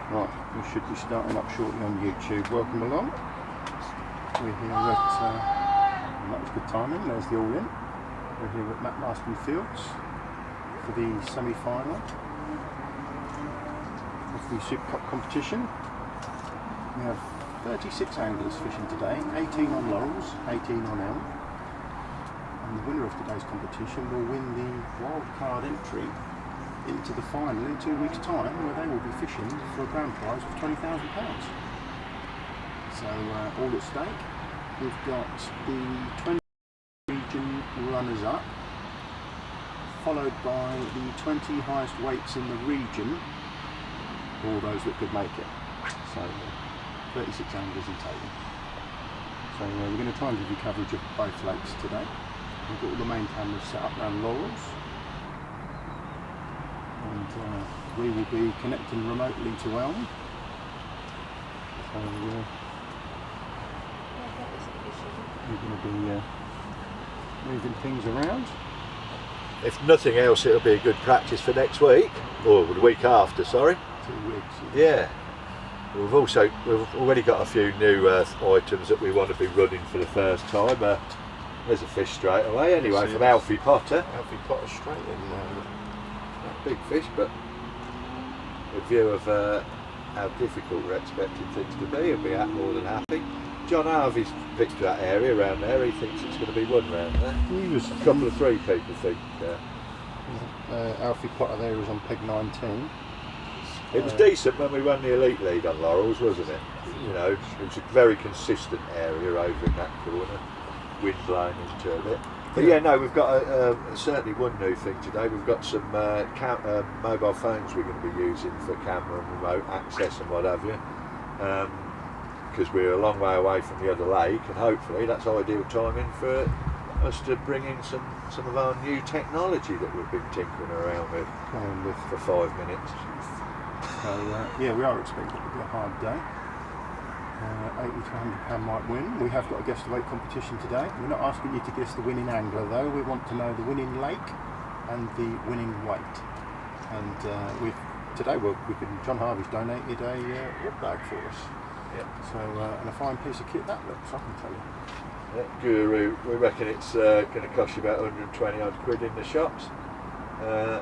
Right, we should be starting up shortly on YouTube. Welcome along. We're here at, and that was good timing, there's the all in. We're here at Marston Fields for the semi-final of the Super Cup competition. We have 36 anglers fishing today, 18 on laurels, 18 on elm. And the winner of today's competition will win the wild card entry into the final in 2 weeks' time, where they will be fishing for a grand prize of £20,000. So all at stake. We've got the 20 region runners-up, followed by the 20 highest weights in the region, all those that could make it. So 36 anglers in total. So we're going to try and give you coverage of both lakes today. We've got all the main cameras set up around laurels. And we will be connecting remotely to Elm. So we're going to be moving things around. If nothing else, it'll be a good practice for next week, or the week after, sorry. 2 weeks. Yeah. We've already got a few new items that we want to be running for the first time. There's a fish straight away anyway from Alfie Potter. Alfie Potter straight in there. Big fish, but with view of how difficult we're expecting things to be, he'll be more than happy. John Harvey's picked that area around there. He thinks it's going to be one round there. He was a couple of three people think. Alfie Potter there was on peg 19. It was decent when we ran the elite lead on laurels, wasn't it? You know, it was a very consistent area over in that corner. Wind blowing into a bit. But yeah, no, we've got certainly one new thing today. We've got some mobile phones we're going to be using for camera and remote access and what have you, because we're a long way away from the other lake, and hopefully that's ideal timing for us to bring in some of our new technology that we've been tinkering around with for 5 minutes. So yeah, we are expecting it to be a hard day. 80 to £100 might win. We have got a guess the weight competition today. We're not asking you to guess the winning angler though. We want to know the winning lake and the winning weight. And John Harvey's donated a wood bag for us. Yeah. So and a fine piece of kit that looks, I can tell you. Yeah, Guru, we reckon it's going to cost you about 120 odd quid in the shops, and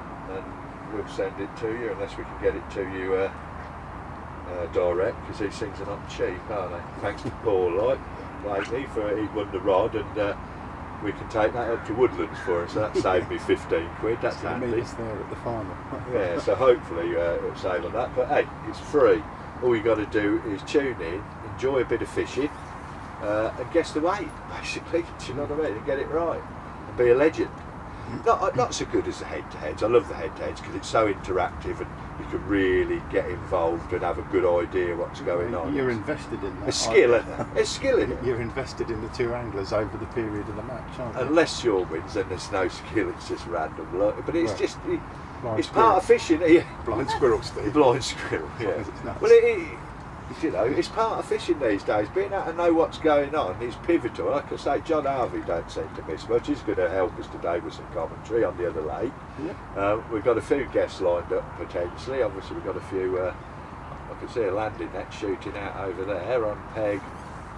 we'll send it to you unless we can get it to you direct, because these things are not cheap, are they? Thanks to Paul lately for he won the rod, and we can take that up to Woodlands for us. So that saved me 15 quid. That's handy. Meet us there at the final. Yeah, so hopefully it'll save on that. But hey, it's free. All you got to do is tune in, enjoy a bit of fishing, and guess the weight, basically. Do you know what I mean? And get it right, and be a legend. Not so good as the head-to-heads. I love the head-to-heads because it's so interactive and you can really get involved and have a good idea what's going on. You're invested in that. There's skill, isn't there? There's skill in it. You're invested in the two anglers over the period of the match, aren't you? Unless Shaw wins, then there's no skill. It's just random luck. But it's just it's squirrel. part of fishing. Yeah. Blind squirrel, Steve. Blind squirrel. Yeah. Well, you know, it's part of fishing these days. Being able to know what's going on is pivotal. Like I say, John Harvey don't seem to miss much. He's going to help us today with some commentary on the other lake. Yeah. We've got a few guests lined up potentially. Obviously, we've got a few. I can see a landing net shooting out over there on peg.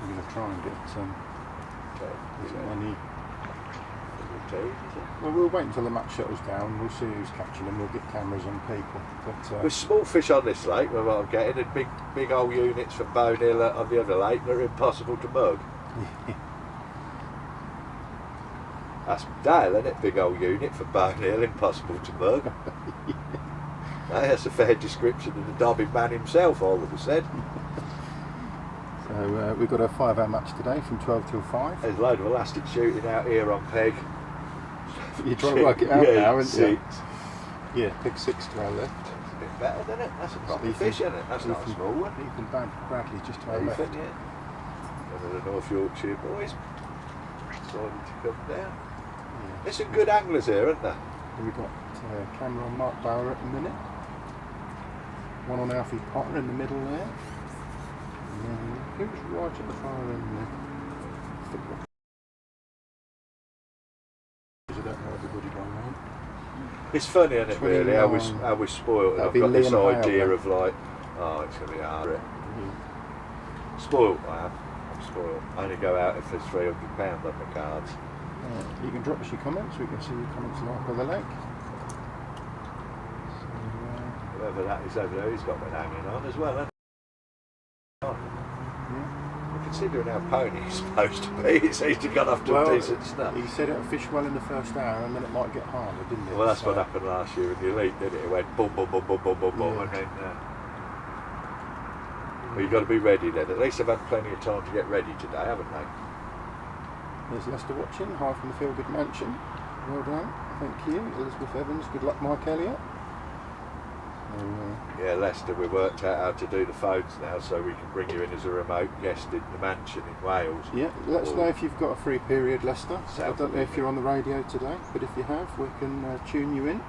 We're going to try and get some money. Well, we'll wait until the match settles down. We'll see who's catching them. We'll get cameras on people. But with small fish on this lake, what I'm getting, and big old units from Bone Hill on the other lake, they're impossible to mug. That's Dale, isn't it? Big old unit from Bone Hill, impossible to mug. That's a fair description of the Dobbin man himself, I would have said. So we've got a 5-hour match today from 12 till 5. There's a load of elastic shooting out here on peg. You're trying to work it out now, aren't you? 6. Yeah, peg 6 to our left. It's a bit better, isn't it? That's a proper fish, isn't it? That's not a small one. Ethan Bradley just to our left. Yeah. One of the North Yorkshire boys decided to come down. Yeah. There's some good anglers here, aren't there? We've got camera on Mark Bauer at the minute. One on Alfie Potter in the middle there. Who's right at the far end there? I don't know everybody by name. It's funny, isn't it, really, how we're spoiled. I've got this idea of like Oh, it's going to be hard. Spoiled, I am. I'm spoiled. I only go out if there's £300 on the cards. You can drop us your comments. We can see your comments like on the lake. Whoever that is over there, he's got one hanging on as well, hasn't he? Considering how pony he's supposed to be, it seems to have gone off to decent stuff. He said it'll fish well in the first hour and then it might get harder, didn't it? Well, that's what happened last year in the Elite, didn't it? It went boom, boom, boom, boom, boom, boom, boom, and then... well, you've got to be ready then. At least they've had plenty of time to get ready today, haven't they? There's Lester watching, hi from the Feel Good Mansion. Well done, thank you. Elizabeth Evans, good luck Mike Elliott. Yeah, Lester, we worked out how to do the phones now so we can bring you in as a remote guest in the mansion in Wales. Yeah, let us know if you've got a free period, Lester. I don't know if you're on the radio today, but if you have, we can tune you in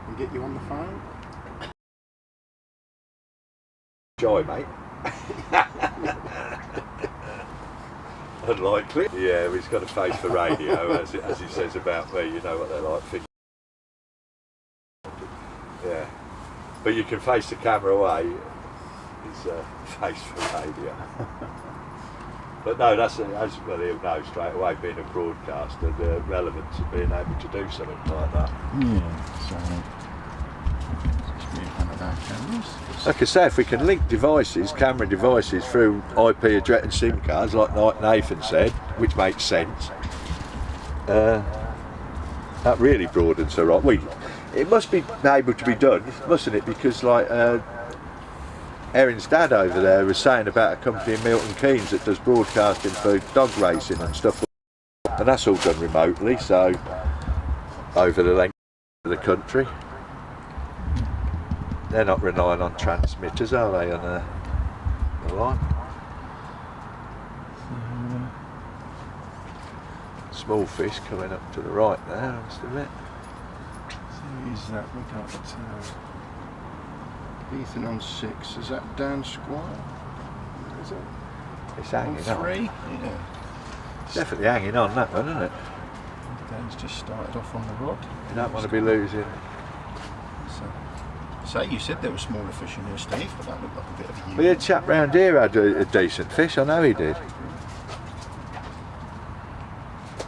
and get you on the phone. Joy, mate. Unlikely. Yeah, he's got a face for radio, as he says about me. You know what they're like. Yeah. But you can face the camera away, his face for radio. But no, that's, as well he'll know straight away, being a broadcaster, the relevance of being able to do something like that. Yeah, so just be in front of our cameras. Like I say, if we can link devices, camera devices, through IP address and SIM cards, like Nathan said, which makes sense, that really broadens the right. It must be able to be done, mustn't it? Because like Erin's dad over there was saying about a company in Milton Keynes that does broadcasting for dog racing and stuff, and that's all done remotely, so over the length of the country. They're not relying on transmitters, are they, on the line? Small fish coming up to the right there, I must admit. Is that we got Ethan on 6? Is that Dan Squire? Is it? It's hanging on. 3? Yeah. It's definitely hanging on, that one, isn't it? Dan's just started off on the rod. You don't want to be losing. So you said there were smaller fish in here, Steve, but that looked like a bit of a Well, the chap round here had a decent fish, I know he did.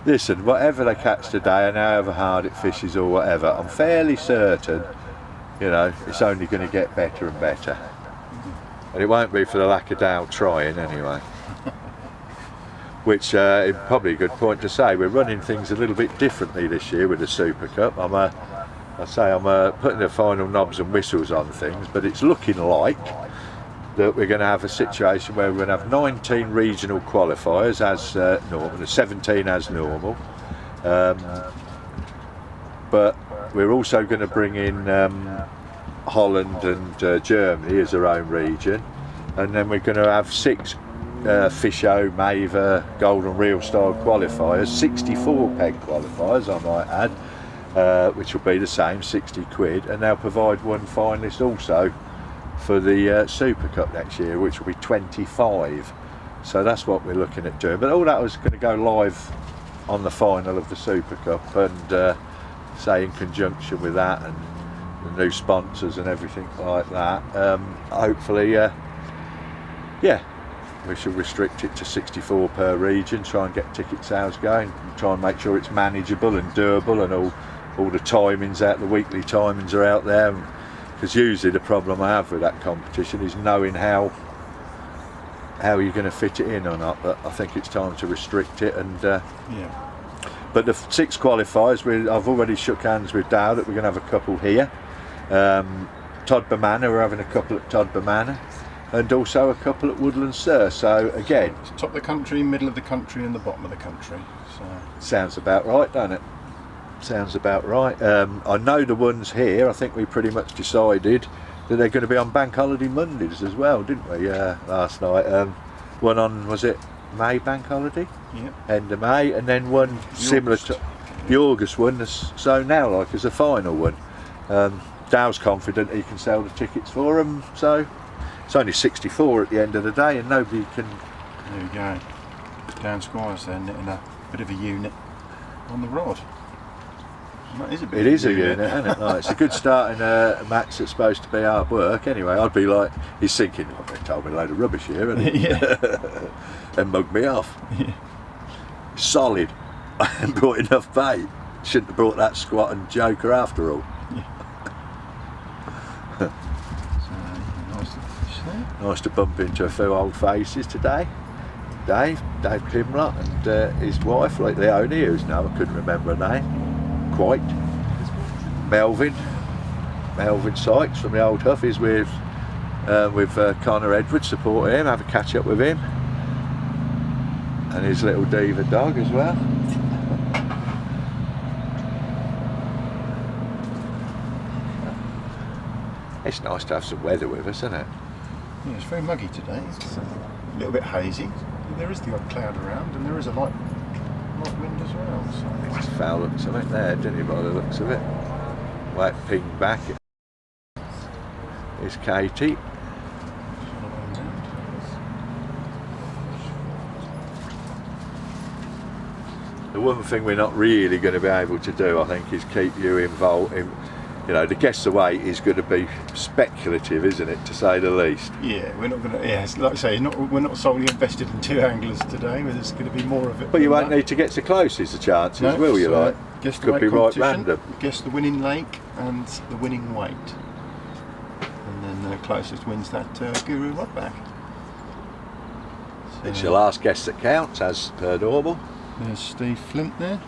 Listen, whatever they catch today and however hard it fishes or whatever, I'm fairly certain, you know, it's only going to get better and better. And it won't be for the lack of doubt trying anyway. Which is probably a good point to say. We're running things a little bit differently this year with the Super Cup. I'm putting the final knobs and whistles on things, but it's looking like that we're going to have a situation where we're going to have 19 regional qualifiers as normal, 17 as normal, but we're also going to bring in Holland and Germany as their own region, and then we're going to have 6 Fisho, Maver, Golden Reel style qualifiers, 64 peg qualifiers I might add, which will be the same, 60 quid, and they'll provide one finalist also for the Super Cup next year, which will be 25. So that's what we're looking at doing. But all that was going to go live on the final of the Super Cup, and say in conjunction with that and the new sponsors and everything like that, hopefully, yeah, we should restrict it to 64 per region, try and get ticket sales going, try and make sure it's manageable and doable, and all the timings out, the weekly timings are out there. Because usually the problem I have with that competition is knowing how you're going to fit it in or not. But I think it's time to restrict it. And yeah. But the 6 qualifiers, I've already shook hands with Dow that we're going to have a couple here. Todber Manor, we're having a couple at Todber Manor, and also a couple at Woodland Sur. So again, it's top of the country, middle of the country, and the bottom of the country. So sounds about right, doesn't it? Sounds about right. I know the ones here, I think we pretty much decided that they're going to be on Bank Holiday Mondays as well, didn't we, last night? One on, was it May Bank Holiday? Yeah. End of May, and then one similar to the August one, so now like as a final one. Dow's confident he can sell the tickets for them, so it's only 64 at the end of the day, and nobody can... There we go. Dan Squires there knitting a bit of a unit on the rod. That is a bit. It is a unit, isn't it? Like, it's a good starting match that's supposed to be hard work. Anyway, I'd be like, he's thinking, oh, they told me a load of rubbish here, and and mugged me off. Yeah. Solid. I hadn't brought enough bait. Shouldn't have brought that squat and joker after all. So, nice little fish there. Nice to bump into a few old faces today. Dave Pimlott, and his wife, like Leonie, who's now, I couldn't remember her name quite. Melvin Sykes from the Old Huff is with Connor Edwards, support him, have a catch up with him. And his little diva dog as well. It's nice to have some weather with us, isn't it? Yeah, it's very muggy today. It's a little bit hazy. There is the odd cloud around, and there is a light wind as well. So. It's foul up something there, didn't you, by the looks of it? White ping back. It's Katie. The one thing we're not really going to be able to do, I think, is keep you involved in, you know, to guess the weight is going to be speculative, isn't it, to say the least? Yeah, we're not going to. Yeah, it's like I say, we're not solely invested in two anglers today. There's going to be more of it. But you won't need to get so close, is the chances, no, will you? So like, guess the could weight be right competition, random. Guess the winning lake and the winning weight, and then the closest wins that Guru rod back. So, It's your last guess that counts, as per normal. There's Steve Flint there.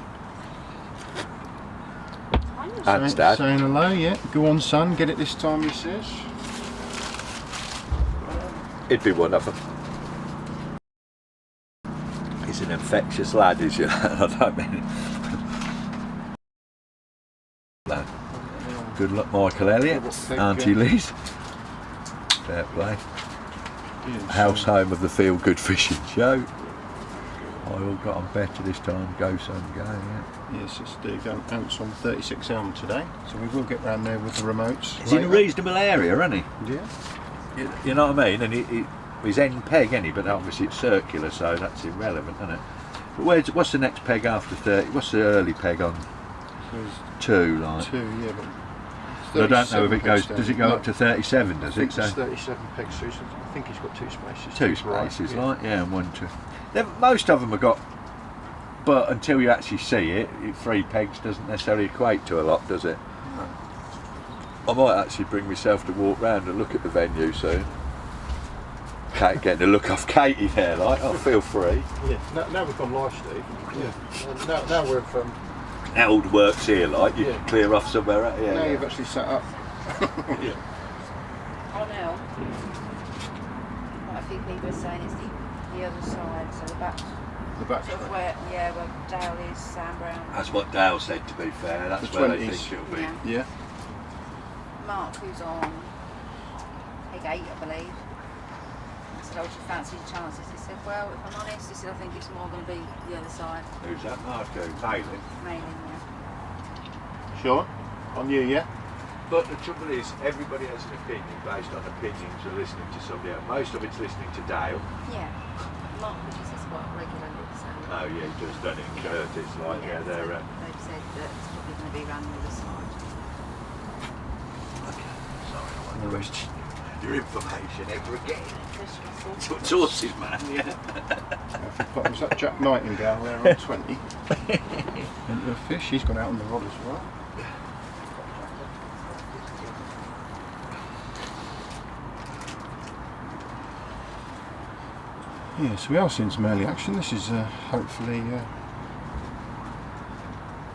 And Dad. Saying hello, yeah. Go on, son, get it this time, he says. It'd be one of them. He's an infectious lad, is you? I don't mean it. Good luck, Michael Elliott. Auntie Liz. Fair play. House home of the Feel Good Fishing Show. I all got on better this time. Go, son, go. Yeah. Yes, it's Steve Ants on 36 Elm today, so we will get round there with the remotes. He's in a reasonable area, isn't he? Yeah. You know what I mean? And he's end peg, isn't he? But obviously it's circular, so that's irrelevant, isn't it? But what's the next peg after 30? What's the early peg on? 2, like? 2, yeah, but I don't know if it goes. Does it go up to 37? Does it? So 37 pegs through. So I think he's got 2 spaces. 2 spaces, like, yeah, and 1, 2. Most of them have got, but until you actually see it, 3 pegs doesn't necessarily equate to a lot, does it? No. I might actually bring myself to walk round and look at the venue soon. Kate, getting a look off Katie there, like, oh, feel free. Yeah, now we've gone live, Steve. Yeah. Now we've. Now all the work's here, like, you can clear off somewhere, yeah. Now you've actually set up. Oh no. What I think people are saying is the other side, so the back. The back sort of where Dale is, Sam Brown. That's what Dale said, to be fair. That's The where 20s. they think it'll be. Yeah. Yeah. Mark, who's on peg 8, I believe. I said, oh, do you fancy your chances? He said, well, if I'm honest, he said, I think it's more going to be the other side. Who's that, Mark? Mailing. Mailing, yeah. Sure. On you, yeah. But the trouble is, everybody has an opinion based on opinions of listening to somebody else. Most of it's listening to Dale. Yeah. Mark, which is quite regularly, so. Oh yeah, he does, doesn't he? Curtis, like, yeah, so they're... they've said that it's probably going to be around the other side. Okay, sorry, I won't question your information ever again. Christmas. It's horses, man, yeah. Was that Jack Nightingale there on 20? Into a fish, he's gone out on the rod as well. Yes, we are seeing some early action. This is hopefully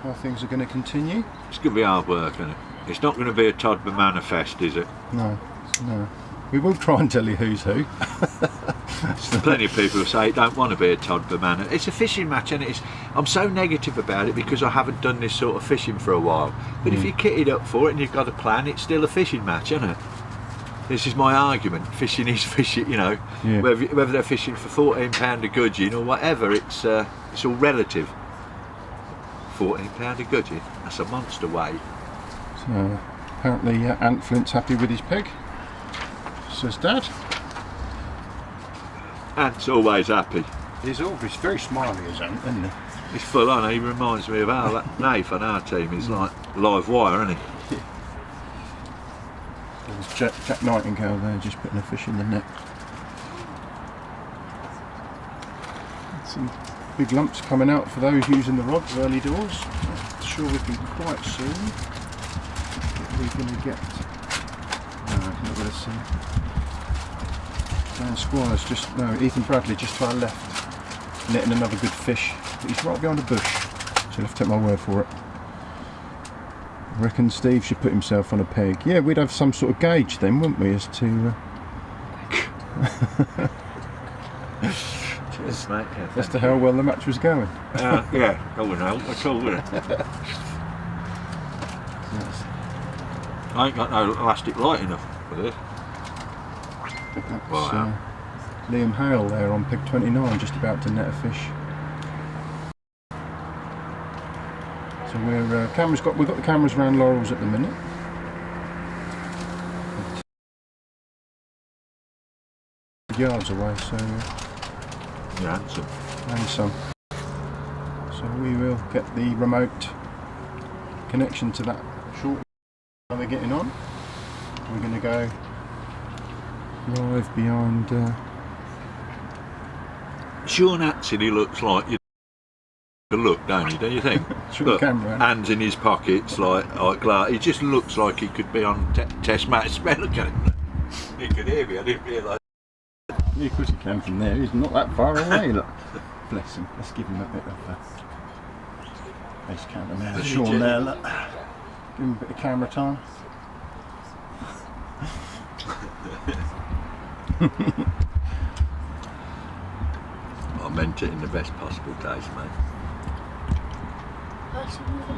how things are going to continue. It's going to be hard work, isn't it? It's not going to be a Todman manifest, is it? No. We will try and tell you who's who. Plenty of people who say it don't want to be a Todman man. It's a fishing match, and I'm so negative about it because I haven't done this sort of fishing for a while. But if you're kitted up for it and you've got a plan, it's still a fishing match, isn't it? This is my argument. Fishing is fishing, you know. Yeah. Whether they're fishing for £14 a gudgeon or whatever, it's all relative. £14 a gudgeon, that's a monster weight. So apparently Ant Flint's happy with his peg, says Dad. Ant's always happy. He's very smiley as Ant, isn't he? He's full on. He reminds me of our Nathan, our team. He's like live wire, isn't he? There's Jack Nightingale there, just putting a fish in the net. Some big lumps coming out for those using the rods early doors. Not sure we can quite see what we're going to get. No, not going to see. Dan Squire's just, no, Ethan Bradley just to our left, netting another good fish. But he's right behind a bush, so you'll have to take my word for it. I reckon Steve should put himself on a peg. Yeah, we'd have some sort of gauge then, wouldn't we, as to... Cheers, mate. Yeah, as to how well the match was going. Yeah, that wouldn't help at all, would it? Yes. I ain't got no elastic light enough for this. That's, Wow. Liam Hale there on peg 29, just about to net a fish. So we're we've got the cameras around Laurels at the minute. Yards away, so Yeah, handsome. and some. So we will get the remote connection to that short. How they're getting on. We're going to go live behind. Sean actually looks like you look, don't he? Do you think? Shoot the Look, camera. hands in his pockets, like glass. He just looks like he could be on test match. Look at him. He could hear me. I didn't realise. Yeah, of course he came from there. He's not that far away. Look, bless him. Let's give him a bit of base camera now. Sean there. Look. Give him a bit of camera time. I meant it in the best possible taste, mate.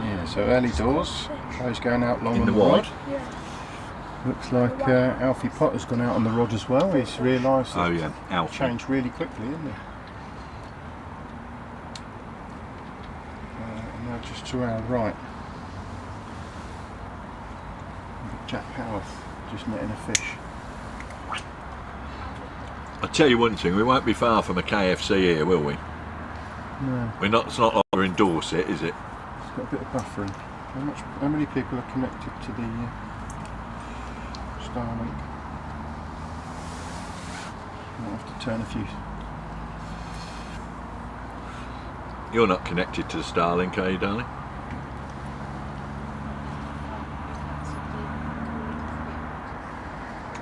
Yeah, so early doors. Those going out long In on the the wide? rod. Looks like Alfie Potter's gone out on the rod as well. He's realised Oh that yeah, Alfie. changed really quickly, isn't he? And now just to our right. We've got Jack Howarth just netting a fish. I'll tell you one thing, we won't be far from a KFC here, will we? No, We're not. It's not like we're in Dorset, is it? it's got a bit of buffering. How many people are connected to the Starlink? I'll have to turn a few. You're not connected to the Starlink, are you, darling?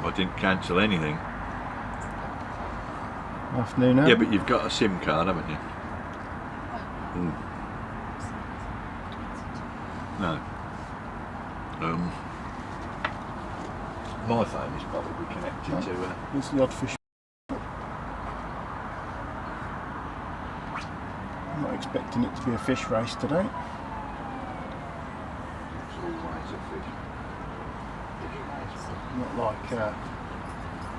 I didn't cancel anything. Afternoon now? Yeah, but you've got a SIM card, haven't you? Mm. No. My phone is probably connected to. It's the odd fish. I'm not expecting it to be a fish race today. It's always a fish. Not like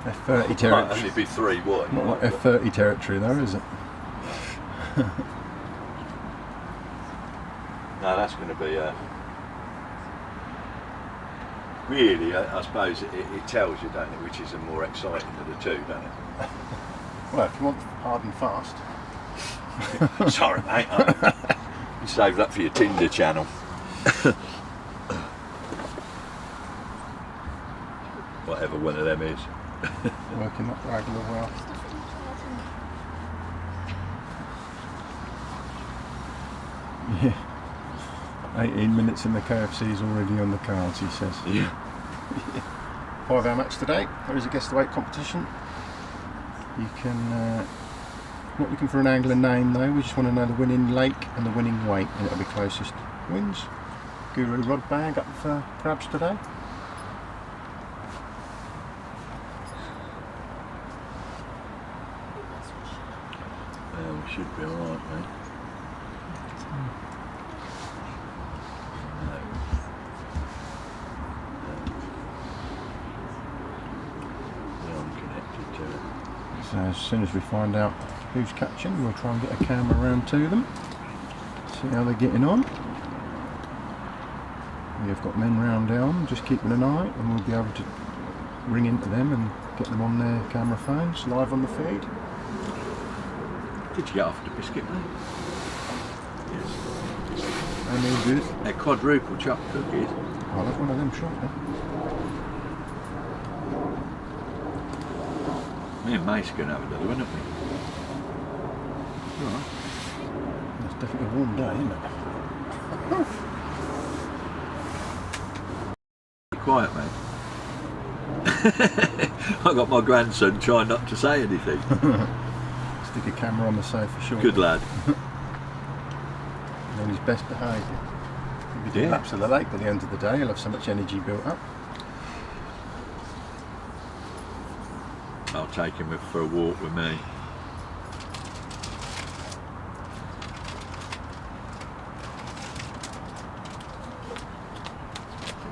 F30 Might territory. only be 3-1. Not like F30 territory though, is it? No, that's going to be really, I suppose it tells you, don't it, which is the more exciting of the two, don't Well, if you want hard and fast. it? Sorry, mate. You save that for your Tinder channel. Whatever one of them is. Working that regular well. Yeah. 18 minutes and the KFC is already on the cards, he says. Yeah. 5-hour match today. There is a guess the weight competition. You can, not looking for an angler name though, we just want to know the winning lake and the winning weight, and it'll be closest wins. Guru rod bag up for crabs today. We should be alright, mate. I'm connected to it. So as soon as we find out who's catching, we'll try and get a camera around to them. See how they're getting on. We've got men round down, just keeping an eye, and we'll be able to ring into them and get them on their camera phones, live on the feed. Did you get off the biscuit, mate? And they're good. They're quadruple chop cookies. I'll have one of them shortly. Me and Mace are going to have another one, aren't we? Right. It's definitely a warm day, isn't it? Be quiet, mate. I got my grandson trying not to say anything. Stick a camera on the sofa, sure. Good lad. On his best behaviour. He'll be doing laps of the lake by the end of the day. He'll have so much energy built up. I'll take him for a walk with me.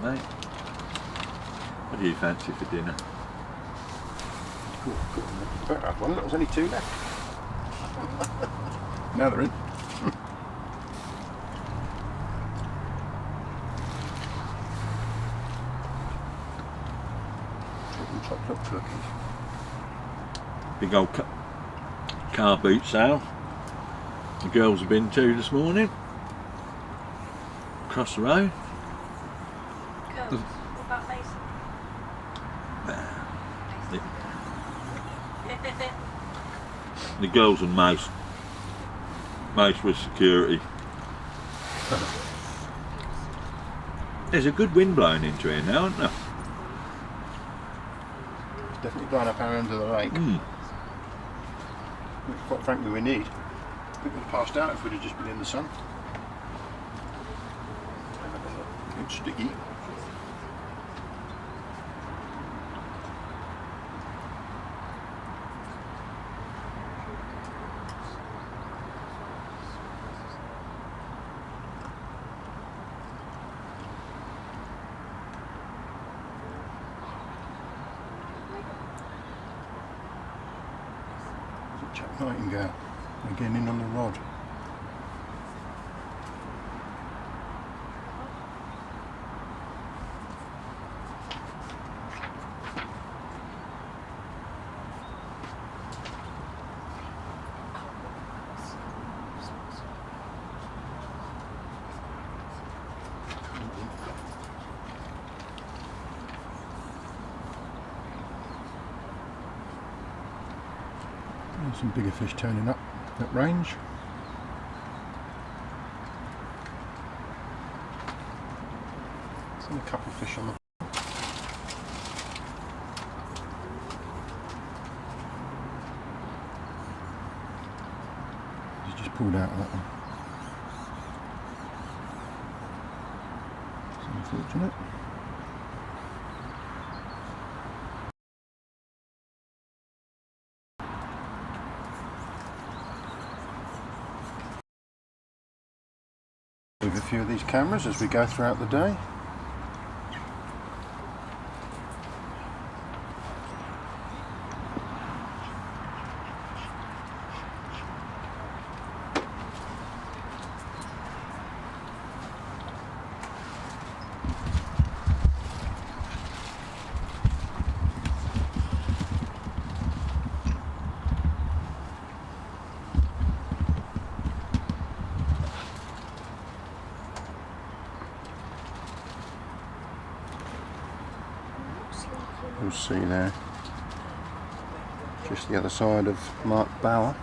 Mate, what do you fancy for dinner? Cool. Better have one. There's only 2 left. Now they're in. Chocolate cookies. Big old car boot sale. The girls have been to this morning. Across the road. Girls, what about Mason? The girls and Mace. Mace with security. There's a good wind blowing into here now, isn't there? It's definitely blowing up our end of the lake. Which, quite frankly, we need. We would have passed out if we'd have just been in the sun. It's sticky. Jack Nightingale again in on the rod. There's some bigger fish turning up at range. And a couple of fish on the He's just pulled out of that one. It's unfortunate. Move a few of these cameras as we go throughout the day. You'll see there, just the other side of Mark Bower,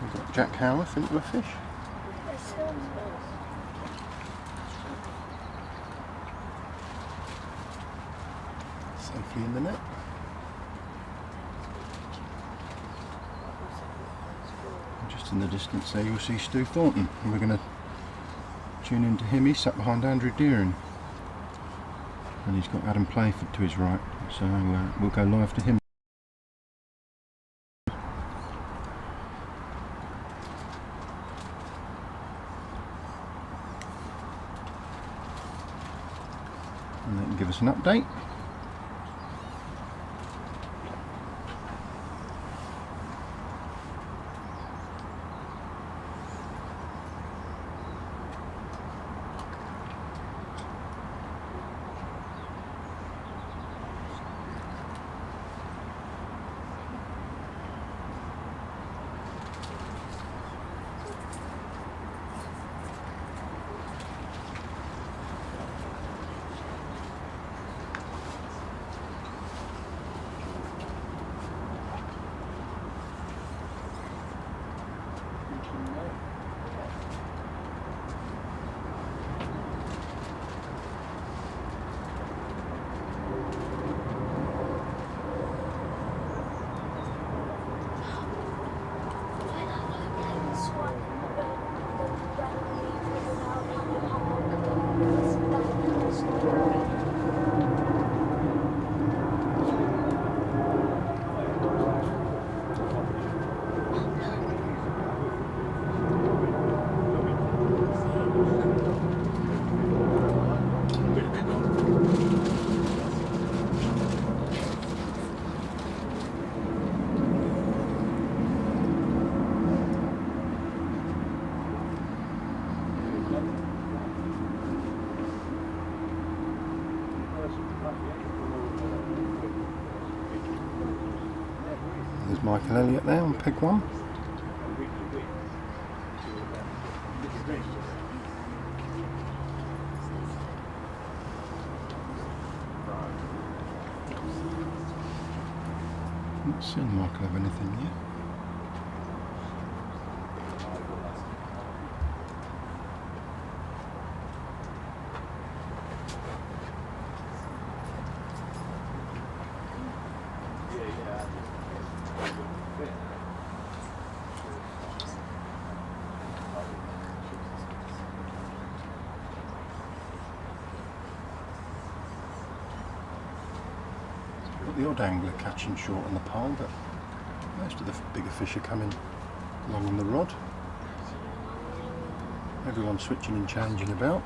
we've got Jack Howarth into a fish. Safely in the net. And just in the distance there you'll see Stu Thornton, and we're going to tune into him. He's sat behind Andrew Deering. And he's got Adam Playford to his right, so we'll go live to him. And they can give us an update. There's Michael Elliott there on peg 1. Not seen Michael have anything yet. Got the odd angler catching short on the pole, but most of the bigger fish are coming along on the rod. Everyone's switching and changing about.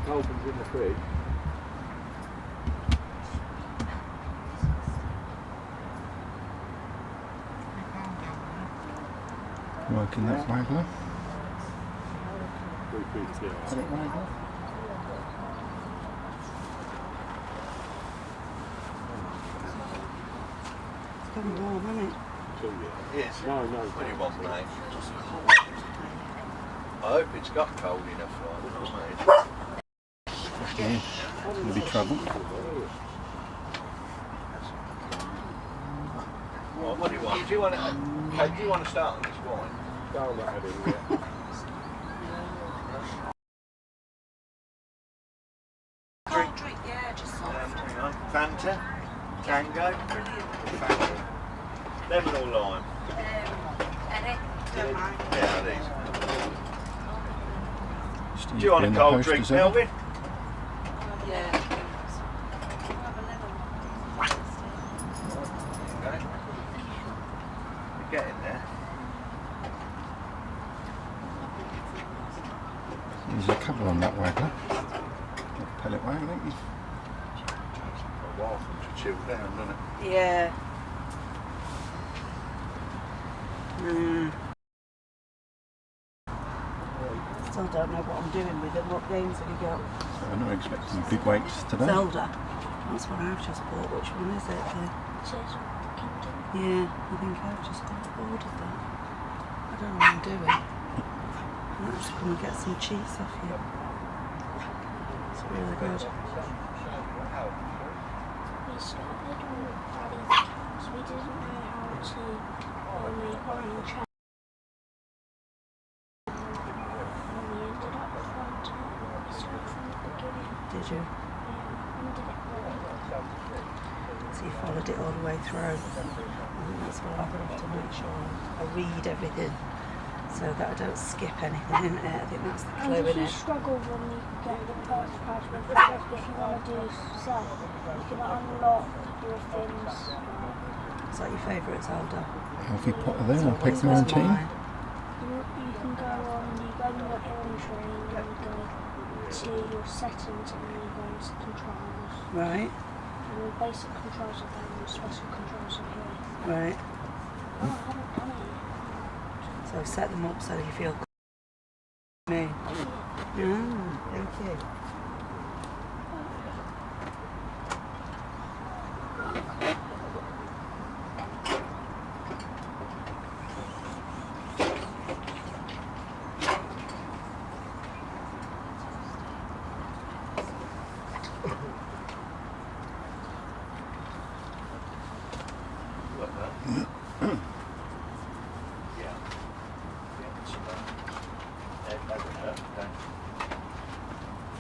Colton's in the fridge. Working that waggler. Yeah. Had it waggler. It's getting warm, isn't it? Yes. No. What do you want, mate? I hope it's got cold enough for it. Yeah, there'll be trouble. Well, what do you want? Do you want to, Kate, do you want to start on this wine? Go that head in, yeah. Cold drink, yeah, just soft. Hang on. Fanta? Tango? Fanta. Lemon or lime? Any? Don't mind. Yeah, these. Steve Do you want a being the cold host drink, as ever. Melvin? Yeah. Okay. We're getting there. There's a couple on that waggler. Pellet waggler, I think he's A while for them to chill down, doesn't it? Yeah. Still don't know what I'm doing with it. What games have you got? I'm not expecting big weights today. Zelda. That's what I've just bought. Which one is it? Yeah, I think I've just ordered that. I don't know what I'm doing. I might just come and get some cheese off you. It's really good. We started on Friday because we didn't know how to make our own channel. And we ended up trying to start from the beginning. Did you? Yeah, and did it well. So you followed it all the way through. I think that's what I've got to make sure I read everything so that I don't skip anything in it. I think that's the And clue if in you it. struggle when you get the first prize with the stuff, if you want to do stuff, you can unlock your things. Is that your favourite Zelda? Alfie Potter there on Always peg was 19. mine. You can go on, you go in your inventory and then go to your settings and then you go into controls. Right, And the basic controls are there and the special controls are here. right. Oh, I haven't done it yet. So set them up so you feel me. Thank you. Like that. Yeah. Yeah, it's about.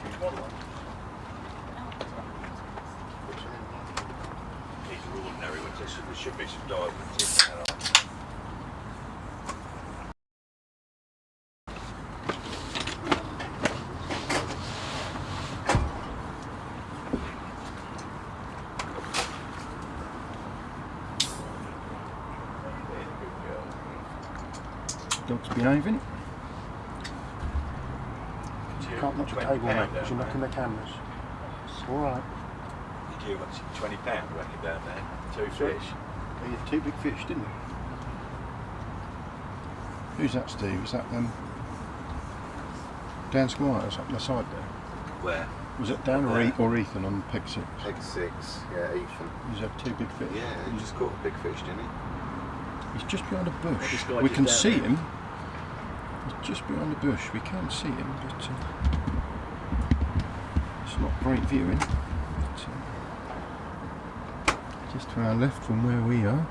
You want one? These are ordinary ones. There should be some diamonds in there. Dog's behaving. Can't knock the table, mate, because you're knocking the cameras. It's alright. You do what's £20 reckon down there? Two fish. You had two big fish, didn't you? Who's that, Steve? Is that Dan Squires up the side there? Where? Was it Dan or Ethan on peg 6? Peg 6, yeah, Ethan. He's had 2 big fish. Yeah, he just caught a big fish, didn't he? He's just behind a bush. This guy We just can down see there. him. He's just behind the bush. We can see him, but it's not great viewing. But, just to our left from where we are.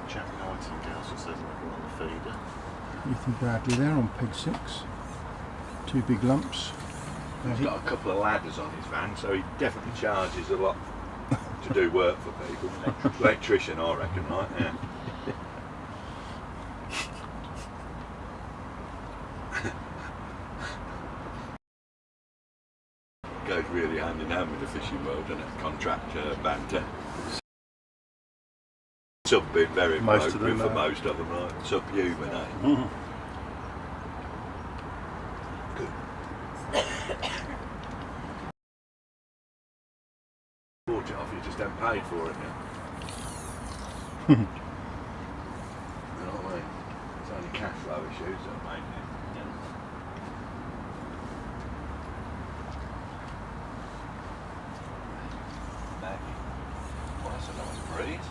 Jack Nightingale's just over on the feeder. Ethan Bradley there on peg 6. 2 big lumps. He's got a couple of ladders on his van, so he definitely charges a lot to do work for people. Electrician, I reckon, right? Yeah. Goes really hand in hand with the fishing world, doesn't it? Contractor banter. Some been very Most of appropriate them, for most of them, right? Subhuman, eh? Mm-hmm. Bought it off, you just haven't paid for it now. You know what I mean? It's only cash flow issues that are making it. Maggie. Well, that's a nice breeze.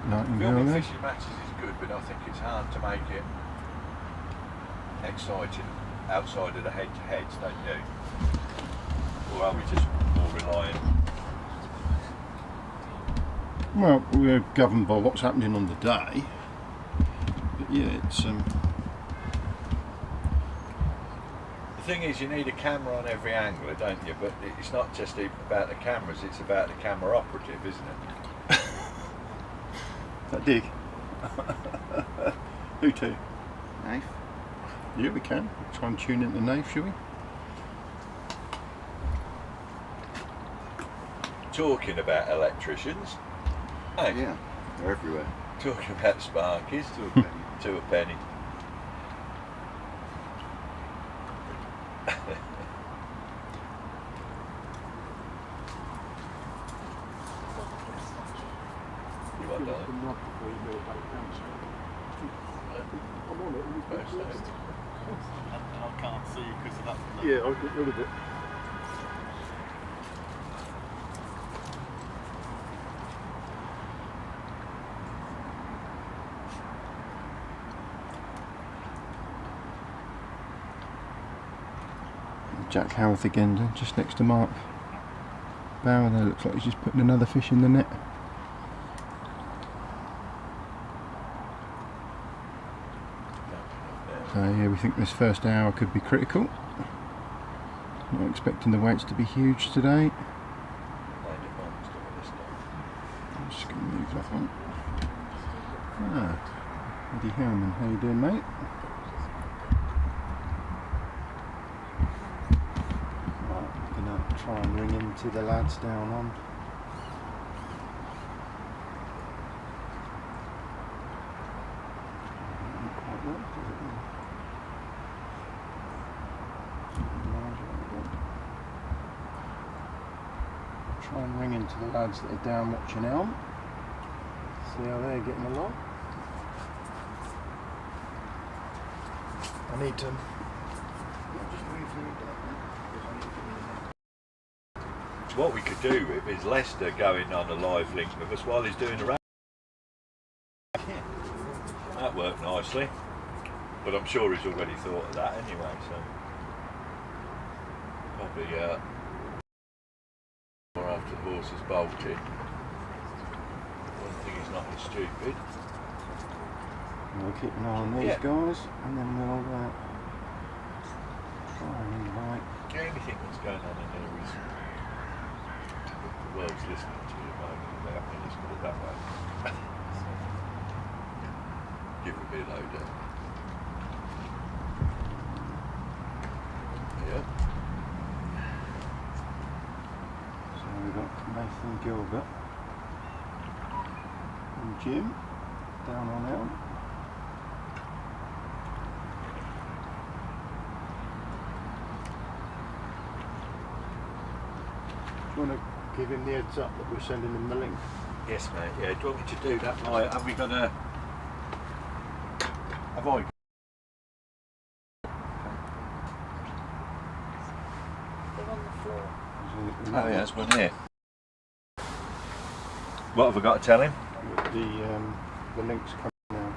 Nightingale Filming there. fishing matches is good, but I think it's hard to make it exciting outside of the head-to-heads, don't you? Or are we just more reliant? Well, we're governed by what's happening on the day. But yeah, it's The thing is, you need a camera on every angler, don't you? But it's not just about the cameras, it's about the camera operative, isn't it? that dig. Who to? Knife? Yeah, we can. We'll try and tune in the knife, shall we? Talking about electricians. Hey, Yeah, they're everywhere. talking about sparkies. To a penny. To a penny. You want that? I can't see because of that. Yeah, I'll get rid of it. Jack Howarth again, just next to Mark Bauer there. Looks like he's just putting another fish in the net. So yeah, we think this first hour could be critical. Not expecting the weights to be huge today. I'm just going to move that one. Ah, Eddie Hellman, how you doing, mate? Right, I'm going to try and ring into the lads down on. Not quite worked, does it? Try and ring into the lads that are down watching Elm. See how they're getting along. I need to. What we could do is Lester going on a live link with us while he's doing the round. That worked nicely, but I'm sure he's already thought of that anyway, so probably or after the horse has bolted. One thing is not as stupid. We'll keep an eye on these Yeah. guys, and then we'll try and invite. Anything that's going on in there is the world's listening to you at the moment without me, let's put it that way. Give me a load down. Yeah. So we've got Nathan Gilbert and Jim down on Elm. Do you want to Give him the heads up that we're sending him the link. Yes, mate. Yeah. Do you want me to do that? Right. Have we got a? Have I? They're on the floor. Oh yeah, there's one here. What have I got to tell him? The link's coming now.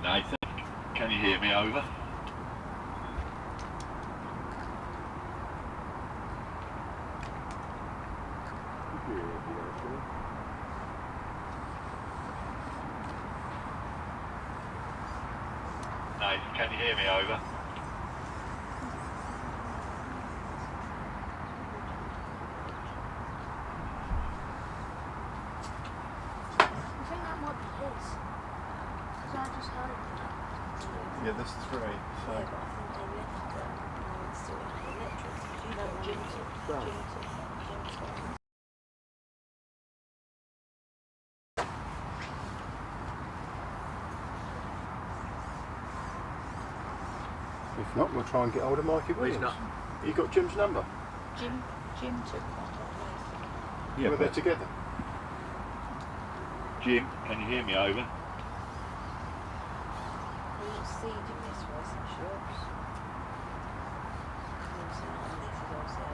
Nathan, can you hear me over? Nathan, can you hear me over? I think that might be his. Because I just heard it. Yeah, there's 3. So Yeah, but I think they left it. It's still in the electrics. You know, Jim's If not, we'll try and get hold of Mikey Williams. You got Jim's number? Jim took one. Yeah, Were they together? Jim, can you hear me over? We're not seeding this for us in shops. This is also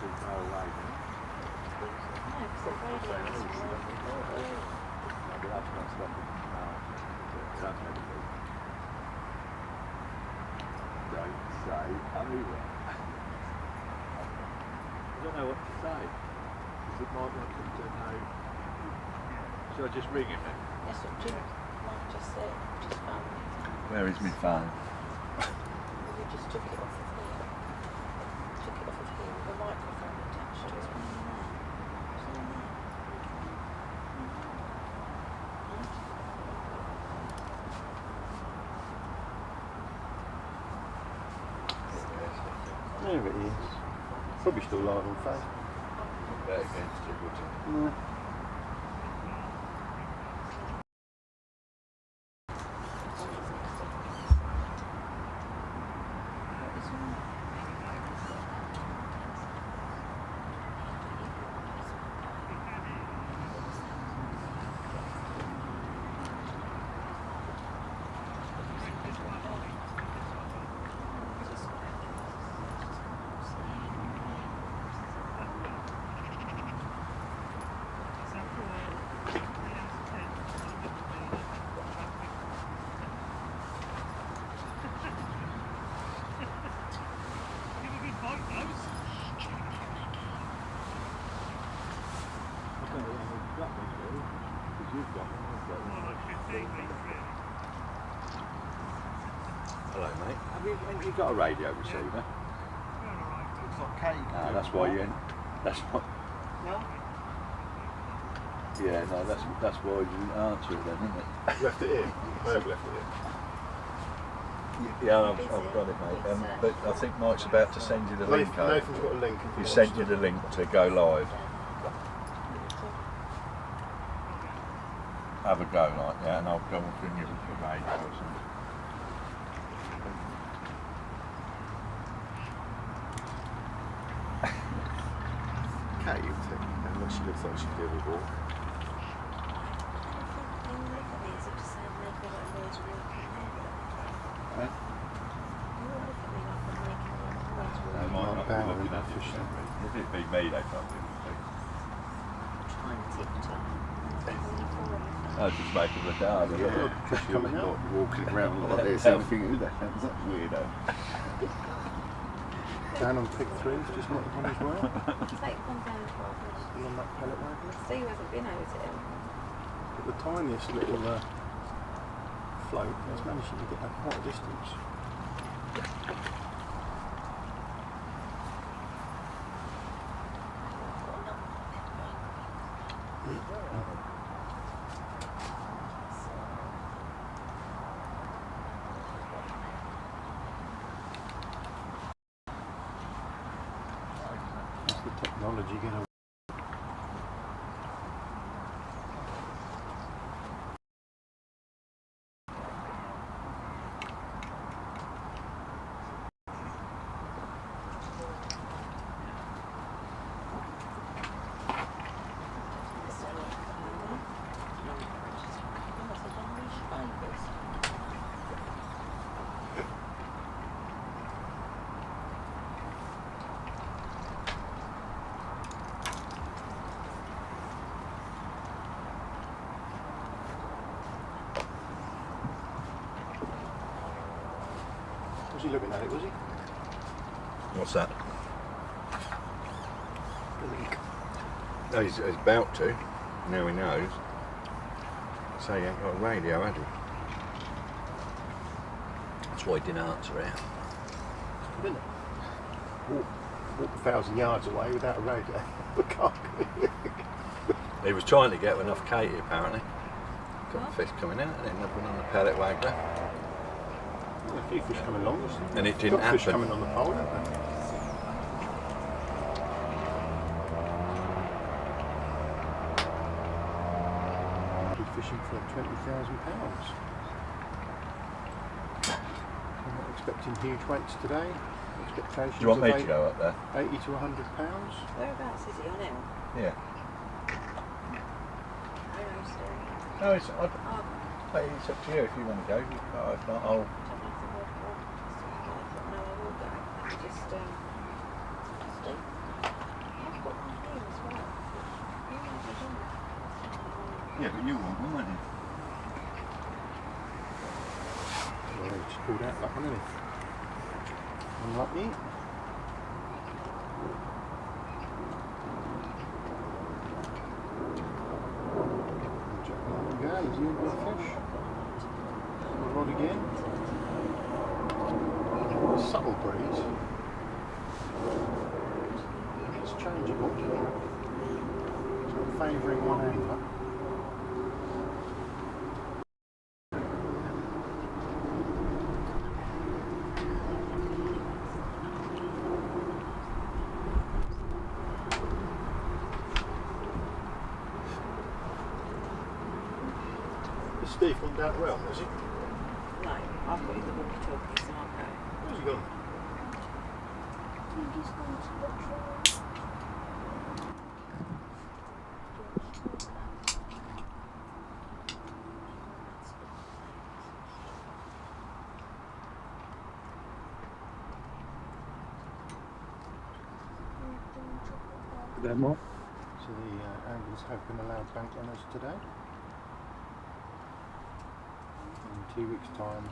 Don't say over. I don't know what to say. Because it might want them to know. Shall I just ring him then? that's what Jim Mike just said. Just found it. Where is my phone? We just took it off of here. Took it off of here with a microphone attached to it. It's on there. There it is. Probably still live on Facebook. Bet against it, would you? No. Hello, mate. Have you got a radio receiver? Looks like cake. No, that's why you. That's what. No? Yeah, no, that's why you didn't answer it then, isn't it? left it in. I have left it in. Yeah, I've got it, mate. But I think Mike's about to send you the link. Nathan's got a link. He sent you the link to go live. Have a go like that, and I'll go and bring you a radio or something. Katie would take it, unless she looks like she'd be able to walk. They might not be looking at you. If it'd be me, they can't do anything. I'll just make it look harder. Because you're not walking around like this and thinking, who the hell's that weirdo? Down on pig 3, just not on his way. Take one down 12 minutes. Still on that pellet wagon. Steve hasn't been over to him. But the tiniest little float has managed to get that quite a distance. That's the technology going to. Was he looking at it, was he? What's that? The link. No, he's about to. Now he knows. So he ain't got a radio, had he? That's why he didn't answer it. Didn't it? Walk 1,000 yards away without a radio. He was trying to get enough Katie apparently. Got a fish coming out and then nothing on the pellet waggler. A few fish coming along. And it didn't Got fish happen. coming on the pole, haven't they? Fishing for £20,000. I'm not expecting huge weights today. Expectations Do you want of me to go up there? 80 to 100 pounds. Whereabouts is he on him? Yeah. I don't know, Steve. No, it's up to you if you want to go. If not, I'll. No, I will go. Let me just, Steve. I've got one here as well. You never done it. Yeah, but you want one, won't you? Well, he just pulled out that one, didn't he? Unlucky. There we go, there's the end of the fish. The rod again. Subtle breeze. It's changeable. It's not favouring one angler. Steve gone down well, has he? No, I've got you the walkie-talkie, so I'll go. Where's he gone? I think he's going to the train. There more. So the anglers have been allowed bank runners today. In 2 weeks' time,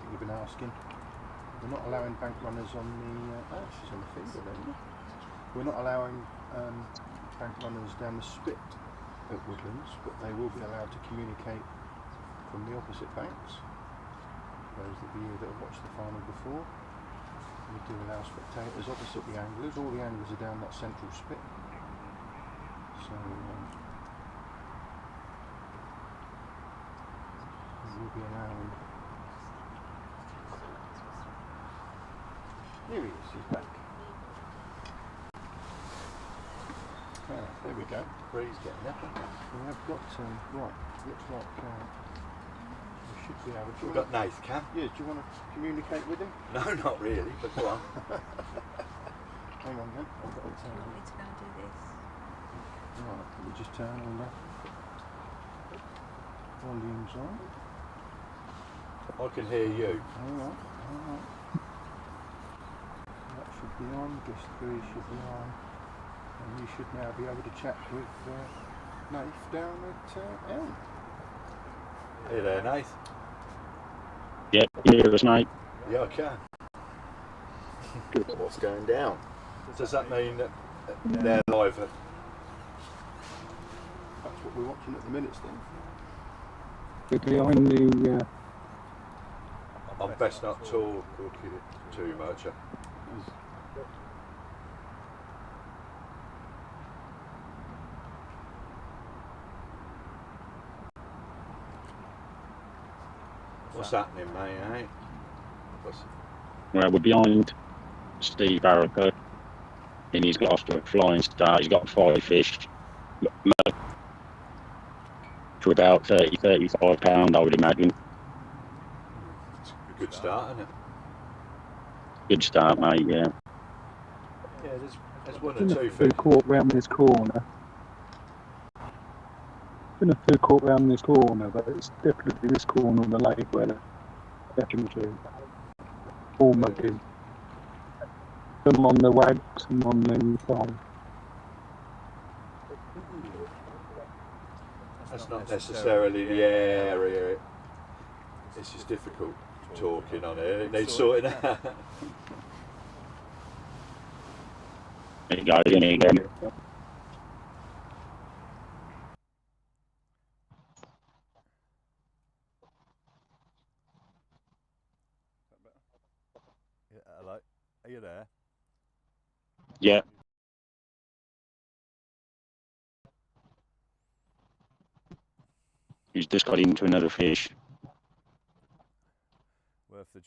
you've been asking. We're not allowing bank runners on the she's on the feeder then. We're not allowing bank runners down the spit at Woodlands, but they will be allowed to communicate from the opposite banks. Those of you that have watched the final before, we do allow spectators opposite the anglers. All the anglers are down that central spit. So we'll be allowing. Here he is, he's back. There we go. Breeze getting up. We have got, right, looks like we should be able to. We've got Nath, Cam. Yeah, do you want to communicate with him? No, not really, but go on. Hang on then. I've got Do you want me to go and do this? right, let me just turn all the volumes on. I can hear you. Hang on. That should be on, guest 3 should be on. And you should now be able to chat with Nath down at Elm. Hey there, Nath. Yeah, can you hear us, mate? Yeah, I can. What's going down? Does that mean that they're live? That's what we're watching at the minutes then. Behind the I'm best not talk too much. What's happening, mate? Eh? well, we're behind Steve Barracker, and he's got a flying start. He's got 5 fish to about 30-35 pound, I would imagine. It's a good start, isn't it? Good start, mate. Yeah. Yeah, there's one or two fish. Caught round this corner. Been a few caught round this corner, but it's definitely this corner on the lake where they're definitely all mugging. Some on the wag, some on the farm. That's not necessarily the area. It's just difficult. talking on here. It needs sorting out. There you go, in again. Yeah, hello. Are you there? Yeah. He's just got into another fish. Worth the.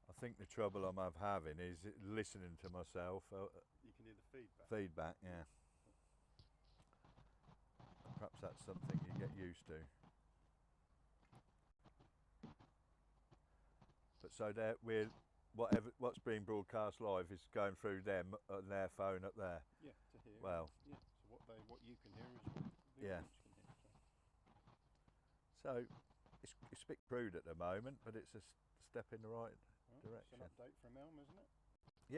I think the trouble I'm having is listening to myself. You can hear the feedback. Feedback, yeah. Perhaps that's something you get used to. But so there, what's being broadcast live is going through them on their phone up there. Yeah, to hear. Well. Yeah. So what you can hear is what the Yeah. audience can hear. So it's a bit crude at the moment, but it's a step in the right direction. It's an update from Elm, isn't it?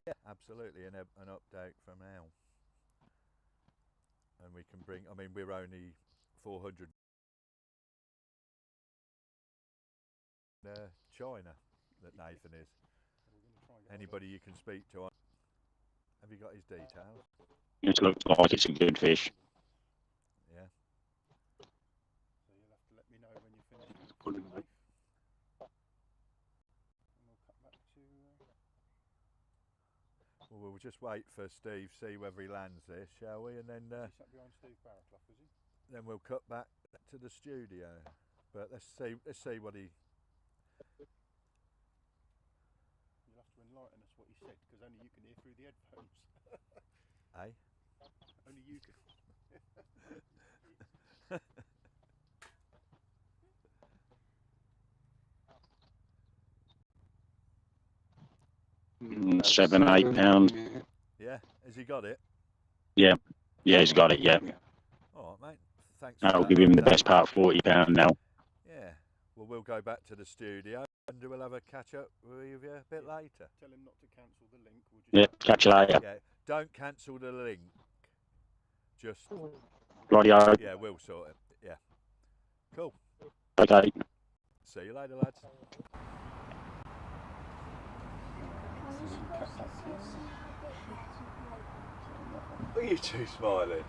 Yeah, absolutely, an update from now. And we can bring. I mean, we're only 400. China, that Nathan is. Anybody you can speak to? Have you got his details? It looks like it's a good fish. Yeah. So you'll have to let me know when you finish with the knife. And we'll cut back to... Well, we'll just wait for Steve, see whether he lands this, shall we? And then he sat behind Steve Barraclough, was he? Then we'll cut back to the studio. But let's see what he... You'll have to enlighten us what he said, because only you can hear through the headphones. Eh? Only you can. £7, £8. Yeah, has he got it? Yeah, he's got it. Yeah. All right, mate. Thanks. I'll give him the best part, £40 now. Yeah. Well, we'll go back to the studio and we'll have a catch up with you a bit later. Tell him not to cancel the link. We'll just Yeah, catch you later. Yeah, don't cancel the link. Just. Rightio. Yeah, we'll sort it. Yeah. Cool. Okay. See you later, lads. Are you two smiling?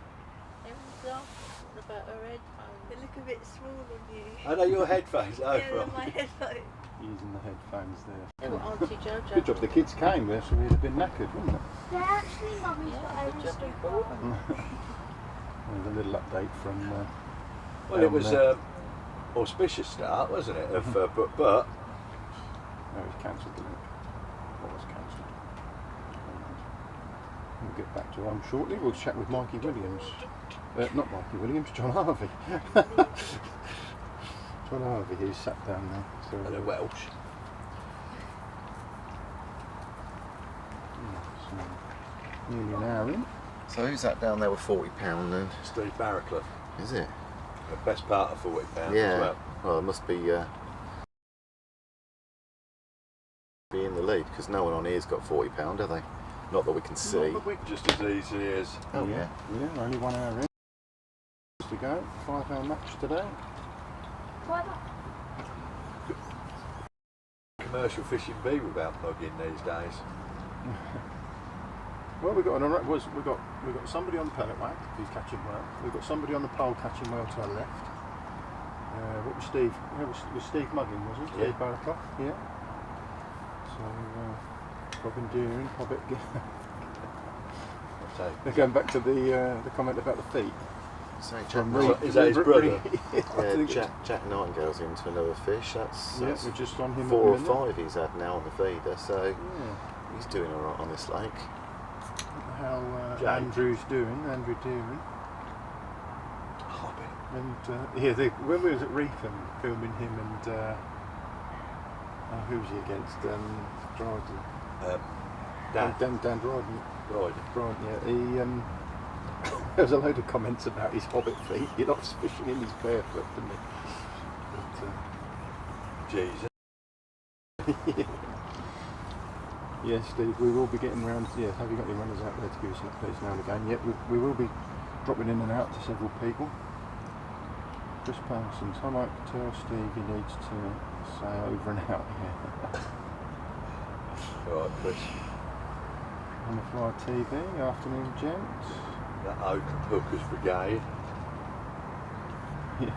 About her headphones. They look a bit small on you. I know your headphones. Oh, Yeah, they're my headphones. using the headphones there. Oh, Auntie Jojo. Good job the kids came there, so we'd have been knackered, wouldn't it? They're actually mummy's, but I good job was you bought them. There's a little update from. Well, it was auspicious start, wasn't it? Of but no, it's cancelled. The link. What was cancelled? We'll get back to Rome shortly. We'll chat with Mikey Williams. Not Mikey Williams, John Harvey. John Harvey, he's sat down there. So, and a Welsh. So nearly an hour in. So who's that down there with £40 then? Steve Barraclough. Is it? The best part of £40 Yeah. as well. Well, it must be in the lead because no one on here's got £40, have they? Not that we can see. Not that we just as easy as. Oh yeah. Yeah, only 1 hour in. To go. 5 hour match today. Commercial fishing be without mugging these days. Well, we've got somebody on the pellet whack who's catching well. We've got somebody on the pole catching well to our left. What was Steve? Was Steve mugging? Was he? Yeah. Steve Barraclough. Yeah. So Robin Deering, Hobbit. They're going back to the comment about the feet. So Is that his brother? Yeah, Jack Nightingale's into another fish. That's we're just on him. 4 or 5 he's had now on the feeder, so he's doing all right on this lake. How Andrew's doing, Andrew Deering. Hobbit. And when we was at Reef and filming him and who was he against? Dryden. Dan Dryden. Dryden, yeah. There was a load of comments about his Hobbit feet. He likes fishing in his barefoot, didn't he? Jesus. Yes, Steve, we will be getting round. Yeah, have you got any runners out there to give us an updates now and again? Yep, we will be dropping in and out to several people. Chris Parsons, I like to tell Steve he needs to say over and out here. Alright, Chris. On the Fly TV, afternoon gents. That Oakham Hookers Brigade. Yeah.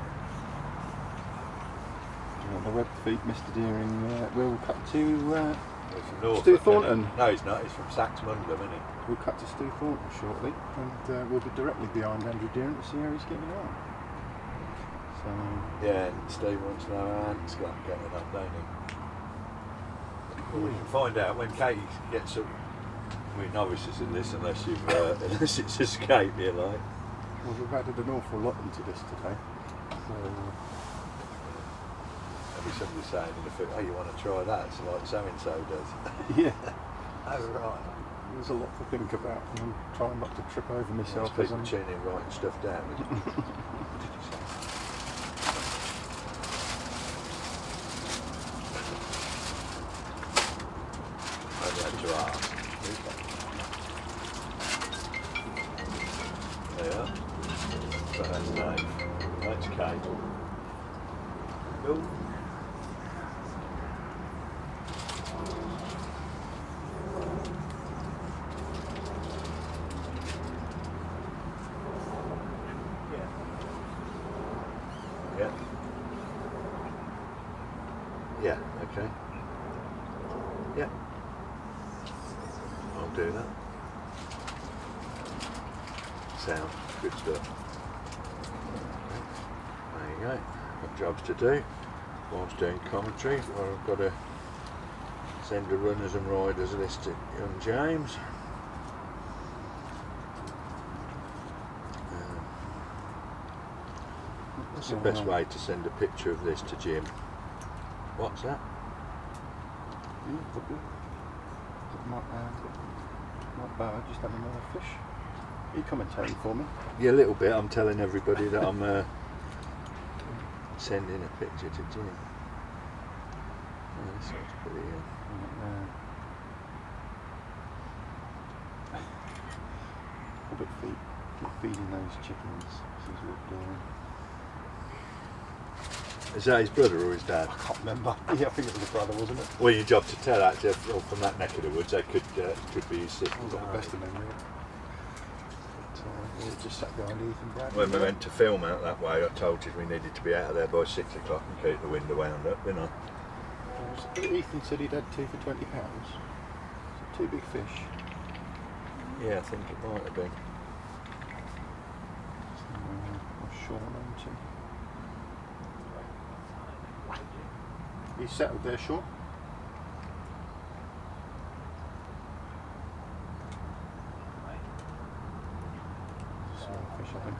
The web feed Mr. Deering will cut to He's from Norfolk, Stu isn't he? Thornton. No, he's not. He's from Saxmundham, isn't he? We'll cut to Stu Thornton shortly, and we'll be directly behind Andrew Deering to see how he's getting on. So Yeah, and Steve wants to know how Ant's getting up, don't he? Well, we can find out when Katie gets up. We're novices in this unless you've unless it's escaped you, like. well, we've added an awful lot into this today. So There'll be somebody saying in the foot, oh, you want to try that? It's like so and so does. yeah, Oh, right. there's a lot to think about, and I'm trying not to trip over myself There's as people I'm tuning in writing stuff down. What did you say? Only had to ask. There you are. But that's Dave. That's Kate. Cool. Yeah. Yeah, okay. Yeah. I'll do that. Sound. Good stuff. There you go. Got jobs to do. Whilst doing commentary, where I've got to send the runners and riders list to young James. What's the best way to send a picture of this to Jim? What's that? Not bad, just had another fish. Are you commentating for me? Yeah, a little bit. I'm telling everybody that I'm sending a picture to Jim. Oh, this looks pretty Keep feeding those chickens. This is what we're doing. Is that his brother or his dad? I can't remember. Yeah, I think it was a brother, wasn't it? Well, your job to tell actually from that neck of the woods. That could be his sister. I've got the best of memory. But, we just sat behind Ethan Bradley. When we went to film out that way, I told you we needed to be out of there by 6 o'clock and keep the window wound up, didn't I? Ethan said he'd had two for £20. So 2 big fish. Yeah, I think it might have been. Sean onto. He's settled there, Sean. Small fish, I think.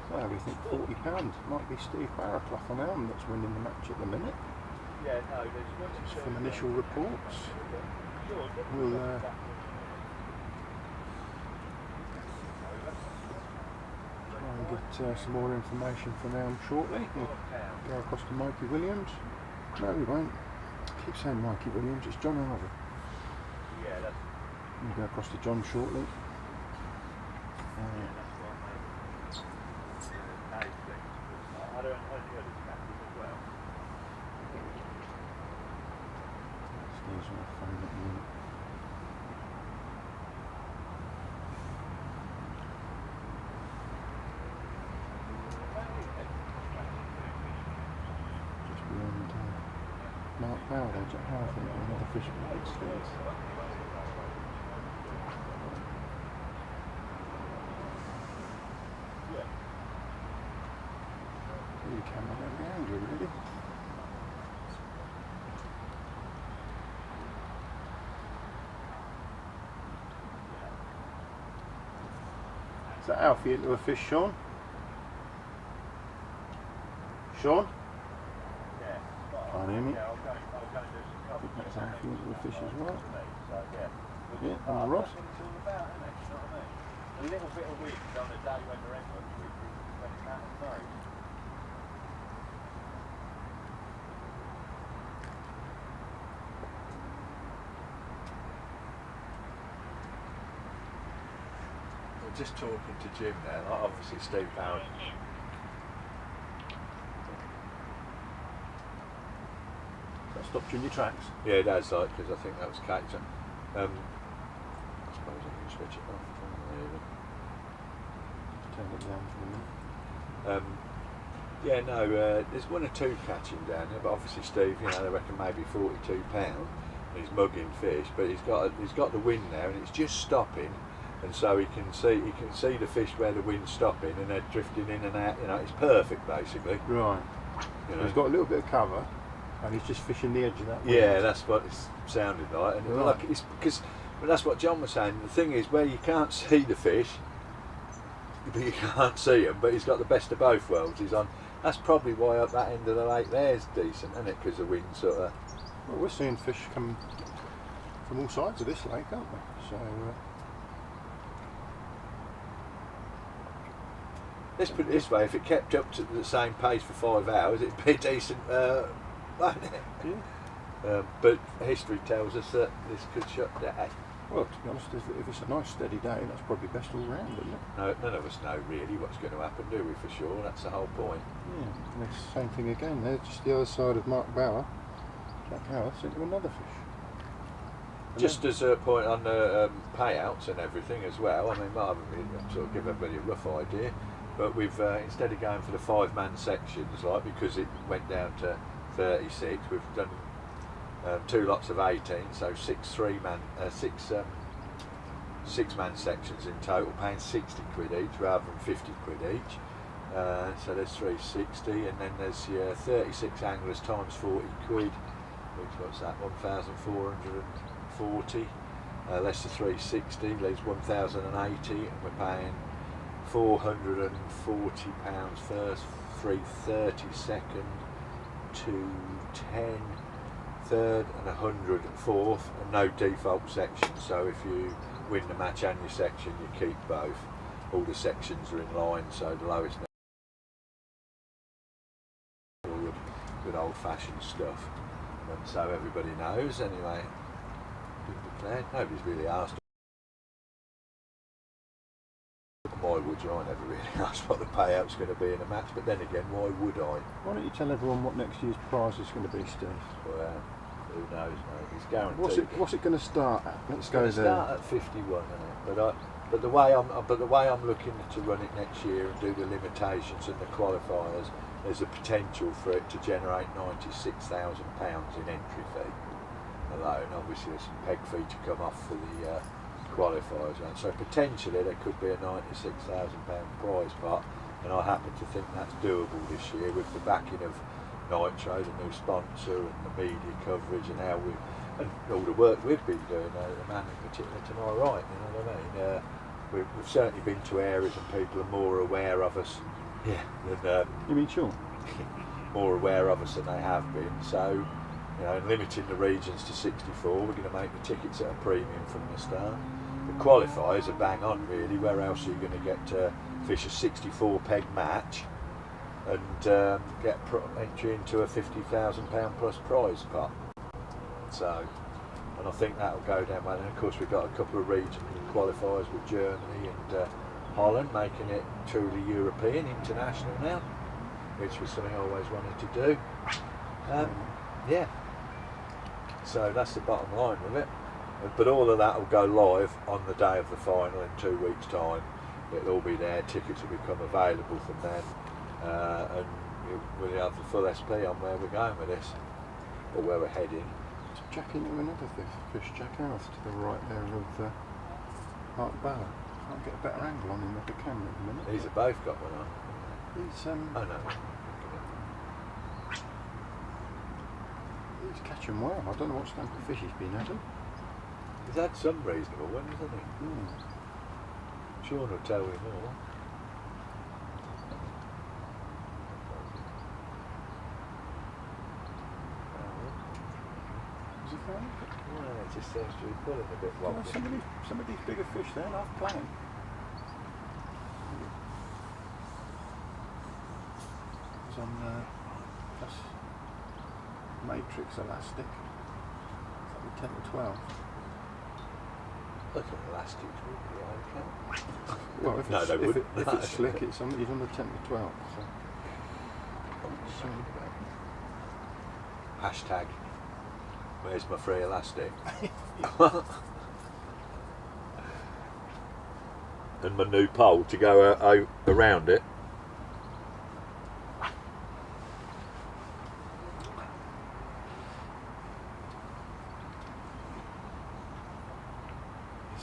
So we think £40 might be Steve Barraclough on Elm that's winning the match at the minute. From initial reports, we'll try and get some more information from Elm shortly. We'll go across to Mikey Williams. No, we won't. I keep saying Mikey Williams, it's John Harvey. We'll go across to John shortly. Steve's on the phone at the minute. Just beyond Mark Bowder, Jack Howard, another fish with big skills. You come around you, really. Is that Alfie into a fish, Sean? Sean? Can't hear me. I think that's Alfie into a fish as well. Yeah, on the rod. a little bit of wind on a day when the rest of the week is when it's out of the road. We're just talking to Jim now, like obviously Steve Barrett. That stopped you in your tracks. Yeah, it has, like, because I think that was Kate. I suppose I can switch it off. Turn it down for a minute. Yeah, no, there's one or two catching down here, but obviously Steve, you know, they reckon maybe £42. He's mugging fish, but he's got the wind now, and it's just stopping, and so he can see the fish where the wind's stopping, and they're drifting in and out. You know, it's perfect basically. Right. You know? He's got a little bit of cover, and he's just fishing the edge of that wind. Yeah, that's what it's sounded like, and Right. like it's because, but that's what John was saying. The thing is, where you can't see the fish, but you can't see them, but he's got the best of both worlds. He's on. That's probably why up that end of the lake there's decent, isn't it? Because the wind sort of. Well, we're seeing fish come from all sides of this lake, aren't we? So. Let's put it this way: if it kept up to the same pace for 5 hours, it'd be decent, wouldn't it? Yeah. But history tells us that this could shut down. Well, to be honest, if it's a nice steady day, that's probably best all round, isn't it? No, none of us know really what's going to happen, do we? For sure, that's the whole point. Yeah. And it's the same thing again. They're just the other side of Mark Bauer. Jack Howard sent him another fish. And Just as a point on the payouts and everything as well. I mean, Marvin, sort of give everybody a rough idea, but we've instead of going for the 5-man sections, like because it went down to 36, we've done 2 lots of 18, so 6 6-man sections in total, paying 60 quid each rather than 50 quid each. So there's 360, and then there's 36 anglers times 40 quid, which what's that, 1,440, less the 360 leaves 1,080, and we're paying £440 first, 330 second, 210 third, and 100 fourth, and no default section. So if you win the match and your section, you keep both. All the sections are in line, so the lowest good old-fashioned stuff. And so everybody knows anyway. Been declared. Nobody's really asked. Why would you? I never really asked what the payout's going to be in a match, but then again, why would I? why don't you tell everyone what next year's prize is going to be, Steve? Well, who knows, mate? It's guaranteed. What's it going to start at? Let's go there. Start at 51, isn't it? But the way I'm looking to run it next year and do the limitations and the qualifiers, there's a potential for it to generate £96,000 in entry fee alone. Obviously, there's some peg fee to come off for the qualifiers, and so potentially there could be a £96,000 prize pot, and I happen to think that's doable this year with the backing of Nitro, the new sponsor, and the media coverage, and how we and all the work we've been doing. The man in particular to my right, you know what I mean. We've certainly been to areas and people are more aware of us. Yeah. Than, you mean Sean? more aware of us than they have been. So, you know, limiting the regions to 64, we're going to make the tickets at a premium from the start. The qualifiers are bang on, really. Where else are you going to get to fish a 64 peg match and get entry into a £50,000 plus prize pot? So, and I think that'll go down well. And of course, we've got a couple of regional qualifiers with Germany and Holland, making it truly European, international now, which was something I always wanted to do. Yeah. So that's the bottom line of it. But all of that will go live on the day of the final in 2 weeks' time. It'll all be there. Tickets will become available from then, and we'll have the full SP on where we're going with this, or where we're heading. Jack into another fish, Jack Howard to the right there of Mark Bauer. Can't get a better angle on him with the camera at the minute. These have both got one on. He's Oh no. he's catching well. I don't know what stamp of fish he's been having. He's had some reasonable ones, hasn't he? Sean will tell you more. Is he found? Well, it just seems to be pulling a bit Well, wobbly. some of these bigger fish there, and I've playing. on plus matrix elastic. That'll be 10 to 12. Look at elastic would be okay. Well, if No, it's, they if, wouldn't. if it's slick, it's on, he's on the 10 to 12. So. Hashtag, where's my free elastic? And my new pole to go around it.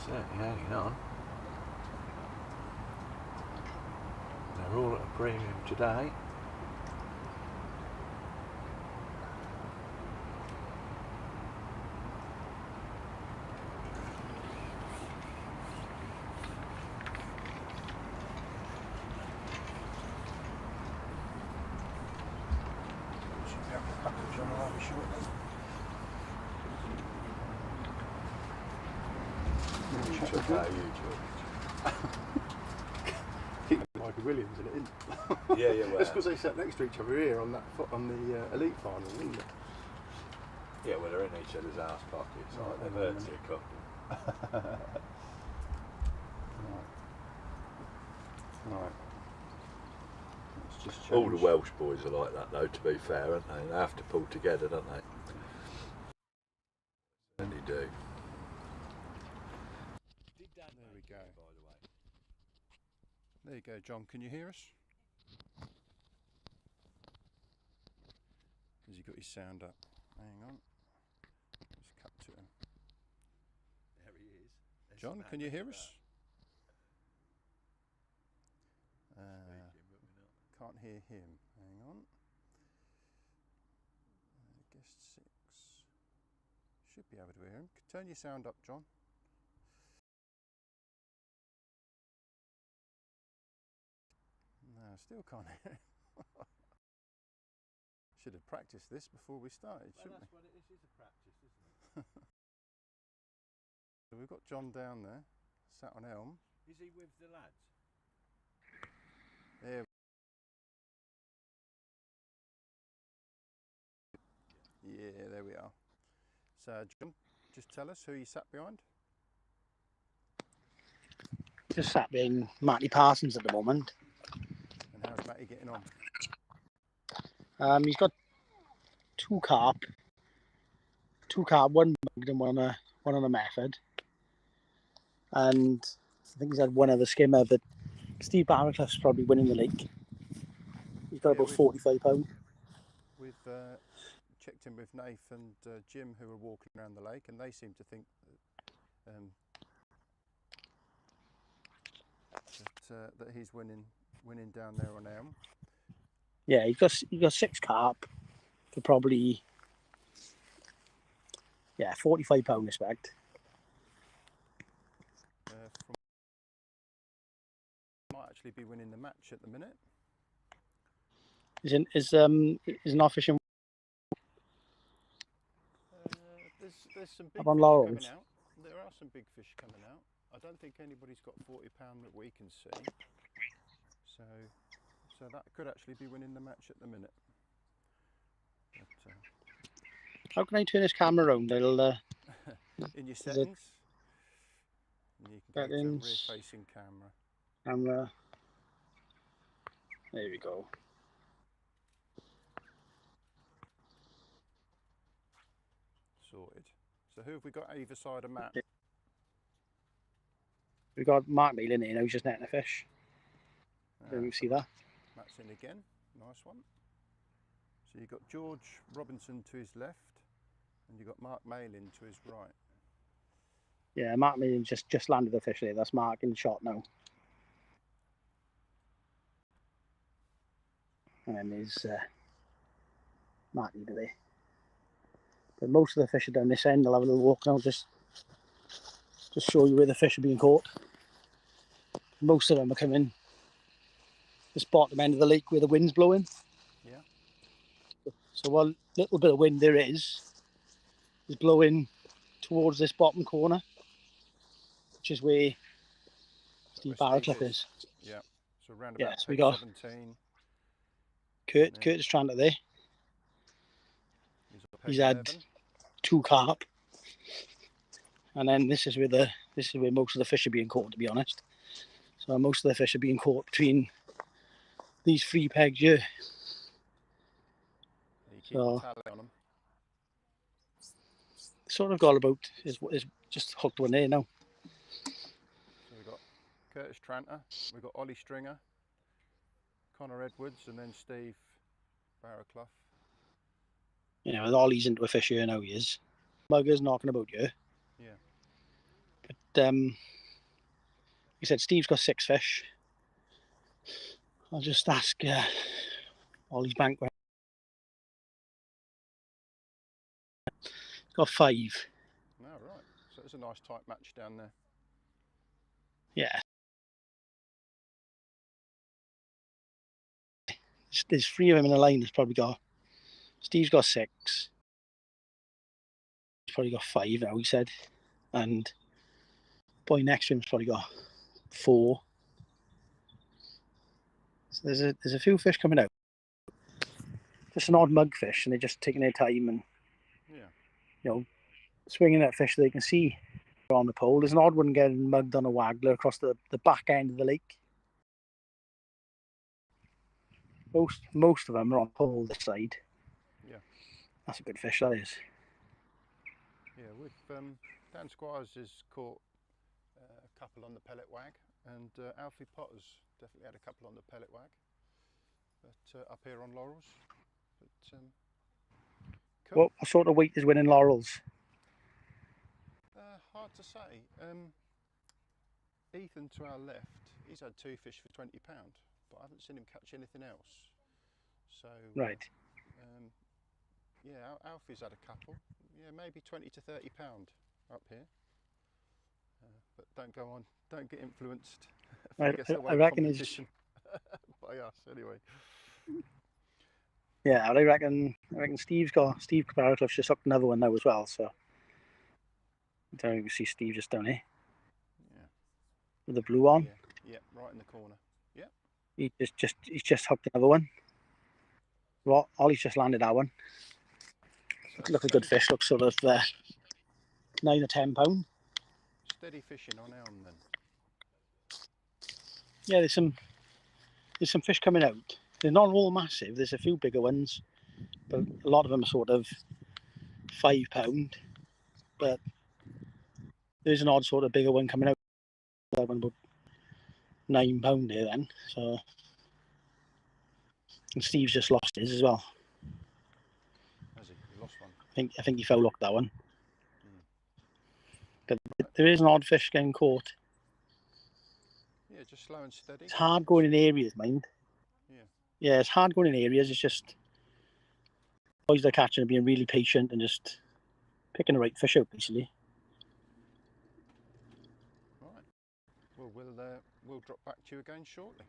Certainly hanging on. They're all at a premium today. Keep Michael Williams in it, isn't it? Yeah, yeah, well. That's because they sat next to each other here on that on the elite final, isn't it? Yeah, well, they're in each other's arse pockets, like they're virtually a couple. Right. Let's just All the change. Welsh boys are like that, though. To be fair, aren't they? They have to pull together, don't they? And they do. There we go. There you go, John. Can you hear us? Has he got his sound up? Hang on. Let's cut to him. There he is. John, can you hear us? Can't hear him. Hang on. Guest 6. Should be able to hear him. Turn your sound up, John. No, still can't hear him. Should have practiced this before we started, shouldn't we? That's what it is a practice, isn't it? So we've got John down there, sat on Elm. Is he with the lads? There. Yeah, there we are. So, John, just tell us who you sat behind. Just sat being Matty Parsons at the moment. And how's Matty getting on? He's got two carp, one bugged and one on a method. And I think he's had one other skimmer, but Steve Barraclough's probably winning the league. He's got about £45. We've checked in with Nath and Jim, who were walking around the lake, and they seem to think that he's winning down there on Elm. Yeah, he got 6 carp for probably £45 respect. Might actually be winning the match at the minute. Is not fishing. There's some big on fish Laurels. coming out. There are some big fish coming out. I don't think anybody's got £40 that we can see. So that could actually be winning the match at the minute. But, how can I turn this camera around? I'll in your settings, and you can go to settings, rear-facing camera. Camera. There we go. Sorted. So who have we got either side of Matt? We've got Mark Neal in here now, he's just netting a fish. You see that? Matt's in again. Nice one. So you've got George Robinson to his left, and you've got Mark Malin to his right. Yeah, Mark Neal just landed the fish there. That's Mark in the shot now. And then there's Mark Neal there. But most of the fish are down this end. I'll have a little walk now, just show you where the fish are being caught. Most of them are coming this bottom end of the lake where the wind's blowing. Yeah. So what little bit of wind there is blowing towards this bottom corner, which is where Steve Barraclough is. Yeah. So around about we 10:17. Curtis Tranter there. He's had 2 carp, and then this is where most of the fish are being caught, to be honest. So most of the fish are being caught between these 3 pegs here. So sort of got about is just hooked one there now. So we've got Curtis Tranter, we've got Ollie Stringer, Connor Edwards, and then Steve Barraclough. You know, Ollie's into a fish here now, he is. Mugger's knocking about here. Yeah. But he said Steve's got 6 fish. I'll just ask Ollie's bank. He's got 5. Oh, right. So it's a nice tight match down there. Yeah. There's 3 of them in a line. He's probably got. Steve's got 6. He's probably got 5 now, he said. And boy next to him's probably got 4. So there's a few fish coming out. Just an odd mug fish, and they're just taking their time and swinging at fish they can see on the pole. There's an odd one getting mugged on a waggler across the back end of the lake. Most of them are on pole this side. Yeah. That's a good fish, that is. Yeah, with Dan Squires has caught a couple on the pellet wag, and Alfie Potter's definitely had a couple on the pellet wag. But up here on Laurels. But, cool. What sort of weight is winning Laurels? Hard to say. Ethan to our left, he's had 2 fish for £20, but I haven't seen him catch anything else. So right. Yeah, Alfie's had a couple. Yeah, maybe £20 to £30 up here. But don't get influenced. I reckon he's by us anyway. Yeah, I reckon Steve Barraclough's just hooked another one now as well. So I don't know if you see Steve just down here. Yeah. With the blue on. Yeah, right in the corner. Yeah. He's just hooked another one. Well, Ollie's just landed that one. Look a good fish. Looks sort of 9 or 10 pound. Steady fishing on Elm then. Yeah, there's some fish coming out. They're not all massive. There's a few bigger ones, but a lot of them are sort of 5 pound. But there's an odd sort of bigger one coming out. That one about 9 pound there then. So, and Steve's just lost his as well. Has he? He lost one. I think he foul hooked that one. But there is an odd fish getting caught. Yeah, just slow and steady. It's hard going in areas, mind. Yeah, it's hard going in areas. It's just boys they're catching are being really patient and just picking the right fish out, basically. Right. Well, we'll drop back to you again shortly.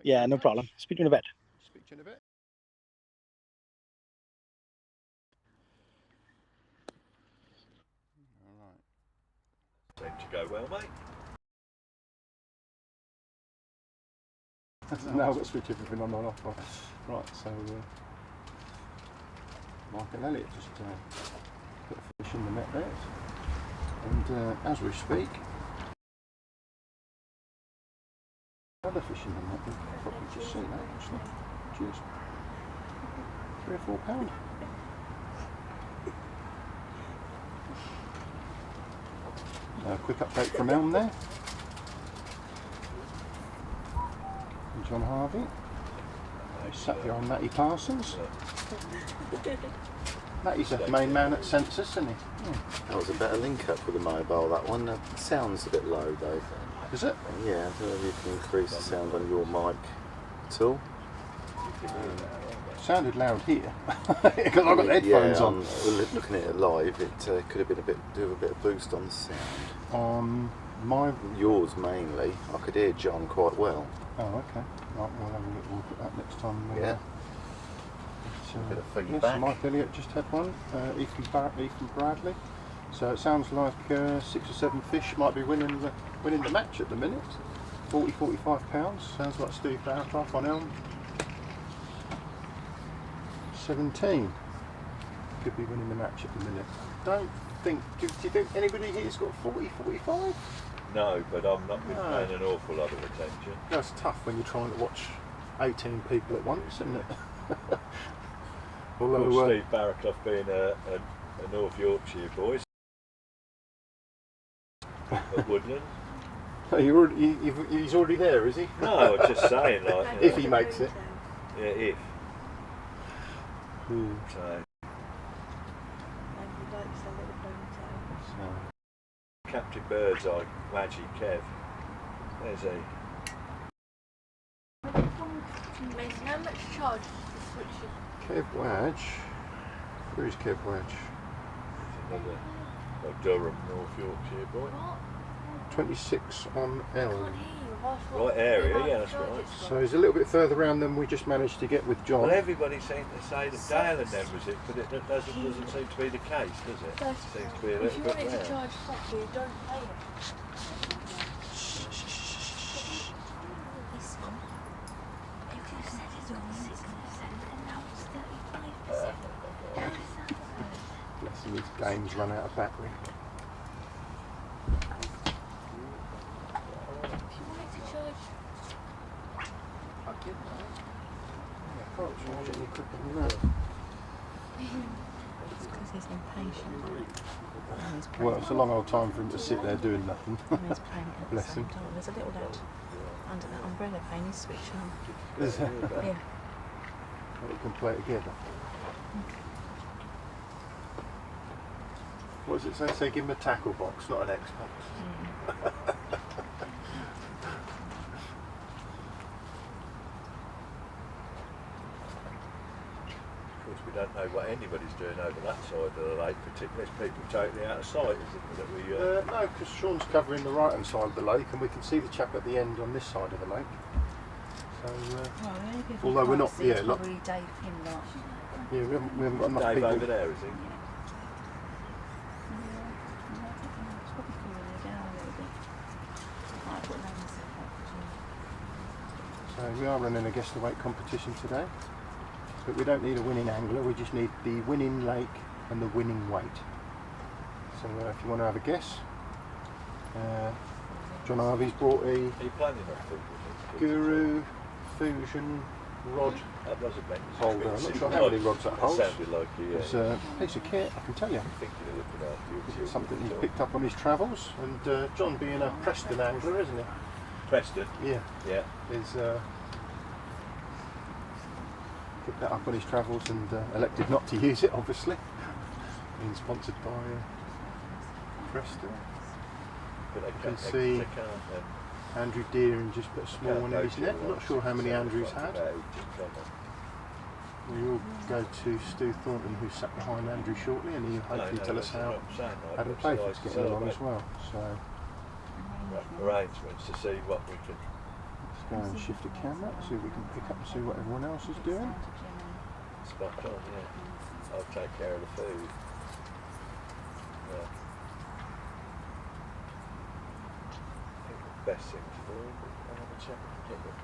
Yeah, no problem. Speak to you in a bit. Speak to you in a bit. All right. Seemed to go well, mate. Now I've got to switch everything on and off. Right, so Michael Elliott just put a fish in the net there. And as we speak, other fish in the net. You can probably just see that actually. Cheers. 3 or 4 pound. Quick update from Elm there. And John Harvey. Sat behind Matty Parsons. Matty's the main man at Census, isn't he? Yeah. That was a better link up with the mobile, that one. It sounds a bit low though. Is it? Yeah, I don't know if you can increase the sound on your mic at all. Sounded loud here because I've got the headphones on. Looking at it live, it could have been a bit of boost on the sound. Yours mainly. I could hear John quite well. Oh, okay. Right, we'll have a little look at that next time. Yeah. A bit of feedback. Yes, Mike Elliott just had one. Ethan Bradley. So it sounds like 6 or 7 fish might be winning the match at the minute. £40–45. Sounds like Steve Barraclough on Elm. 17. Could be winning the match at the minute. Don't think. Do you think anybody here's got 40–45? No, but I'm not been paying an awful lot of attention. That's tough when you're trying to watch 18 people at once, isn't it? Although Steve Barraclough being a North Yorkshire boy at Woodland. He's already there, is he? No, I'm just saying, like if he makes it. Yeah, if. So. Captain Birdseye, Wadgy Kev. There's he. Mason, how much charge to switch it? Kev Wadge. Where is Kev Wadge? Another Durham, North Yorkshire boy. 26 on Elm. Right area, yeah, that's right. So he's a little bit further round than we just managed to get with John. Well, everybody seemed to say that Dale and them was it, but it doesn't seem to be the case, does it? It seems to be a If little you bit want it to rare. charge properly, don't pay it. This one, if you set it on 6% and now it's 35%. How is that? Bless him, his game's run out of battery. If you want it to charge, I can't charge any quicker than that. It's because he's impatient. And he's Well, it's a long old time for him to sit there doing nothing. And he's playing it at the Bless same him. time. There's a little lad under that umbrella pane, he's switched on. Is there? Yeah. We can play together. What does it say? Say give him a tackle box, not an Xbox. Of course, we don't know what anybody's doing over that side of the lake, particularly as people totally out of sight, is it? That we, no, because Sean's covering the right hand side of the lake and we can see the chap at the end on this side of the lake. So, Well, the only people although we're can't not, see yeah, is look, probably Dave Himlock. yeah, we haven't got enough Dave people. over there, is he? It's probably cooling it down a little bit. Might put another set up for you. So we are running a guess the weight competition today, but we don't need a winning angler, we just need the winning lake and the winning weight. So if you want to have a guess, John Harvey's brought a Are you planning on food? Guru Fusion rod That was a bit. holder. I'm not sure how many rods that holds. Sounded like you. It's a piece of kit, I can tell you. Thinking of looking after you. It's something he's picked up on his travels, and John being a Preston angler, isn't he? Preston. Yeah. Yeah. Is picked that up on his travels and elected not to use it, obviously. Being sponsored by Preston. But You can see Andrew Deering just put a small one in his net. I'm not sure how many Andrews had. We will go to Stu Thornton, who's sat behind Andrew shortly, and he'll hopefully tell us how Adam Playford's getting along as well. So arrangements to see what we can. let's go and shift the camera, see if we can pick up and see what everyone else is doing. Spot on, yeah. I'll take care of the food. Yeah. I think the best thing to do is have a check and get it.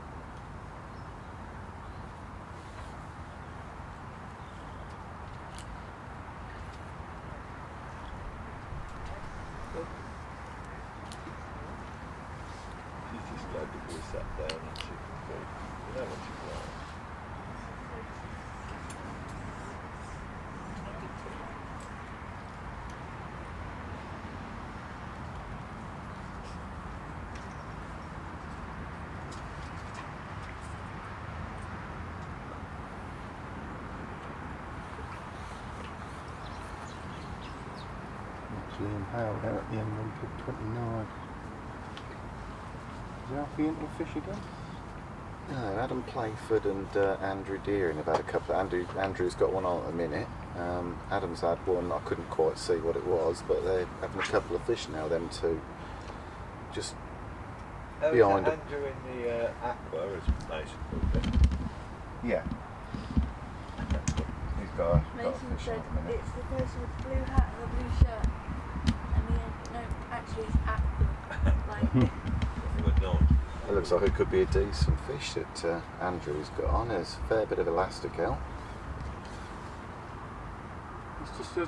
She's just glad to be sat down and she can feed. You know what she's like. That's Liam Hale there at the end on pit 29. Is Alfie into the fish again? No, Adam Playford and Andrew Deering have had a couple. Andrew's got one on at the minute. Adam's had one. I couldn't quite see what it was, but they're having a couple of fish now. Them two, just behind. Andrew in the aqua, as Mason called it. Yeah. He's got a Mason fish said on at the minute. it's the person with the blue hat and the blue shirt. And no, actually it's aqua. Like, It went on. It looks like it could be a decent fish that Andrew's got on. There's a fair bit of elastic out. He's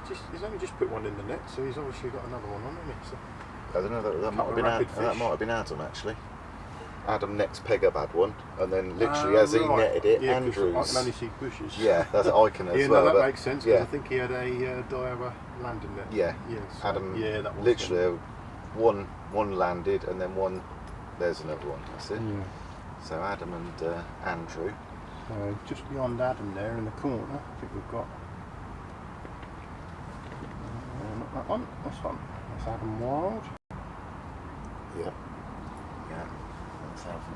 only just put one in the net, so he's obviously got another one on, hasn't he? So I don't know, that might have been Adam actually. Adam next peg up had one, and then literally as he netted it, yeah, Andrews. I can only see bushes. Yeah, that's I can as yeah, well. no, that but makes sense because yeah. I think he had a Daiwa landing net. Yeah, yes. Adam. Yeah, that was literally one landed, and then one. There's another one. That's it. Yeah. So Adam and Andrew. So just beyond Adam there in the corner, I think we've got. Not that one. This one. That's Adam Wild. Yeah. Yeah. That's Adam.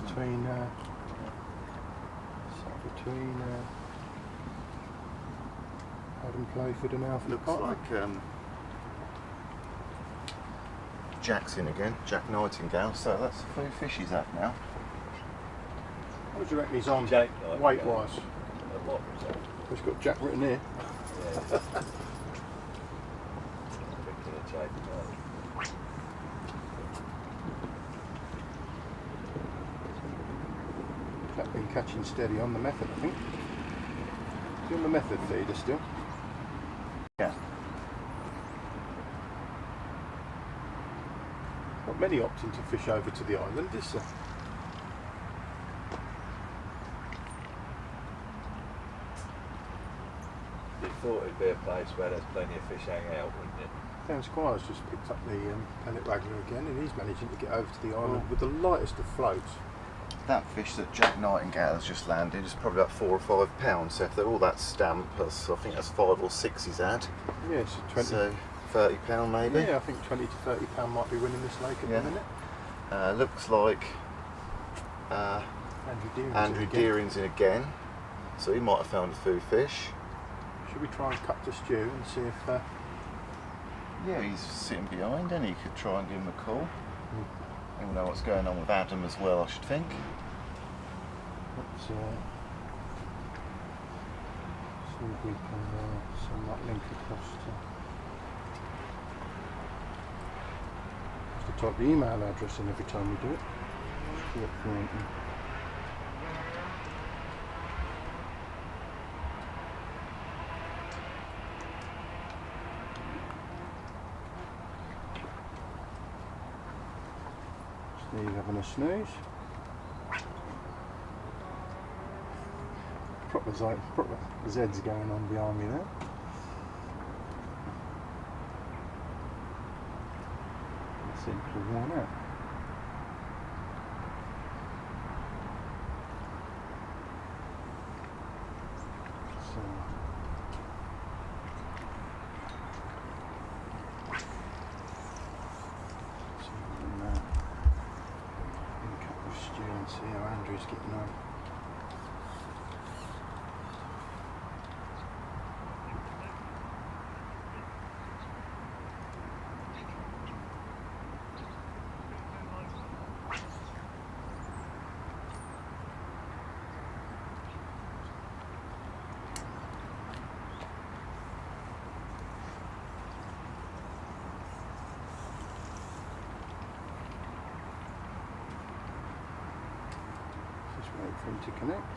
Between Adam Playford and Alfred. Looks Potter. like Jack's in again. Jack Nightingale. So that's a few fish he's had now. What do you reckon he's on Jack, weight wise? What? He's got Jack written here. Yeah. That's been catching steady on the method, I think. Is he on the method feeder still? Yeah. Not many opting to fish over to the island, is there? You thought it'd be a place where there's plenty of fish hanging out, wouldn't it? Dan Squire's just picked up the pellet waggler again, and he's managing to get over to the island with the lightest of floats. That fish that Jack Nightingale has just landed is probably about 4 or 5 pounds. So if they're all that stamp, I think that's 5 or 6 he's had. Yeah, so 20. So £30 maybe. Yeah, I think £20 to £30 might be winning this lake at the minute. Looks like Andrew Deering's in again, so he might have found a few fish. Should we try and cut to Stu and see if... Yeah, he's sitting behind, and he could try and give him a call. He'll know what's going on with Adam as well, I should think. Let's see if we can send that link across to... Have to type the email address in every time we do it. Steve having a snooze. Proper Z's going on behind me there. It seems to have worn out. So see how Andrew's getting on. Wait for him to connect.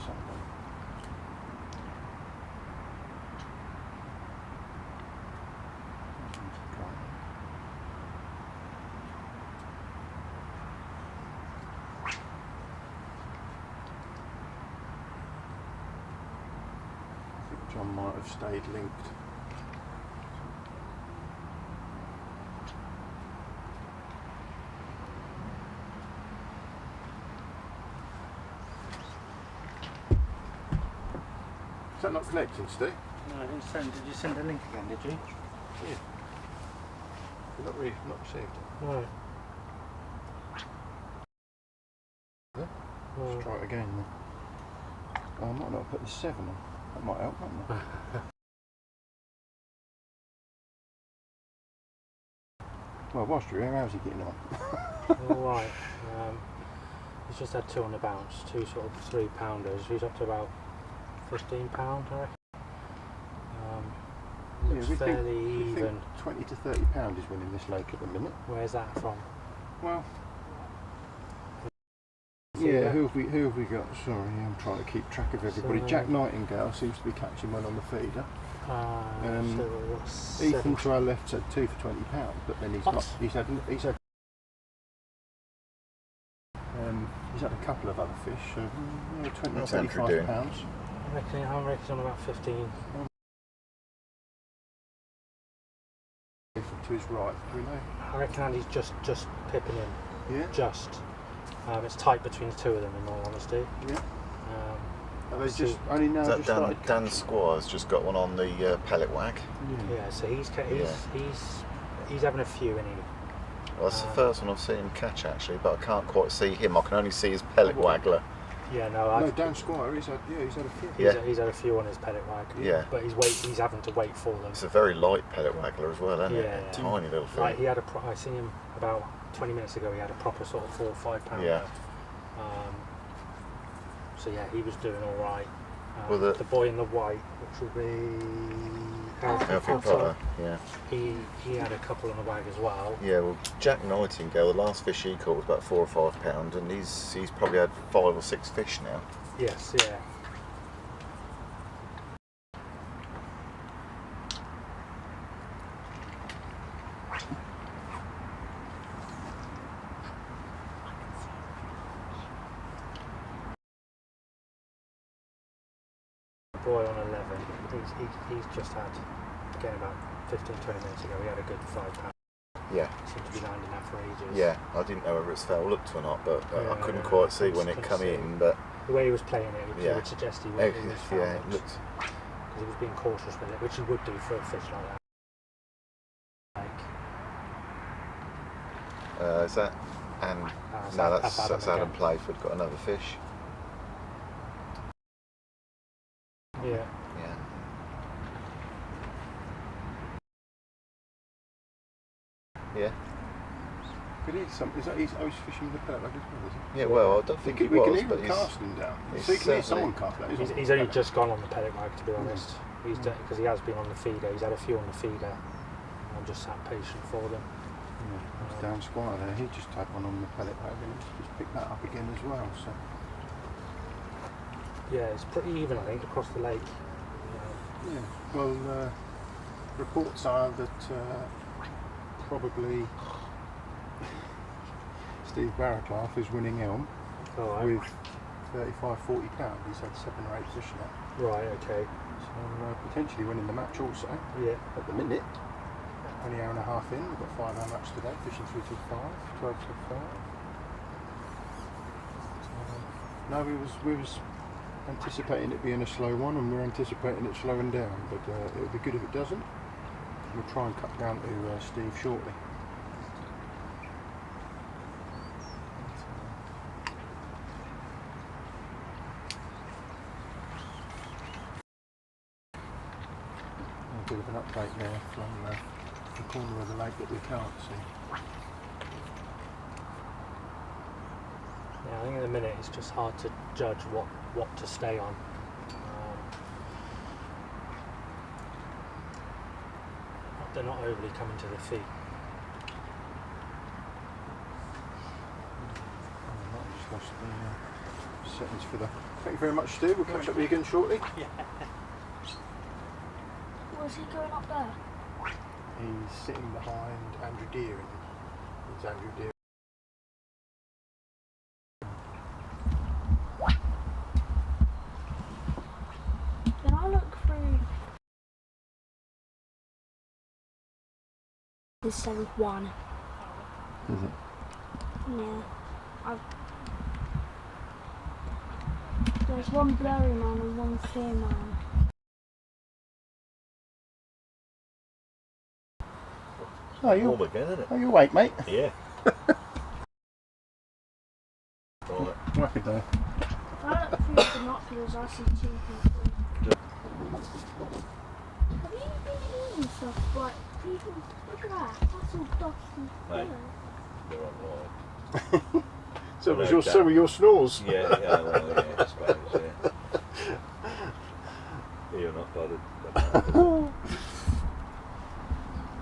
Something. I think John might have stayed linked. Is that not connecting, Steve? No, I didn't send. Did you send a link again? Did you? Yeah. You've not received it. No. Let's try it again then. Oh, I might not put the 7 on. That might help, mightn't it? Well, whilst you're here, how's he getting on? Alright. He's just had 2 on the bounce, 2 sort of 3-pounders. He's up to about £15, I reckon. Looks we fairly think even. 20 to £30 is winning this lake at the minute. Where's that from? Well, See yeah, that? who have we got? Sorry, I'm trying to keep track of everybody. So, Jack Nightingale seems to be catching one on the feeder. So Ethan to our left said 2 for £20, but then he's What? not. He's had a couple of other fish, so yeah, 20 How's to Andrew £35. doing? I reckon he's on about 15. To his right, do we know? I reckon Andy's just pipping him. Yeah. Just. It's tight between the 2 of them, in all honesty. Yeah. Are they so- just only now Is that just Dan, started Dan catching? Squire's just got one on the pellet wag? Yeah, so he's having a few, in he? Well, that's the first one I've seen him catch actually, but I can't quite see him. I can only see his pellet waggler. Yeah, no, No, Dan Squire, he's had a few. He's had a few on his pellet wag. Yeah. But he's having to wait for them. It's a very light pellet waggler as well, isn't it? Yeah. Tiny little thing. Like he had I seen him about 20 minutes ago. He had a proper sort of 4 or 5 pounder. Yeah. So yeah, he was doing all right. Well, the boy in the white, which will be Alfie Potter, yeah. He had a couple on the wag as well. Yeah, well, Jack Nightingale, the last fish he caught was about 4 or 5 pounds, and he's probably had 5 or 6 fish now. Yes, yeah. Boy on 11, he's just had, again about 15-20 minutes ago, he had a good 5 pound. Yeah. Seemed to be landing that for ages. Yeah, I didn't know whether it's foul looked or not, but I couldn't Yeah, quite see couldn't- when it couldn't come see. in, but The way he was playing it, yeah. would suggest he was Yeah, fouled. it looked. Because he was being cautious with it, which he would do for a fish like that. Is that? And That's no, Adam that's Adam again. Playford. Got another fish. Yeah. Yeah. Yeah. But he's fishing with the pellet wag as well, is he? Yeah. Well, I don't think he we was, can hear but him he's casting down. he's So you can hear certainly- someone cast that. He's only just gone on the pellet wag, to be honest. He's because he has been on the feeder. He's had a few on the feeder. I'm just sat patient for them. That's Dan Squire there. He just had one on the pellet wag and he's just picked that up again as well. So Yeah, it's pretty even, I think, across the lake. yeah. Well, reports are that probably Steve Barraclough is winning Elm with 35-40 pound. He's had 7 or 8 fish now. Right. Okay. So potentially winning the match also. Yeah. At the minute. Only hour and a half in. We've got 5 hour match today. Fishing 3 till 5, 12 till 5. So, no, we was anticipating it being a slow one, and we're anticipating it slowing down. But it would be good if it doesn't. We'll try and cut down to Steve shortly. A bit of an update there from the corner of the lake that we can't see. Yeah, I think at the minute it's just hard to judge what to stay on. They're not overly coming to the feet. I just lost the settings for the. Thank you very much, Steve. We'll catch up with you again shortly. Yeah. Was he going up there? He's sitting behind Andrew Deering. It's Andrew Deering. Can I look through the 7th one? Is it? Yeah. There's one blurry man and one clear man. Oh, you, warm again, isn't it? are you awake, mate? Yeah. Whack a day. If I look through the binoculars, I see 2 people. Have you been eating stuff like people? Look at that. That's all dusty. Mate, they're online. So No, so were your snores. Yeah, well, yeah, I suppose, yeah. You're not bothered.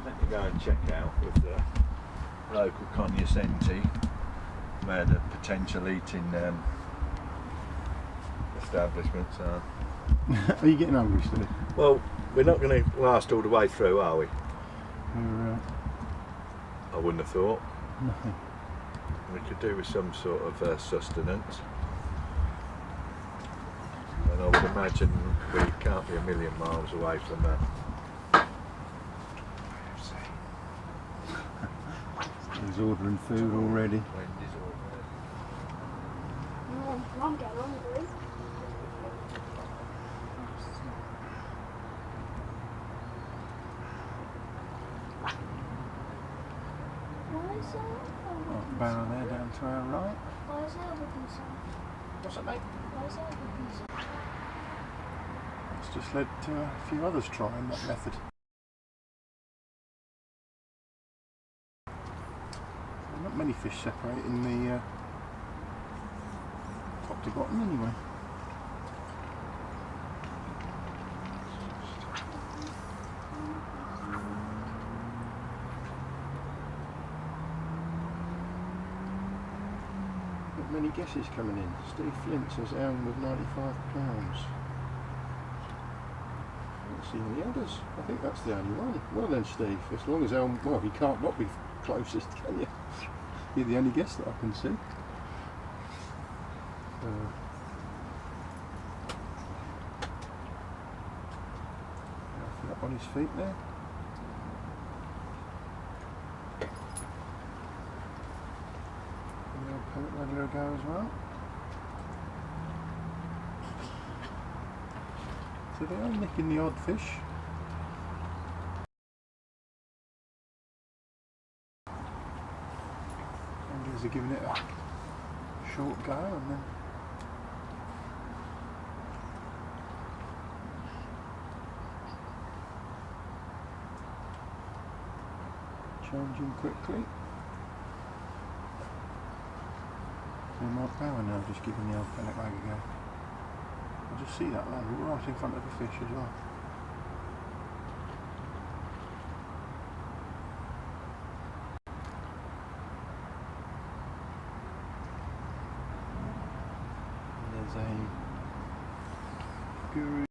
Let me go and check out with the local cognoscenti where the potential eating establishments are. Are you getting hungry, Steve? Well, we're not going to last all the way through, are we? I wouldn't have thought. Nothing. We could do with some sort of sustenance. And I would imagine we can't be a million miles away from that. He's ordering food already. I'm getting hungry. Why is that? Barrel there down to our right. Why is that looking so? What's that, mate? Why is that looking so? It's just led to a few others trying that method. Not many fish separate in the top to bottom anyway. Not many guesses coming in. Steve Flint says Elm with £95. I don't see any others. I think that's the only one. Well then, Steve, as long as Elm, well, he can't not be closest, can you? You're the only guess that I can see. Up on his feet there. And the old pellet leveler go as well. So they are nicking the odd fish. Anglers are giving it a short go and then changing quickly. And Mark Power now just giving the old pellet wag a go. I just see that level right in front of the fish as well. And there's a guru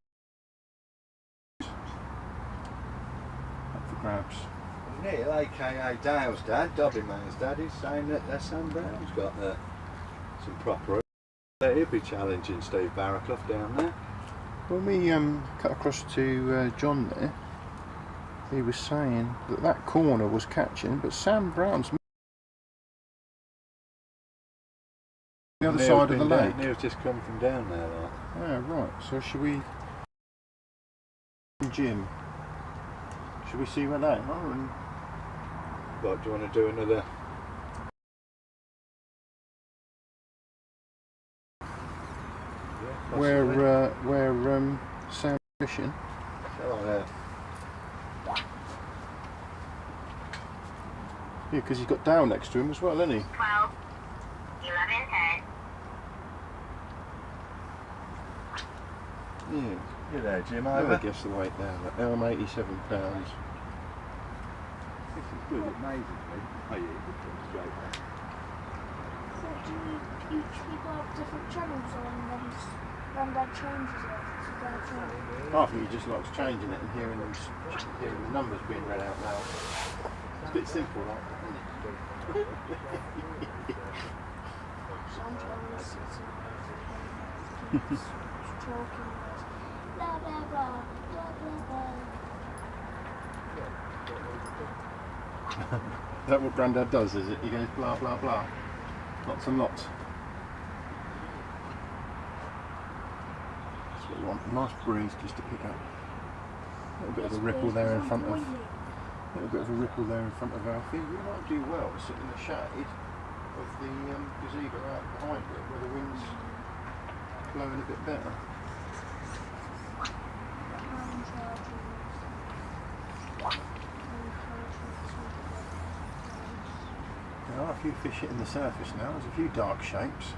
up for grabs. Neil, aka Dale's dad, Dobby Man's dad, is saying that Sam Brown's got some proper. He'll be challenging Steve Barraclough down there. When we cut across to John there, he was saying that that corner was catching, but Sam Brown's the other side of the lake. Neil's just come from down there, like. Oh, right. So should we, Jim? Should we see where they are? And What, do you want to do another? where Sam fishing? Shall I, Yeah, because he's got Dale next to him as well, hasn't he? 12, 11, 10. Yeah. you there, Jim? I Over. guess the weight there. Elm £87. This is good, amazingly. Oh yeah, you come straight there. So do each people have different channels on and Grandad changes it to their channel? I think he just likes changing it and hearing the numbers being read out loud. It's a bit simple, like that, isn't it? Sometimes it's talking blah blah blah blah blah blah. Is that what Grandad does, is it? He goes blah blah blah. Lots and lots. That's what we want. A nice breeze just to pick up. A little bit of a ripple there in front of A little bit of a ripple there in front of Alfie. You might do well to sit in the shade of the gazebo out behind it where the wind's blowing a bit better. There are a few fish hitting the surface now. There's a few dark shapes.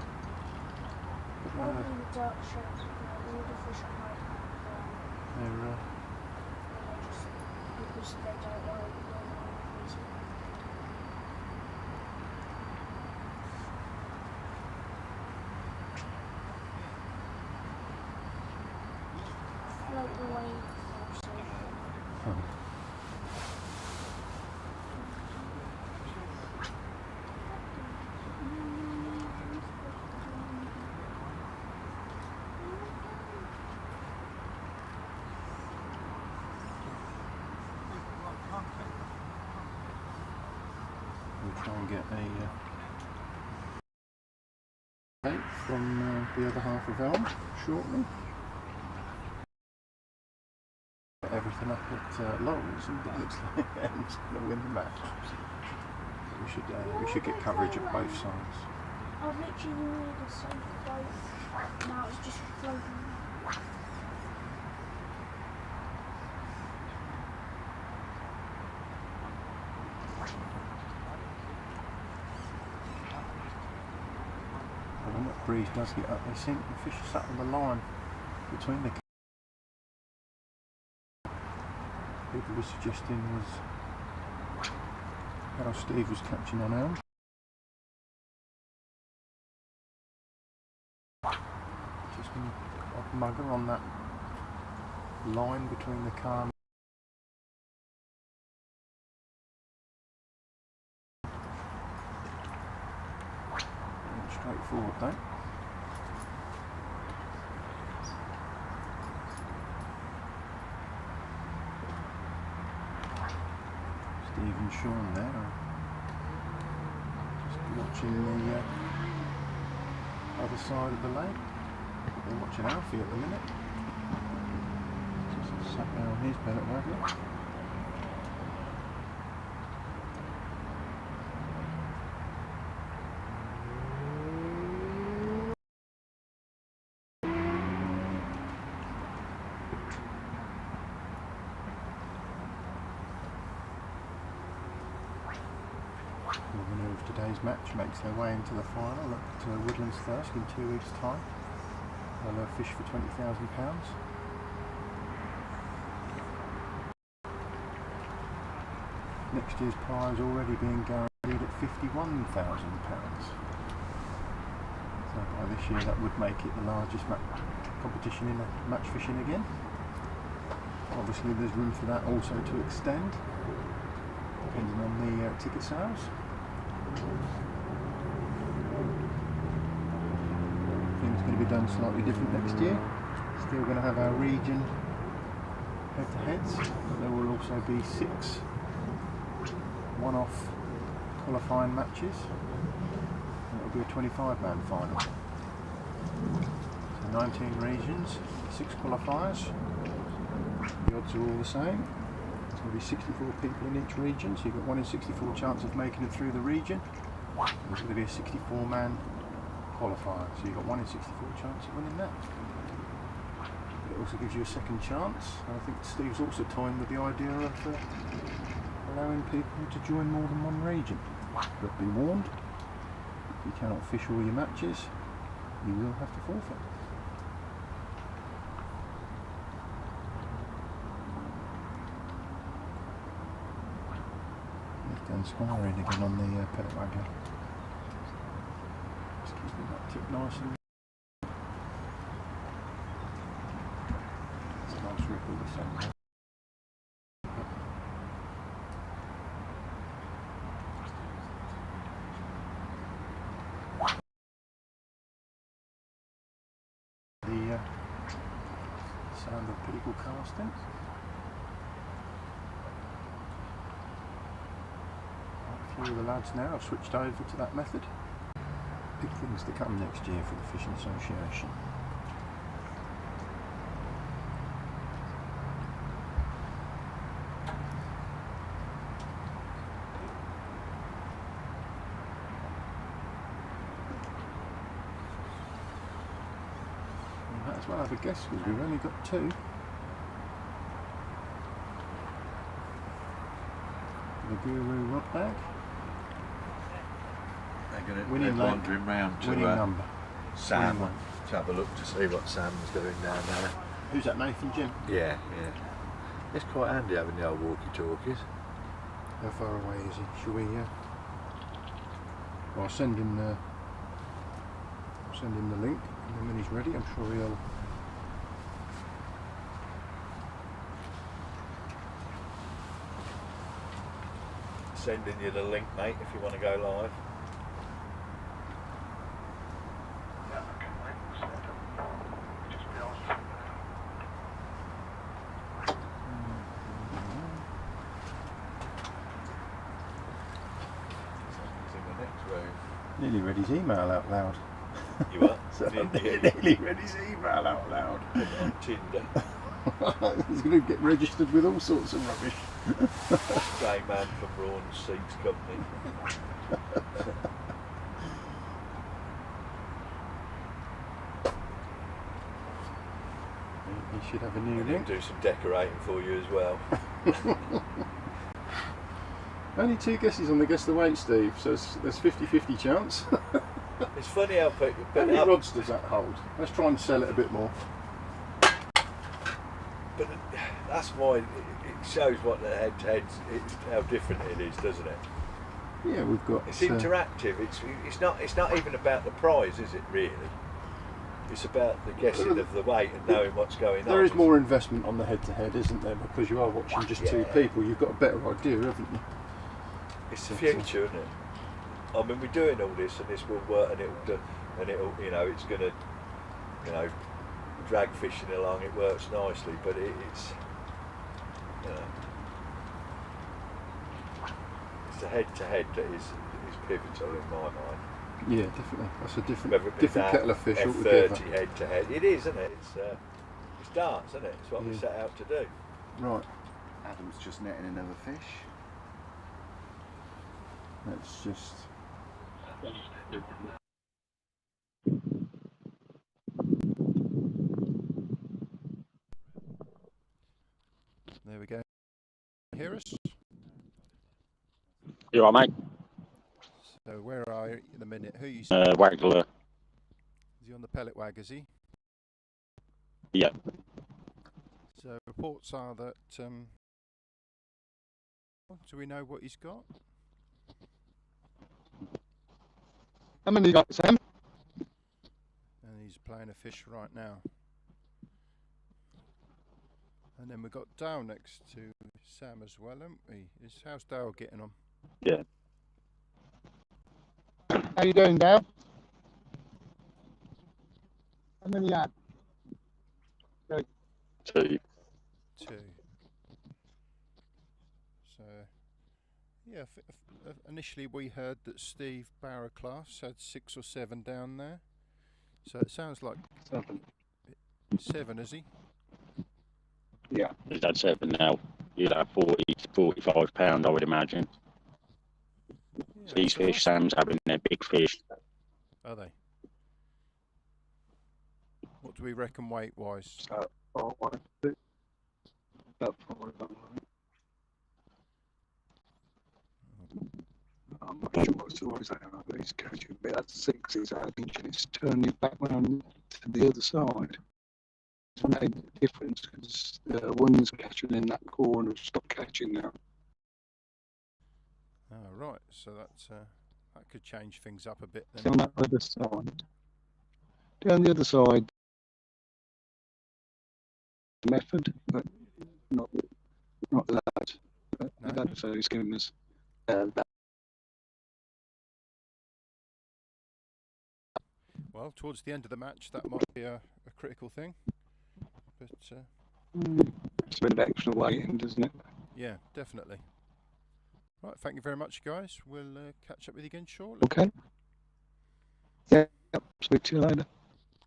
Not really the dark shapes, but all the fish are hiding They're just because they don't like float away also. We'll try and get a bait from the other half of Elm shortly. Everything up at Laurels, and it looks like Elm's going to win the match. We should get coverage of both sides. I've literally made a safe boat. Now it's just floating. But when that breeze does get up, they sink. The fish are sat on the line between the. People were suggesting was how Steve was catching on Elm. Just a mugger on that line between the car. Straightforward though. Steve and Sean there are just watching the other side of the lake. They're watching Alfie at the minute. Just sat there on his pellet wagon. The winner of today's match makes their way into the final at Woodlands Thirsk in 2 weeks' time. They'll fish for £20,000. Next year's prize already being guaranteed at £51,000. So by this year that would make it the largest competition in match fishing again. Obviously there's room for that also to extend, depending on the ticket sales. Things are going to be done slightly different next year. Still going to have our region head-to-heads, but there will also be 6 one-off qualifying matches, and it will be a 25-man final. So 19 regions, 6 qualifiers. The odds are all the same. There's going to be 64 people in each region, so you've got 1 in 64 chance of making it through the region. There's going to be a 64-man qualifier, so you've got 1 in 64 chance of winning that. But it also gives you a second chance. And I think Steve's also toying with the idea of allowing people to join more than one region. But be warned, if you cannot fish all your matches, you will have to forfeit. And squiring again on the pellet wagon. Just keeping that tip nice and. It's a nice ripple this end. The sound of people casting. A few of the lads now have switched over to that method. Big things to come next year for the Fishing Association. That's what I have a guess because we've only got 2. The Guru rod bag. They're wandering round to winning number. Sam Winning to have a look to see what Sam's doing down there. Who's that, Nathan Jim? Yeah, yeah. It's quite handy having the old walkie-talkies. How far away is he? Shall we? Well, I'll send him the link, and then when he's ready, I'm sure he'll. Sending you the link, mate, if you want to go live. Nearly read his email out loud. You what? So nearly read his email out loud. On Tinder. He's going to get registered with all sorts of rubbish. Gay man from Rawn Seats Company. He should have a new And link. do some decorating for you as well. Only 2 guesses on the Guess the Weight, Steve, so there's 50-50 chance. It's funny how people... How many rods does that hold? Let's try and sell it a bit more. But that's why it shows what the head-to-head, how different it is, doesn't it? Yeah, we've got... It's interactive. It's not even about the prize, is it, really? It's about the guessing of the weight and knowing what's going on. There is more investment on the head-to-head, isn't there? Because you are watching just 2 people, you've got a better idea, haven't you? It's the future, isn't it? I mean, we're doing all this, and this will work, and it'll, you know, it's going to, you know, drag fishing along. It works nicely, but it's, you know, it's the head-to-head that is pivotal in my mind. Yeah, definitely. That's a different kettle of fish F30 altogether. head-to-head. It is, isn't it? It's darts, isn't it? It's what we set out to do. Right. Adam's just netting another fish. Let's just... There we go. Hear us? You all right, mate? So where are you in a minute? Who are you? Wagler. Is he on the pellet wag, is he? Yeah. So reports are that... do we know what he's got? How many you got, Sam? And he's playing a fish right now. And then we've got Dale next to Sam as well, haven't we? How's Dale getting on? Yeah. How you doing, Dale? How many you had? 2. 2. So, yeah, initially we heard that Steve Barraclough had 6 or 7 down there. So it sounds like 7. 7, is he? Yeah. He's had 7 now. He'll have 40 to 45 pound, I would imagine. Yeah, These fish, nice. Sam's having their big fish. Are they? What do we reckon weight-wise? About 5. I'm not sure what size they are, but he's catching. But that's 6 he's had, and it's turning it back round to the other side. It's made a difference because the ones catching in that corner have stopped catching now. Oh, right. So that's that could change things up a bit then. On that other side. Down the other side, method, but not that. No. That's he's giving us that. Well, towards the end of the match, that might be a critical thing. But It's a bit of extra weighting, doesn't it? yeah, definitely. Right, thank you very much, guys. We'll catch up with you again shortly. Okay. Yeah, speak to you later.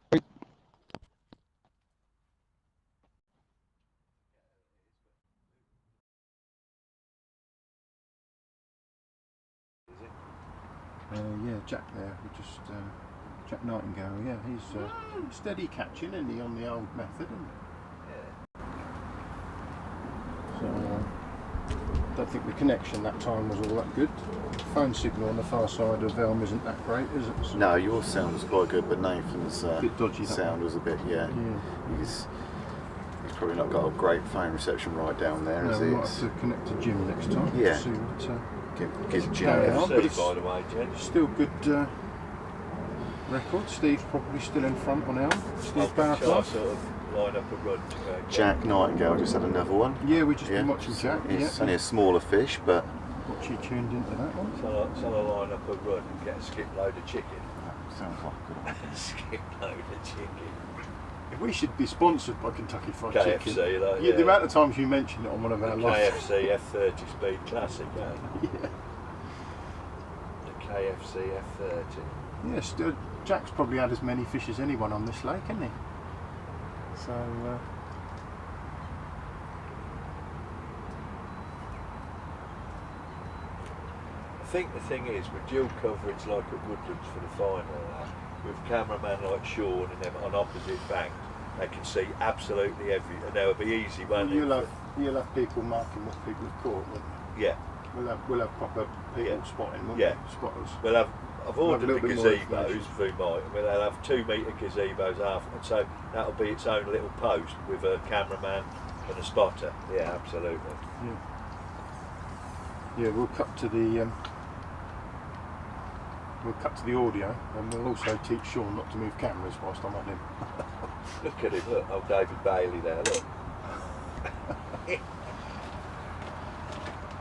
Bye. Yeah, Jack there. We just Jack Nightingale, yeah, he's steady catching, isn't he, on the old method, isn't he? So, don't think the connection that time was all that good. The phone signal on the far side of Elm isn't that great, is it? So No, your sound was quite good, but Nathan's bit dodgy, sound was a bit, yeah. He's probably not got a great phone reception right down there, no, is we he? might have to connect to Jim next time. Yeah. See what, Give Jim carry on, but KFC, it's by the way, Jen. still good record. Steve's probably still in front on Elm. Steve I'll Barrett. sort of line up a run to go. Jack Nightingale just had another one. Yeah, we've just been watching Jack. It's only a smaller fish, but What you tuned into that one? So I line up a run and get a skip load of chicken. sounds like a good one. Skip load of chicken. We should be sponsored by Kentucky Fried KFC, Chicken. like, The amount of times you mentioned it on one of our live. KFC F30 Speed Classic, Yeah. The KFC F30. Yes, Jack's probably had as many fish as anyone on this lake, hasn't he? So, I think the thing is, with dual coverage like at Woodlands for the final, with cameraman like Sean and them on opposite banks, they can see absolutely every, and they'll be easy, won't they? you'll have people marking what people have caught, won't you? Yeah. We'll have proper people spotting, won't Yeah. we? Spotters. We'll have, I've We'll have ordered a the little bit more gazebos information. through Mike, and we'll have 2 metre gazebos after, and so that'll be its own little post with a cameraman and a spotter. Yeah, absolutely. Yeah, we'll cut to the audio, and we'll also teach Sean not to move cameras whilst I'm on him. Look at him, look, old David Bailey there, look.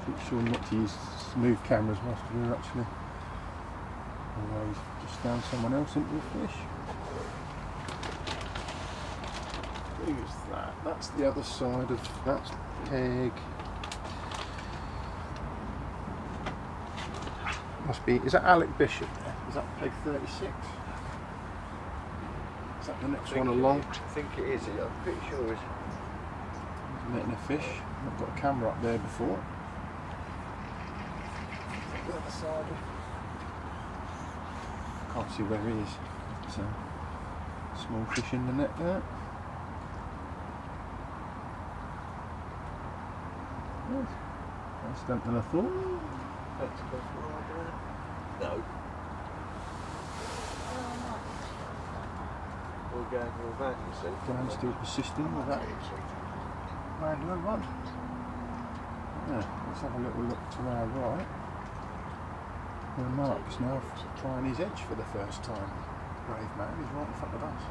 Teach Sean not to move cameras whilst we're actually. Although he's just found someone else into the fish. Who's that? That's the other side of that's peg. Must be. Is that Alec Bishop there? Is that peg 36? Is that the next one along? I think it is, I'm pretty sure it's... He's netting a fish. I've got a camera up there before. The other side of... Can't see where he is. It's a small fish in the net there. Yes. That's different than I thought. That's a bit wider. No. We're going all back, you see. Dan still persisting with that Wrangler rod. Yeah, let's have a little look to our right. Where Mark's now trying his edge for the first time. Brave man, he's right in front of us.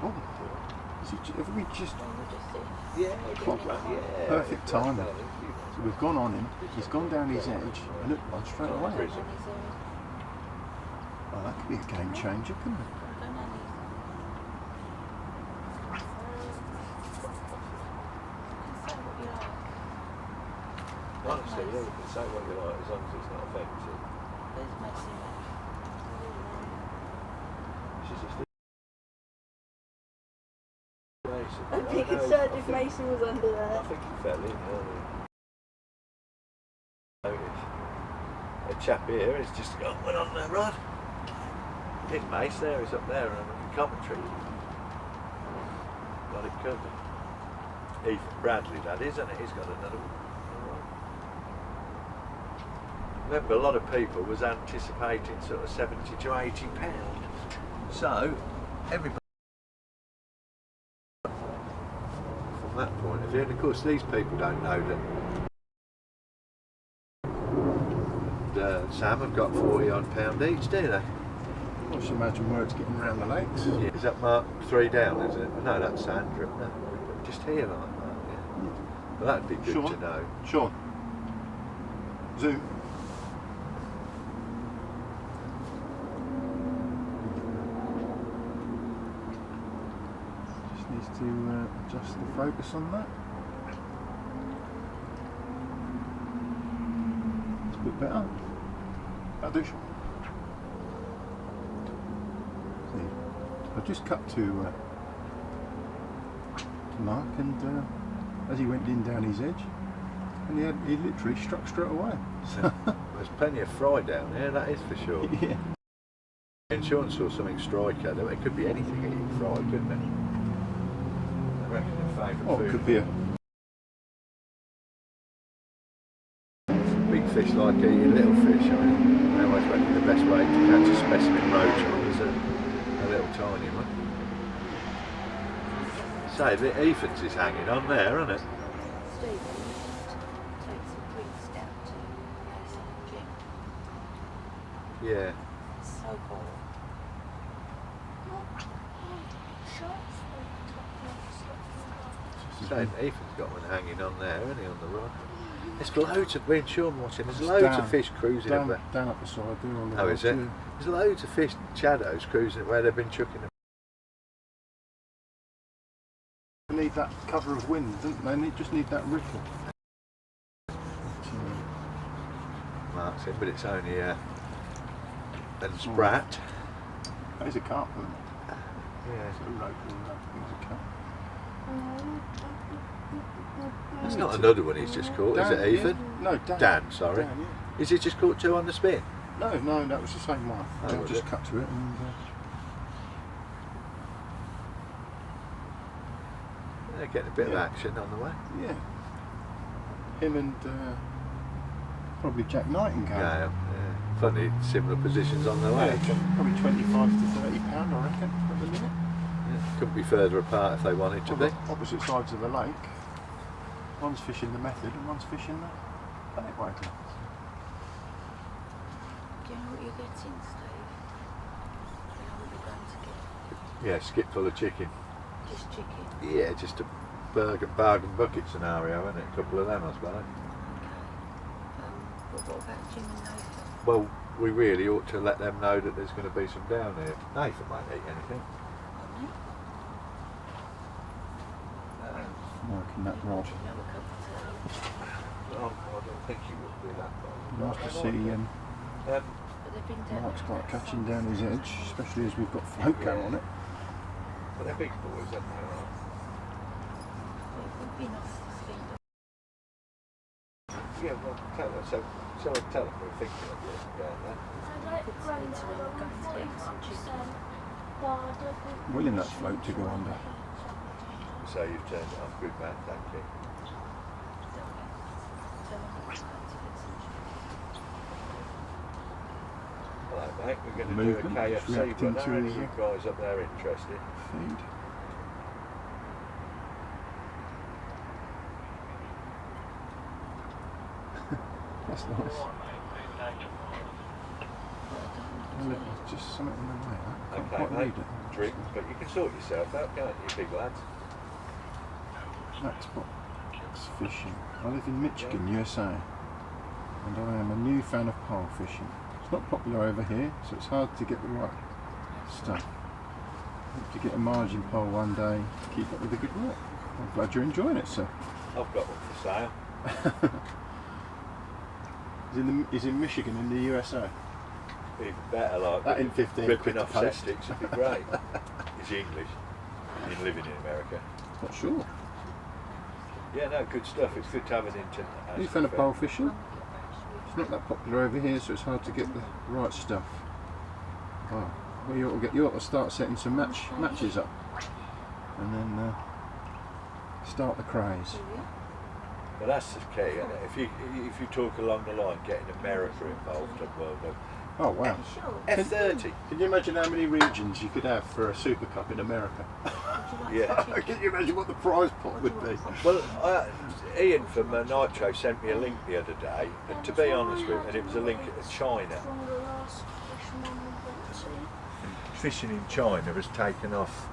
Oh, have we just... Yeah. Perfect timing. So we've gone on him, he's gone down his edge and hooked one straight away. Oh, that could be a game changer, couldn't it? Honestly, yeah, you can say what you like as long as it's not offensive. She's just I'd be concerned if Mason was under there. I think he fell in earlier. Notice. A chap here has just gone, went on the rod. Big Mace there, he's up there on the commentary. Got it covered. Ethan Bradley, that is, isn't it? He's got another one. Remember, a lot of people was anticipating sort of 70 to 80 pound. So, everybody from that point of view, and of course these people don't know that Sam have got 40 odd pound each, do they? I just imagine where it's getting around the lakes. Yeah. Is that Mark 3 down, is it? No, that's Sandra, isn't it? Just here like that, yeah. Well, that'd be good Sean? to know. Sean, zoom. Just needs to adjust the focus on that. It's a bit better. That'll do, Sean. See, I just cut to Mark, and as he went in down his edge, and he literally struck straight away. There's plenty of fry down here, that is for sure. Yeah. when Sean saw something strike at them, it could be anything eating fried, couldn't it? I reckon their favourite Oh, food. it could be a Big fish like eating little fish. I mean, I always reckon the best way to catch a specimen roach is a little tiny one. Say, the Ethan's is hanging on there, isn't it? Steve, you take some drinks down to some gym. Yeah. It's so cold. Say, Ethan's got one hanging on there, isn't he, on the rock? There's loads of, when Sean watching, there's It's loads down- of fish cruising up there. down up the side there on the Oh, road, is it? yeah. There's loads of fish, shadows cruising where they've been chucking them. They need that cover of wind, don't they? They just need that ripple. Marks it, but it's only a sprat. There's a carp, isn't it? Yeah. It's a rope and there's a carp. It's not another one he's just caught, is Dan, it, Ethan? yeah. No, Dan. Dan, sorry. Dan, yeah. Is he just caught two on the spin? No, that was the same one. Oh, Dan was just it? cut to it and They're getting a bit of Yeah. action on the way. yeah. Him and probably Jack Nightingale. Yeah. Funny, similar positions on the way. Yeah, probably 25 to 30 pound, I reckon, at the minute. Yeah. Couldn't be further apart if they wanted to be. Well, opposite sides of the lake. One's fishing the method and one's fishing the bait wagon. Do you know what you're getting, Steve? Do you know what you're going to get? Yeah, skip full of chicken. Just chicken. Yeah, just a bargain bucket scenario, isn't it? A couple of them, I suppose. But what about Jim and Nathan? Well, we really ought to let them know that there's going to be some down here. Nathan won't eat anything. Working that rod. I don't think he would do that. Nice to see Mark start catching down his edge, especially as we've got float cam on it. But they're big boys, aren't they? It would be nice to see them. Yeah, well, tell them we're thinking of it going there. Willing that float to go under. So you've turned it off. Good man, thank you. Alright mate, we're going to do a Movement, KFC, just reacting but to are any his, of you guys up there interested? Feed. That's nice. Well, it's just something in the way. I can't Okay quite mate, read it. drink, but you can sort yourself out, can't you, big lads? That's fishing. I live in Michigan, USA, and I am a new fan of pole fishing. It's not popular over here, so it's hard to get the right stuff. Hope to get a margin pole one day to keep up with the good work. I'm glad you're enjoying it, sir. I've got one for sale. He's in Michigan in the USA. Even better, like That in 15 ripping quid off to post. cestics would be great. He's English. He's living in America. Not sure. Yeah, no, good stuff. It's good to have an international. Are you a fan of pole fishing? It's not that popular over here, so it's hard to get the right stuff. Oh, well, you ought to start setting some matches up, and then start the craze. Well, that's the key, isn't it? If you talk along the line, getting America involved at World Cup. Oh wow. F30. Can you imagine how many regions you could have for a Super Cup in America? Yeah. Can you imagine what the prize pot would be? Well, Ian from Nitro sent me a link the other day, and to be honest with you, and it was a link to China. Fishing in China has taken off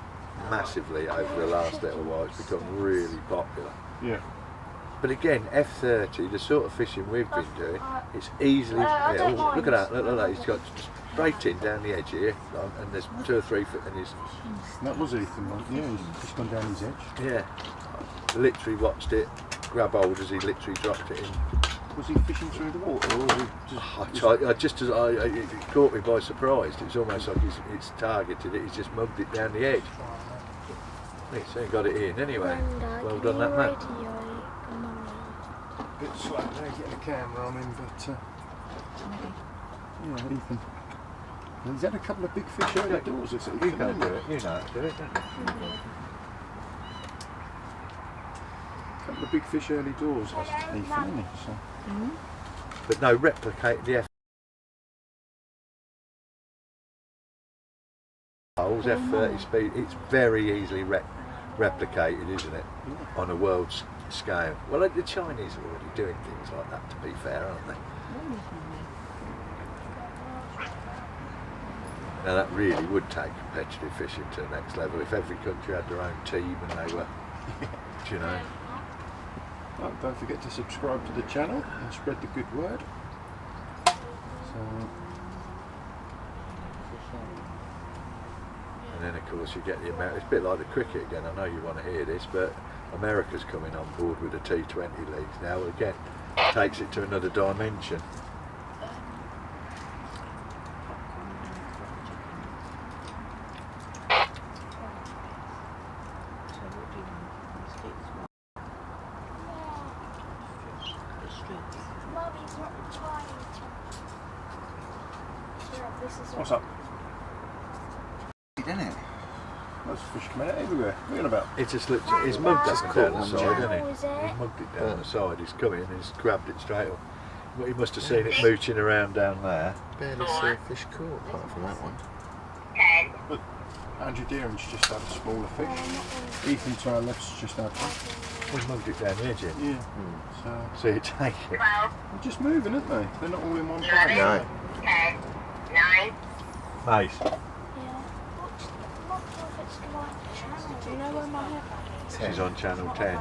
massively over the last little while. It's become really popular. Yeah. But again, F30, the sort of fishing we've been doing, it's easily. Yeah, look at that! Look at that! He's got straight in down the edge here, and there's 2 or 3 foot in his. That was Ethan, yeah. He's just gone down his edge. Yeah, literally watched it grab hold as he literally dropped it in. Was he fishing through the water, or was he just? It caught me by surprise. It was almost like it's targeted it. He's just mugged it down the edge. So he got it in anyway. Well done, that man. A bit slow there getting the camera on him, but yeah, Ethan He's had a couple of big fish early doors this You evening. can do it, you know how to do it, don't you? A couple of big fish early doors this evening, isn't he? So. But no, replicate the F F30 speed, it's very easily replicated, isn't it? On a world scale. Well, the Chinese are already doing things like that, to be fair, aren't they? Now that really would take competitive fishing to the next level if every country had their own team and they were, do you know? Well, don't forget to subscribe to the channel and spread the good word. And then of course you get the America. It's a bit like the cricket again. I know you want to hear this, but America's coming on board with the T20 leagues now. Again, takes it to another dimension. What's up? Isn't it? There's fish coming out everywhere. What are you on about? It just looked. He's mugged up and down the side, How hasn't he? was it? He's mugged it down the side. He's coming and he's grabbed it straight up. But he must have seen it mooching around down there. Barely see a fish caught apart from that one. But Andrew Deering's just had a smaller fish. Ethan to our left's just had one. He's mugged it down the edge. Yeah. So See it take it. they're just moving, aren't they? They're not all in one place. No. 10, 9, Mate. Yeah. What profits do I channel? Do you know where my head She's on channel 10.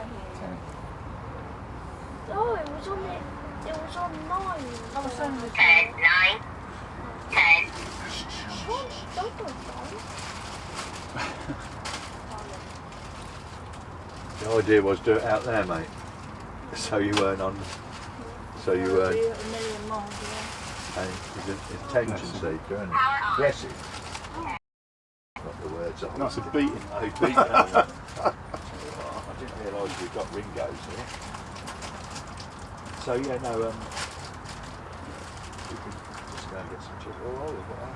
Oh, it was on it. It was on 9. I was on the 10, 9, 10. double The idea was do it out there, mate. So you weren't on. So you weren't. A million miles away. And he's an attention seeker, and aggressive. Not the words I That's a beating. I didn't realise we've got Ringos here. So yeah, no, we can just go and get some chicken. Oh, we've got that.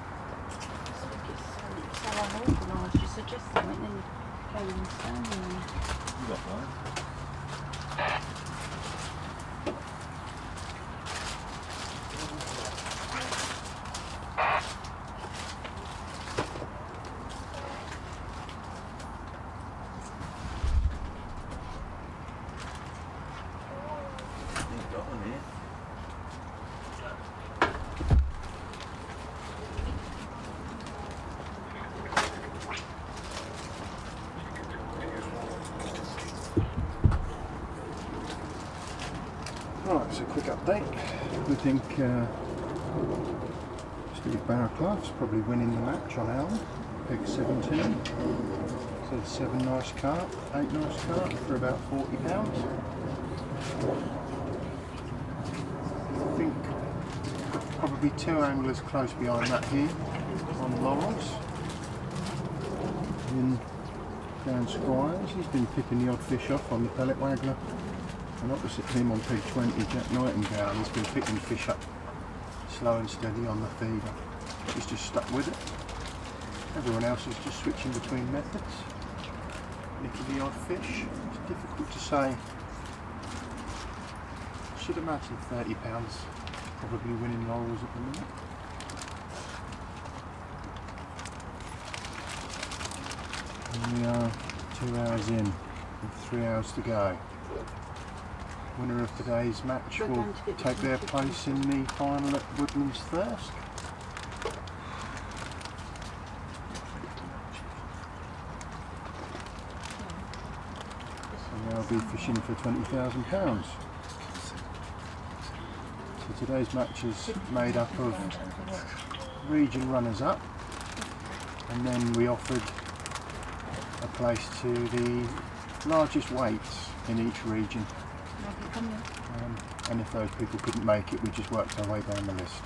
So unorganised. You suggest something, then you go and stand there. You got mine. You've got one here. Right, so quick update. We think Steve Barraclough's probably winning the match on Elm, peg 17. So 7 nice carp, 8 nice carp for about £40. I think probably 2 anglers close behind that here on Laurels. In down Squires, he's been picking the odd fish off on the pellet waggler. And opposite him on peg 20, Jack Nightingale, he's been picking fish up slow and steady on the feeder. He's just stuck with it. Everyone else is just switching between methods. Nicking the odd fish. It's difficult to say. Should imagine £30 probably winning Laurels at the minute. And we are 2 hours in with 3 hours to go. Winner of today's match will take their place in the final at Woodman's Thirst. And they'll be fishing for £20,000. So today's match is made up of region runners-up, and then we offered a place to the largest weights in each region. And if those people couldn't make it, we just worked our way down the list.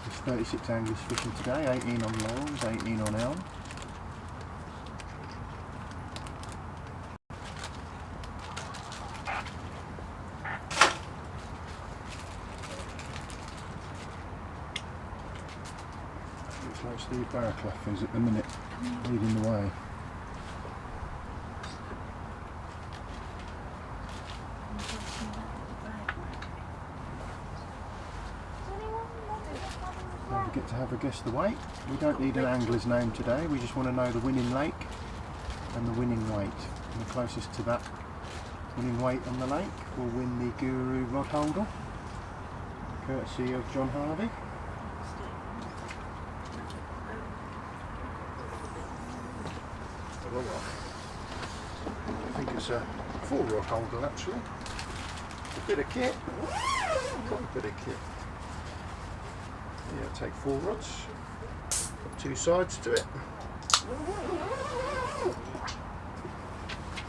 There's 36 anglers fishing today, 18 on Laurels, 18 on Elm. Looks like Steve Barraclough who's at the minute leading the way. Don't forget to have a guess the weight. We don't need an angler's name today, we just want to know the winning lake and the winning weight. And the closest to that winning weight on the lake will win the Guru rod holder, courtesy of John Harvey. I think it's a 4 rod holder actually. A bit of kit. Quite a bit of kit. Yeah, take 4 rods. Got 2 sides to it.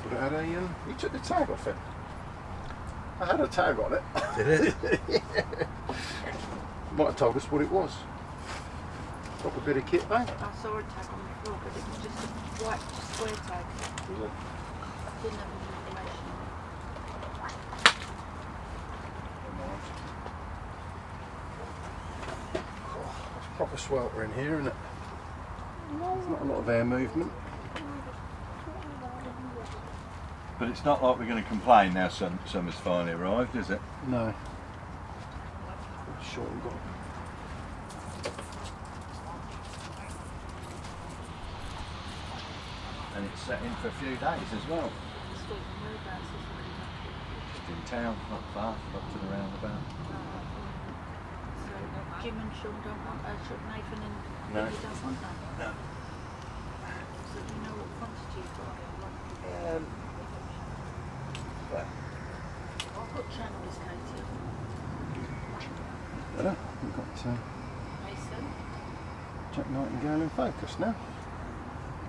But it had a, you took the tag off it. I had a tag on it. Did it? Yeah. Might have told us what it was. Proper bit of kit, though. I saw a tag on the floor, but it was just a white square tag. Was it? I didn't have any information on it. It's proper swelter in here, isn't it? There's not a lot of air movement. But it's not like we're going to complain now summer's finally arrived, is it? No. Short and gone. And it's set in for a few days as well. Just in town, not far, up to the roundabout. So Jim and Sean don't want Nathan and No. Billy don't want that. No. So do you know what quantity you've got? Well, What channel is Katie on? Better. We've got Mason? Jack Nightingale in focus now.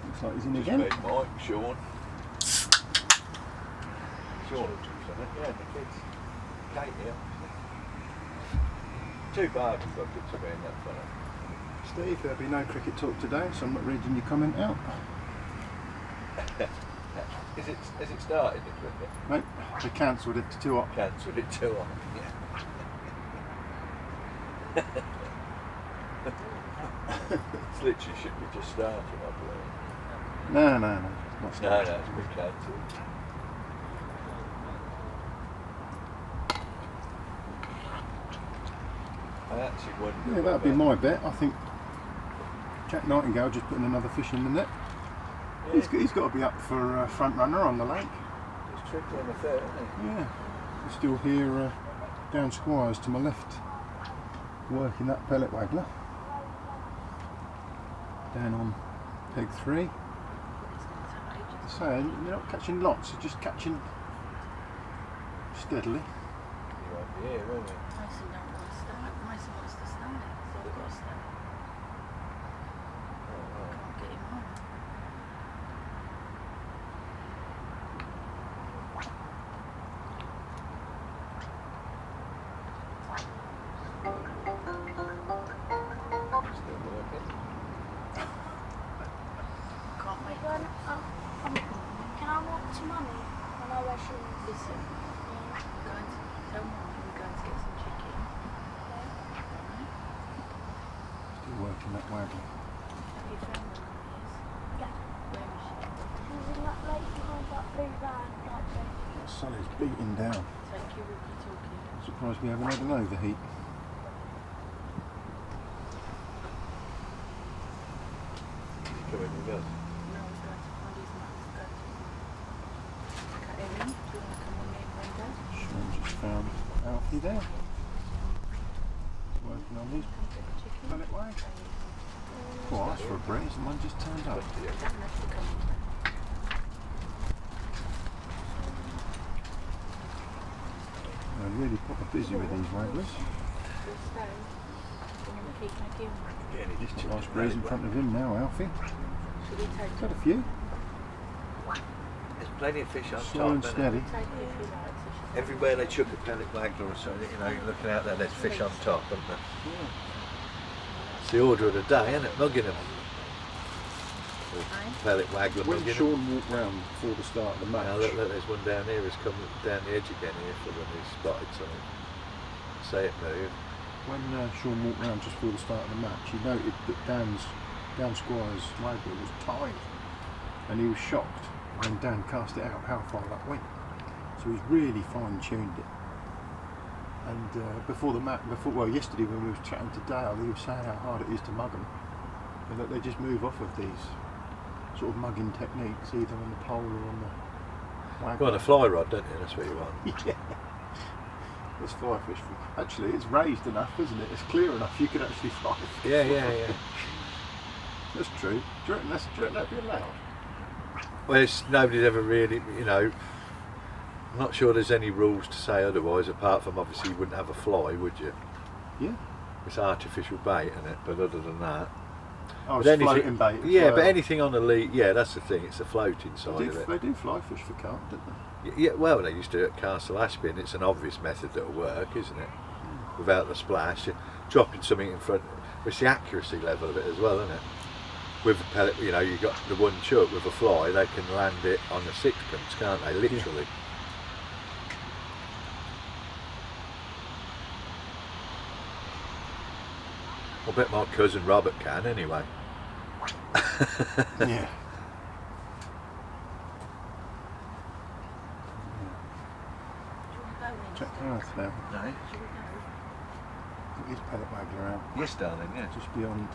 Looks like he's in just again. me, Mike, Sean. Sean, yeah, the kids. Kate here. 2 bargain buckets are in that fella. Steve, there'll be no cricket talk today, so I'm not reading your comment out. Is it started, the cricket? Nope, they cancelled it to 2 up. Cancelled it too on, yeah. It's literally should be just starting, I believe. No, not No, started. it's been cancelled. I actually wonder. Yeah, that'd be my bet. I think Jack Nightingale just putting another fish in the net. Yeah. He's got to be up for front runner on the lake. It's tricky on the third, isn't it? Yeah, you still hear down Squires to my left working that pellet waggler. Down on peg 3. So you're not catching lots, you're just catching steadily. You won't be here, won't you? Mason don't want to start. Mason wants to start, so we've got to start. Can't get him on. Still working. Can't make When, can I walk to Mummy? I know where she is. Listen, we're going to tell Mum we're going to get some chicken. Still working that waggler. Have you found where Mummy is? Yeah. Where is she? She's in that lake behind that blue van, like this. The sun is beating down. Take your walkie-talkie. Surprised we haven't had an overheat. Coming with us. No, he's going to find his mum. He's going to cut him in. Do you want to come with me and Brenda? Sean just found Alfie there. Working on his Come get the chicken. pellet wag. Oh, that's for a breeze, and one just turned up. You don't have to come with me. They're really proper busy with these wagglers. We'll stay. You want to keep making? Yeah, and he just Nice breeze in front of him now, Alfie. Should we take Got it? a few. There's plenty of fish on Slow and top, isn't there? steady. Take it if you like. So she's Everywhere they chuck a pellet waggler or something, you know, you're looking out there, there's fish on top, isn't there? It's the order of the day, isn't it? Mugging them. Aye. Pellet waggler When mugging them. Sean walked round before the start of the match, Now look, there's one down here, he's come down the edge again here for when he's spotted something. Say it move. when Sean walked round just before the start of the match, he noted that Dan Squire's waggle was tiny, and he was shocked when Dan cast it out how far that went. So he's really fine-tuned it. And before the match, yesterday when we were chatting to Dale, he was saying how hard it is to mug them, and that they just move off of these sort of mugging techniques, either on the pole or on the waggle. You want a fly rod, don't you? That's what you want. Yeah. It's fly fish. Actually, it's raised enough, isn't it? It's clear enough you could actually fly fish. Yeah. That's true. Do you reckon that'd be allowed? Well, nobody's ever really, you know, I'm not sure there's any rules to say otherwise, apart from obviously you wouldn't have a fly, would you? Yeah. It's artificial bait, isn't it? But other than that... Oh, it's floating bait. Yeah, but anything on the lead, yeah, that's the thing, it's the floating side of it. They do fly fish for carp, don't they? Yeah, well, they used to do it at Castle Ashby, and it's an obvious method that'll work, isn't it? Without the splash, you're dropping something in front. It's the accuracy level of it as well, isn't it? With the pellet, you know, you've got the one chuck with a fly, they can land it on a sixpence, can't they? Literally. Yeah. I bet my cousin Robert can, anyway. Yeah. Check the earth now. No. Look his pellet waggler out. Yes, darling, yeah. Just beyond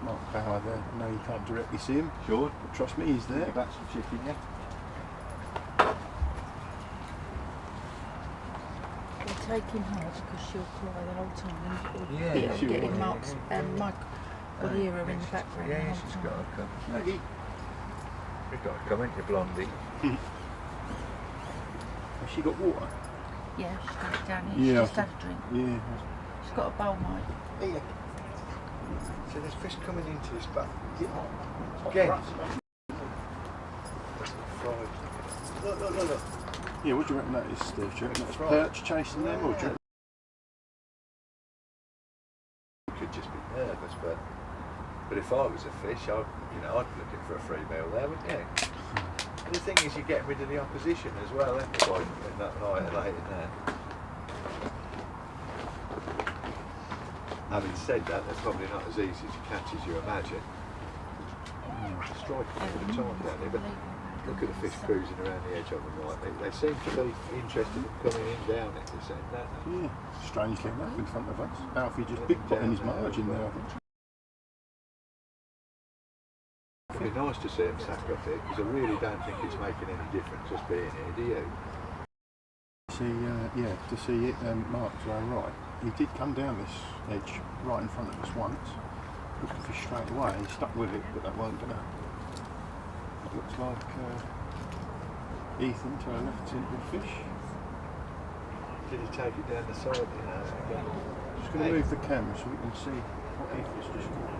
Mark Power there. I know you can't directly see him. Sure. But trust me, he's there. That's some chicken, yeah. We'll take him hard because she'll cry the whole time. And Yeah, we'll she get will, him Mark's and Mike will hear her in the she's- background. Yeah, the she's whole got time. to come. Maggie. You've got to come, ain't you, Blondie? Has she got water? Yeah, she's got it down here. Yeah, She's just had a drink. Yeah. She's got a bowl, Mike. Yeah. So there's fish coming into this back. Again. Again. Look. Yeah, what do you reckon that is, Steve? Do you reckon that's perch chasing them, or do you reckon... Could just be nervous, but if I was a fish, I'd be looking for a free meal there, wouldn't you? And the thing is, you get rid of the opposition as well, isn't it? By that night late in there. Having said that, they're probably not as easy to catch as you imagine. Striking all the time down there, but look at the fish cruising around the edge of them like they seem to be interested in coming in down at this end, don't they? Yeah, strangely enough, in front of us. Alfie just big potting his margin there, I think. It'd be nice to see him sack up here, because I really don't think it's making any difference just being here, do you? To see Mark's low right, he did come down this edge right in front of us once, looking for straight away. He stuck with it, but that wasn't gonna. It looks like Ethan to our left in with fish. Did he take it down the side, you know? Again? Just going to move the camera so we can see what Ethan's just got.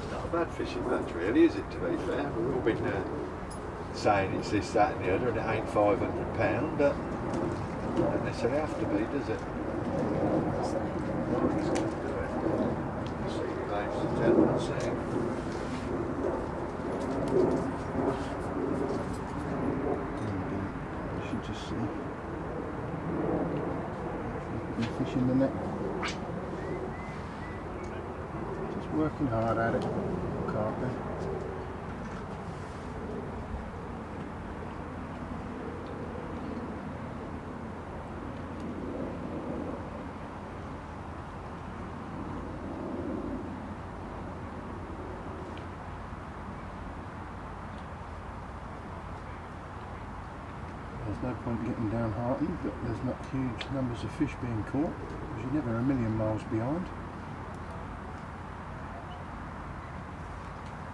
It's not a bad fishing match, really, is it? To be fair, we've all been saying it's this, that, and the other, and it ain't £500, but. Doesn't necessarily have to be, does it? See you, ladies and gentlemen, see. You should just see. Fish in the net. Just working hard at it. Carp there. There's no point getting downhearted that there's not huge numbers of fish being caught, because you're never a million miles behind.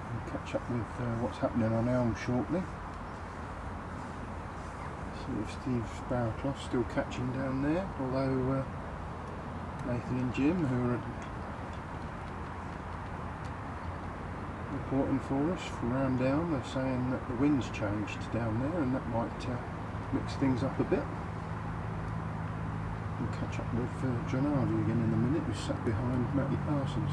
We'll catch up with what's happening on Elm shortly. See if Steve Barrowclough's still catching down there, although Nathan and Jim, who are reporting for us from round down, they're saying that the wind's changed down there, and that might mix things up a bit. We'll catch up with John Hardy again in a minute, who's sat behind Matty Parsons.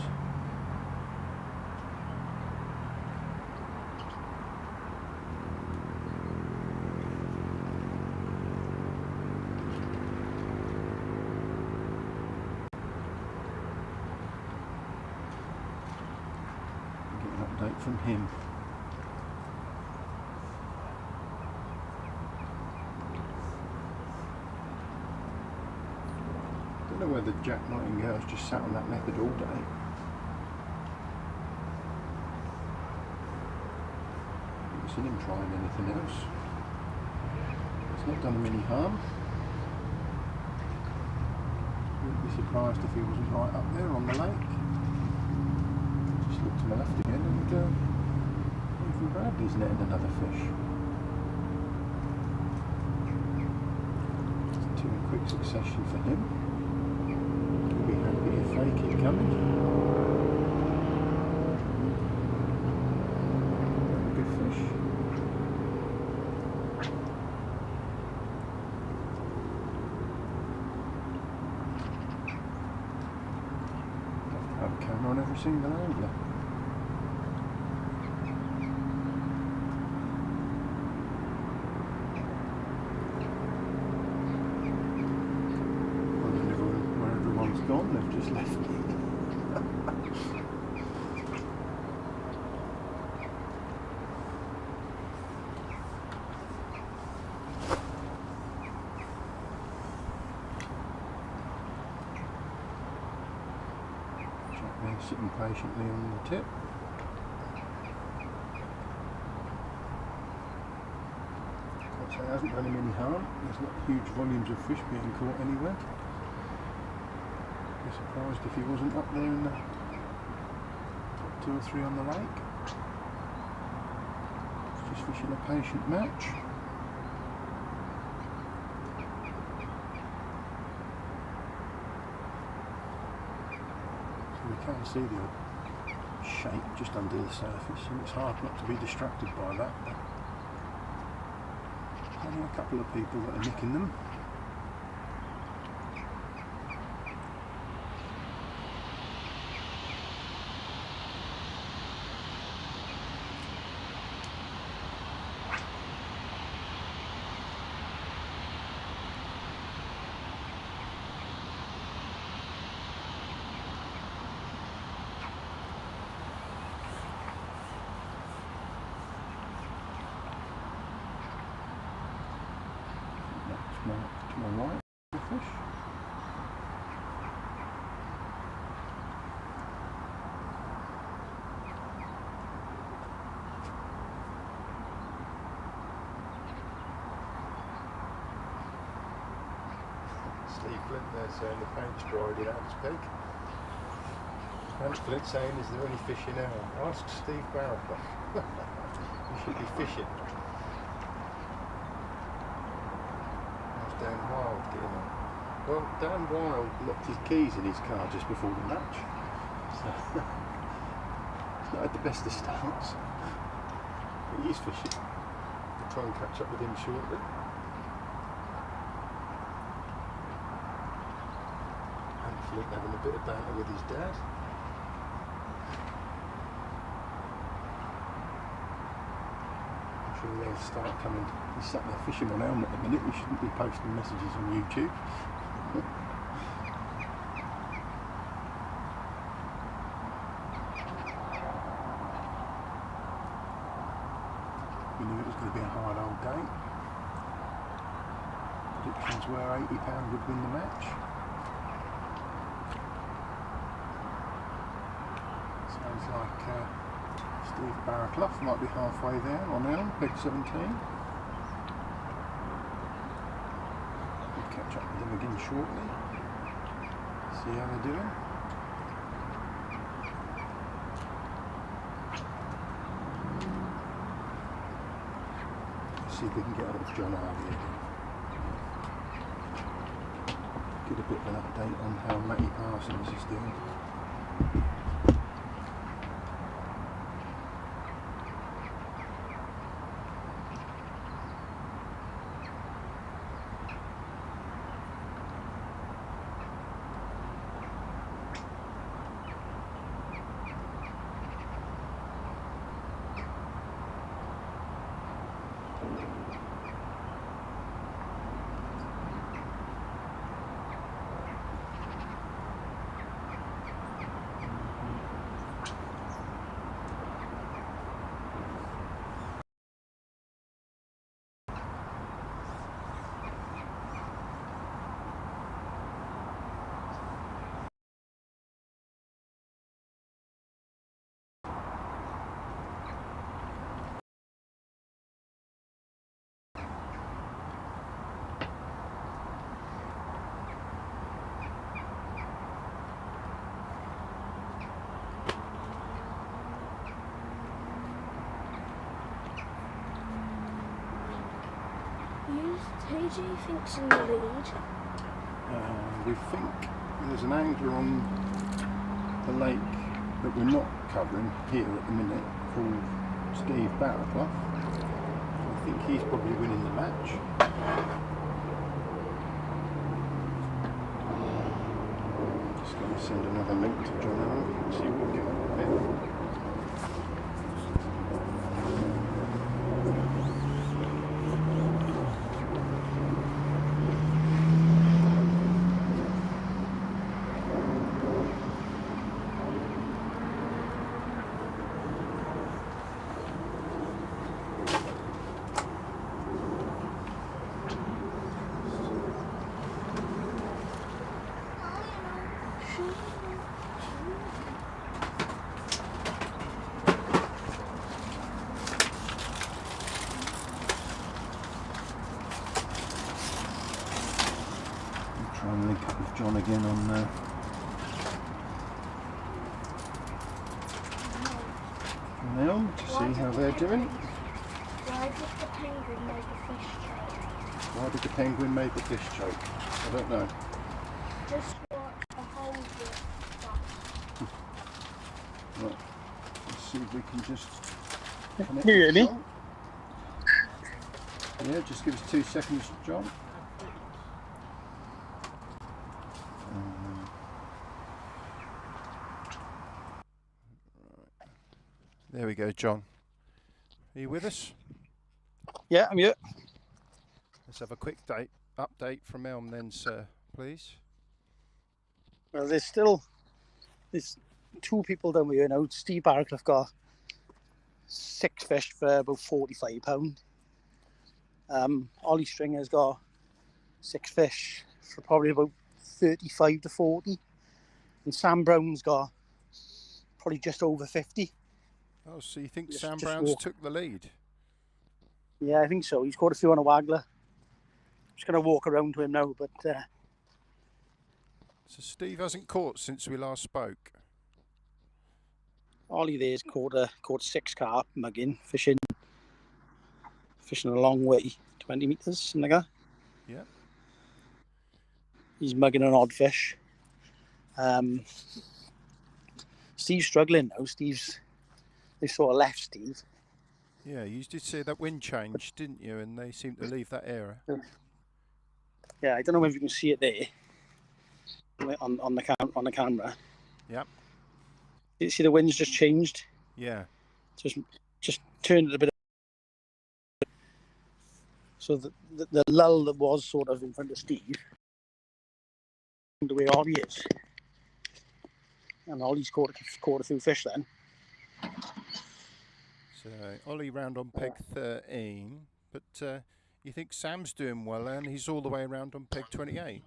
him. I don't know whether Jack Nightingale's just sat on that method all day. I haven't seen him trying anything else. It's not done him any harm. Wouldn't be surprised if he wasn't right up there on the lake. Just look to my left again and Ethan Bradley's netting another fish. Two in quick succession for him. He'll be happy if they keep coming. Good fish. Have a camera on every single angler. Where everyone's gone, they've just left me. Sitting patiently on the tip. So it hasn't done him any harm. There's not huge volumes of fish being caught anywhere. I'd be surprised if he wasn't up there in the top 2 or 3 on the lake. He's just fishing a patient match. You can see the shape just under the surface, and it's hard not to be distracted by that. But there's only a couple of people that are nicking them. To my right, the fish. Steve Flint there saying the paint's dried in Ants Peak. Ants Flint saying, is there any fish in now? Ask Steve Barracuda. You should be fishing. Dan Wild getting on. Well, Dan Wild locked his keys in his car just before the match, so he's not had the best of starts, but he's fishing. We'll try and catch up with him shortly. And Flint having a bit of banter with his dad. They'll start coming. He's sat there fishing on Elm at the minute. We shouldn't be posting messages on YouTube. We knew it was going to be a hard old game. Predictions were £80 would win the match. Sounds like Steve Barraclough might be halfway there on Elm, peg 17. We'll catch up with them again shortly, see how they're doing. Let's see if we can get hold of John Harvey again. Get a bit of an update on how Matty Parsons is doing. Who do you think's in the lead? We think there's an angler on the lake that we're not covering here at the minute called Steve Barraclough. I think he's probably winning the match. Just going to send another link to John and see what we get on with it. Try and link up with John again on now to see how they're doing. Why did the penguin make a fish choke? Why did the penguin make the fish choke? I don't know. Just watch a whole bit. Right, let's see if we can just connect. Can you hear me? John. Yeah, just give us 2 seconds, John. There we go, John. Are you with us? Yeah, I'm here. Let's have a quick update from Elm then, sir, please. Well, there's 2 people down here now. Steve Barraclough got 6 fish for about £45. Ollie Stringer's got 6 fish for probably about 35 to 40. And Sam Brown's got probably just over 50. Oh, so you think Just- Sam just Brown's walk. took the lead? Yeah, I think so. He's caught a few on a waggler. Just going to walk around to him now, but So Steve hasn't caught since we last spoke. Ollie there's caught 6 carp mugging, fishing a long way, 20 metres, something like that. Yeah. He's mugging an odd fish. Steve's struggling now. They sort of left Steve. Yeah, you did say that wind changed, didn't you? And they seem to leave that area. Yeah, I don't know if you can see it there on the camera. Yep. You see the wind's just changed. Yeah. Just turned it a bit. So the lull that was sort of in front of Steve, the way Ollie is, and Ollie's caught a few fish then. So Ollie round on peg 13, but you think Sam's doing well, and he's all the way around on peg 28.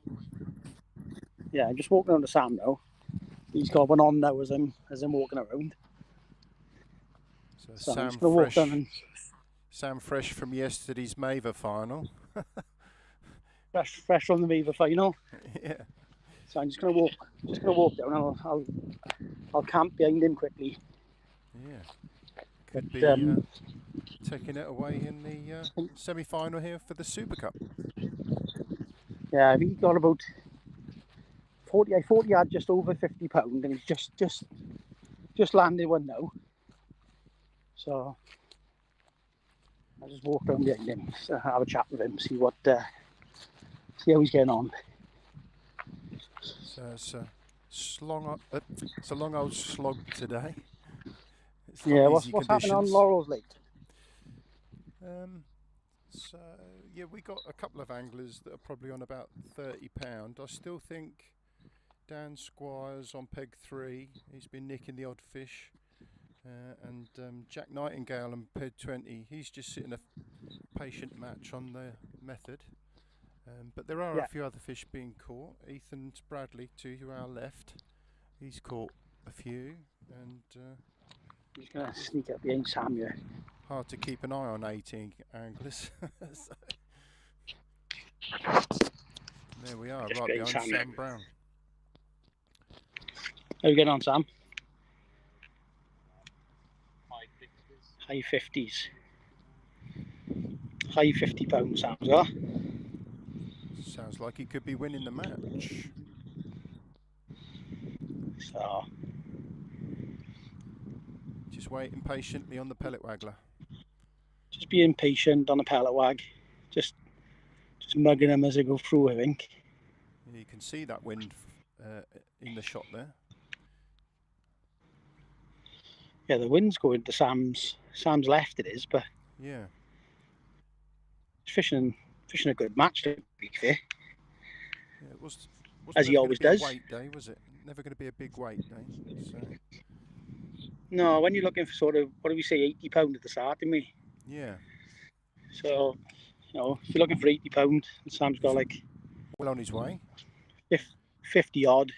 Yeah, I'm just walking around to Sam now. He's got one on now as I'm walking around. So I'm just going to walk down and Sam fresh from yesterday's Maver final. fresh from the Maver final. Yeah. So I'm just going to walk down and I'll camp behind him quickly. Yeah. Could be taking it away in the semi-final here for the Super Cup. Yeah, I think he got about 40 had just over £50, and he's just landed one now. So I'll just walk down behind him, have a chat with him, see how he's getting on. So it's a long old slog today. Yeah, what's happening on Laurel's Lake? So yeah, we got a couple of anglers that are probably on about £30. I still think Dan Squires on peg 3. He's been nicking the odd fish, and Jack Nightingale on peg 20. He's just sitting a patient match on the method. But there are a few other fish being caught. Ethan Bradley to our left. He's caught a few, and he's going to sneak up behind Sam here. Hard to keep an eye on 18 anglers. So, there we are, just right behind Sam Brown. How you getting on, Sam? High 50s. High £50, Sam's got. Sounds like he could be winning the match. So Just waiting patiently on the pellet waggler. just being patient on the pellet wag, just mugging them as they go through, I think. Yeah, you can see that wind in the shot there. Yeah, the wind's going to Sam's left it is, but yeah, he's fishing a good match to be fair. Yeah, it wasn't as he always does. A weight day, was it? Never going to be a big weight day. So no, when you're looking for sort of, what do we say, £80 at the start, didn't we? Yeah. So, you know, if you're looking for £80, Sam's got like well on his way. 50 odd.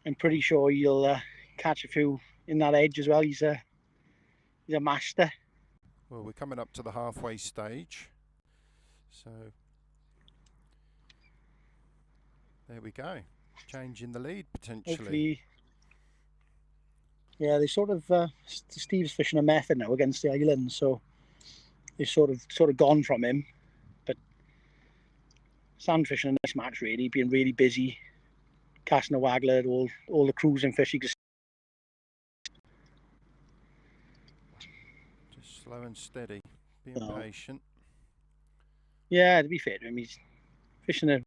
I'm pretty sure you'll catch a few in that edge as well. He's a master. Well, we're coming up to the halfway stage, so there we go. Changing the lead potentially. Hopefully, yeah, they sort of Steve's fishing a method now against the island, so they've sort of gone from him. But Sam's fishing in this match really, being really busy, casting a waggler at all the cruising fish he could. Just slow and steady, being patient. Yeah, to be fair to him, he's fishing a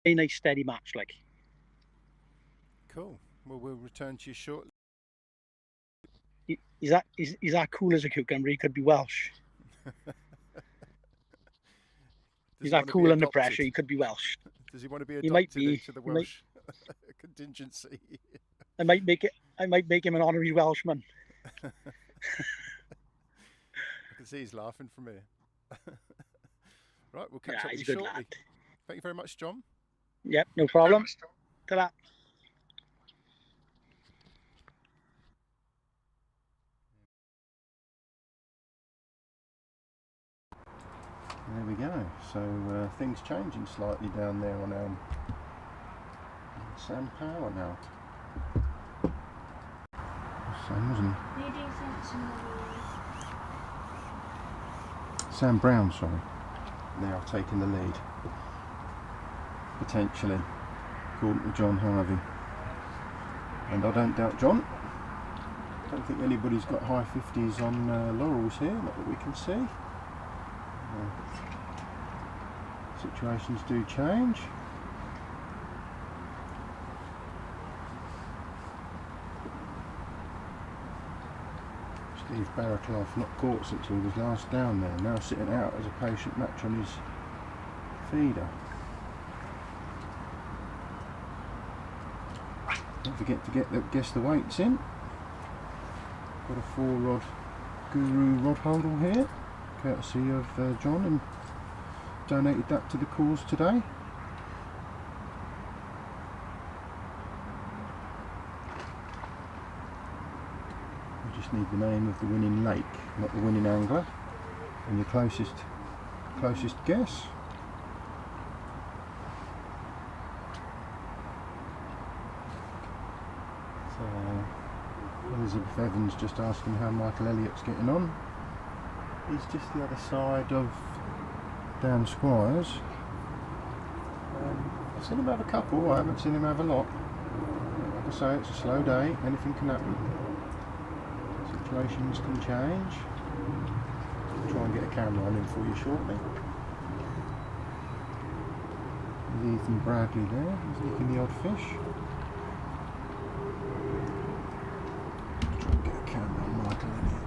very nice steady match, like. Cool. Well, we'll return to you shortly. He's that cool as a cucumber. He could be Welsh. He's that cool under pressure. He could be Welsh. Does he want to be adopted into the Welsh contingency? I might make him an honorary Welshman. I can see he's laughing from here. Right, we'll catch up with you shortly. Lad. Thank you very much, John. Yep, no problem. Ta-da. There we go. So things changing slightly down there on Sam Power now. Sam, wasn't he? Who do you think's in the lead? Sam Brown, sorry. Now taking the lead. Potentially, according to John Harvey. And I don't doubt John. Don't think anybody's got high 50s on Laurels here, not that we can see. Situations do change. Steve Barraclough not caught since he was last down there, now sitting out as a patient match on his feeder. Don't forget to guess the weights in. Got a 4-rod Guru rod handle here, courtesy of John, and donated that to the cause today. We just need the name of the winning lake, not the winning angler, and your closest guess. So Elizabeth Evans just asking how Michael Elliott's getting on. He's just the other side of Dan Squires. I've seen him have a couple, I haven't seen him have a lot. Like I say, it's a slow day, anything can happen. Situations can change. I'll try and get a camera on him for you shortly. There's Ethan Bradley there, he's licking the odd fish. Try and get a camera on Michael Elliott.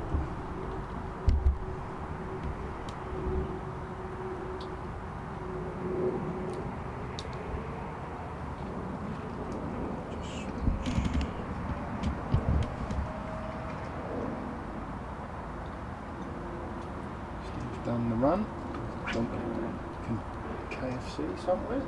Done the run, KFC somewhere.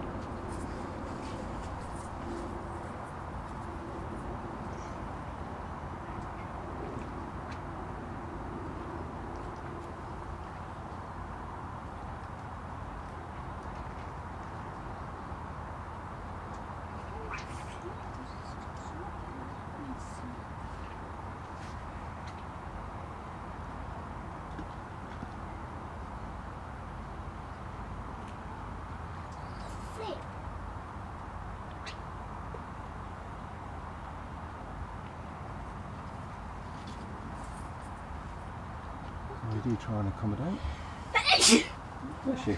they do try and accommodate. Bless you.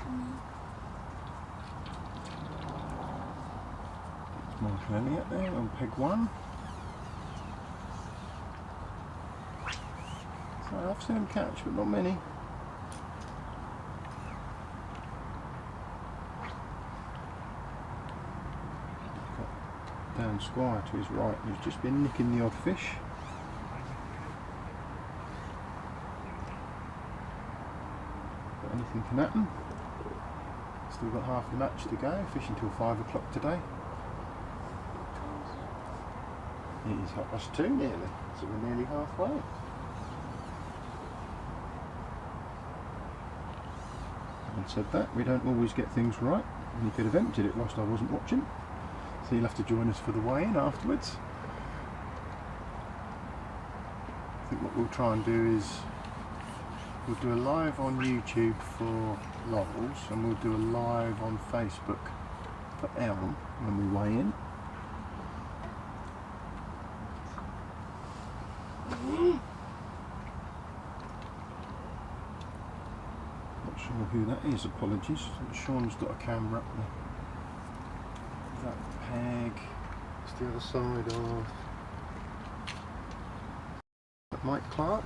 It's Michael Elliott there on peg 1. So I've seen him catch, but not many. Got Dan Squire to his right, who's just been nicking the odd fish. But anything can happen. Still got half the match to go, fishing till 5 o'clock today. It is 2:30 nearly, so we're nearly halfway. Having said that, we don't always get things right, and you could have emptied it whilst I wasn't watching, so you'll have to join us for the weigh-in afterwards. I think what we'll try and do is we'll do a live on YouTube for Laurels, and we'll do a live on Facebook for Elm when we weigh in. Not sure who that is, apologies. Sean's got a camera up there. That peg. It's the other side of Mike Clark.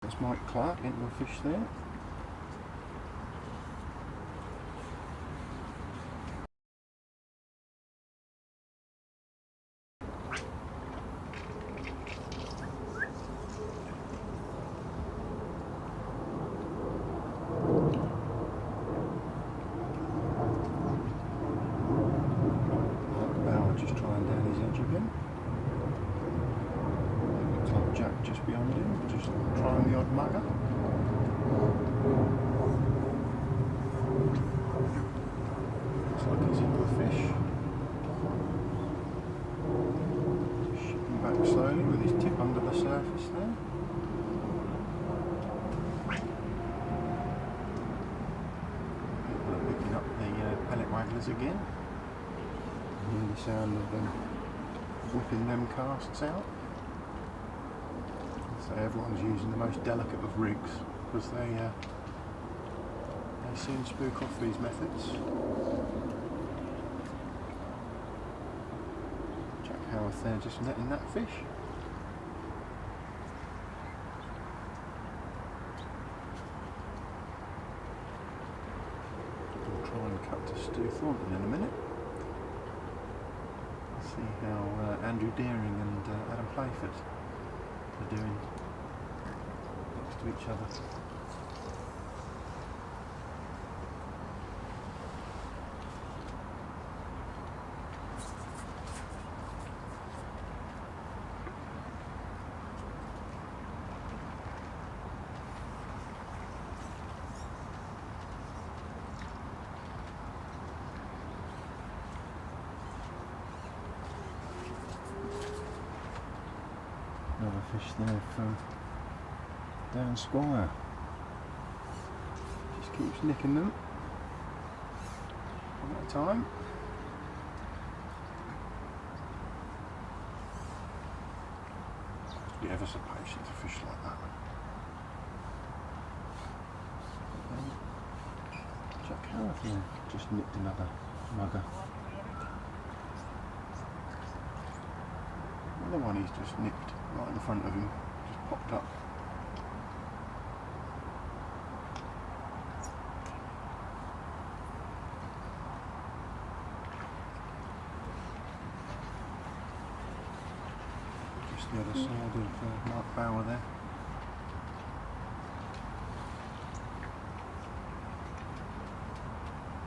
There's Mike Clark into a fish there. Just trying down his edge again. Looks like Jack just behind him, just trying the odd mugger. Looks like he's into a fish. Just shipping back slowly with his tip under the surface there. People are picking up the pellet wagglers again. You hear the sound of them whipping them casts out. So everyone's using the most delicate of rigs because they soon spook off these methods. Jack Howarth there just netting that fish. We'll try and cut to Stu Thornton in a minute. See how Andrew Deering and Adam Playford are doing next to each other. Another fish there from Dan Squire. Just keeps nicking them one at a time. Be ever so patient to fish like that. Jack Howarth here just nicked another mugger. Another one he's just nicked right in front of him, just popped up. Just the other side of Mark Bauer there.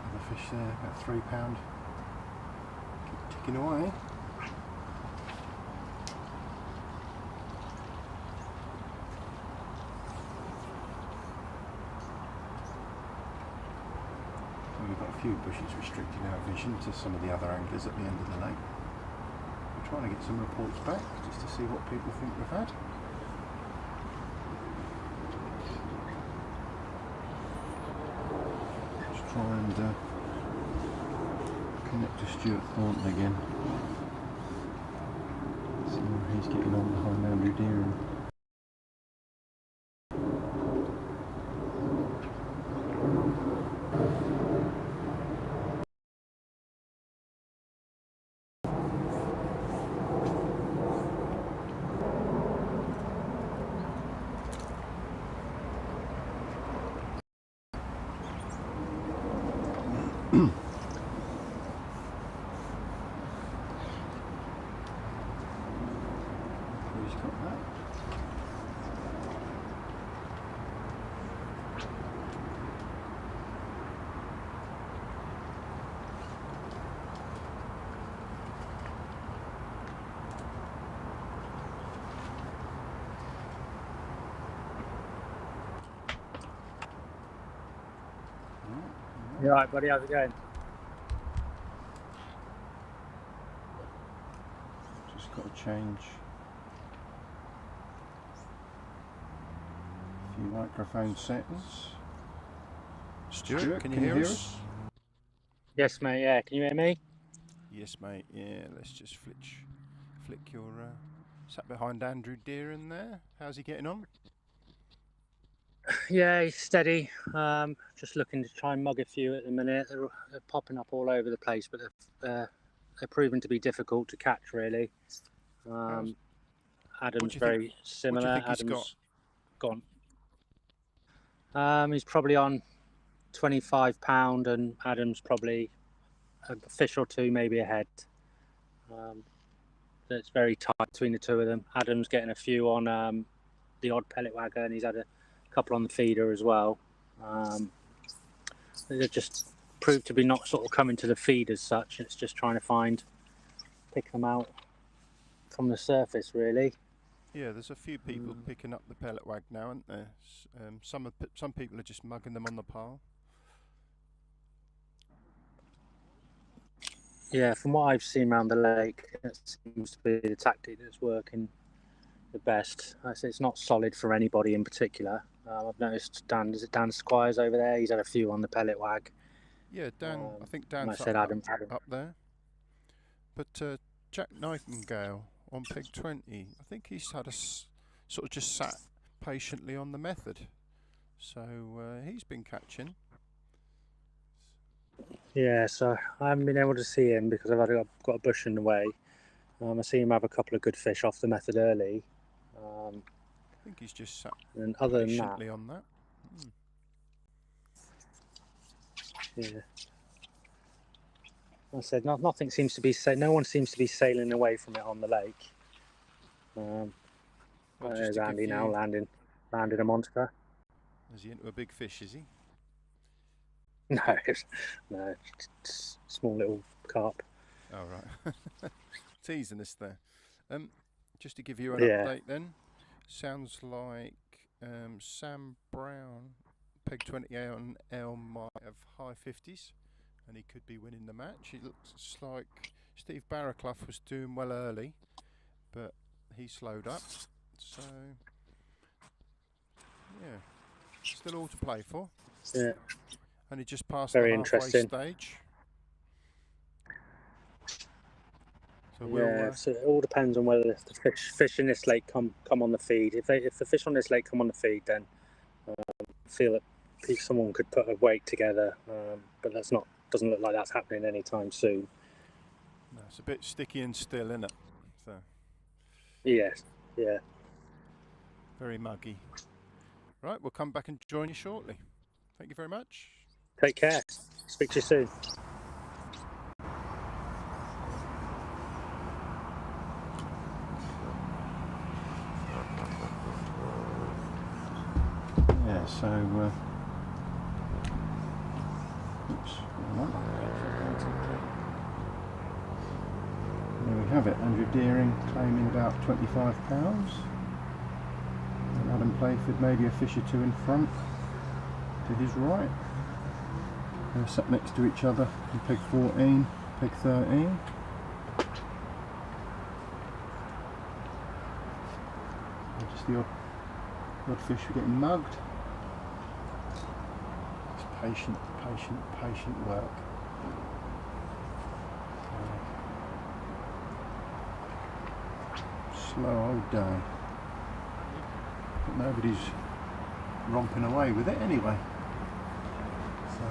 Another fish there, about £3. Keep ticking away. We've got a few bushes restricting our vision to some of the other anglers at the end of the lake. We're trying to get some reports back just to see what people think we've had. Just try and Next to Stuart Thornton again. See how he's getting on behind Andrew Deering. He's got that. You alright, buddy? How's it going? Just got to change a few microphone settings. Stuart, can you hear us? Yes, mate. Yeah, can you hear me? Yes, mate. Yeah, let's just flick your sat behind Andrew Deering there. How's he getting on? Yeah, he's steady. Just looking to try and mug a few at the minute. They're popping up all over the place, but they're proving to be difficult to catch, really. Adam's very similar. What do you think Adam's gone. He's probably on £25, and Adam's probably a fish or two, maybe ahead. It's very tight between the two of them. Adam's getting a few on the odd pellet wagger, and he's had a couple on the feeder as well. They just proved to be not sort of coming to the feed as such. It's just trying to pick them out from the surface, really. Yeah, there's a few people picking up the pellet wag now, aren't there? Some people are just mugging them on the pile. Yeah, from what I've seen around the lake, it seems to be the tactic that's working the best. I say it's not solid for anybody in particular. I've noticed Dan Squires over there. He's had a few on the pellet wag. Yeah, Dan. I think Dan's Adam. Up there. But Jack Nightingale on peg 20. I think he's had sort of just sat patiently on the method. So he's been catching. Yeah, so I haven't been able to see him because I've got a bush in the way. I see him have a couple of good fish off the method early. I think he's just sat and other patiently than that, on that. Yeah. I said nothing seems to be no one seems to be sailing away from it on the lake. There's Andy now landing a monster. Is he into a big fish? Is he? No, it's small little carp. Oh right, teasing us there. Just to give you an update then, sounds like Sam Brown, peg 20 on Elm, might have high 50s, and he could be winning the match. It looks like Steve Barraclough was doing well early, but he slowed up. So yeah, still all to play for. Yeah. And he just passed Very the halfway interesting stage. So so it all depends on whether the fish in this lake come on the feed. If the fish on this lake come on the feed, then I feel that someone could put a weight together, but doesn't look like that's happening anytime soon. No, it's a bit sticky and still, isn't it? So. Yes. Yeah. Very muggy. Right, we'll come back and join you shortly. Thank you very much. Take care. Speak to you soon. Yeah, so oops, there we have it. Andrew Deering claiming about £25. And Adam Playford maybe a fish or two in front to his right. They're sat next to each other in peg 14, peg 13. And just the odd fish are getting mugged. It's patient work. slow old day. But nobody's romping away with it anyway. So,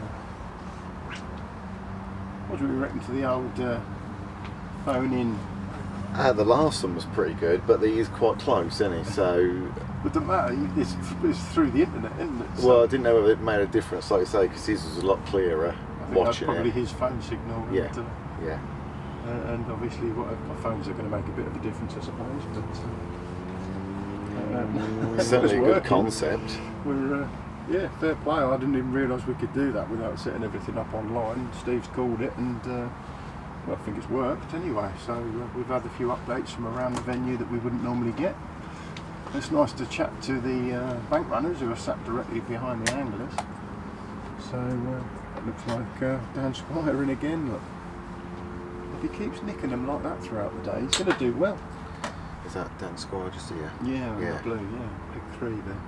what do we reckon to the old phone in? The last one was pretty good, but he is quite close, isn't he? So. It doesn't matter, it's through the internet, isn't it? So well, I didn't know whether it made a difference, like you say, because his was a lot clearer. I think Watching that's probably it. his phone signal. Yeah. And, yeah. And obviously, our phones are going to make a bit of a difference, I suppose. But It's certainly a good concept. We're yeah, fair play. I didn't even realise we could do that without setting everything up online. Steve's called it, and well, I think it's worked anyway. So we've had a few updates from around the venue that we wouldn't normally get. It's nice to chat to the bank runners who are sat directly behind the anglers. So it looks like Dan Squire in again. Look, if he keeps nicking them like that throughout the day, he's going to do well. Is that Dan Squire just here? Yeah, yeah. The blue, yeah, big 3 there.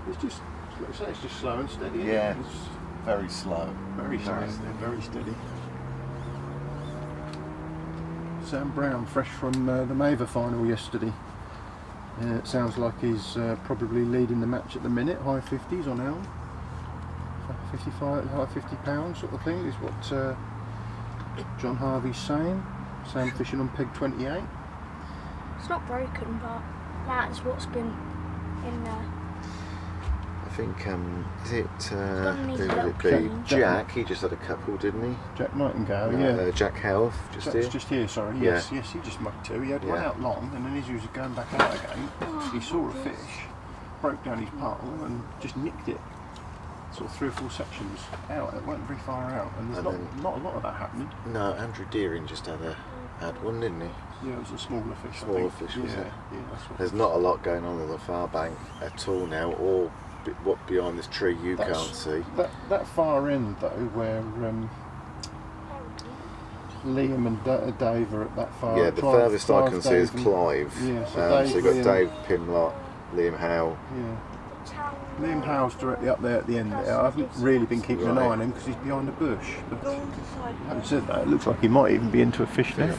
It's just, like I say, it's just slow and steady. Yeah, it's very slow. Very slow, very steady. Sam Brown, fresh from the Maver final yesterday. It sounds like he's probably leading the match at the minute, high 50s on Elm. 55, high 50 pounds sort of thing is what John Harvey's saying. Sam fishing on peg 28. It's not broken, but that is what's been in there. I think, is it, Doesn't need who a would it be? clean. Jack, he just had a couple, didn't he? Jack Nightingale, No, yeah. Jack Health, just Jack's here. just here, sorry, Yeah. yes, he just mugged 2. He had one out long, and then as he was going back out again, he saw a fish, broke down his pole, and just nicked it. Sort of 3 or 4 sections out. It weren't very far out, and there's not a lot of that happening. No, Andrew Deering just had one, didn't he? Yeah, it was a smaller fish. Smaller fish, was it? Yeah, that's what There's not a lot going on the far bank at all now, or what behind this tree you can't see. That far end though, where Liam and Dave are at that far. Yeah, the furthest I can see is Clive. Yeah, so you've got Dave Pinlock, Liam Howe. Yeah. Liam Howe's directly up there at the end there. I haven't really been keeping an eye on him because he's behind a bush. But having said that, it looks like he might even be into a fish now.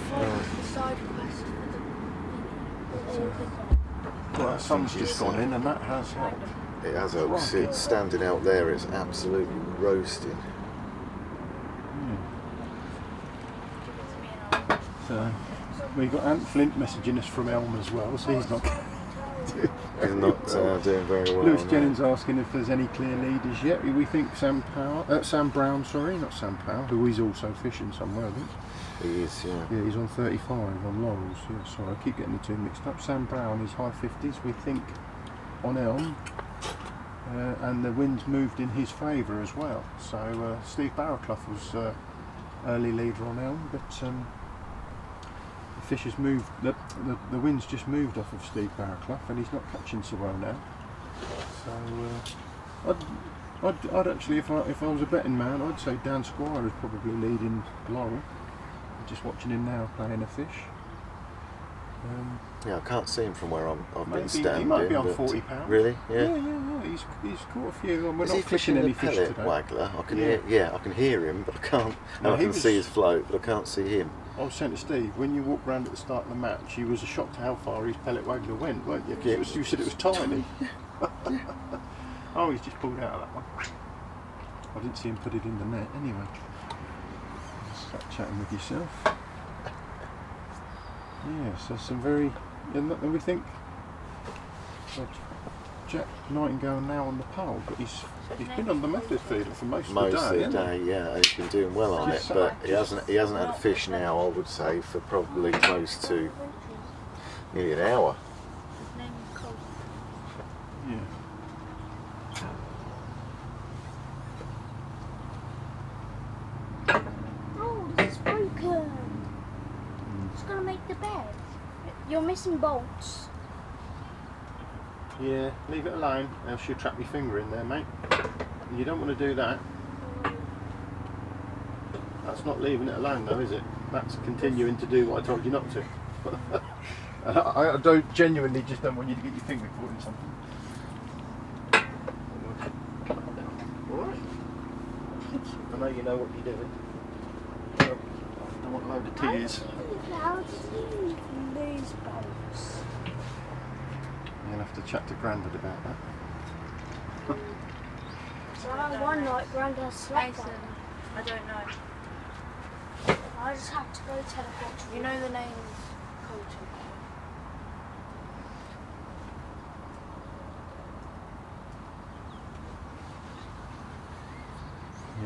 Well, that sun's just gone in and that has helped. It has helped. It's standing out there, it's absolutely roasting. So we've got Ant Flint messaging us from Elm as well, so he's not doing very well. Lewis Jennings asking if there's any clear leaders yet. We think Sam Brown, sorry, not Sam Powell, who is also fishing somewhere, I think. He is, yeah. Yeah, he's on 35 on Laurels. Yeah, sorry, I keep getting the two mixed up. Sam Brown is high 50s, we think, on Elm. And the wind's moved in his favour as well. So Steve Barraclough was early leader on Elm, but the fish has moved. The wind's just moved off of Steve Barraclough, and he's not catching so well now. So I'd actually, if I was a betting man, I'd say Dan Squire is probably leading Laurel. I'm just watching him now playing a fish. Yeah, I can't see him from where I've been standing. He might be on £40. Really? Yeah. Yeah. He's caught a few. And we're Is not he fishing any the fish pellet today. waggler? I can hear. Yeah, I can hear him, but I can't. No, I can see his float, but I can't see him. I was saying to Steve, when you walked round at the start of the match, you was shocked how far his pellet waggler went, weren't you? Yeah. You said it was tiny. Oh, he's just pulled out of that one. I didn't see him put it in the net anyway. Start chatting with yourself. Yes, there's some very. And we think Jack Nightingale now on the pole, but he's been on the method feeder for most of the day. Yeah, and he's been doing well on it, but he hasn't had a fish now, I would say, for probably close to nearly an hour. Yeah. Oh, this is broken. It's gonna make the bed. You're missing bolts. Yeah, leave it alone, else you'll trap your finger in there, mate. You don't want to do that. That's not leaving it alone though, is it? That's continuing to do what I told you not to. I genuinely just don't want you to get your finger caught in something. Alright. I know you know what you're doing. I don't want a load of tears. How do you lose bolts? have to chat to Grandad about that. So one night Grandad slept Mason, I don't know. I just have to go teleport to You know the name of Colton?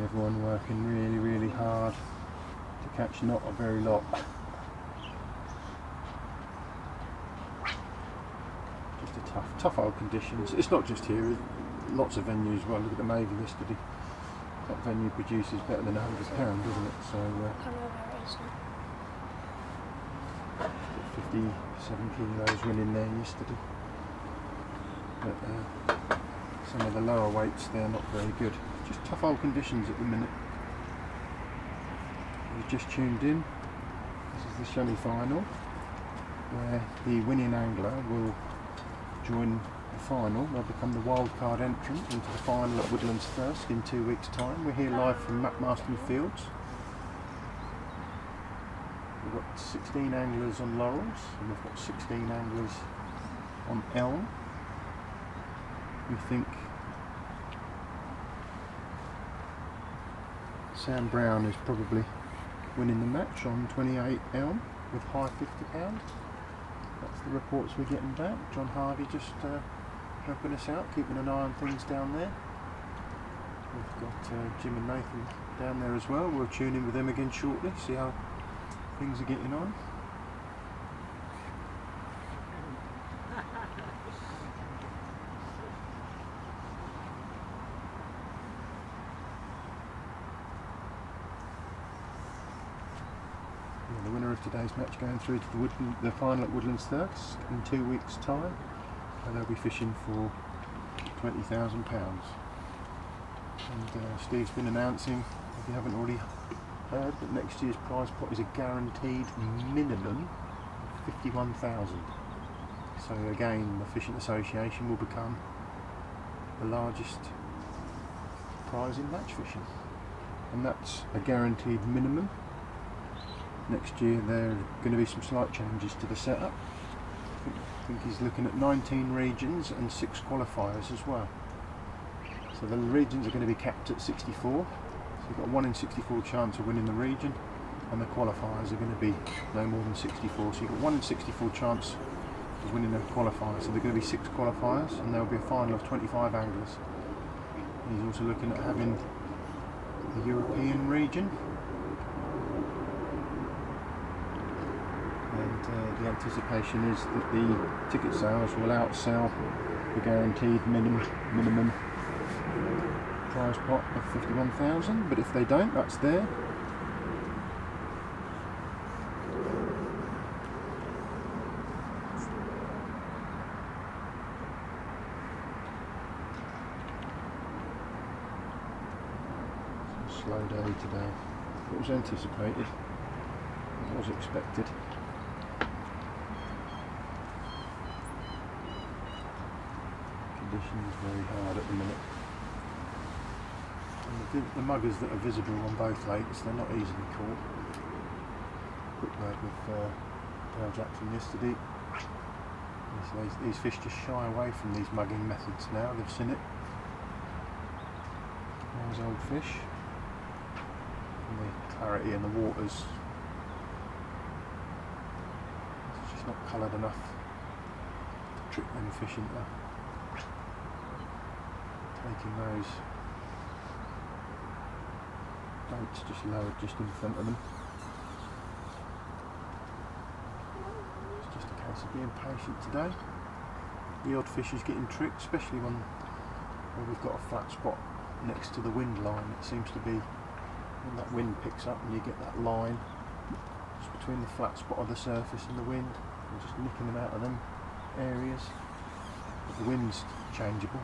Everyone working really, really hard to catch not a very lot. Just a tough old conditions. It's not just here, lots of venues. Well, look at the Navy yesterday. That venue produces better than £100, doesn't it? So, I know where it is now. 57 kilos winning there yesterday. But some of the lower weights, they're not very good. Just tough old conditions at the minute. You've just tuned in. This is the semi-final, where the winning angler will join the final. They'll become the wildcard entrant into the final at Woodlands Thirsk in 2 weeks' time. We're here live from Marston Fields. We've got 16 anglers on Laurels, and we've got 16 anglers on Elm. We think Sam Brown is probably winning the match on 28 Elm with high £50. That's the reports we're getting back. John Harvey just helping us out, keeping an eye on things down there. We've got Jim and Nathan down there as well. We'll tune in with them again shortly, see how things are getting on. The winner of today's match going through to the final at Woodlands Thirsk in 2 weeks' time, and they'll be fishing for £20,000. And Steve's been announcing, if you haven't already heard, that next year's prize pot is a guaranteed minimum of £51,000. So again, the Fishing Association will become the largest prize in match fishing, and that's a guaranteed minimum. Next year there are going to be some slight changes to the setup. I think he's looking at 19 regions and 6 qualifiers as well. So the regions are going to be capped at 64. So you've got a 1 in 64 chance of winning the region, and the qualifiers are going to be no more than 64. So you've got 1 in 64 chance of winning the qualifiers. So there are going to be 6 qualifiers, and there will be a final of 25 anglers. He's also looking at having the European region. And the anticipation is that the ticket sales will outsell the guaranteed minimum prize pot of 51,000, but if they don't, that's there. It's a slow day today. It was anticipated, it was expected. Conditions very hard at the minute. And the muggers that are visible on both lakes, they're not easily caught. Quick word with Dale Jackson yesterday. These fish just shy away from these mugging methods now. They've seen it. There's old fish. And the clarity in the waters, it's just not coloured enough to trick them fish into taking those boats just lowered just in front of them. It's just a case of being patient today. The odd fish is getting tricked, especially when we've got a flat spot next to the wind line. It seems to be when that wind picks up and you get that line just between the flat spot of the surface and the wind, and just nicking them out of them areas. But the wind's changeable.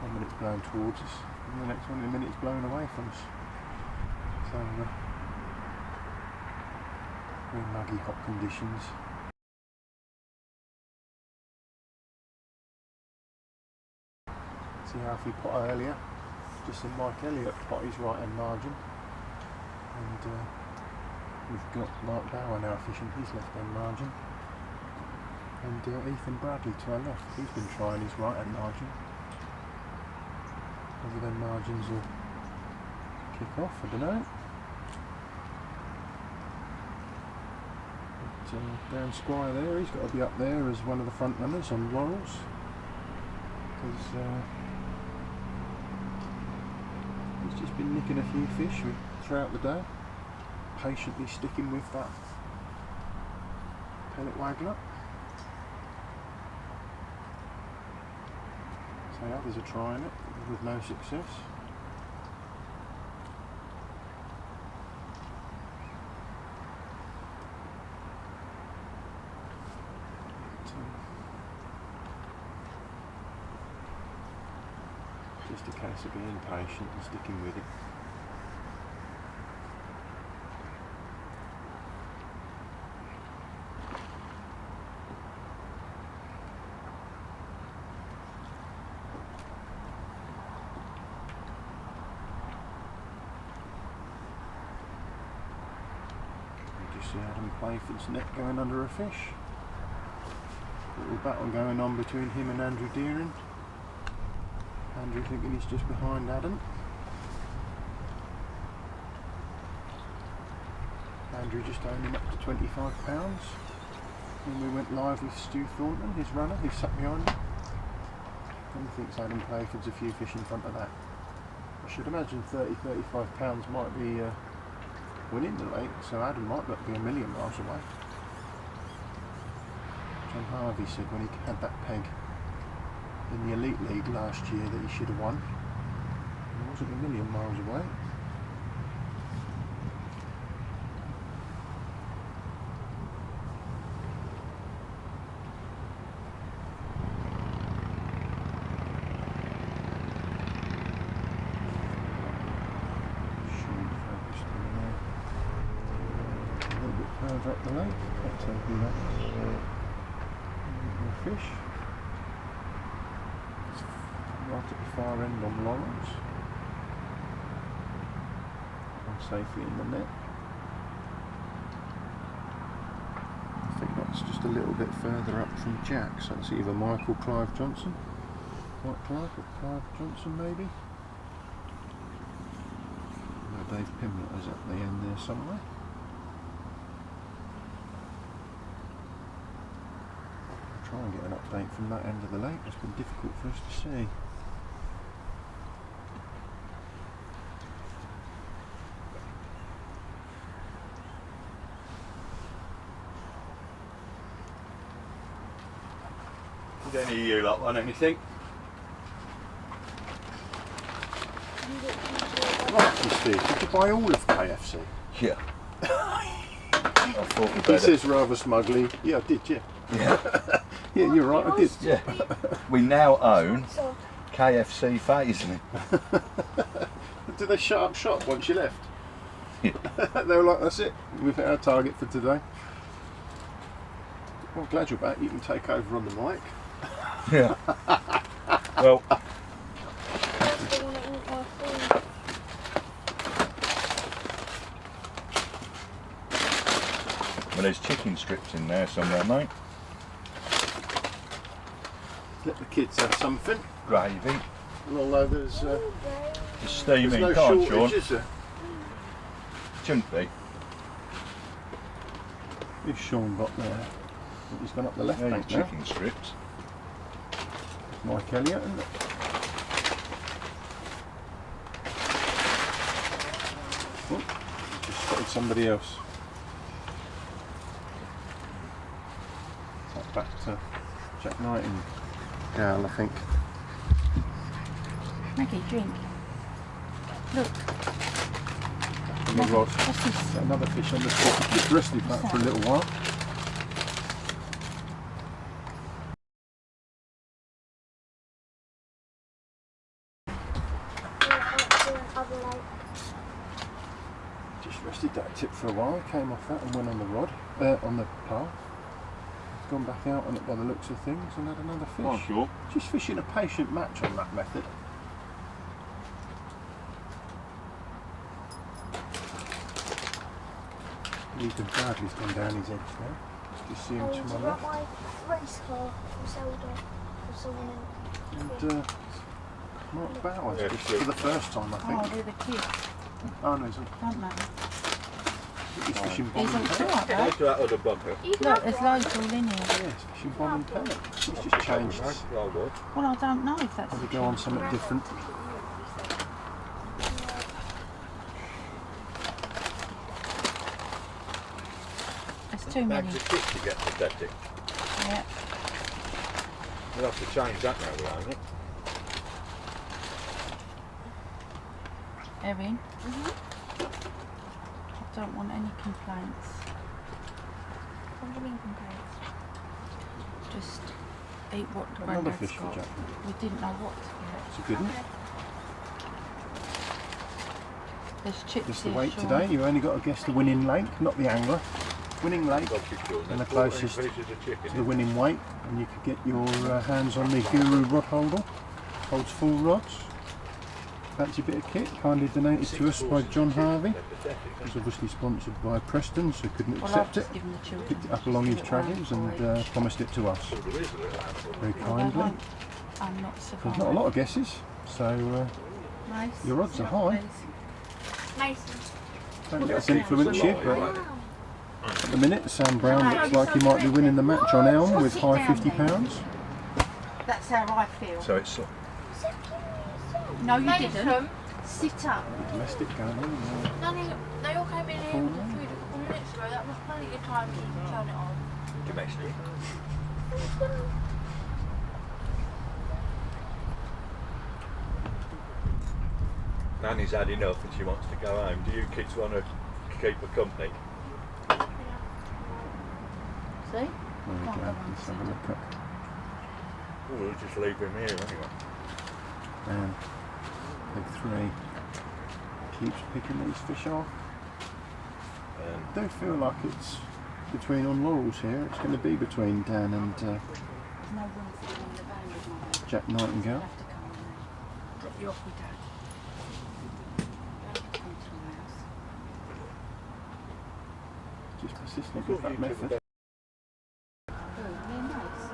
1 minute it's blowing towards us, and the next 1 minute it's blowing away from us. So very muggy, hot conditions. See Alfie pot earlier, just in Mike Elliott pot his right hand margin, and we've got Mark Bauer now fishing his left hand margin. And Ethan Bradley to our left, he's been trying his right hand margin. Whether them margins will kick off, I don't know. But Dan Squire there, he's got to be up there as one of the front runners on Laurels. Because he's just been nicking a few fish throughout the day, patiently sticking with that pellet waggler. So others are trying it with no success. Just a case of being patient and sticking with it. You just see Adam Playford's net going under a fish. Little battle going on between him and Andrew Deering. Andrew thinking he's just behind Adam. Andrew just owned him up to £25. When we went live with Stu Thornton, his runner, who sat behind him. And he thinks Adam Playford's a few fish in front of that. I should imagine £30–35 might be winning the lake, so Adam might not be a million miles away. John Harvey said when he had that peg in the Elite League last year that he should have won. He wasn't a million miles away. A little bit further up the lake, that's open that fish. Right at the far end on Laurels. And safely in the net. I think that's just a little bit further up from Jack, so it's either Michael Clive Johnson, Mike Clive or Clive Johnson maybe. No, Dave Pimlet is at the end there somewhere. I'll try and get an update from that end of the lake. It's been difficult for us to see. Did any of you lot want anything? Right, Steve, did you buy all of KFC? Yeah. I thought we He better. says rather smugly, yeah I did, yeah. Yeah. Yeah, you're right, I did. Yeah. We now own KFC Phasing. Did they shut up shop once you left? Yeah. They were like, that's it, we've hit our target for today. Well, glad you're back, you can take over on the mic. Yeah. Well, there's chicken strips in there somewhere, mate. Let the kids have something. Gravy. And although there's steaming, no can't shortage, Sean? is there? Shouldn't be. Who's Sean got there? I think he's gone up the left bank now. Chicken strips. Mike Elliott, isn't it? Oh, just spotted somebody else. Is that back to Jack Nightingale, I think. Maggie, drink. Look. On the rod. Another fish on the spot. Just rested that for a little while. Just rested that tip for a while, came off that and went on the rod, on the path. Gone back out on it by the looks of things and had another fish. Oh, sure. Just fishing a patient match on that method. Ethan Bradley's gone down his edge now. Just see him Oh, to do my you left. want my race car for Zelda? For someone in... And Mark Bowers, Yeah, just for the first time, I think. Oh, they're the kids, Oh no, he's on. don't they? He's fishing He's bomb on and two, pellet. aren't they? Go to that other bunker. You can Look, have there's one. loads all in here. Yes, fishing bomb and pellet. He's just changed. Oh, what? Well, I don't know if that's Probably the go on truth. something different. There's too many. Bags of kit to get pathetic. Yeah. We'll have to change that now, we own it. Erin? I don't want any complaints. What do you mean complaints? Just eat what the Another granddad's fish for got. Jack. We didn't know what to It's a good one. get. There's chips Just the here, weight Sean. today. You only got to guess the winning lake, not the angler. Winning lake Got you cool. and the There's 14 closest pieces of chicken to the in. winning weight, and you could get your hands on the Guru rod holder. Holds full rods. Fancy bit of kit, kindly donated to us by John Harvey. It's obviously sponsored by Preston, so couldn't Well, I've accept it. just given the children. Picked it up along his travels and promised it to us Oh, there is a little handful. very Well, they kindly. won't- I'm not There's surviving. not a lot of guesses, so Nice. your odds are high. Mason. Don't let us influence you, but at the minute Sam Brown looks like he might be winning the match on Elm with high £50. That's how I feel. So it's No, you Mason. didn't. Sit up. Domestic going on. Nanny, they all came in here with the food a couple of minutes ago. That was plenty of time to turn it on. domestic. Nanny's had enough and she wants to go home. Do you kids want to keep her company? See? There we go, let's have a look at. Oh, we'll just leave him here anyway. And big three keeps picking these fish off. I do feel like it's between on Laurels here. It's going to be between Dan and There's no room for you in the van with my bag. Jack Nightingale. You'll have to come with me. Drop you off with Dad. You'll have to come to my house. Just persistent with that method. Oh, yeah, nice.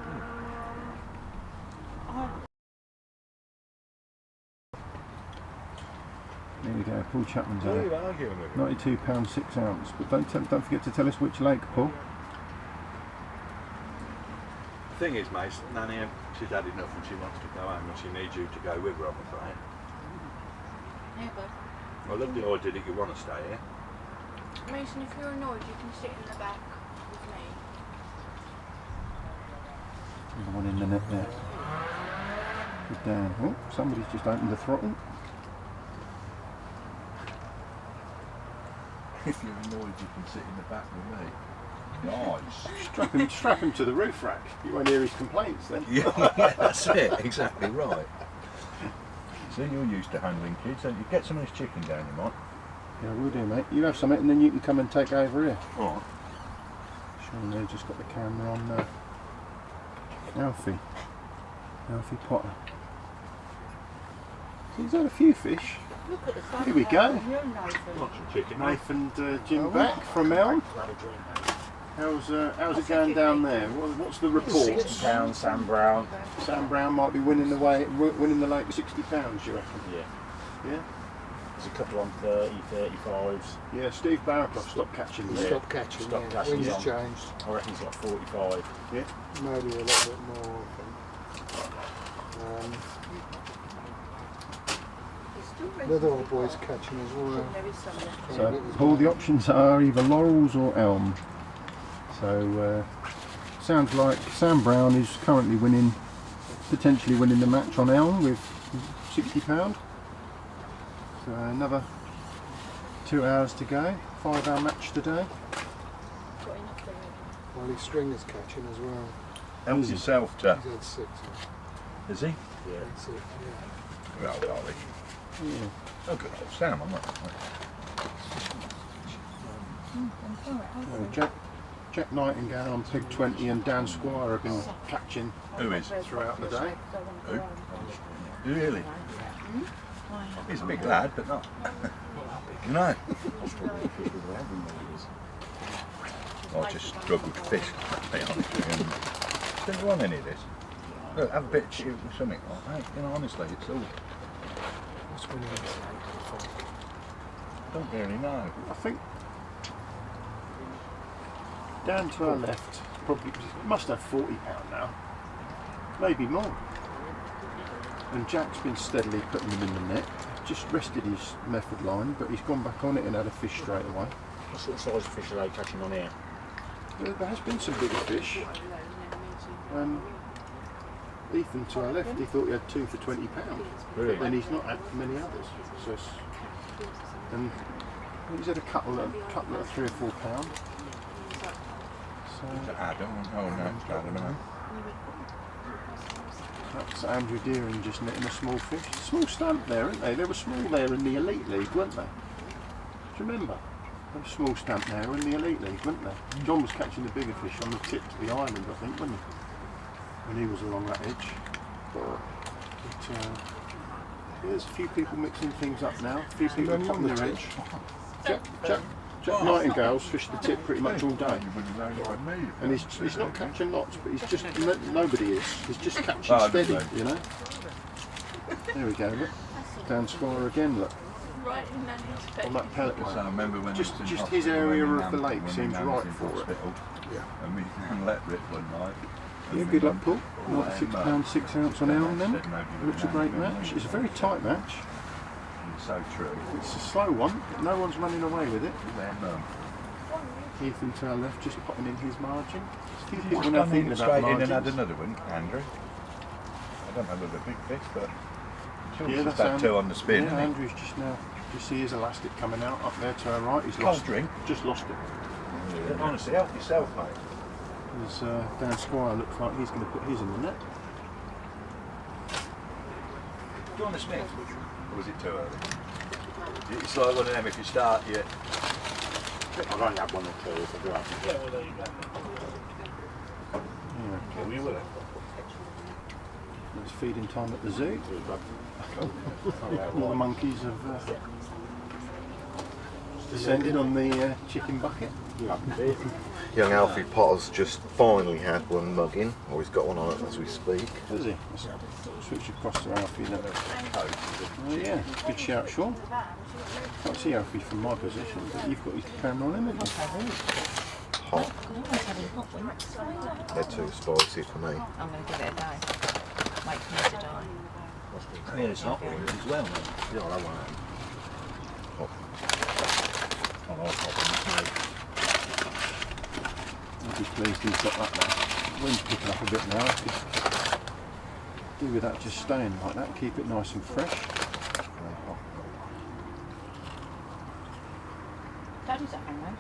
There we go, Paul Chapman's What are you out. arguing with him? £92 6 ounce. But don't forget to tell us which lake, Paul. The thing is, mate, Nanny, she's had enough and she wants to go home and she needs you to go with her, I'm afraid. Yeah, but I love the idea that you want to stay here. Mason, if you're annoyed, you can sit in the back with me. There's one in the net there. Good down. Oh, somebody's just opened the throttle. If you're annoyed, you can sit in the back with me. Nice. Strap him to the roof rack. You won't hear his complaints then. Yeah, that's it. Exactly right. So you're used to handling kids, don't you? Get some of this chicken down, you might. Yeah, we'll do, mate. You have something and then you can come and take over here. All right. Sean there just got the camera on Alfie Potter. So he's had a few fish. look at the sun. Here we go. Want some chicken, mate? Nathan and Jim back from Elm. How's it going down there? What's the report? £60, Sam Brown. Sam Brown might be winning the lake with £60, you reckon? Yeah. Yeah? There's a couple on 30, 35s. Yeah, Steve Barraclough stopped catching them. Stop catching, Stop yeah. catching, Wind's he's on. changed. I reckon he's got 45. Yeah. Maybe a little bit more, I think. The other old boy's catching as well. So, Paul, the options are either Laurels or Elm. So, sounds like Sam Brown is currently potentially winning the match on Elm with £60. So another 2 hours to go. 5 hour match today. Well, his stringer's catching as well. Help yourself, chap. He's had 6. Is he? Yeah. That's it, yeah. Well, darling. Yeah. Oh, good old Sam, I'm not. Jack Nightingale on Pig 20 and Dan Squire have been catching Who is? throughout the day. Who? Really? He's a big lad, but not. No. I just struggle to fish, to be honest with you. Didn't want any of this. Look, have a bit of shoot or something like that. You know, honestly, it's all. What's winning this Don't really know. I think down to our left, probably must have £40 now, maybe more. And Jack's been steadily putting them in the net. Just rested his method line, but he's gone back on it and had a fish straight away. What sort of size of fish are they catching on here? There has been some bigger fish. Ethan to our left, he thought he had 2 for £20. Really? But then he's not had many others. So and he's had a couple of £3 or £4. So Adam, oh no, it's Adam, no. That's Andrew Deering just netting a small fish. Small stamp there, aren't they? They were small there in the Elite League, weren't they? Do you remember? They were small stamp there in the Elite League, weren't they? John was catching the bigger fish on the tip to the island, I think, wasn't he? When he was along that edge. But, there's a few people mixing things up now. A few people popping their edge. Jack Nightingale's fished the tip pretty much all day. And he's not catching lots, but he's just, nobody is. He's just catching steady, you know. There we go, look. Down Squire again, look. Right in that On that pellet So I remember when just I was in his area hospital, of the lake when seems my nan right was in for it. hospital, And we let rip one night. Yeah, good luck, Paul. £96 6 ounce on Elm then. Looks a great match. It's a very tight match. So true. It's a slow one. No one's running away with it. No. Ethan to our left just potting in his margin. A few He's people now gone thinking in about straight in and margins. had another one, Andrew. I don't remember the big fish, but I'm sure Yeah, he's that's just had 2 on the spin. Yeah, hasn't he? Andrew's just now. You see his elastic coming out up there to our right. He's Cold lost drink. Just lost it. Yeah, honestly, help yourself, mate. There's Dan Squire looks like he's going to put his in the net. Do you want a Smith? Or was it too early? It's like one of them, if you start, you... I've only had one or two, if I do. Yeah, well, there you go. Yeah. Will you with it? It's feeding time at the zoo. All the monkeys have descended on the chicken bucket. Young Alfie Potter's just finally had one mugging, or he's got one on it as we speak. Does he? Let's switch across to Alfie then. Oh yeah, good shout, Sean. Can't see Alfie from my position, but you've got his camera on him, haven't you? Hot. They're too spicy for me. I'm going to give it a go. Wait for me to die. Yeah, it's hot ones as well, mate. Yeah, I want it. I like hot ones. I'll be pleased he's got that now. Wind's picking up a bit now. Could do with that just staying like that, keep it nice and fresh. Very hot. Daddy's at home,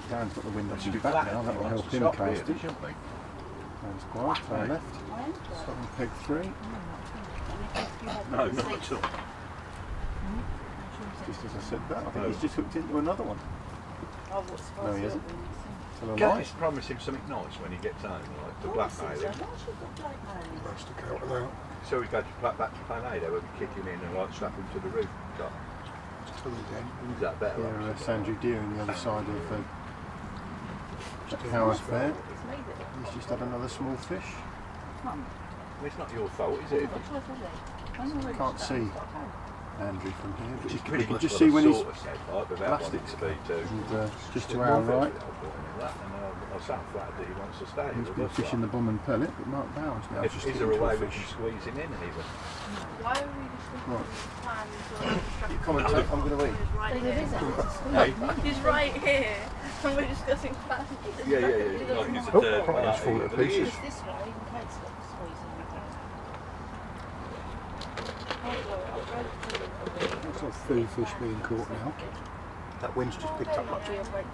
Dan's got the wind off Should his be back flat now, if that he will wants help to him stop cast really, it. shouldn't we? Dan's quiet to our left. 7 peg 3. No, not at all. Just as I said that, I think he's just hooked into another one. No, he hasn't. Tell a Can lie. you promise him something nice when he gets home, like to blackmail him? So we've got to back to plan A there, where we kick him in and like slap him to the roof top. Is that better? Yeah, that's Andrew Deer on the other side of Jack Howarth there. He's just had another small fish. Well, it's not your fault, is it? Can't see Andrew from here, but Which is we pretty can much just what see I when his sort of said, like, without wanting plastics to be too. and just to our right. I sound flattered that he wants to stay. He's with been us, fishing the bomb and pellet, but Mark Bowers now like. just Is there hit a way into we can squeeze him in even? Why are we discussing Right. plans? You commentate, I'm going to eat. He's right here, and we're discussing plans. Yeah. Like he's a third Oh, it's falling to pieces. This way, in case it's squeezing It's like food fish being caught now. That wind's just picked up much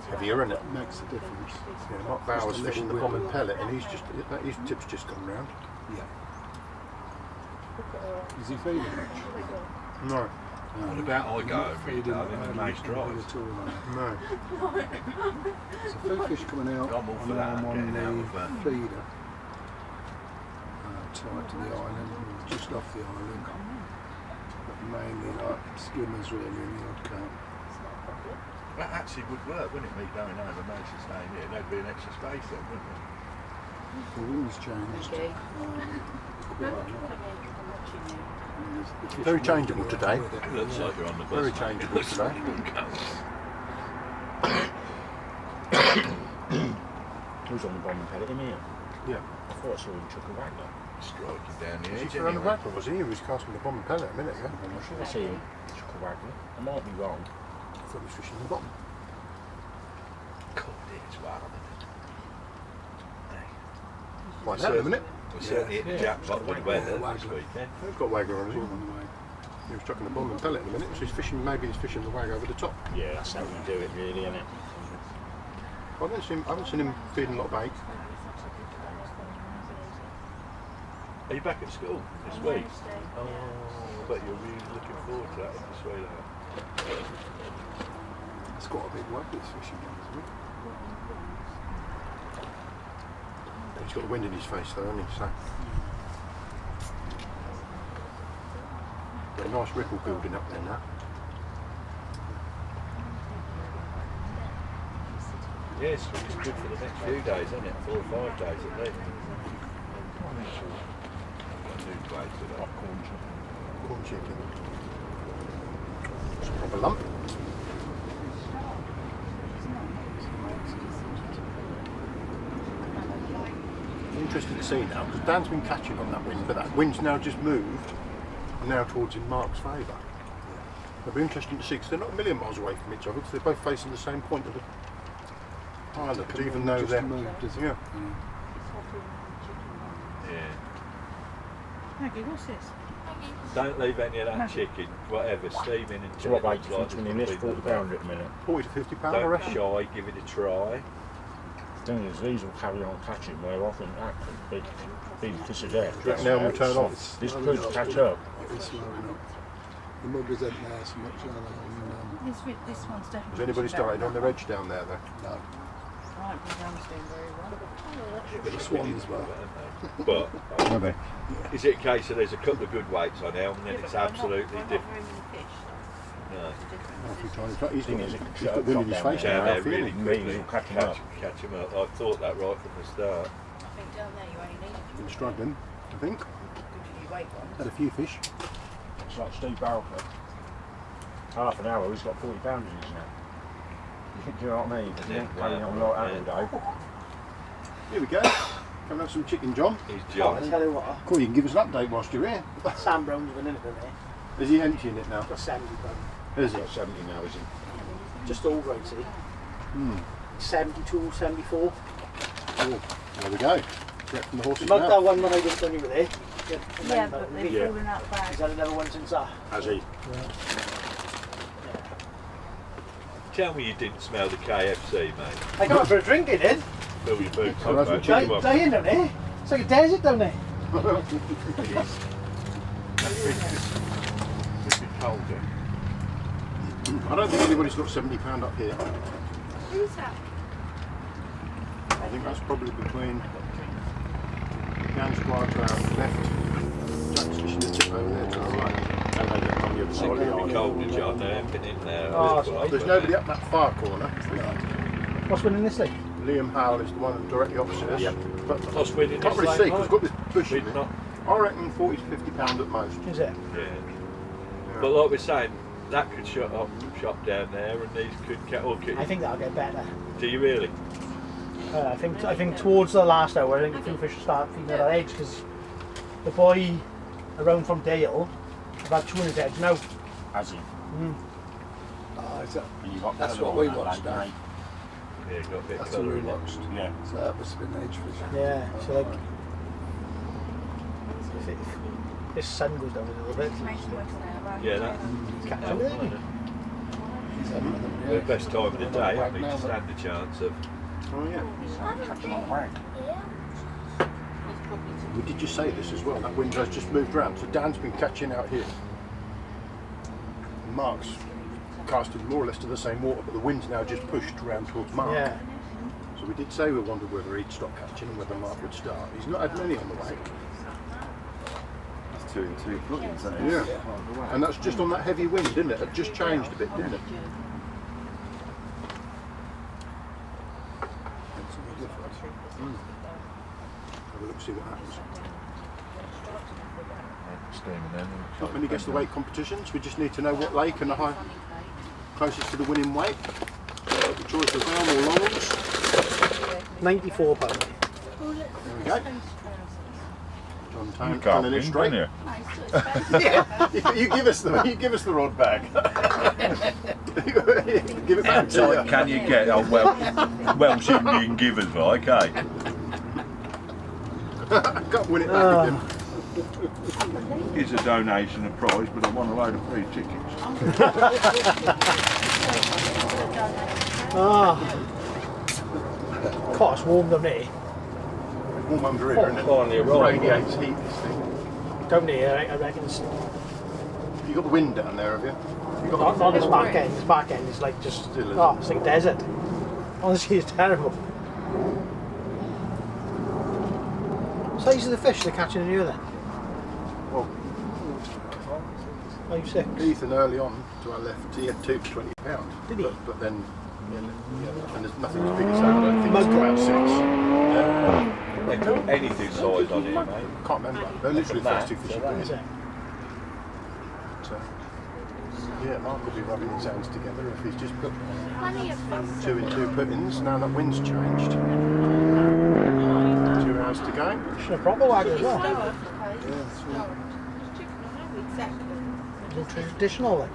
heavier, and it makes a difference. Yeah, Mark Bowers fishing the bomb and pellet, and his tip's just come round. Yeah. Is he feeding much? No. What about I go over here, darling, and Mace drives? No. There's a food fish coming out I'm all for on that, arm on getting out of the feeder. Tied to the island, just off the island. But mainly like skimmers really in the odd count. That actually would work, wouldn't it? Me going over Mason's name here, there'd be an extra space then, wouldn't there? The wind's changed. Very changeable today. It looks like you're on the bus. Very changeable today. Who's on the bomb and pellet? Him here? Yeah. I thought I saw him chuck a wagler. Striking down the Was he edge throwing a anyway. wagler, was he? He was casting the bomb and pellet a minute ago. I'm not sure I see him chuck a wagler. I might be wrong. I thought he was fishing the bottom. God, it's wild, isn't it? Find out in a minute. We certainly hit the jackpot with the weather this weekend. He's got wagler on his own. He was chucking the bomb and pellet in a minute, so he's fishing, maybe he's fishing the wag over the top. Yeah, that's how you do it really, isn't it? I haven't seen him feeding a lot of bait. Are you back at school this week? Oh, I bet you're really looking forward to that this way out. It's got a big wag, this fishing one, isn't it? He's got the wind in his face though, hasn't he? So. Got a nice ripple building up there now. Yes, it's good for the next few days, isn't it? 4 or 5 days at least. Corn chicken. It's a proper lump. Interesting to see now, because Dan's been catching on that wind, but that wind's now just moved, now towards in Mark's favour. It'll be interesting to see, because they're not a million miles away from each other, because they're both facing the same point of the pilot, but even though they're... Yeah. Yeah. Maggie, what's this? Don't leave any of that chicken, whatever, steaming and So what weight difference between this £40 at the minute? 40 to 50 pound, I Don't be reckon. shy, give it a try. The thing is, these will carry on catching where I think that could be fish is there. Do you reckon they'll return on? This could catch up. It's slowing up. The mud isn't there so much. This one's definitely. Has anybody started on their edge down there though? No. Right, Dan's doing very well. But the swan as well. But Maybe. is it a case of there's a couple of good weights on Elm and then it's absolutely different? No. He's got wind in his face Down now, there Alfie, really isn't he? quickly, catch him up. catch him up. I thought that right from the start. I think down there you only need Been struggling, I think. a few weight ones. Had a few fish. It's like Steve Barker. Half an hour, he's got 40 pounds in his net. Do you know what I mean? He ain't carrying on like that all day. Here we go. Come have some chicken, John. He's I John. tell you what, Cool, you can give us an update whilst you're here. Sam Brown's been in it today. Is he emptying it now? Got 70 pounds. Is He's it? got 70 now, is he? Just over, I'd say. 72, 74. Oh, there we go. Direct from the horse's Not that mouth. one when I was done with it. Yeah, but they've Yeah. fallen out bad. He's had another one since that. Has he? Tell me you didn't smell the KFC, mate. I got for a drink in it. Fill your boots Oh, up, that's mate. what Dying down there. It's like a desert down there. It's colder. I don't think anybody's got £70 up here. Who's that? I think that's probably between Dan Squire to our left, Jack's fishing the tip over there to our right. And they get on the other It's side of the going to be island. colder, John. They're emptying in there. Oh, There's nobody up that far corner. What's winning this league? Liam Howell is the one directly opposite us. Yep. But What's winning can't this really lane, see because mate? we've got this bush in We'd it. not. I reckon 40 to 50 pound at most. Is it? Yeah. But like we're saying, that could shut down there, and these could get. I think that'll get better. Do you really? I think towards the last hour, I think a few fish will start feeding at our edge because the boy around from Dale have had 2 on his edge now. Has he? Oh, is that, And you got that's colour what on we that watched lake, now. mate. Yeah, got a bit of That's what colour we in it. watched. Yeah. So that must have been age fishing. Yeah, so like if this sun goes down a little bit, Yeah, that. catch Oh, it. the best time of the day, I think, to stand a chance of. Oh yeah. Catch him on the wag. We did just say this as well. That wind has just moved round. So Dan's been catching out here. And Mark's casted more or less to the same water, but the wind's now just pushed round towards Mark. Yeah. So we did say we wondered whether he'd stop catching and whether Mark would start. He's not had many on the way. That's 2 and 2 plugins, isn't it? Yeah. And that's just on that heavy wind, didn't it? It just changed a bit, didn't it? Have a look, see what happens. Steaming in. Not many guess the weight competitions. We just need to know what lake and the high closest to the winning weight. The choice of Elm or Laurels. £94. There we go. John Town You can't telling it win, straight. can Yeah, you give us the rod back. Give it back to you. Can you get Welsh Indian givers like, eh? Can't win it back again. It's a donation of prize, but I want a load of free tickets. God, it's warm down there. Warm under here, isn't it? Finally arrived. Radiates heat, this thing. Down there, I reckon it's You got the wind down there, have you? You got not this back end. This back end is like just Still is. it's like desert. Honestly, it's terrible. Size of the fish they're catching in here then? Well, 5, 6. Ethan early on to our left, he had 2 for £20. Did he? But then, yeah, and there's nothing as big as that. I don't think it's about 6. They put anything size on here, mate. Can't remember. They're literally the first 2 fish. Is it? Yeah, Mark will be rubbing his hands together if he's just put 2 in 2 puttings. Now that wind's changed. 2 hours to go. Should have proper wagon as well. Yeah, that's right. It's all traditional like.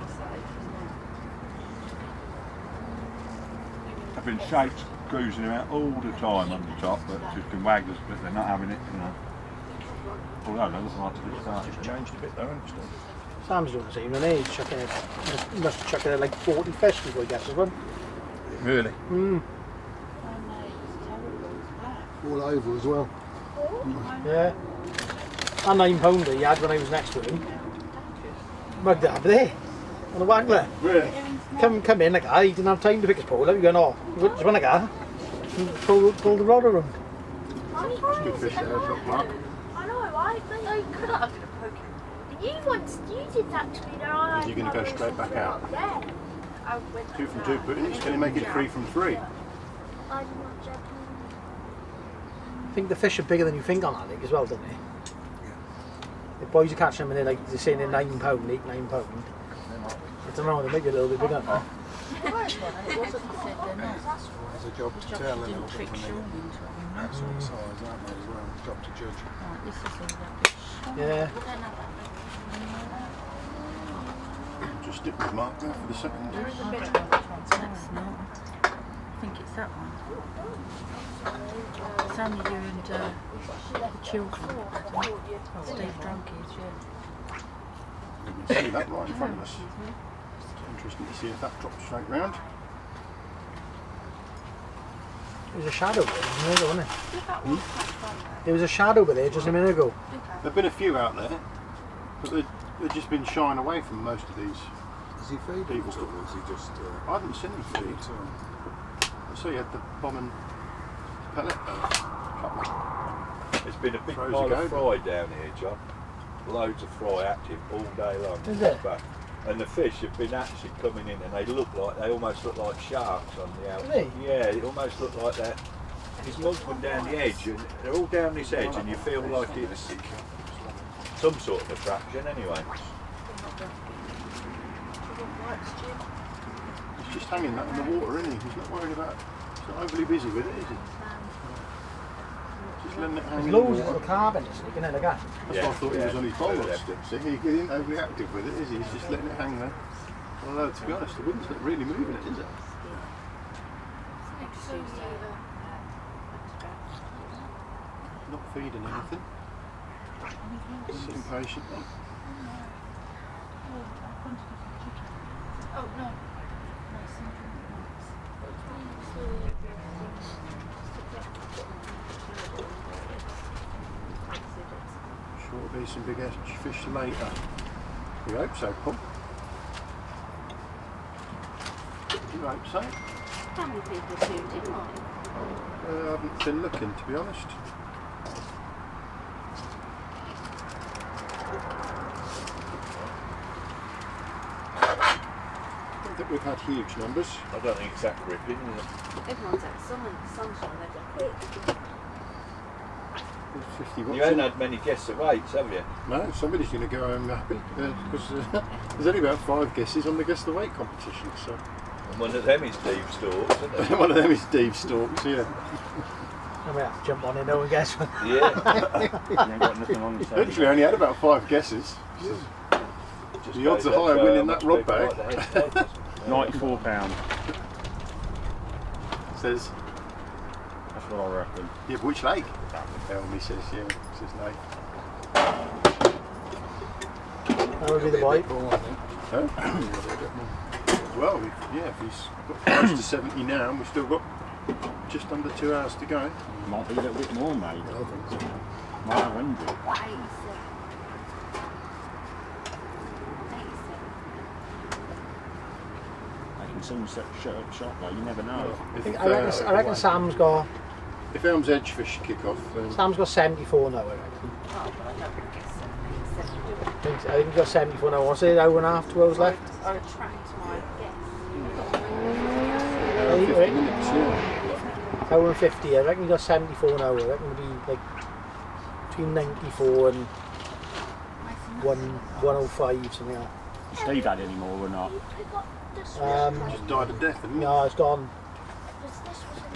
I've been shaped cruising about all the time on the top, but it's just been wagglers, but they're not having it, you know. Although they look like it's started. Just changed a bit though, haven't you? Sam's doing the same, and he's chucking it. He must have chucked it like 40 fish before he gets this one. Really? All over as well. Yeah. A £9 he had when I was next to him. Mugged it up there on the waggler. Really? Come in like that. He didn't have time to pick his pole up. You going, oh, you just want to go? Pull the rod around. Good fish there, look, Mark. I know, I could have poke it. You did that to me, though. Is he going to go straight back out? Yeah. I went 2 from 2 puttings. Can he make it 3 from 3? I'm not joking. I think the fish are bigger than you think on that lake as well, don't they? The boys are catching them and they're saying they're £9, £8, £9. I don't know, they might be a little bit bigger. It's a job to tell a little bit when they're that sort of size, aren't they, as well? Job to judge. Yeah. Just stick with Mark there for the second. That's not. I think it's that one. It's only you and the children. Steve Drunkies, yeah. You can see that right in front of us. Interesting to see if that drops straight round. There was a shadow there just a minute ago, wasn't there? There was a shadow over there just a minute ago. There have been a few out there, but they've just been shying away from most of these. Is he feeding people? or is he just... I haven't seen him feed. I saw you had the bomb and pellet. There's been a big Throws pile a of go. fry down here, John. Loads of fry active all day long. Is there? Back. And the fish have been actually coming in, and they almost look like sharks on the outside. Really? Yeah, it almost look like that. There's multiple down the edge, and they're all down this edge, and you feel like it's some sort of attraction anyway. He's just hanging that in the water, isn't he? He's not worried about. He's not overly busy with it, is he? Just letting it hang There's in the loads of water. little carp in this lake, isn't there, like that? That's why I thought he was on his bowl stick. See, he isn't overly active with it, is he? He's just letting it hang there. Although, to be honest, the wind's not really moving it, is it? Not feeding anything. Sitting patiently. Oh, no. Sure will be some big edge fish later. We hope so, Paul. You hope so? How many people tuned in, Mark? I haven't been looking, to be honest. I don't think we've had huge numbers. I don't think it's that gripping, is it? Everyone's outside, the sunshine, they've got quick. 50 You watts. haven't had many guesses at weights, have you? No, somebody's going to go home happy because there's only about 5 guesses on the guess the weight competition. So And one of them is Steve Storks, isn't it? one of them is Steve Storks, yeah. I may have to jump on it now and guess one. Yeah. You ain't got nothing on the side. Literally only had about 5 guesses. Just The odds goes are high that of way winning how that much rod people bag. like the head does, doesn't £94. Says, That's what I reckon. yeah, but which lake? Elmy says, yeah, says lake. That would be the bite. Huh? Well, yeah, if he's got close to 70 now, and we've still got just under 2 hours to go. Might be a little bit more, mate. I think so. Might have 100. They can soon set shut up shop though, you never know. I reckon Sam's got If Elm's Edgefish kick off, then Sam's got 74 now, I reckon. I think he's got 74 now. What's it? Hour and a half, 2 hours left? I retract my guess. 50 minutes, yeah. Hour and 50. I reckon he's got 74 now. I reckon it'll be like between 94 and 105, something like Is Steve had any more or not? that. Just died of death, didn't he? No, it's gone.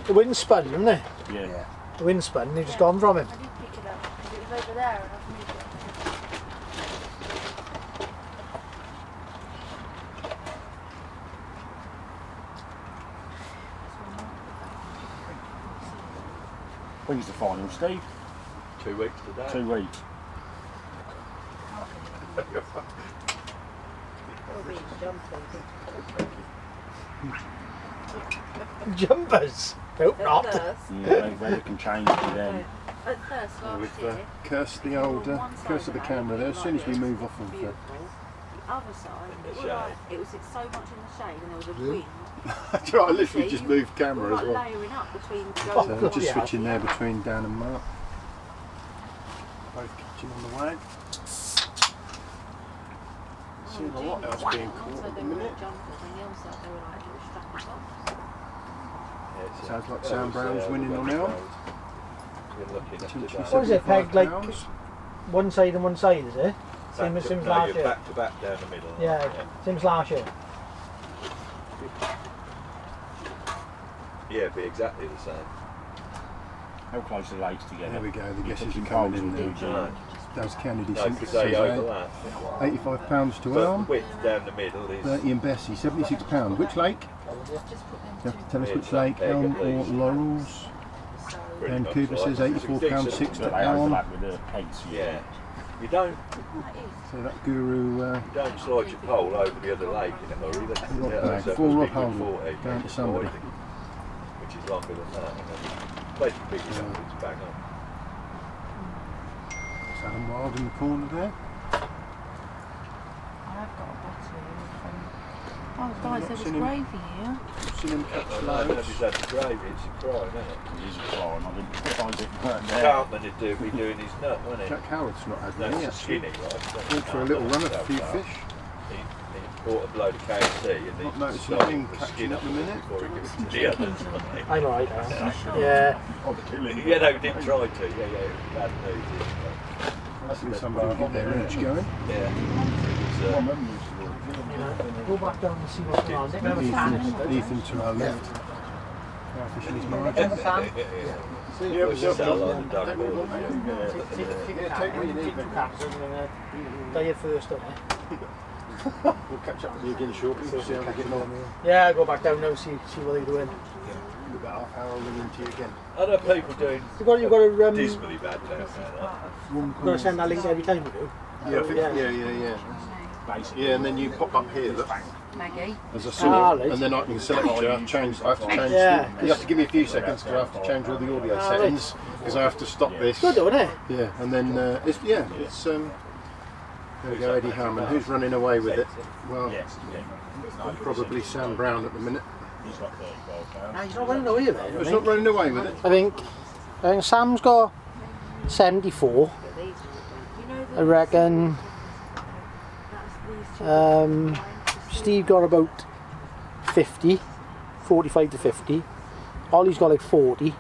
The wind spun, didn't it? Yeah. The wind spun, they've just gone from him. I did pick it up because it was over there and I've moved it. When's the final, Steve? 2 weeks today. 2 weeks. Jumpers? Nope, not. Yeah, weather can change to then. At first, last We've year, cursed the old curse of the camera there. As soon as we move off of the other side, it was like, it was so much in the shade and there was a wind. That's right, I literally just moved camera as Like well. layering up between So just switching there between Dan and Mark. Both catching on the wag. Seeing a lot else being caught at the minute. Sounds like Sam Brown's winning on Elm. What is it, pegged like one side and one side, is it? Same as last year? Back to back down the middle. Yeah, same as last year. Yeah, it'd be exactly the same. How close are the lakes together? There we go, the You guesses put are some coming in poles there. will do, That was Kennedy No, Simpson. because they overlap. £85 to But Elm. the width down the middle is 30 and Bessie, £76. Which lake? You have to tell us which lake, Elm or Laurels. pretty And much Cooper like- says it's a £84.6 decent- to They Elm. overlap with the pegs. Yeah. You don't So that Guru slide your pole over the other lake in a hurry. That's Rod yeah, bag, so it full must rod be good hole 40, down to somebody. which is longer than that. And then place to pick it up, it's bang on. Is Adam Wild in the corner there? I've got a bottle of oh guys, there was seen him- gravy here. Seen him catch I loads. nobody's had the gravy, it's a crime, isn't it? It is a crime. I didn't find it weren't there. Cartman would be doing his nut, wouldn't he? Jack Howard's not had No, many it's actually. skinny, right? Went for a little run at a few fish. He bought a load of KFC and Not he noticing started him with catching skin at the minute. before he gave it to the others. I'm alright now. Yeah. Yeah, no, he did try to. Yeah, bad news. Hopefully somebody will get their inch going. Yeah. Go back down and see what's going on. They have a fan. Ethan to our left. Now fishing his margin. Fan. Yeah, it was up. Sell on the duck board. Take what you need. Day first, don't I? We'll catch up with you again shortly. We'll see how we're getting on. Yeah, go back down now, see what they're doing. About half hour, I'll ring into you again. Other people doing You've got to dismally bad down there. got to send that link every time you do. Yeah, I think, yeah. Yeah, and then you pop up here, look. Maggie. As a sword, and then I can select you. I have to change. Yeah. You have to give me a few seconds because I have to change all the audio settings because I have to stop this. Good, isn't it? Yeah, and then it's there we go, Eddie Harmon. Who's running away with it? Well, probably Sam Brown at the minute. No, he's not running away with it. He's not running away with it. I think Sam's got 74. I reckon Steve got about 50, 45 to 50. Ollie's got like 40.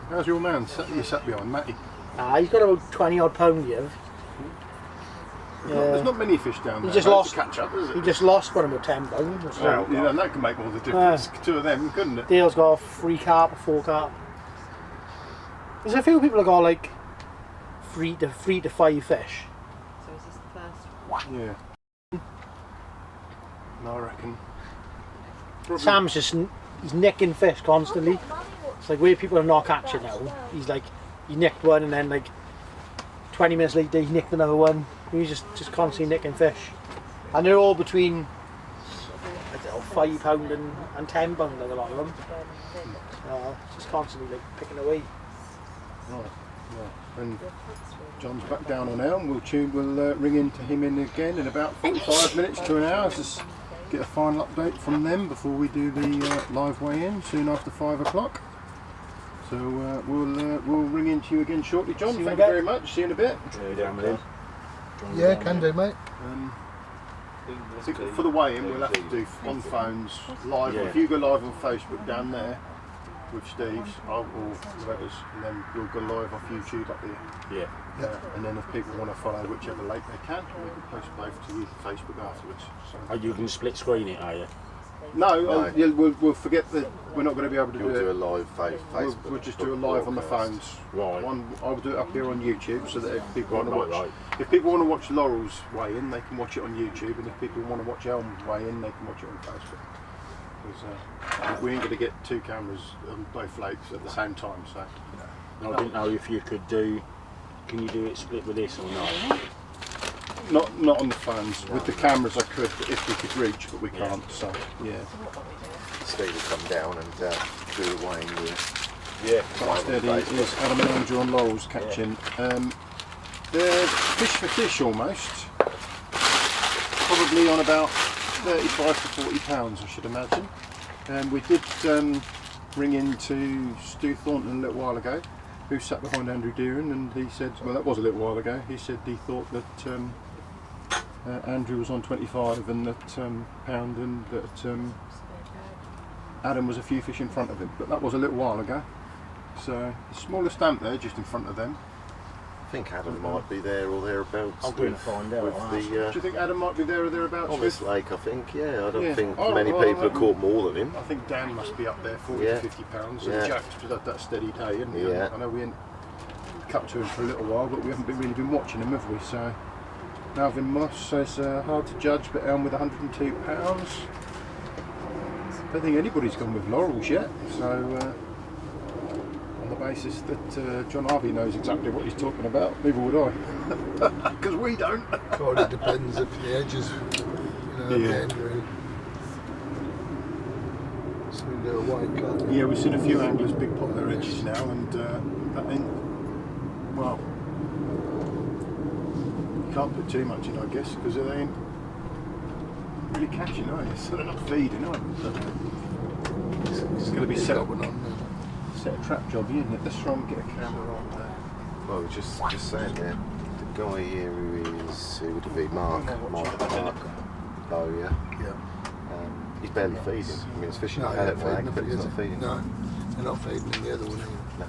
How's your man? You sat behind, Matty? He's got about 20 odd pound here. There's not many fish down there. He just lost. To catch up, is it? He just lost one about 10 pound. Well, you know, that can make all the difference. 2 of them, couldn't it? Dale's got 3 carp or 4 carp. There's a few people that got like 3 to 5 fish. So is this the first one? Yeah. No, I reckon. Probably. Sam's just he's nicking fish constantly. It's like where people are not catching now. He's like he nicked one and then like 20 minutes later he nicked another one. He's just constantly nicking fish, and they're all between I don't know, £5 and £10 like a lot of them. Just constantly like picking away. Right. Yeah. And John's back down on Elm. We'll ring into him in again in about 45 minutes to an hour. Just get a final update from them before we do the live weigh-in soon after 5 o'clock. So we'll ring into you again shortly, John. Thank you very much. See you in a bit. Yeah, can do, mate. I think for the weigh-in we'll have to do on phones live. If you go live on Facebook down there with Steve's or whoever's, and then we'll go live off YouTube up here. And then if people want to follow whichever lake they can, we can post both to Facebook afterwards. So. You can split screen it, are you? No. We'll forget that we're not going to be able to do a live Facebook. We'll just do a live on the phones. Right. I'll do it up here on YouTube so that if people want to watch, if people want to watch Laurel's weigh-in, they can watch it on YouTube, and if people want to watch Elm's weigh-in, they can watch it on Facebook. Because we ain't going to get 2 cameras on both lakes at the same time. So I didn't know if you could do. Can you do it split with this or not? Not on the phones. With the cameras I could, if we could reach, but we can't. So yeah. Steve will come down and do the weighing with. Yeah. Steady is Adam and Andrew on Laurel's catching. They're fish for fish almost. Probably on about 35 to 40 pounds, I should imagine. We did ring into Stu Thornton a little while ago, who sat behind Andrew Deering, and he said, well, that was a little while ago. He said he thought that Andrew was on 25 and that pound, and that Adam was a few fish in front of him, but that was a little while ago. So the smaller stamp there, just in front of them. I think Adam might be there or thereabouts. I'm going to find out. Do you think Adam might be there or thereabouts? On this lake, I think. Yeah, I don't Yeah. think many people have caught more than him. I think Dan must be up there, 40 to 50 pounds. And Jack's had that steady day, hasn't he? Yeah. I know we ain't cut to him for a little while, but we haven't really been watching him, have we? So Malvin Moss says hard to judge, but Elm with 102 pounds. I don't think anybody's gone with Laurel's yet. So on the basis that John Harvey knows exactly what he's talking about, neither would I, because we don't. God, it depends if the edges, the end really. So we do a white cut. Yeah, we've seen a few anglers big pot their edges now, and well, you can't put too much in, I guess, because they ain't really catching, are they? So they're not feeding, are they? It's going to be set a trap job, isn't it? Let's try and get a camera on there. Well, just saying there, the guy here who would it be? Mark. Oh yeah. Yeah. He's barely feeding. I mean, he's fishing a pellet flag, but he's not feeding. No, they're not feeding in the other one either. No.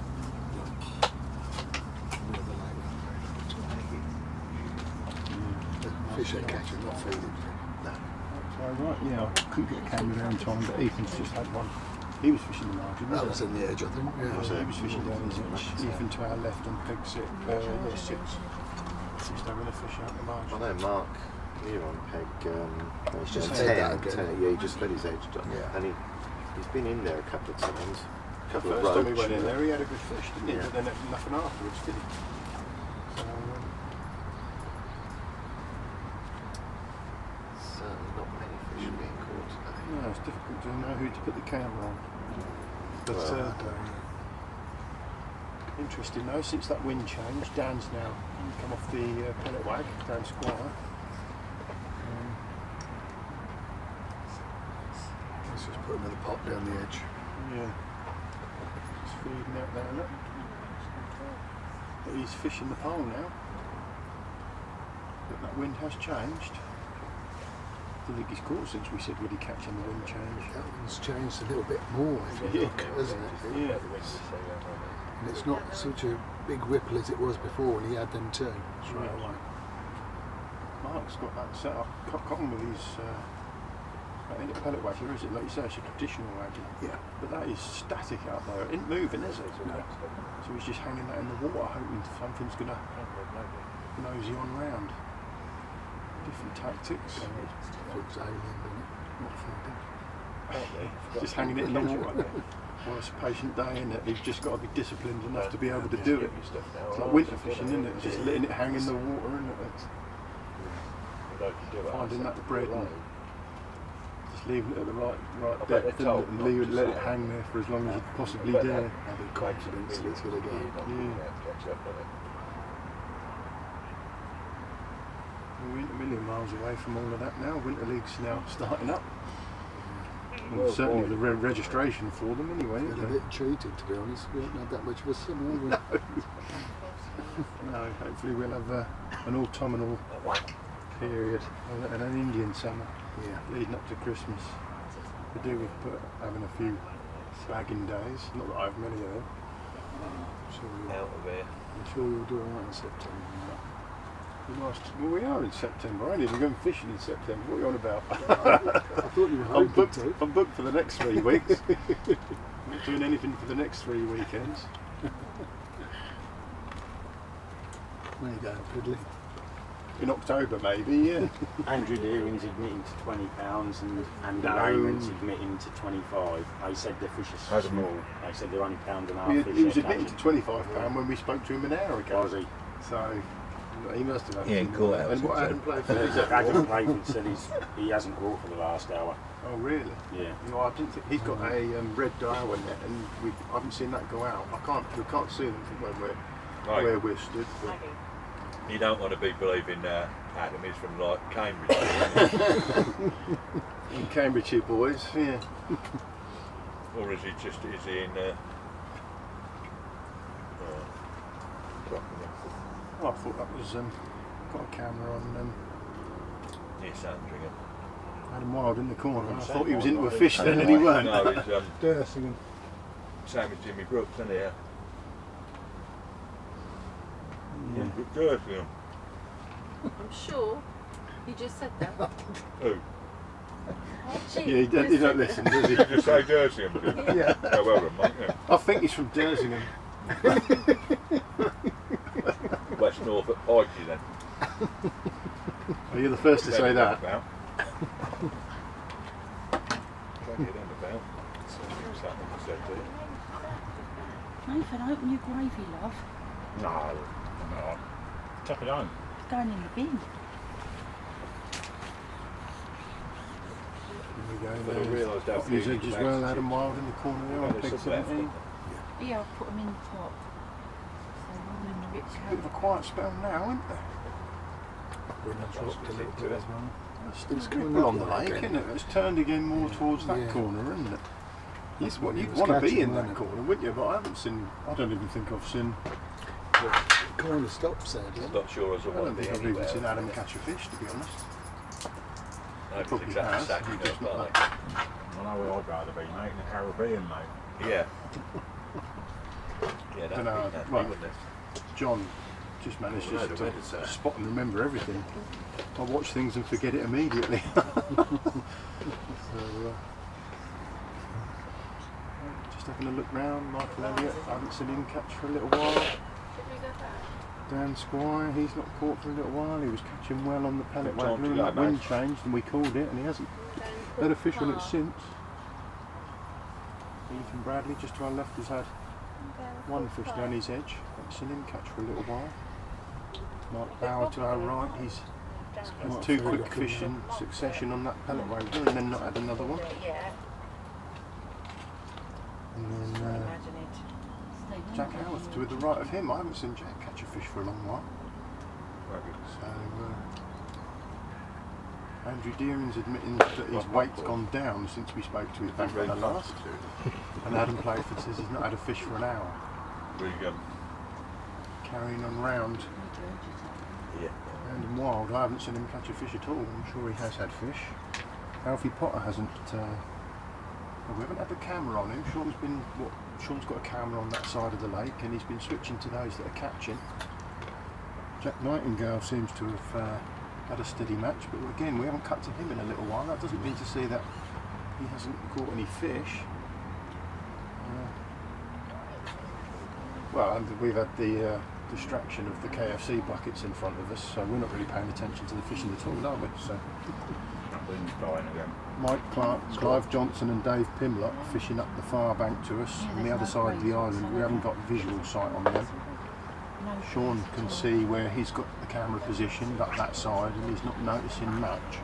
The fish ain't catching, not feeding. No. Right, yeah, I couldn't get a camera there in time, but Ethan's just had one. He was fishing the margin. That was in the edge, I think. Yeah. So he was fishing down his edge. Ethan to our left on peg 6. Just having a fish out the margin. I know Mark here on peg. He's just 10, fed that 10, yeah, he just fed his edge. Yeah. And he's been in there a couple of times. A couple of First time he roach. went in there, he had a good fish, didn't he? Yeah. But then nothing afterwards, did he? So, certainly not many fish are being caught today. no, it's difficult to know who to put the camera on. But interesting though, since that wind change, Dan's now come off the pellet wag, Dan Squire. Let's just put another pot down the edge. Yeah. Just feeding out there, look. But he's fishing the pole now. But that wind has changed. I think he's caught since we said would he catch on the wind change. That one's changed a little bit more, if you look, hasn't it? Yeah. And it's not such a big ripple as it was before when he had them two straight away. Mark's got that set up, cotton with his ain't a pellet wagon, is it? Like you say, it's a traditional wagon. Yeah. But that is static out there. It ain't moving, is it? No. So he's just hanging that in the water, hoping something's going to nosy on round. Different tactics. Looks alien, doesn't it? Not funny. Just hanging it in the water. Well, it's a patient day, isn't it? You've just got to be disciplined enough to be able to do it. It's like winter fishing, isn't it? Just letting it hang in the water, isn't it? Finding that bread and just leaving it at the right depth and let it hang there for as long as you possibly dare. Having confidence that it's going to go. Yeah. We're a million miles away from all of that now. Winter League's now starting up. Well, certainly the registration for them anyway. They're a bit treated, to be honest. We haven't had that much of a summer, have we? No, hopefully we'll have an autumnal period and an Indian summer leading up to Christmas. We do with having a few bagging days. Not that I have many of them. I'm sure you'll do alright in September. Well, we are in September. I ain't even going fishing in September. What are you on about? I thought you were hoping to. I'm booked for the next 3 weeks. I'm not doing anything for the next 3 weekends. Where you going, Piddly? In October, maybe, yeah. Andrew Deering's admitting to £20 and Andy Raymond's admitting to 25. They said the fish are small. They said they're only £1.5 fish. He was admitting to £25 when we spoke to him an hour ago. Was he? So he must have had He ain't caught out. And what Adam Playford Adam Playford said he hasn't caught for the last hour. Oh really? Yeah. No, I didn't think he's got a red dial in it, and I haven't seen that go out. We can't see them from where we're stood. But you don't want to be believing Adam is from like Cambridge. in Cambridgeshire boys, yeah. Or is he in Oh, I thought that was got a camera on near Sandringham. Adam Wild in the corner. I thought he was into a fish then, and he weren't. No, he's Dersingham. same as Jimmy Brooks, isn't he? Yeah. I'm sure he just said that. Who? Yeah, he don't listen, does he? Did you say Dersingham? Yeah. Oh, well done, mate. Yeah. I think he's from Dersingham. West Norfolk Pikey then. Oh, you're the first to say that. Nathan, open your gravy, love. No, I'm not. Chuck it on. It's going in the bin. There we go. Got his edge as well. Adam Wild in the corner there on peg 17. Yeah, I'll put them in the pot. So one in the rich Bit of a quiet spell now, isn't there? Dropped a little bit as well. It's people on the lake, isn't it? It's turned again more towards that corner, isn't it? You'd want to be in that corner, wouldn't you? But I don't even think I've seen. The corner stops there, I'm not sure as I don't think I've even seen Adam catch a fish, to be honest. No, Probably exactly has. sacking Just up, not aren't that. I know where I'd rather be, mate, in the Caribbean, mate. Yeah. Yeah, Don't know. Well, John just managed to spot and remember everything. I watch things and forget it immediately. Just having a look round. Michael Elliott, I haven't seen him catch for a little while. Dan Squire, he's not caught for a little while. He was catching well on the pellet wagon and that wind changed and we called it and he hasn't had a fish on it since. Ethan Bradley just to our left has had one fish down his edge. Haven't seen him catch for a little while. Mark Bauer to our right, he's had two quick fish in succession on that pellet wagon and then not had another one. And then Jack Howarth to the right of him. I haven't seen Jack catch a fish for a long while. So Andrew Deering's admitting that his weight's gone down since we spoke to his bank runner last. And Adam Playford says he's not had a fish for an hour. Where you go? Carrying on round. Yeah. And in wild, I haven't seen him catch a fish at all. I'm sure he has had fish. Alfie Potter hasn't. Well, we haven't had the camera on him. Sean's got a camera on that side of the lake, and he's been switching to those that are catching. Jack Nightingale seems to have had a steady match, but again, we haven't cut to him in a little while. That doesn't mean to say that he hasn't caught any fish. Well, and we've had the distraction of the KFC buckets in front of us, so we're not really paying attention to the fishing at all, are we? So, Mike Clark, Clive Johnson and Dave Pimlock fishing up the far bank to us on the other side of the island. We haven't got visual sight on them. Sean can see where he's got the camera positioned up that side, and he's not noticing much.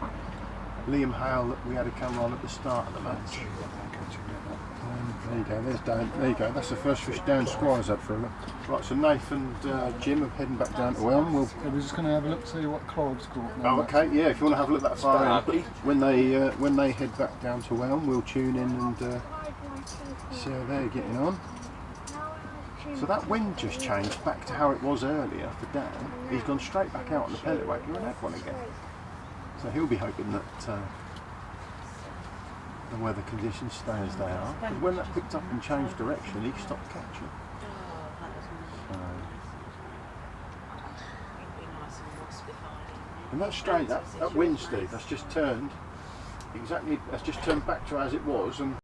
Liam Hale, we had a camera on at the start of the match. There you go, there's Dan. There you go, that's the first fish Dan Squire's had for him. Right, so Nath and Jim are heading back down to Elm. We're just going to have a look, see what Clive's caught. Oh, okay, yeah, if you want to have a look that far in, when they head back down to Elm, we'll tune in and see how they're getting on. So that wind just changed back to how it was earlier for Dan. He's gone straight back out on the pellet wagon and had one again. So he'll be hoping that the weather conditions stay as they are. But when that picked up and changed direction, he stopped catching. And that's strange, that wind, Steve, that's just turned back to as it was, and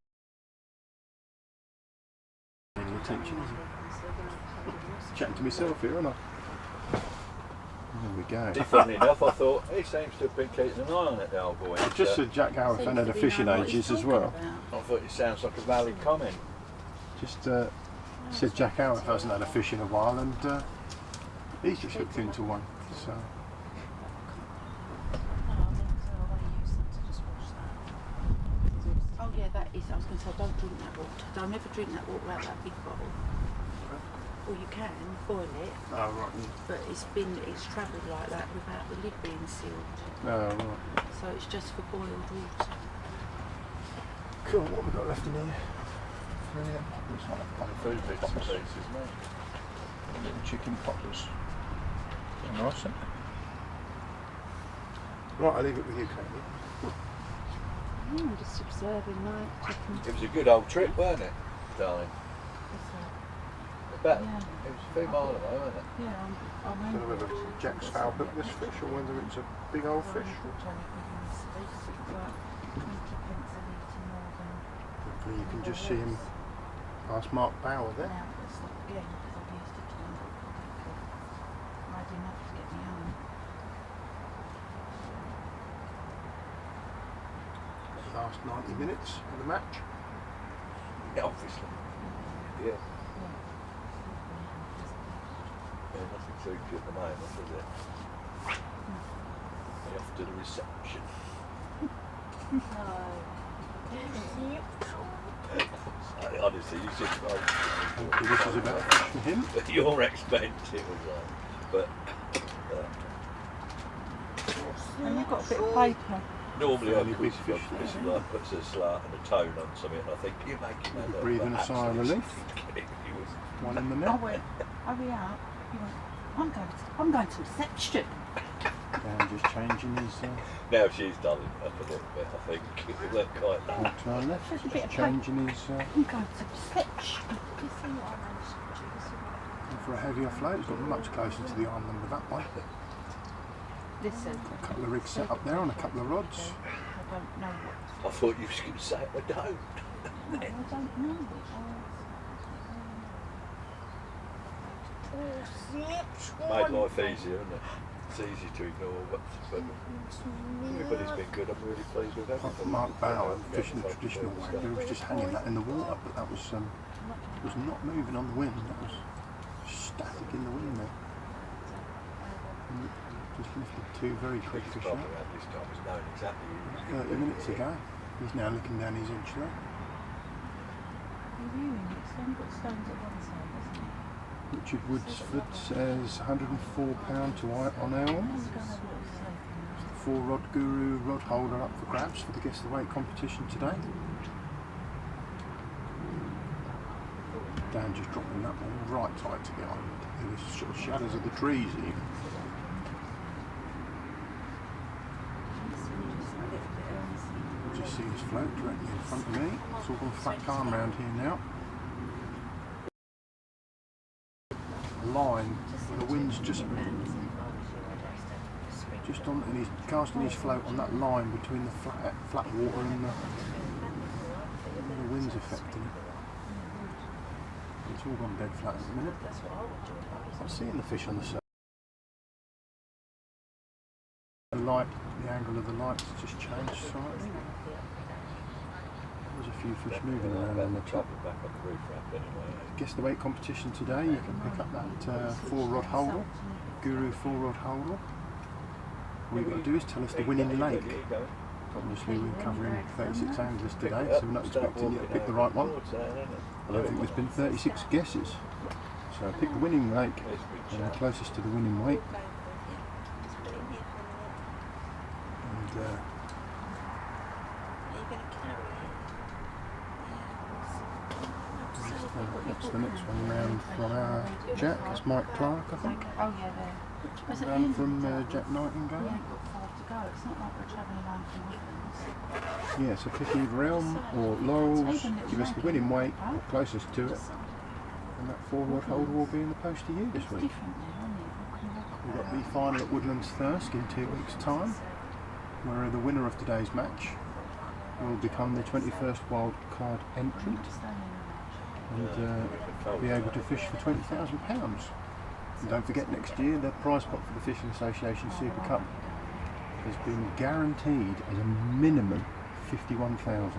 any attention, is it? Chatting to myself here, aren't I? There we go. Funnily enough, I thought he seems to have been keeping an eye on it, the old boy. I just said Jack Howard hadn't had a fish in ages as well. I thought it sounds like a valid comment. Just said Jack Howard hasn't had a fish in a while, and he's just hooked into one. So. Oh yeah, that is. I was going to say, don't drink that water. Don't ever drink that water out of that big bottle. Well, you can boil it. Oh right. But it's travelled like that without the lid being sealed. Oh right. So it's just for boiled water. Cool. What have we got left in here? Brilliant. Looks like a food bits and pieces, mate. Little chicken poppers. They're nice, aren't they? Right, I'll leave it with you, Katie. I'm just observing my chicken. It was a good old trip, weren't it, darling? But yeah. It was a few miles away, wasn't it? Yeah, I don't know whether Jack's foul hooked this fish or whether it's a big old fish. Hopefully you can just see him past Mark Bauer there. Last 90 minutes of the match. Yeah, obviously. Yeah. Yeah, nothing too good at the moment, is it? They off to the reception. Honestly, you just like... This is about a fish for him. You're expensive, but... And you've got a bit of paper. Normally I push like puts a slat and a tone on something, and I think you're making that up. Breathing a sigh of relief. One in the net. I went, hurry up. He went, I'm going to reception. And just changing his... Now she's done it up a little bit, I think. It weren't quite that. To our left, just changing his... I'm going to reception. For a heavier float, it's got much closer to the island with that one. Listen. Got a couple of rigs set up there on a couple of rods. I don't know what. I thought you was going to say I don't. No, I don't know. Made life easier, isn't it? It's easy to ignore, but everybody's been good. I'm really pleased with everything. Mark Bauer, fishing the traditional way, he was just hanging that in the water, but that was not moving on the wind. That was static in the wind there. And just lifted two very quick fish out. 30 minutes ago. He's now looking down his edge there. It's only got stones at one side, isn't it? Richard Woodsford says £104 to on Elm. 4-rod Guru rod holder up for grabs for the Guess the Weight competition today. Dan just dropping that one right tight to the island. In the sort of shadows of the trees even. float directly in front of me. It's all gone flat calm round here now. The line where the wind's just on, and he's casting his float on that line between the flat water and the wind's affecting it. It's all gone dead flat at the minute. I'm seeing the fish on the surface. The angle of the light's just changed slightly. There's a few fish moving around on the top. Guess the weight competition today, you can pick up that 4-rod holdall, Guru 4-rod holdall. All you've got to do is tell us the winning lake. Obviously we're covering 36 anglers today, so we're not expecting you to pick the right one. I don't think there's been 36 guesses. So pick the winning lake, and the closest to the winning weight. And that's the next one round from our Jack. It's Mike Clark, I think. Oh yeah, there. Round from Jack Nightingale. We ain't got far to go. It's not like we're travelling home from Woodlands. Yeah, so pick either Elm or Laurels, give us the winning weight, or closest to it, and that 4-rod holder will be in the post to you this week. We've got the final at Woodlands Thirsk in 2 weeks' time, where the winner of today's match will become the 21st wild card entrant and be able to fish for £20,000. And don't forget, next year the prize pot for the Fishing Association Super Cup has been guaranteed as a minimum 51,000.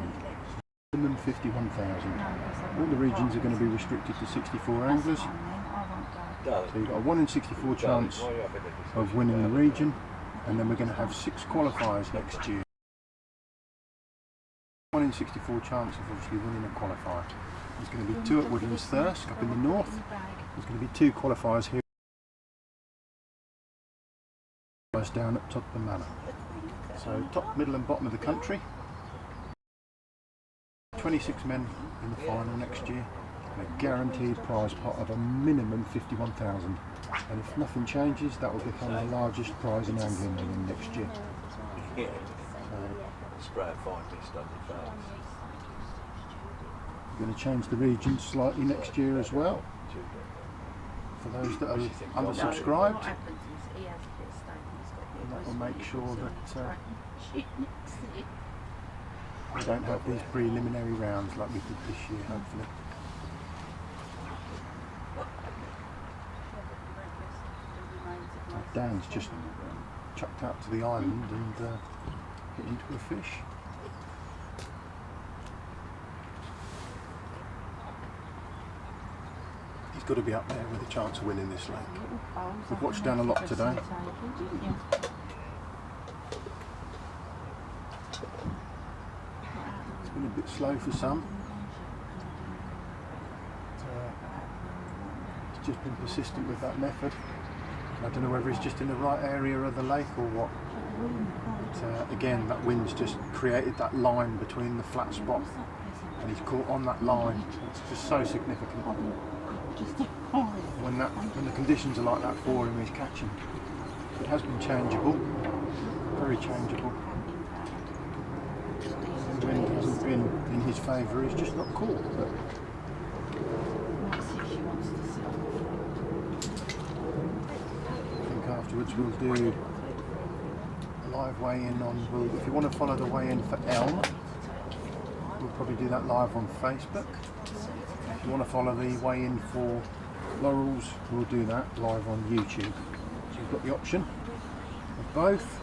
Minimum 51,000. All the regions are going to be restricted to 64 anglers. So you've got a 1 in 64 chance of winning the region, and then we're going to have 6 qualifiers next year. 1 in 64 chance of obviously winning a qualifier. There's going to be 2 at Woodlands Thirsk up in the north. There's going to be 2 qualifiers here down at Todburn Manor. So top, middle and bottom of the country. 26 men in the final next year, and a guaranteed prize pot of a minimum 51,000. And if nothing changes, that will become the largest prize in angling within next year. Yeah. Spray a fine mist on your face. We're going to change the region slightly next year as well. For those that are undersubscribed, and that will make sure that we don't have these preliminary rounds like we did this year, hopefully. Dan's just chucked out to the island and hit into a fish. He's got to be up there with a chance of winning this lake. We've watched Dan a lot today. It's been a bit slow for some. He's just been persistent with that method. I don't know whether he's just in the right area of the lake or what. But again, that wind's just created that line between the flat spot, and he's caught on that line. It's just so significant. When the conditions are like that for him, he's catching. It has been changeable, very changeable. The wind hasn't been in his favour, he's just not caught. But I think afterwards we'll do a live weigh-in on, if you want to follow the weigh-in for Elm, we'll probably do that live on Facebook. If you want to follow the weigh-in for Laurels, we'll do that live on YouTube. So you've got the option of both,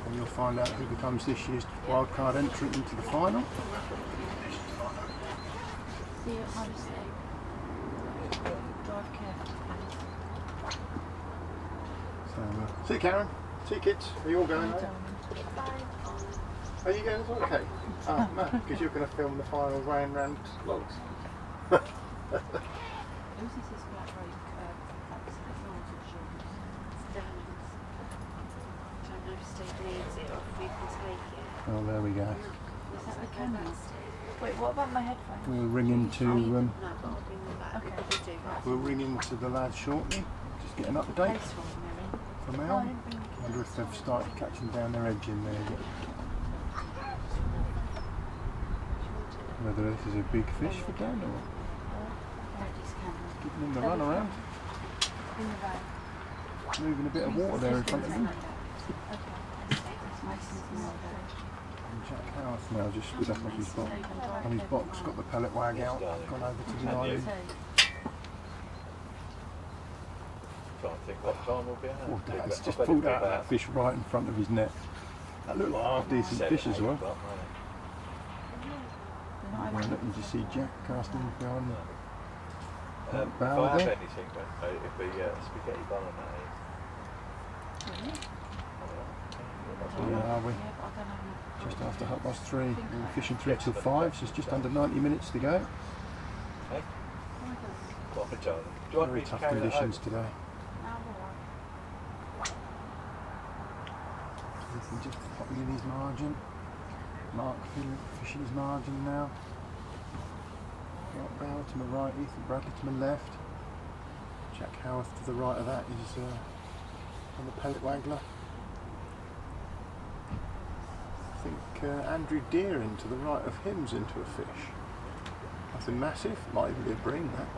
and you'll find out who becomes this year's wildcard entrant into the final. So, see you, Karen. See you, kids. Are you all going home? Are you going as well? Okay. Oh, no, because you're going to film the final round logs. Oh, there we go. Is that the camera? Wait, what about my headphones? We'll ring into Okay. we'll ring into the lads shortly. Just get an update from Al. Wonder if they've started catching down their edge in there yet. Whether this is a big fish for Dan or giving him the run around. Moving a bit of water there in front of him. And Jack Howarth now just stood up on his box, got the pellet wag out, gone over to the island. Trying to think what time we'll be out. Oh, Dan's just pulled out that fish right in front of his net. That looked like a half decent fish as well. Well, look, you just see Jack casting behind the bow if I have there. anything, it'd be spaghetti bolognese. Where are we? Just after 3:30. We're fishing 3 till 5, so it's just under 90 minutes to go. Hey? What for, Charlie? Very tough conditions today. Ethan just popping in his margin. Mark fishing his margin now. Mark Bauer to my right, Ethan Bradley to my left. Jack Howarth to the right of that is on the pellet waggler. I think Andrew Deering to the right of him's into a fish. Nothing massive, might even be a bream that.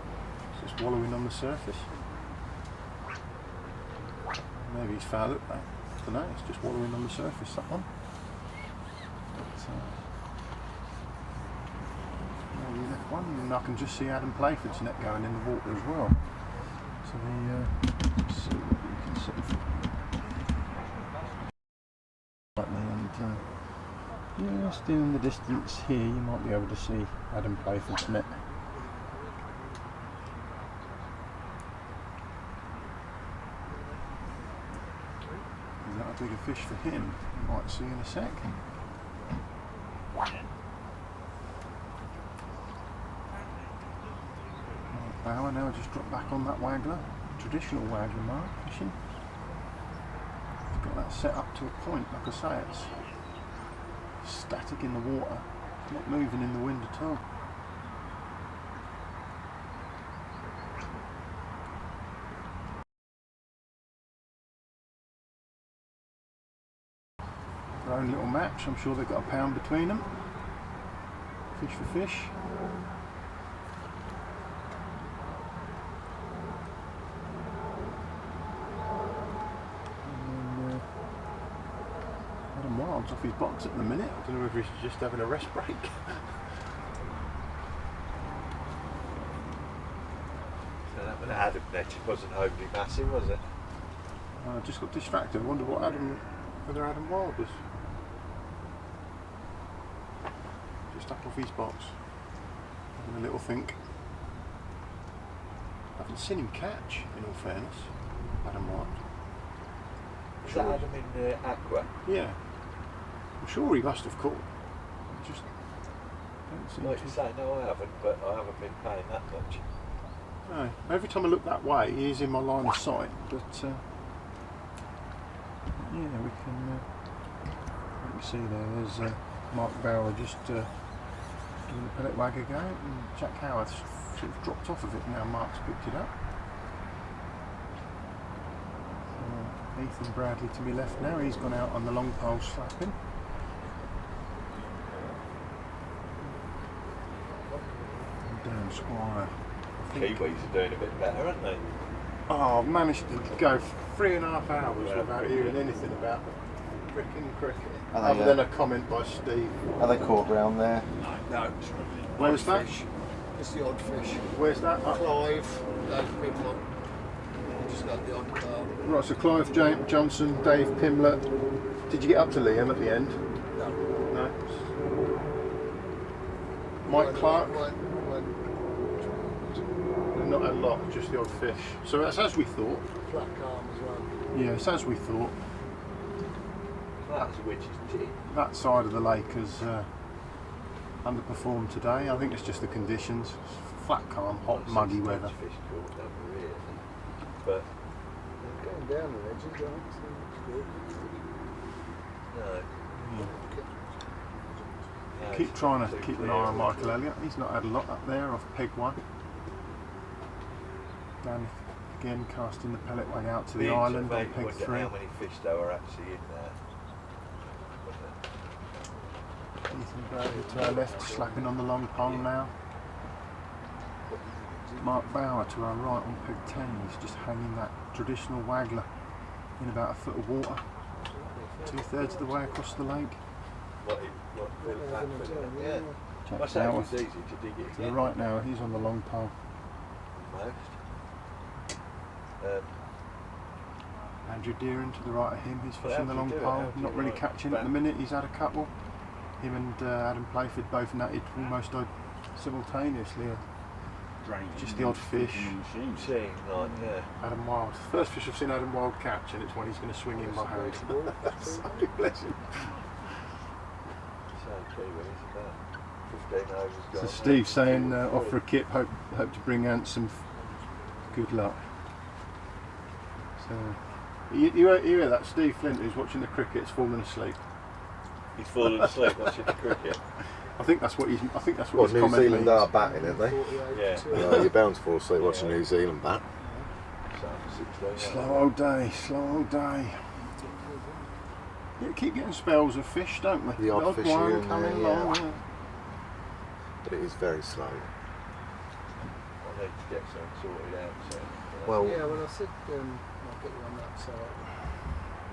It's just wallowing on the surface. Maybe he's fouled it back. I don't know, it's just wallowing on the surface, that one. But, maybe left one, and I can just see Adam Playford's net going in the water as well. So let's see what we can see. And just in the distance here, you might be able to see Adam Playford's net. Is that a bigger fish for him? You might see in a sec. Bauer now just dropped back on that waggler, traditional waggler mark fishing. He's got that set up to a point, like I say, it's static in the water, it's not moving in the wind at all. Their own little match, I'm sure they've got a pound between them. Fish for fish. Wild's off his box at the minute. I don't know whether he's just having a rest break. So that one Adam net, it wasn't overly massive, was it? I just got distracted. I wonder whether Adam Wild was just up off his box, having a little think. I haven't seen him catch, in all fairness, Adam Wild. Is that Adam in Aqua? Yeah. I'm sure he must have caught. I just don't seem Like to. you say, no I haven't, but I haven't been paying that much. No. Every time I look that way, he is in my line of sight, but yeah, we can see there, there's Mark Bauer just doing the pellet wag again, and Jack Howarth sort of dropped off of it now. Mark's picked it up. Ethan Bradley to my left now, he's gone out on the long pole slapping. And Dan Squire. Kiwis are doing a bit better, aren't they? Oh, I've managed to go 3.5 hours without hearing anything about the frickin' cricket. Other than a comment by Steve. Are they caught round there? No. Where's that? It's the odd fish. Where's that? Clive, Dave Pimlett. Just got the odd car. Right, so Clive Johnson, Dave Pimlett. Did you get up to Liam at the end? No. No. Mike Clark? Not a lot, just the odd fish. So that's as we thought. Flat calm as well. Yeah, it's as we thought. That's which is cheap. That side of the lake has underperformed today. I think it's just the conditions. It's flat, calm, hot, muggy weather. Fish caught over here, but Going down the edges, I think, so it's good. no. Keep trying to keep an eye on Michael Elliott. He's not had a lot up there off peg one. Dan again casting the pellet wag out to the island on peg 3. How many fish there were actually in there? Ethan Bradley to our left, slapping on the long pole now. Mark Bauer to our right on peg 10, he's just hanging that traditional waggler in about a foot of water, 2/3 of the way across the lake. Jack Bauer to the right now, he's on the long pole. Andrew Deering to the right of him, he's fishing the long pole, not really catching at the minute, he's had a couple. Him and Adam Playford both natted almost simultaneously. Just the odd fish. Adam Wild. First fish I've seen Adam Wild catch, and it's one he's going to swing in my hand. So bless him. So Steve saying offer a kip, hope to bring Ant some good luck. So you hear that Steve Flint who's watching the cricket has fallen asleep. He's fallen asleep watching the cricket. I think that's what he's. I think that's what Well, his New comment Zealand means. are batting, aren't they? Yeah. You're bound to fall asleep watching New Zealand bat. Slow old day, slow old day. Yeah, keep getting spells of fish, don't we? The odd fish one here and coming there, along. yeah. But it is very slow. I need to get something sorted out. So, Well, yeah, when I said I'll get you on that side,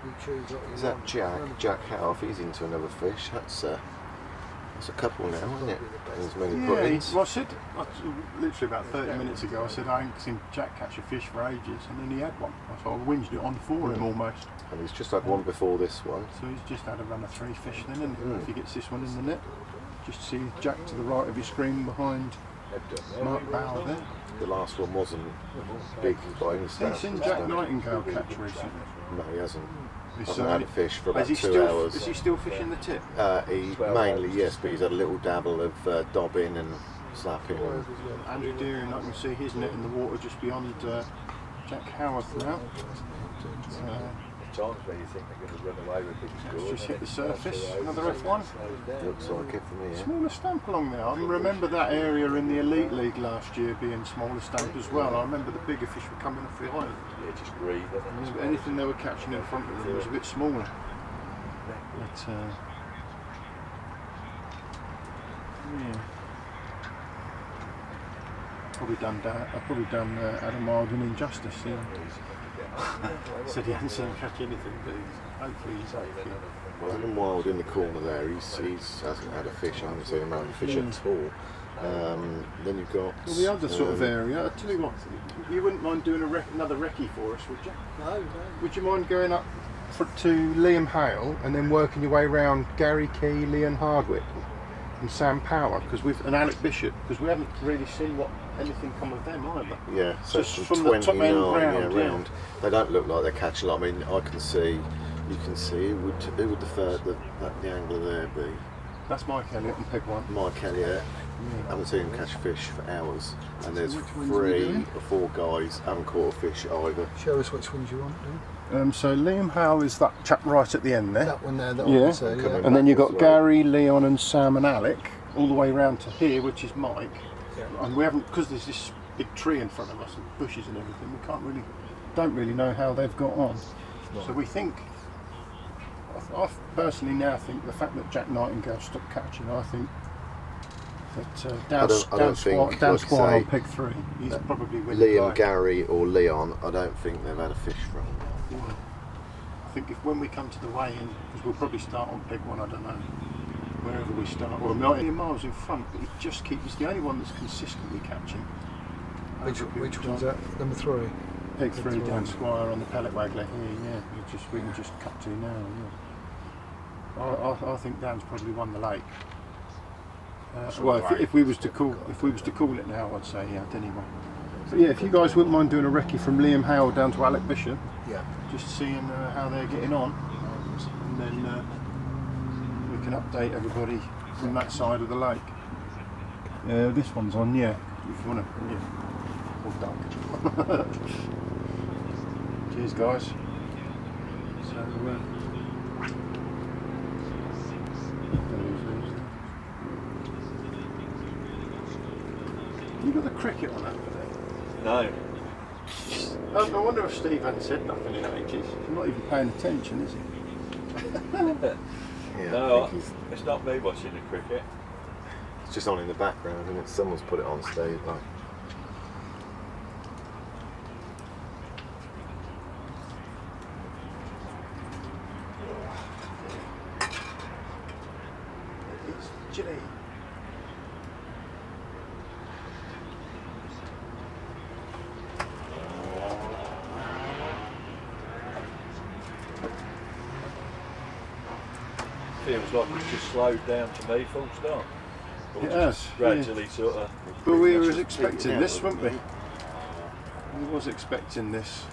you choose what you is want. that Jack Howe? If he's into another fish, that's a couple now, isn't it? As many puttings. Well, I said literally about 30 minutes ago. I said I ain't seen Jack catch a fish for ages, and then he had one. So I whinged it on for him almost. And he's just had one before this one. So he's just had a run of 3 fish then, and if he gets this one in the net, just see Jack to the right of your screen behind Mark Bauer there. The last one wasn't big by any Have you standards. seen Jack Nightingale catch recently? No, he hasn't. He's Hasn't had a fish for about 2 hours. Is he still fishing the tip? He mainly, yes, but he's had a little dabble of dobbing and slapping. And Andrew Deering, I can see his net in the water just beyond Jack Howarth now. times where you think they're going to run away with big scores. Just hit the surface, another F1. Looks like it for me, yeah. Smaller stamp along there. I remember that area in the Elite League last year being smaller stamp as well. I remember the bigger fish were coming off the island. Yeah, just breathe. Anything they were catching in front of them was a bit smaller. But, yeah. I've probably done Adam Wild an injustice. Yeah. Said he hadn't seen him catch anything, but hopefully he's okay. Well, Adam Wild in the corner there, he hasn't had a fish, I haven't seen him have a fish at all. Then you've got... Well, the other sort of area, I'll tell you what, you wouldn't mind doing another recce for us, would you? No, no. Would you mind going up to Liam Hale and then working your way around Gary Key, Leon Hardwick and Sam Power, and Alec Bishop, because we haven't really seen anything come of them either. Yeah, so just from from the top end 29 round, round. They don't look like they're catching a lot. I mean, you can see, who would the angler there be? That's Mike Elliott and Peg One. Mike Elliott. I haven't seen him catch fish for hours. And there's Which ones are we 3 doing? or 4 guys haven't caught a fish either. Show us which ones you want, do. So Liam Hale is that chap right at the end there. That one there, that Yeah. one there, yeah. And then you've got Gary, Leon and Sam and Alec all the way round to here, which is Mike. Yeah. And we haven't, because there's this big tree in front of us and bushes and everything, we don't really know how they've got on. Right. So we think, I personally now think the fact that Jack Nightingale stopped catching, I think that Dan Squire on Peg 3, he's probably winning. Liam, Gary or Leon, I don't think they've had a fish from. I think when we come to the weigh-in, because we'll probably start on Peg 1, I don't know, wherever we start, or 9 miles in front, but he's the only one that's consistently catching. Which one's that? Number 3? Peg 3 Dan Squire on the pellet waggler here, yeah. We can just cut to now, yeah. I think Dan's probably won the lake. Well, if we was to call it now, I'd say yeah, anyway. But yeah, if you guys wouldn't mind doing a recce from Liam Hale down to Alec Bishop, yeah, just seeing how they're getting on, and then we can update everybody from that side of the lake. This one's on, yeah. If you want to, yeah. Or duck. Cheers, guys. So. You got the cricket on over there? No. I wonder if Steve hadn't said nothing in ages. He's not even paying attention, is he? Yeah, No, I think it's not me watching the cricket. it's just on in the background, and someone's put it on stage. Like, It's chilly. Feels like it's just slowed down to me, full stop. Or It just has, gradually sort of. But we was expecting this, weren't we? We was expecting this.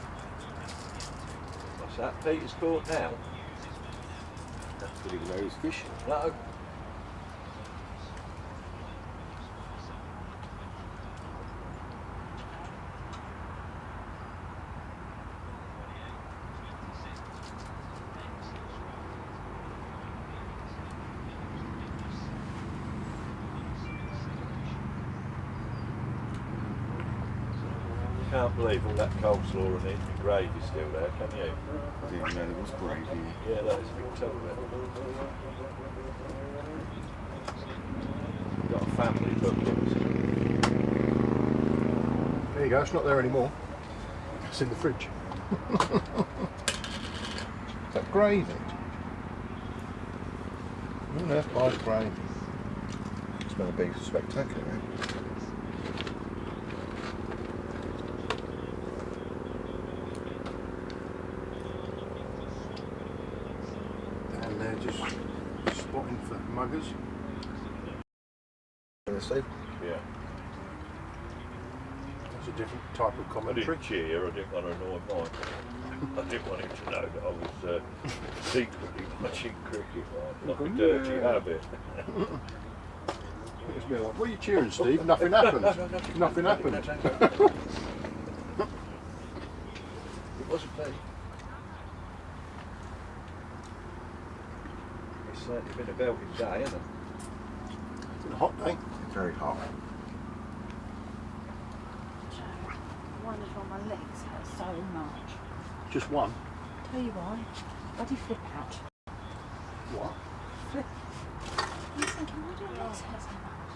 What's that? Peter's Court now? Did he know he was fishing? No. Can't believe all that coleslaw and the gravy's still there, can you? I didn't know there was gravy. Yeah, that is a big tub of it. Got a family bookings. There you go, it's not there anymore. It's in the fridge. Is that gravy? Who on earth buys gravy? It's going to be spectacular, eh? And they're just spotting for muggers. Yeah. That's a different type of I commentary. didn't cheer, I didn't want to annoy Mike. I didn't want him to know that I was secretly watching cricket, like a dirty habit. It's me like, what are you cheering, Steve? Nothing happened. Nothing happened. It wasn't me. It's certainly been a belting day, hasn't it? It's been a hot day. Very hot. I wondered why my legs hurt so much. Just one. Tell you why. Bloody flip out. What? Flip. I was thinking, why do your legs hurt so much?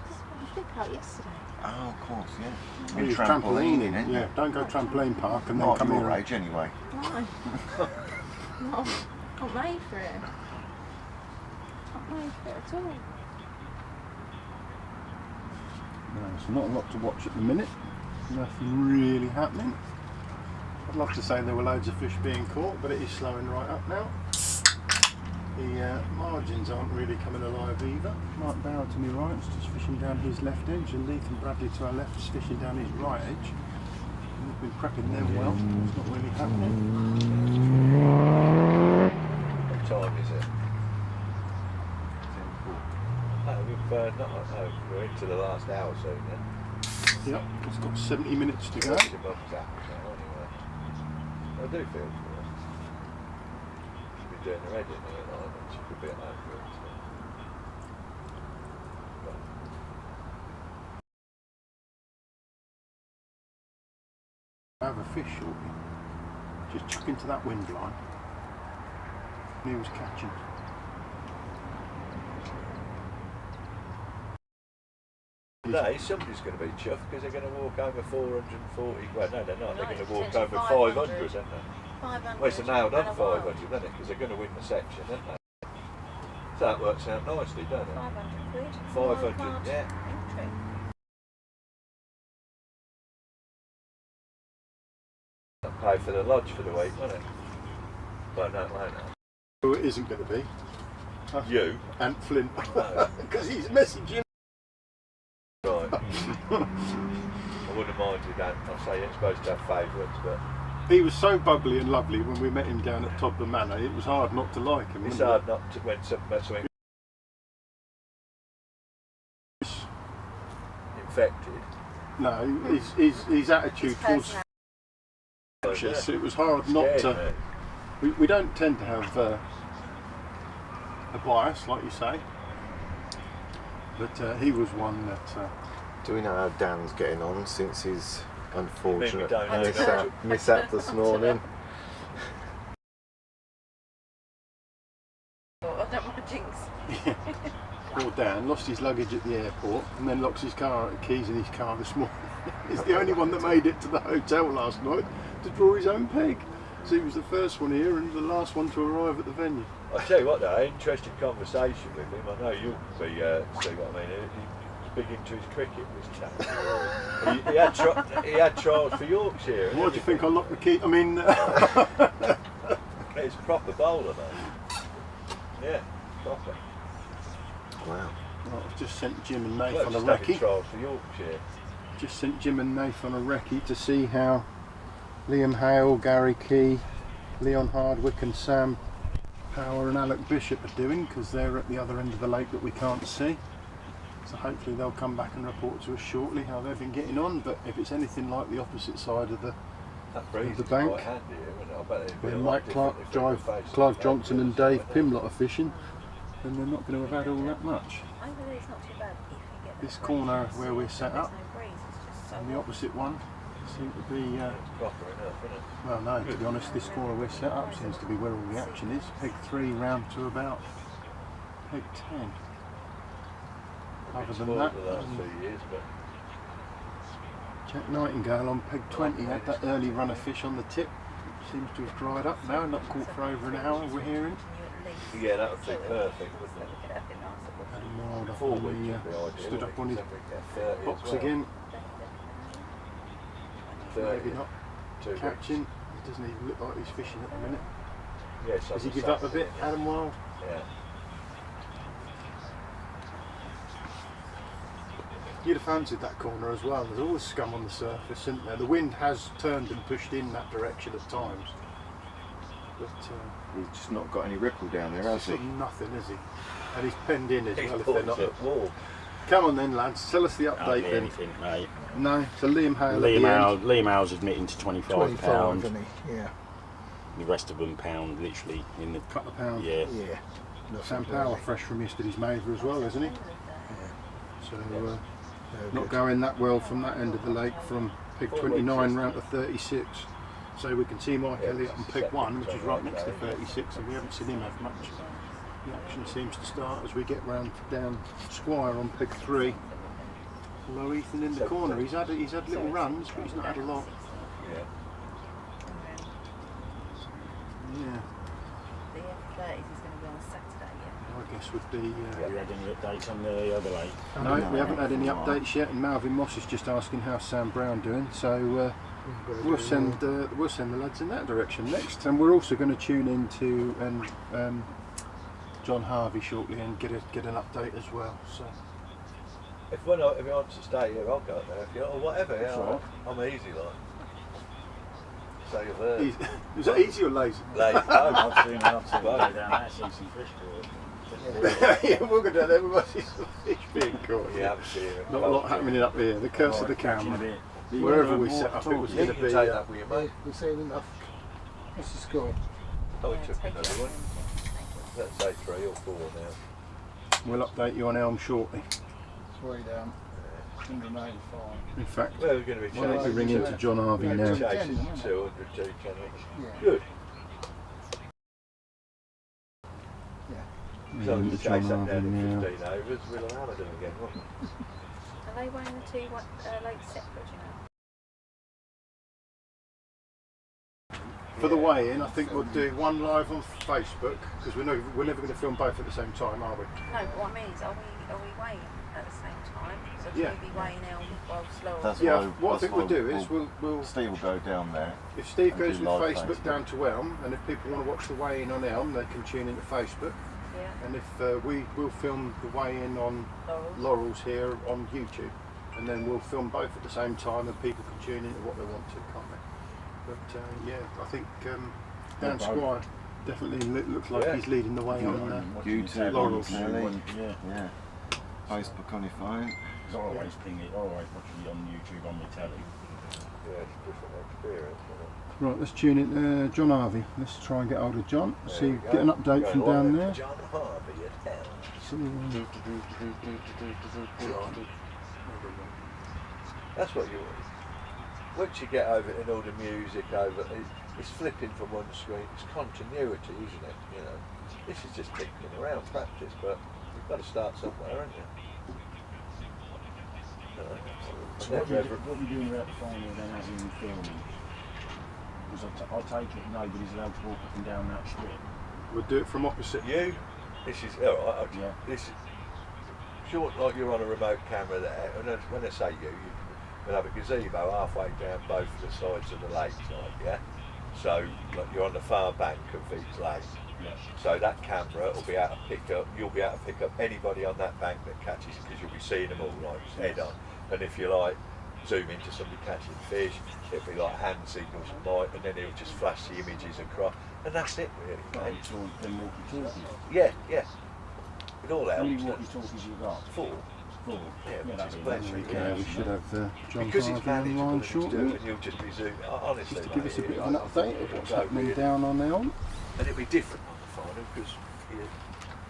This is bloody flip out yesterday. Oh, of course, yeah. Well, use trampoline, isn't it? Yeah, don't go trampoline park and then Not come your here. age anyway. No. Not made for it. Not made for it at all. No, so not a lot to watch at the minute. Nothing really happening. I'd love to say there were loads of fish being caught, but it is slowing right up now. The margins aren't really coming alive either. Mark Bauer to my right is just fishing down his left edge, and Leith and Bradley to our left is fishing down his right edge. And we've been prepping them well. It's not really happening. What time is it? We're into the last hour soon, yeah? Yep, it's got 70 minutes to go. I do feel for it. She'll be doing her head in here at night, and she could be at home for it. I have a fish shortly. Just chuck into that wind line. And he was catching. Today, somebody's going to be chuffed because they're going to walk over 440. Well, no, they're not. They're going to walk it's over 500, 500, aren't they? 500. Well, it's a nailed and on a while. 500, isn't it? Because they're going to win the section, aren't they? So that works out nicely, doesn't it? 500 quid. 500, Wild yeah. entry. That'll pay for the lodge for the week, won't it? Well, no, it won't. Who it isn't going to be? You? And Flint. No. Because he's messaging. Right. I wouldn't mind you don't. I say you're supposed to have favourites, but He was so bubbly and lovely when we met him down at Toddler Manor. It was hard not to like him. it's wasn't hard it? not to when something infected. No, his attitude towards fishes, it was hard not to. We don't tend to have a bias, like you say, but he was one that. Do we know how Dan's getting on since his unfortunate don't know. mishap this morning? I don't down, lost his luggage at the airport, and then locks his keys in his car this morning. He's the only one that made it to the hotel last night to draw his own peg. So he was the first one here and the last one to arrive at the venue. I tell you what, though, interesting conversation with him. I know you'll be see what I mean. He's big into his cricket, this chap. he had trials for Yorkshire. Why do you think I locked the key? I mean, it's proper bowler, mate. Yeah, proper. Wow. Well, I've just sent Jim and Nath on a recce. recce. Trials for Yorkshire. Just sent Jim and Nath on a recce to see how Liam Hale, Gary Key, Leon Hardwick and Sam Power and Alec Bishop are doing, because they're at the other end of the lake that we can't see. So hopefully they'll come back and report to us shortly how they've been getting on. But if it's anything like the opposite side of the bank, where Mike Clive Johnson and Dave Pimlott are fishing, then they're not going to have had all that much. This corner where we're set up, and the opposite one, seem to be proper enough, isn't it? well, no, to be honest, this corner we're set up seems to be where all the action is. Peg 3 round to about peg 10. Other than that, the last 2 years, but Jack Nightingale on peg 20 had that early run of fish on the tip. Seems to have dried up now, not caught for over an hour, we're hearing. yeah, that would be perfect, wouldn't it? Adam Wild up 4 on weeks the, would be ideal. stood up on his Then we get 30 box as well. again. 30, Maybe not 2 weeks. catching. It doesn't even look like he's fishing at the minute. Yes, Has he give up a bit, Adam Wild? Yeah. You'd have fancied that corner as well. There's always scum on the surface, isn't there? The wind has turned and pushed in that direction at times. But he's just not got any ripple down there, has he? Nothing, is he? And he's penned in as He's well if they're not. at wall. Come on then, lads. Tell us the update then. Anything, mate. No, so Liam Hale. at the end. Liam Hale's admitting to £25. isn't he? Yeah. The rest of them pound, literally in the Couple of pounds. yeah. Yeah. Sam Power fresh from yesterday's Maver as well, isn't he? So not going that well from that end of the lake, from peg 29 round to 36. So we can see Mike Elliott on peg 1, which is right next to 36, and we haven't seen him have much. The action seems to start as we get round down Squire on peg 3. Although Ethan in the corner, he's had little runs, but he's not had a lot. Yeah. Yeah. The F30s is going to be on Saturday, yeah. I guess would be. Have you had any updates on the other lake? No, we haven't had any updates yet, and Malvin Moss is just asking how's Sam Brown doing. So we'll send the lads in that direction next, and we're also going to tune into John Harvey shortly and get an update as well. So If he wants to stay here, I'll go there. Or whatever, yeah. I'm easy, like. So you're there. Is that easy or lazy? Lazy. I've seen go down there, see some fish caught. Yeah, we'll go down there. We might see some fish being caught. Yeah, I'm serious. Not a lot happening up here. The curse of the camera. Wherever we set up, it was going to be. Take that with you, mate. We've seen enough. What's the score? Oh, we took another one. Let's say 3 or 4 now. We'll update you on Elm shortly. It's way down. 185. In fact, well, we're going to be why don't we ring into John Harvey now? Chasing 200, 210. Yeah. Good. Ring So we into chase John that Harvey down now. to 15 overs, we'll hammer them again, won't we? Are they weighing the two lakes separate, you know? For the weigh-in, I think we'll do one live on Facebook, because we're never going to film both at the same time, are we? No, but what I mean is, are we weighing at the same time? So Yeah. we'll be weighing Elm while slower. That's Yeah, why, what I that's think why we'll do is we'll Steve will go down there. if Steve and goes do with live Facebook down to Elm, and if people want to watch the weigh-in on Elm, they can tune into Facebook. Yeah. And if we will film the weigh-in on Laurels here on YouTube, and then we'll film both at the same time, and people can tune into what they want to, can't they? But yeah, I think Dan Squire definitely looks like he's leading the way on YouTube, Laurels. yeah. Facebook on your phone. I always ping it, always watching it on YouTube on my telly. Yeah, it's a different experience, isn't it? Right, let's tune in John Harvey. Let's try and get hold of John. See, get an update from down there. John Harvey at Elm. See, That's what you want. Once you get over it and all the music over, it's flipping from one screen. It's continuity, isn't it? You know, this is just kicking around practice, but You've got to start somewhere, haven't you? So what are you doing about the final then, as in filming? Because I take it nobody's allowed to walk up and down that strip. We'll do it from opposite. You? This is alright. Yeah. This is short, like you're on a remote camera there. And when I say we'll have a gazebo halfway down both the sides of the lake, like, yeah. So like you're on the far bank of Veeds Lake. Yeah. So that camera will be able to pick up. You'll be able to pick up anybody on that bank that catches, because you'll be seeing them all like head on. And if you like zoom into somebody catching fish, it'll be like hand signals and light, and then it'll just flash the images across, and that's it really. Right, it's all them walkie-talkies. Yeah. It all How helps. many walkie-talkies you got? 4. Yeah, which that'd is be plenty. Yeah, we should have John Because it's Harvey manageable online and shortly. and you'll just be zooming. Honestly, Just to give us a mate, bit of an update of what's happening down on Elm. And it'll be different on the final because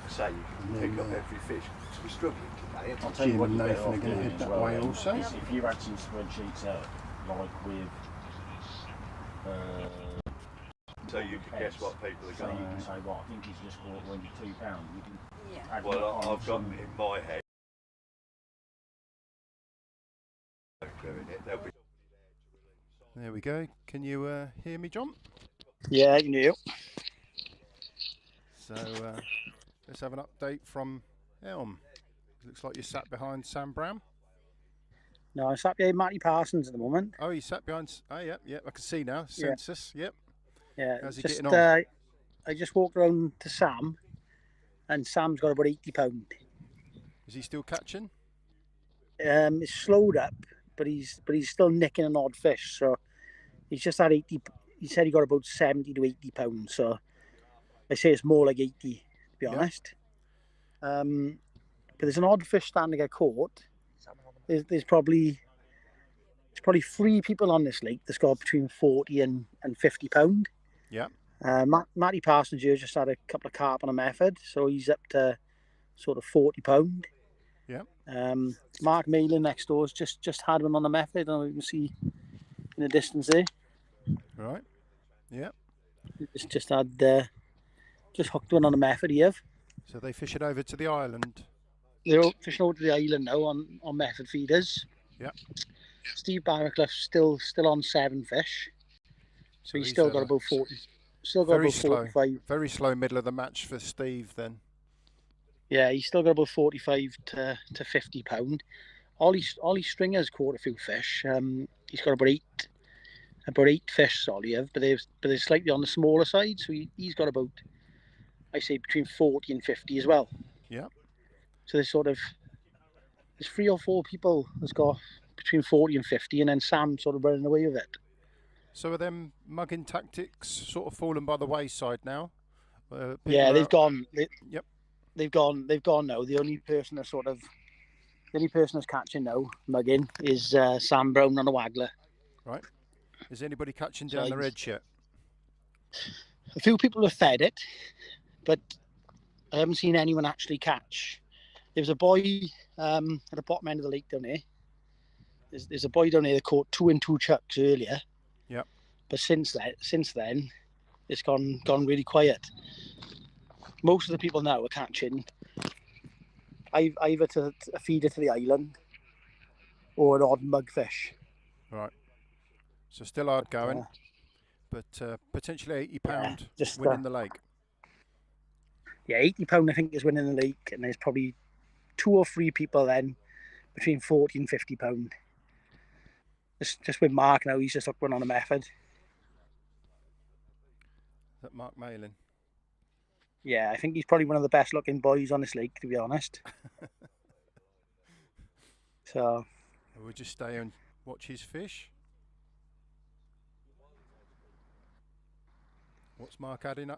say you can pick up every fish. So we're struggling today. I'll tell you what, Jim and you're better Nathan are off going to doing head as that well way then, also. is if you had some spreadsheets out, like with so you can guess what people are so going you can to say, well, I think he's just caught £22. You can add Well, that on I've got some- in my head. Doing it. There'll be There we go. Can you hear me, John? Yeah, I can hear you. So let's have an update from Elm. Looks like you sat behind Sam Brown. No, I'm sat behind Matty Parsons at the moment. Oh, you sat behind. Oh, yeah, I can see now. Census, yep. Yeah. How's he just, getting on? I just walked around to Sam, and Sam's got about £80. Is he still catching? It's slowed up, but he's still nicking an odd fish. So he's just had 80. He said he got about 70 to £80. So I say it's more like 80, to be honest. But there's an odd fish starting to get caught. There's probably 3 people on this lake that's got between 40 and £50. Yeah. Matty Parsons here just had a couple of carp on a method, so he's up to sort of £40. Yeah. Mark Malin next door has just had one on the method. I don't know if you can see in the distance there. Right. Yeah. It's just had just hooked one on the method here. So they fish it over to the island. They're all fishing over to the island now on method feeders. Yeah. Steve Barraclough's still on 7 fish, so he's still got about 40. Still got Very about 45. Very slow middle of the match for Steve then. Yeah, he's still got about 45 to £50. Ollie Stringer's caught a few fish. He's got about eight fish, Ollie, but they're slightly on the smaller side, so he's got about, I say, between 40 and 50 as well. Yeah. So there's 3 or 4 people that's got between 40 and 50, and then Sam sort of running away with it. So are them mugging tactics sort of fallen by the wayside now? Yeah, they've gone. Yep. They've gone now. The only person that's catching now, mugging, is Sam Brown on a waggler. Right. Is anybody catching down the edge yet? A few people have fed it, but I haven't seen anyone actually catch. There was a boy at the bottom end of the lake down there. There's a boy down there that caught 2 and 2 chucks earlier. Yep. But since then, it's gone really quiet. Most of the people now are catching either to a feeder to the island or an odd mugfish. Right. So still hard going, but potentially £80 winning the lake. Yeah, £80 I think is winning the lake, and there's probably 2 or 3 people then between 40 and £50. Just with Mark now, he's just hooked one on a method. Is that Mark Malin? Yeah, I think he's probably one of the best looking boys on this lake, to be honest. So we'll just stay and watch his fish. What's Mark adding? I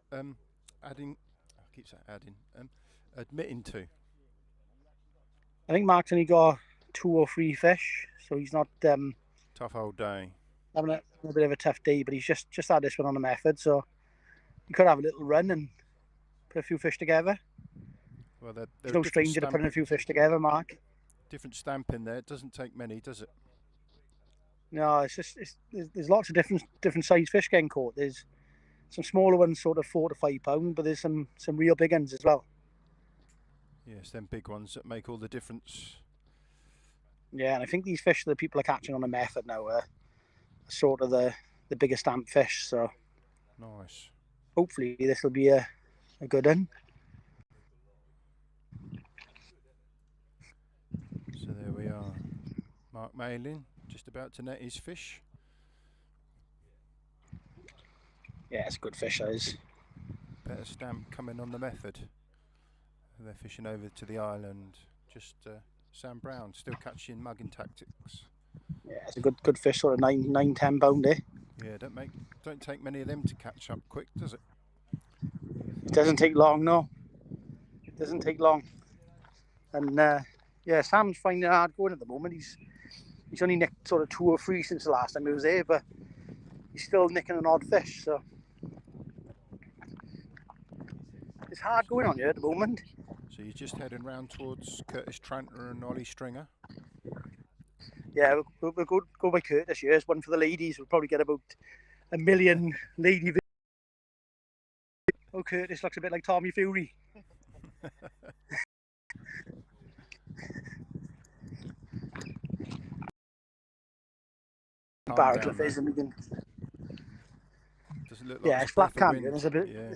keep saying adding. Admitting to. I think Mark's only got 2 or 3 fish, so he's not tough old day. Having a bit of a tough day, but he's just had this one on the method, so he could have a little run and put a few fish together. Well, he's no stranger to putting a few fish together, Mark. Different stamp in there. It doesn't take many, does it? No, there's lots of different size fish getting caught. There's some smaller ones, sort of £4 to £5, but there's some real big ones as well. Yes, them big ones that make all the difference. Yeah, and I think these fish that people are catching on a method now are sort of the bigger stamp fish, so nice. Hopefully this will be a good one. So there we are. Mark Malin just about to net his fish. Yeah, it's a good fish, that is. Better stamp coming on the method. They're fishing over to the island. Just Sam Brown still catching mugging tactics. Yeah, it's a good fish, sort of 9-10 pound, eh? Yeah, don't take many of them to catch up quick, does it? It doesn't take long, no. It doesn't take long. And yeah, Sam's finding it hard going at the moment. He's only nicked sort of 2 or 3 since the last time he was there, but he's still nicking an odd fish, so it's hard going on here at the moment. So you're just heading round towards Curtis Tranter and Ollie Stringer? Yeah, we'll go by Curtis here. There's one for the ladies. We'll probably get about 1 million lady videos. Oh, Curtis looks a bit like Tommy Fury. Barraclough is, and we can. Doesn't look like yeah, it's flat canyon. There's a bit. Yeah.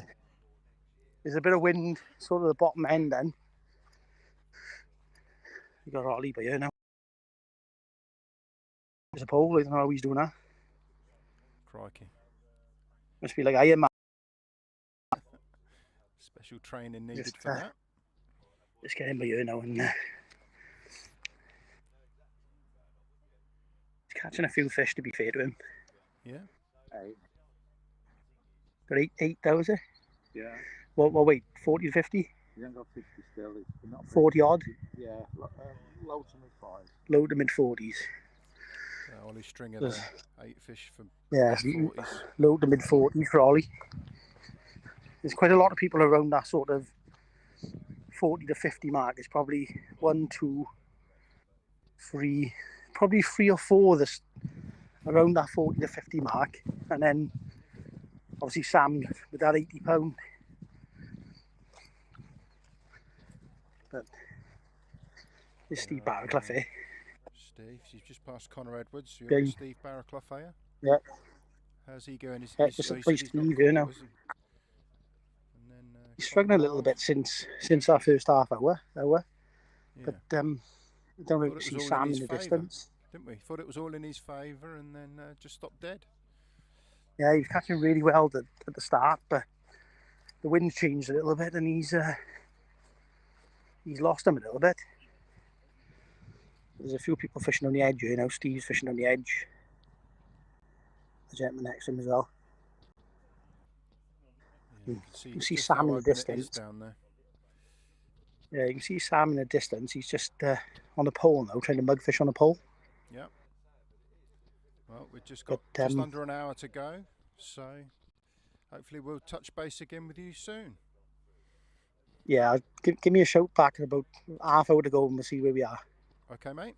There's a bit of wind, sort of the bottom end. Then we got Ollie by here now. There's a pole. I don't know how he's doing that. Crikey. Must be like Iron Man. Special training needed for that. Just get him by here now and he's catching a few fish, to be fair to him. Yeah. Got eight though, is it? Yeah. Well, wait, 40 to 50? You ain't got 50 still. It's not 40 odd? Yeah, low to mid 5. Low to mid 40s. Ollie Stringer there, 8 fish for 40s. Low to mid 40s for Ollie. There's quite a lot of people around that sort of 40 to 50 mark. It's probably 1, 2, 3, probably 3 or 4 that's around that 40 to 50 mark. And then obviously Sam with that 80 pound. But it's Steve Barraclough here. Steve, you've just passed Connor Edwards. You're Yeah. Steve Barraclough here. Yeah. How's he going? Just a place Steve here now. He's struggling a little bit since our first half hour. Yeah. But I don't really see Sam in the distance. Didn't we? Thought it was all in his favour and then just stopped dead. Yeah, he was catching really well at the start, but the wind changed a little bit and he's lost him a little bit. There's a few people fishing on the edge here now. Steve's fishing on the edge. The gentleman next to him as well. Yeah, you can see Sam in the distance. Down there. Yeah, you can see Sam in the distance. He's just on the pole now, trying to mugfish on a pole. Yeah. Well, we've just got just under an hour to go, so hopefully we'll touch base again with you soon. Yeah, give me a shout back in about half hour to go and we'll see where we are. Okay, mate.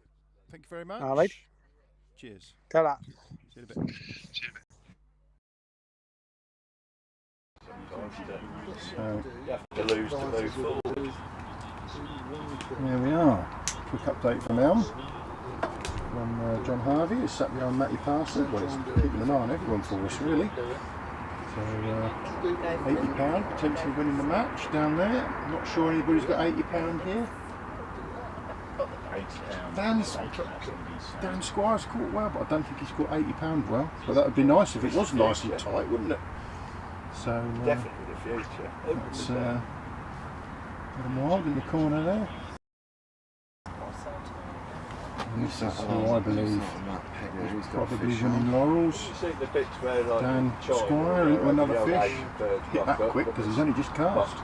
Thank you very much. All right. Cheers. Ta-ra. See you in a bit. So, you have to lose to move forward. There we are. Quick update from Elm. From John Harvey, who's sat behind Matty Parsons. Well, he's keeping an eye on everyone for us, really. So, £80, potentially winning the match down there. Not sure anybody's got £80 here. Dan Squire's caught well, but I don't think he's caught £80 well. But that would be nice if it was nice and tight, wouldn't it? So definitely the future. That's Adam Wild in the corner there. And this is who I believe is probably winning laurels. Dan Squire into another fish. Hit that quick because he's only just cast. So,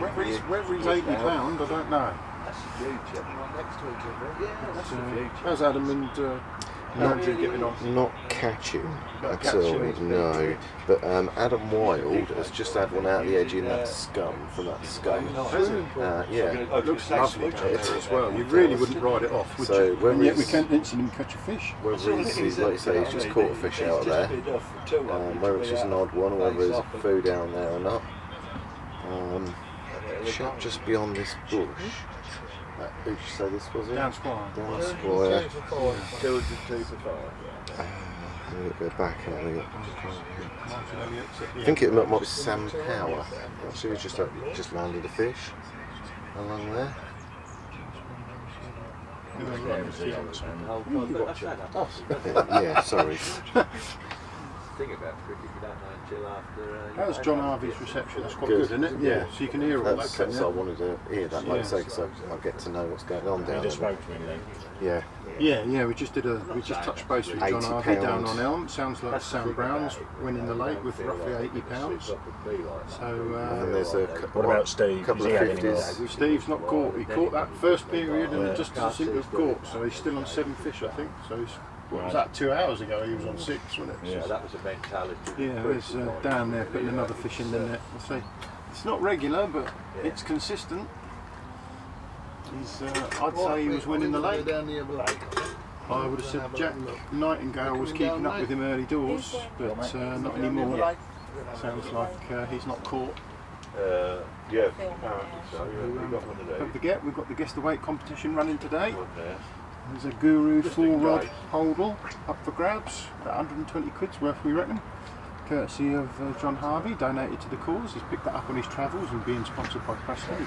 whether he's £80, I don't know. That's the future. Next to each other. Yeah, that's the future. How's Adam and Andrew getting on? Not catching at all, no. But Adam Wild has just had one out the edge in that scum, from that scum. Yeah. It looks lovely as well. You really wouldn't ride it off, would you? And yet we can't mention him catch a fish. Whether he's, like you say, he's just caught a fish out there, whether it's just an odd one or whether there's food down there or not. finish up just beyond this bush. Who did you say this was? Down Squire. Down Squire. 202 for 5. A little bit back out of it. I think it might be Sam Power. Actually, we just landed a fish along there. Yeah, sorry. Thing about cricket, you don't know until after. That was John Harvey's reception. That's quite good, isn't it? Yeah, so you can hear all that. That's I wanted to hear that, like I say, because I'll get to know what's going on down there. Spoke to him then. Yeah. Yeah. We just touched base with John Harvey down on Elm. Sounds like Sam Brown's winning the lake with roughly £80. So. And there's what about Steve? Couple of 50s. Steve's not caught. He caught that first period and just doesn't seem to have caught. So he's still on 7 fish, I think. So he's. What was that, 2 hours ago? He was on 6, wasn't it? Yeah, that was a mentality. Yeah, there's Dan there putting another fish in the net. I say, it's not regular, but it's consistent. He's, I'd say he was winning the lake. I would have said Jack Nightingale was keeping up with him early doors, but not anymore. Sounds like he's not caught. Yeah, apparently so. We've got one of those. Don't forget, we've got the Guess the Weight competition running today. There's a Guru 4-rod holdall up for grabs, about 120 quid's worth we reckon, courtesy of John Harvey, donated to the cause. He's picked that up on his travels and being sponsored by Preston, he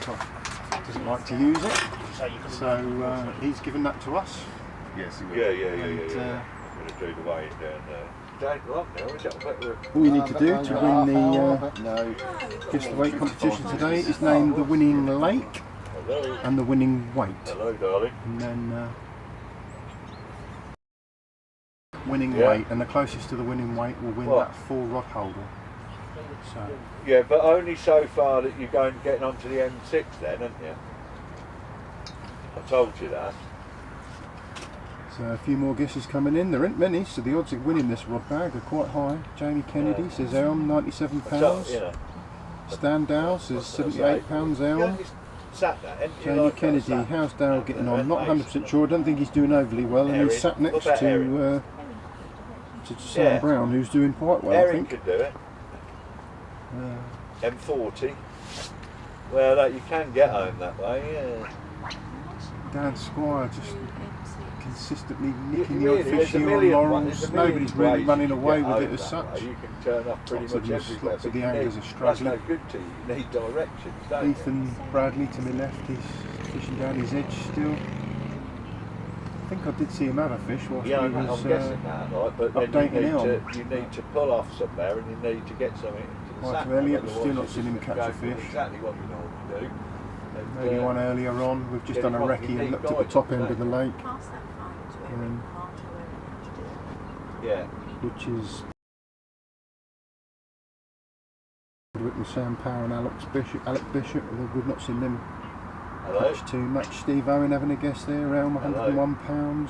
doesn't like to use it, so he's given that to us. Yes, yeah. I'm going to do the weight down there. All you need to do to win the Guess the Weight competition today is name the winning lake and the winning weight. Hello, darling. And then winning weight, and the closest to the winning weight will win that 4-rod holder. So. Yeah, but only so far that you're getting onto the M6 then, aren't you? I told you that. So a few more guesses coming in. There aren't many, so the odds of winning this rod bag are quite high. Jamie Kennedy says Elm, £97. Stan Dow says £78 Elm. Jamie Kennedy, how's Dale getting on? Not 100% sure. I don't think he's doing overly well, and he's sat next to Sam Brown, who's doing quite well. I think. Could do it. M40. Well, you can get home that way. Yeah. Dan Squire just consistently nicking the odd fish here on Laurels. Nobody's really running away with it as such. You can turn up pretty much everywhere. Lots of the anglers are struggling. That's no good to you. You need directions, don't you? Ethan Bradley to my left, he's fishing down his edge still. I think I did see him have a fish whilst he was I'm guessing that, right? But then you need to pull off somewhere, and you need to get something into the sack. Elliot, still not seen him catch a fish. Exactly what you normally do. Maybe one earlier on. We've just done a recce and looked at the top end of the lake. Which is with Sam Power and Alec Bishop. We've not seen them catch too much. Steve Owen having a guess there. Elm £101.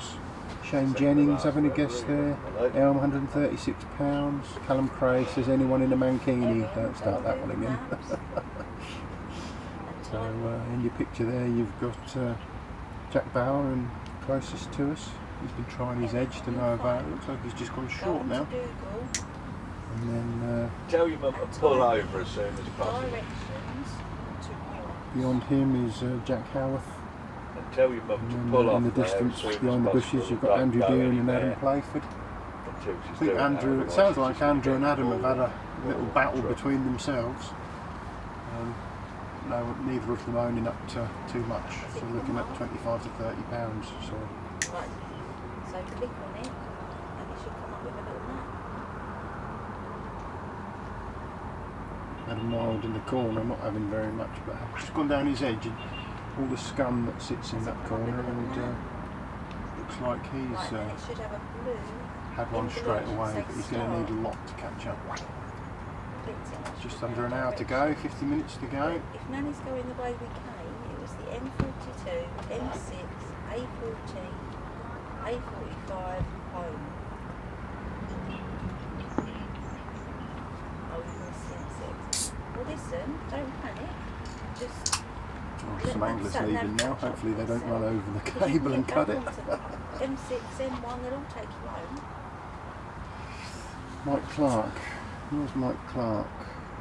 Shane Jennings having a guess there. Elm £136. Callum Craig says anyone in a mankini. Don't start that one again. So in your picture there you've got Jack Bauer and closest to us. He's been trying his edge to no avail. Looks like he's just gone short now. And then tell your mum to pull over as soon as possible. Beyond him is Jack Howarth. And tell your mum to pull off. In the distance behind the bushes you've got Andrew Deering and Adam Playford. I think Andrew, it sounds like Andrew and Adam have had a little battle between themselves. No, neither of them owning up to too much, so we're looking at £25 to £30. So. Right, so click on it and it should come up with a little map. Adam Wild in the corner, not having very much, but just gone down his edge and all the scum that sits in that corner, and looks like he's had one straight away, but he's going to need a lot to catch up. Just under an hour to go, 50 minutes to go. If none is going the way we came, it was the M42, M6, A14, A45 home. Oh, we've missed M6. Well, listen, don't panic. Just. Some anglers leaving now. Hopefully they don't run over the cable and cut it. M6, M1, they'll all take you home. Mike Clark. Where's Mike Clark?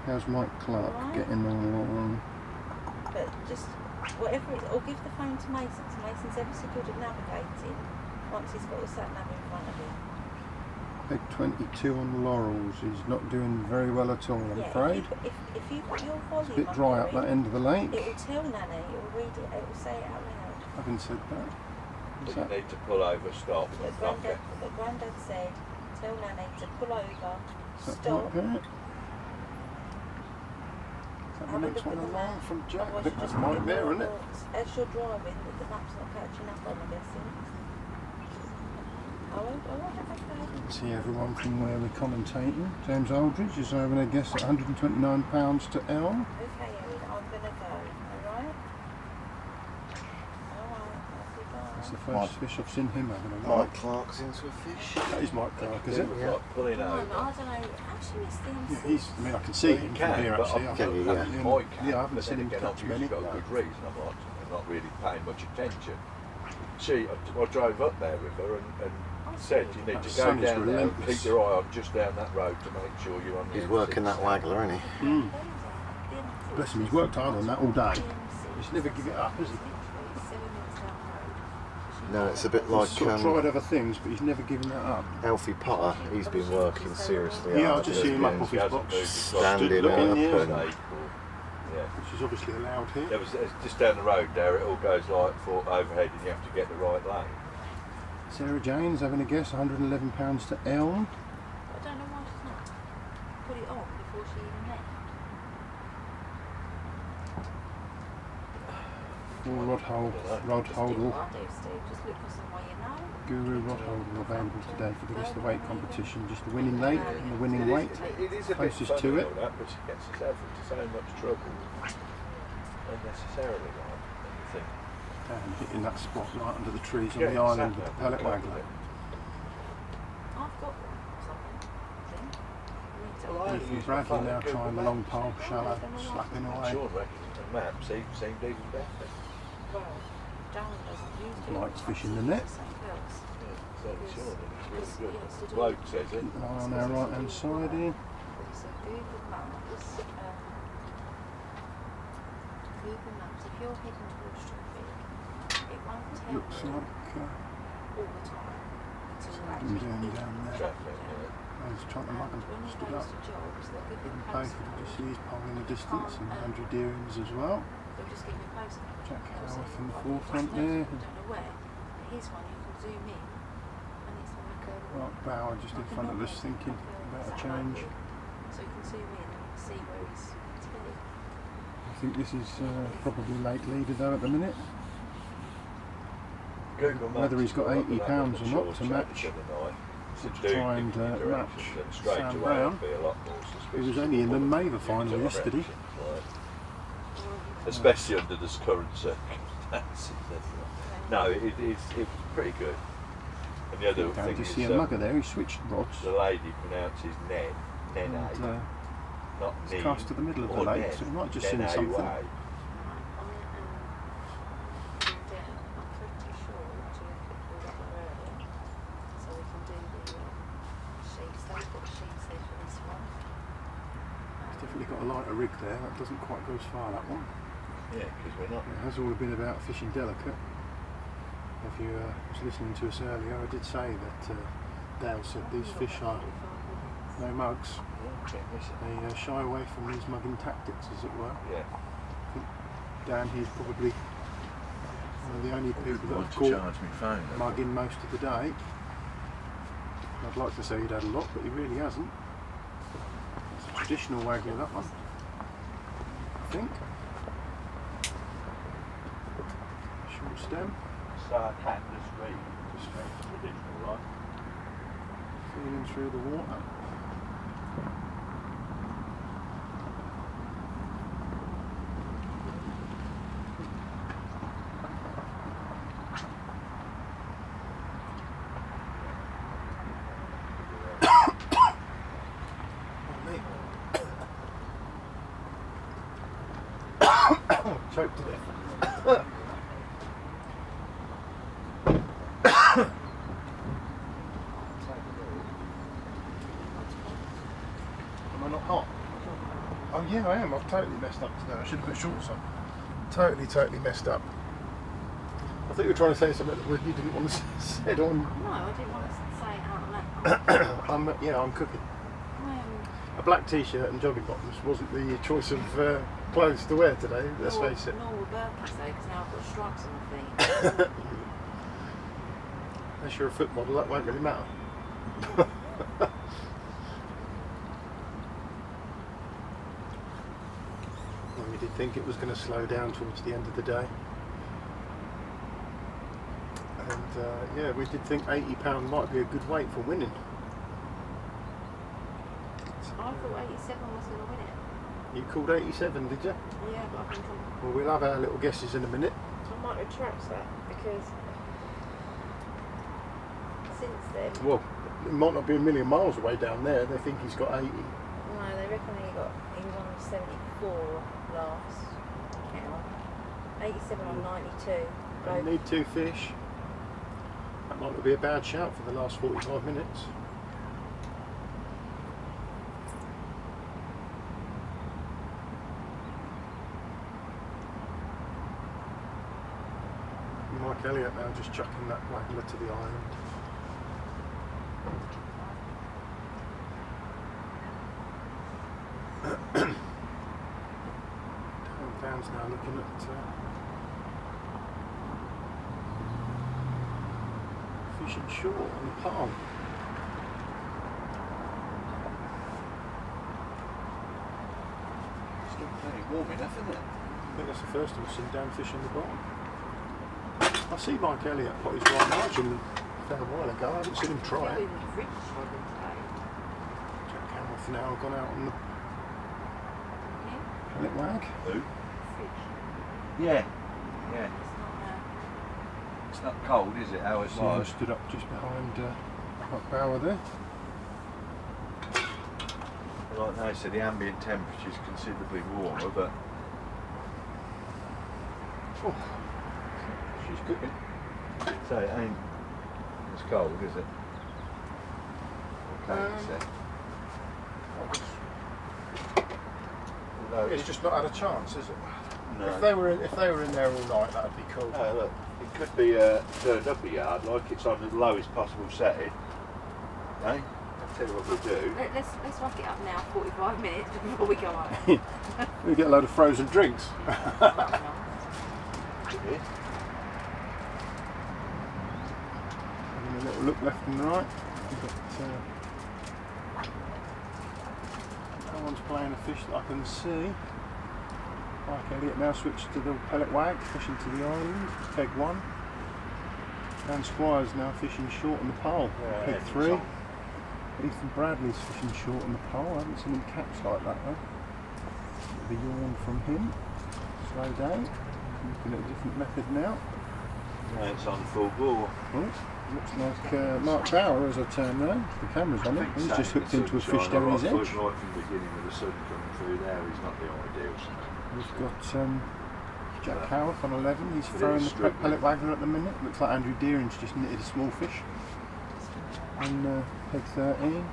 How's Mike Clark getting on? but just whatever it is, or give the phone to Mason, so Mason's ever so good at navigating once he's got the sat nav in front of him. Big 22 on Laurels. He's not doing very well at all, I'm afraid. If you put your volume It's a bit dry up that end of the lake. it will tell Nanny, it will read it, it will say it out loud. Having said that, But you need to pull over, stop, But and knock it. Grandad said, tell Nanny to pull over, is that stop. right there? Is that the next one along from Jack? I think that's right there, isn't it? As you're driving, the map's not catching up on, I'm guessing. See everyone from where we're commentating. James Aldridge is having a guess at £129 to Elm. Okay, Erin, I'm going to go, alright? That's the first fish I've seen him having a Mike Clark's into a fish. That is Mike Clark, is it? Yeah. Pulling over. I don't know, actually missed the Yeah, he's, I mean, I can see him from here actually. I haven't seen him catch many. He's got a good reason. I'm not really paying much attention. I drove up there with her and said you need to go down there and keep your eye on just down that road to make sure you're on the He's working that waggler, isn't he? Mm. Bless him, he's worked hard on that all day. He's never give it up, has he? No, it's a bit like He's sort of tried other things, but he's never given that up. Alfie Potter, he's been working seriously. Yeah, I just see him up off his box, standing up and which is obviously allowed here. There was just down the road there. It all goes like for overhead, and you have to get the right lane. Sarah Jane's having a guess, £111 to Elm. I don't know why she's not put it on before she even left. Rod Holdall. I do, Steve, just look for someone you know. Guru Rod Holdall available today for the Guess the Weight competition. Just the winning lake and the winning weight. It is a Closest bit to funny it. all that, but she gets herself into so much trouble unnecessarily. Like, you think. And hitting that spot right under the trees on Yeah, the island with exactly. the pellet waggler. I've got something. Ethan Bradley now trying the long pole, shallow, slapping away. Sean reckons the map seemed even better. Likes fishing the net. So Sean, it's really good. Bloke says it. Keep an eye on our right hand side here. Google Maps, if you're heading towards traffic, it won't tell Looks you like all the time. something down there. He's trying to mug him. Stood up. Gordon Payford, you see his pole in the distance, and Andrew Deering's as well. Jack Howarth in the forefront there. Mark Bauer just in front of us thinking about a change. So you can zoom in and see where he's to be. I think this is probably late leader though at the minute. Whether he's got £80 or not to match, to try and match Sam Brown, who was only in the Maver final yesterday. Especially under this current circumstances. No, it was pretty good. And the other thing you is, see a mugger there, he switched rods. the lady pronounces Nene, And, not it's Nene, cast to the middle of the or lake, Nen, so he might just seen something. N-A-Y. It's definitely got a lighter rig there, that doesn't quite go as far, that one. Yeah, because we're not. It has all been about fishing delicate. If you was listening to us earlier, I did say that Dale said these fish are no mugs. They shy away from these mugging tactics, as it were. Yeah. I think Dan he's probably one of the only people that have caught mugging most of the day. I'd like to say he'd had a lot, but he really hasn't. It's a traditional waggler, that one, I think. Short stem. Feeling through the water. Choked to death. Am I not hot? Oh yeah, I am. I've totally messed up today. I should have put shorts on. Totally messed up. I think you were trying to say something that you didn't want to say on. No, I didn't want to say it out loud. I'm cooking. A black t-shirt and jogging bottoms wasn't the choice of clothes to wear today, let's face it. Nor were Birkins though, because now I've got stripes on my feet. Unless you're a foot model, that won't really matter. Well, we did think it was going to slow down towards the end of the day. And yeah, we did think £80 might be a good weight for winning. I thought 87 was going to win it. You called 87, did you? Yeah, but I think Well, we'll have our little guesses in a minute. I might retract that because since then. Well, it might not be a million miles away down there. They think he's got 80. No, they reckon he was on 74 last count. 87 on 92. They need 2 fish. That might not be a bad shout for the last 45 minutes. Mike Elliott now just chucking that waggler to the island. Dan's now looking at fishing short on the palm. It's not very warm enough, isn't it? I think that's the first time I've seen Dan fishing the bottom. I see Mike Elliott put his right margin a fair while ago. I haven't seen him try it. Jack Hamilth now gone out on the pellet wag. Who? Yeah. Yeah. It's not cold, is it? How it See him was? stood up just behind that bower there. Like they said, the ambient temperature is considerably warmer, but Oh, she's cooking. so it ain't as cold, is it? Okay, It's just not had a chance, is it? No. If they were in there all night, that'd be cool. Oh, look, it could be turned up a yard, like it's on the lowest possible setting. Eh? I'll tell you what we'll do. Let's wrap it up now, 45 minutes before we go home. We get a load of frozen drinks. Yeah. Having a little look left and right. No one's playing a fish that I can see. Mike Elliott now switched to the pellet wag, fishing to the island, peg 1. Dan Squire's now fishing short on the pole, peg 3. Ethan Bradley's fishing short on the pole. I haven't seen him catch like that though. The yawn from him. Slow down. Looking at a different method now. Yeah, it's on full bore. Oh, looks like Mark Bauer as I turn round. The camera's on him. He's just hooked into a fish down his edge. Right from the beginning with the sun coming through there, he's not the ideal. We've got Jack Howarth on 11. He's throwing the pellet waggler at the minute. Looks like Andrew Deering's just knitted a small fish. And peg 13.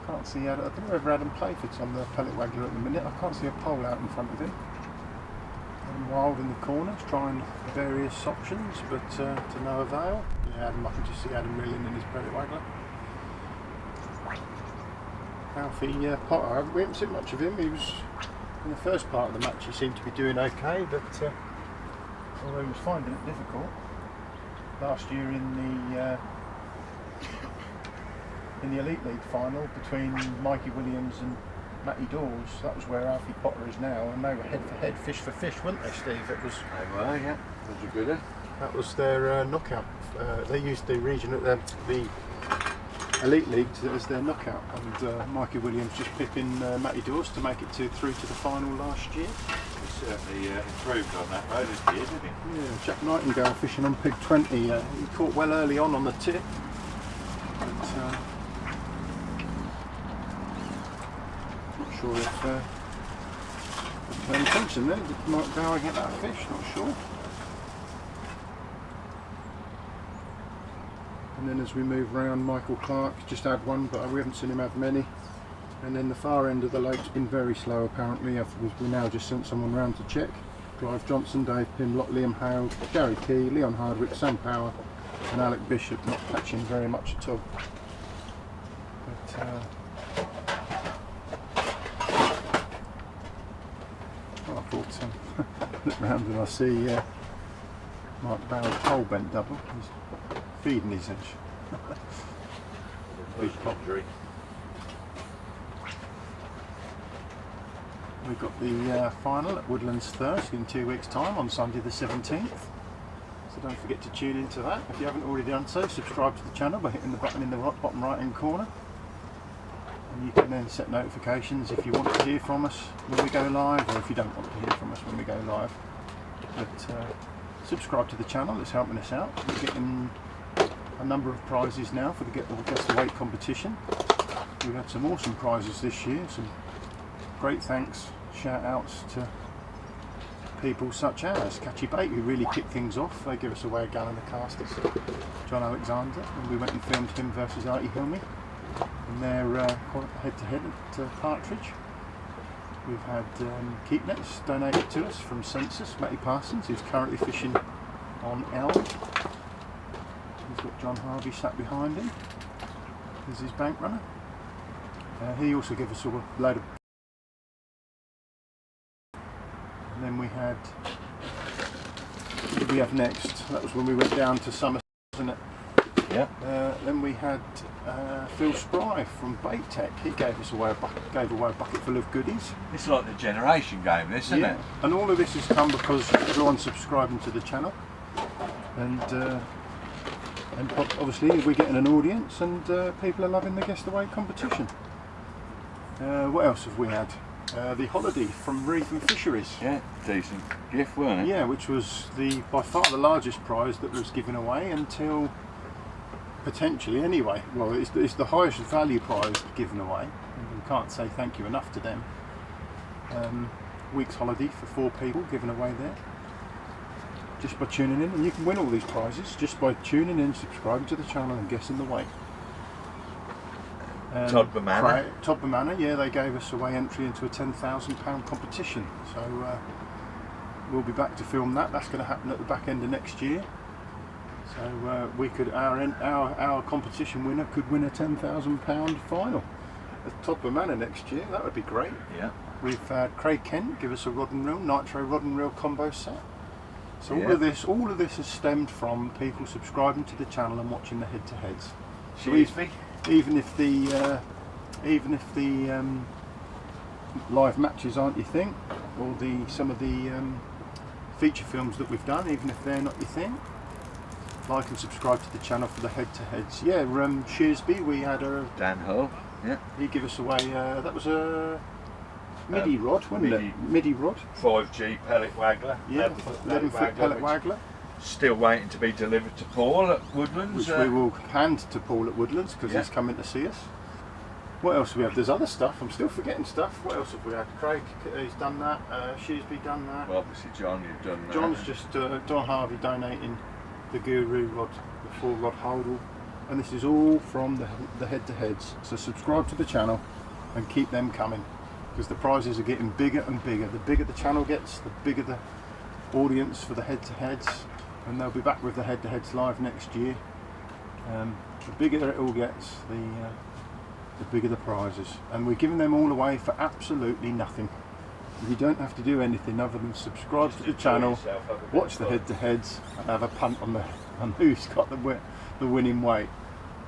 Can't see Adam. I don't know whether Adam Playford's on the pellet waggler at the minute. I can't see a pole out in front of him. Adam Wild in the corners trying various options, but to no avail. Yeah, Adam, I can just see Adam reeling in his pellet waggler. Alfie Potter, we haven't seen much of him. He was in the first part of the match. He seemed to be doing okay, but although he was finding it difficult last year in the Elite League final between Mikey Williams and Matty Dawes, that was where Alfie Potter is now, and they were head for head, fish for fish, weren't they, Steve? It was. They were, yeah. Was you good? That was their knockout. They used the region at the Elite League as their knockout, and Mikey Williams just pipping Matty Dawes to make it through to the final last year. He certainly improved on that road this year, didn't he? Yeah, Jack Nightingale fishing on pig 20. He caught well early on the tip. But, not sure if paying attention there. Did Mark Bauer get that fish? Not sure. And then as we move round, Michael Clark just had one, but we haven't seen him have many. And then the far end of the lake's been very slow apparently. We now just sent someone round to check. Clive Johnson, Dave Pimlott, Liam Hale, Gary Key, Leon Hardwick, Sam Power and Alec Bishop, not catching very much at all. But I thought look round and I see Mike Bowers' pole bent double. He's feeding his edge. Big injury. We've got the final at Woodlands Thirsk in 2 weeks' time on Sunday the 17th. So don't forget to tune into that. If you haven't already done so, subscribe to the channel by hitting the button in the bottom right hand corner. And you can then set notifications if you want to hear from us when we go live, or if you don't want to hear from us when we go live. But subscribe to the channel, it's helping us out. We're getting a number of prizes now for the Guess the Weight competition. We've had some awesome prizes this year, some great thanks, shout outs to people such as Catchy Bait, who really kicked things off. They give us away a gallon of casters. John Alexander, and we went and filmed him versus Artie Hilmy in their head-to-head at Partridge. We've had keep nets donated to us from Census, Matty Parsons, who's currently fishing on Elm. He's got John Harvey sat behind him. He's his bank runner. He also gave us a load of. And then we had, what did we have next? That was when we went down to Somerset, wasn't it? Yeah. Then we had Phil Spry from Bait Tech. He gave away a bucket full of goodies. It's like the generation game, this, isn't it? And all of this has come because everyone's subscribing to the channel, and obviously we're getting an audience, and people are loving the Guess the Weight competition. What else have we had? The holiday from Reef and Fisheries. Yeah, decent gift, weren't it? Yeah, which was by far the largest prize that was given away until potentially anyway. Well, it's the highest value prize given away, and we can't say thank you enough to them. Week's holiday for 4 people given away there, just by tuning in, and you can win all these prizes just by tuning in, subscribing to the channel and guessing the weight. Todd Manor, yeah, they gave us away entry into a £10,000 competition, so we'll be back to film that. That's going to happen at the back end of next year, so we could our competition winner could win a £10,000 final at Todd Manor next year. That would be great. Yeah. We've had Craig Kent give us a rod and reel, nitro rod and reel combo set. So yeah. all of this has stemmed from people subscribing to the channel and watching the head-to-heads. So even if the live matches aren't your thing, or some of the feature films that we've done, even if they're not your thing, like and subscribe to the channel for the head-to-heads. Yeah, Shearsby, we had Dan Hull. Yeah. He gave us away. That was a MIDI rod, wasn't it? MIDI rod. 5G pellet waggler. Yeah, 11-foot pellet waggler. Still waiting to be delivered to Paul at Woodlands. Which we will hand to Paul at Woodlands because he's coming to see us. What else do we have? There's other stuff. I'm still forgetting stuff. What else have we had? Craig, he's done that. Shearsby done that. Well, obviously John, you've done that. John's just Don Harvey donating the Guru rod, the 4-rod holdall, and this is all from the head-to-heads. So subscribe to the channel and keep them coming, because the prizes are getting bigger and bigger. The bigger the channel gets, the bigger the audience for the head-to-heads, and they'll be back with the head-to-heads live next year. The bigger it all gets, the bigger the prizes, and we're giving them all away for absolutely nothing. You don't have to do anything other than subscribe to the channel, watch the head-to-heads, and have a punt on who's got the winning weight.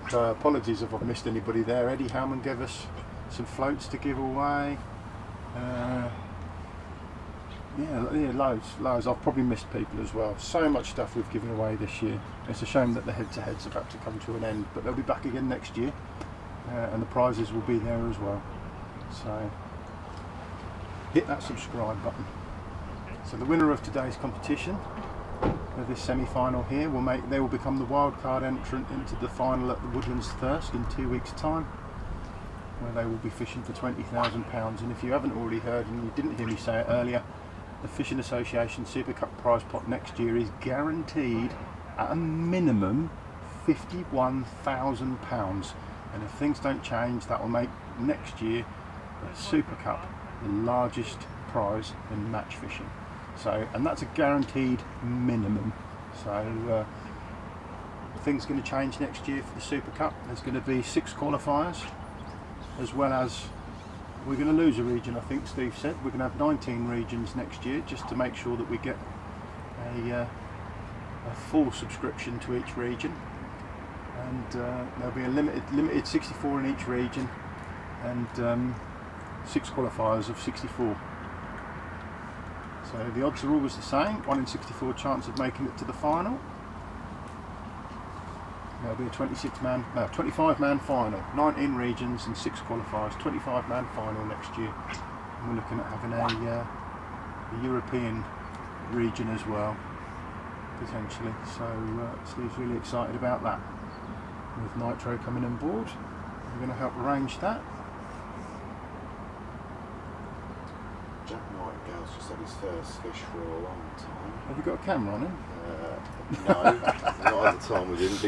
So apologies if I've missed anybody there. Eddie Howman gave us some floats to give away. Yeah, loads. I've probably missed people as well. So much stuff we've given away this year. It's a shame that the head-to-head's about to come to an end, but they'll be back again next year, and the prizes will be there as well. So hit that subscribe button. So the winner of today's competition, of this semi-final here, they will become the wildcard entrant into the final at the Woodlands Thirsk in 2 weeks' time, where they will be fishing for £20,000. And if you haven't already heard, and you didn't hear me say it earlier, the Fishing Association Super Cup prize pot next year is guaranteed at a minimum £51,000, and if things don't change, that will make next year the Super Cup the largest prize in match fishing. So, and that's a guaranteed minimum. So things are going to change next year for the Super Cup. There's going to be 6 qualifiers, as well as we're going to lose a region. I think Steve said we're going to have 19 regions next year, just to make sure that we get a full subscription to each region. And there'll be a limited 64 in each region, and 6 qualifiers of 64. So the odds are always the same, 1 in 64 chance of making it to the final. There'll be a 25-man final, 19 regions and 6 qualifiers, 25-man final next year. And we're looking at having a European region as well, potentially. So Steve's really excited about that. With Nitro coming on board, we're going to help arrange that. Jack Nightingale's just had his first fish for a long time. Have you got a camera on him? No, not at the time we didn't,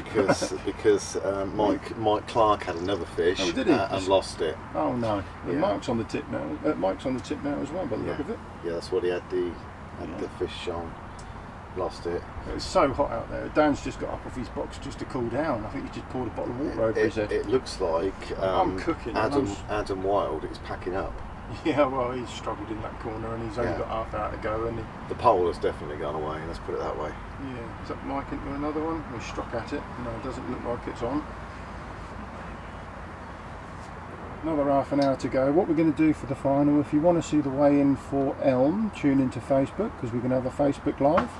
because Mike Clark had another fish and lost it. Oh no! Yeah. Mike's on the tip now. Mike's on the tip now as well, by the look of it. Yeah, that's what he had the fish on. Lost it. It's so hot out there. Dan's just got up off his box just to cool down. I think he just poured a bottle of water over his head. It looks like I'm cooking. Adam Wilde is packing up. Yeah, well, he's struggled in that corner, and he's only got half hour to go, and the pole has definitely gone away. Let's put it that way. Yeah, is that Mike into another one? We struck at it. No, it doesn't look like it's on. Another half an hour to go. What we're going to do for the final, if you want to see the weigh-in for Elm, tune into Facebook, because we're going to have a Facebook Live.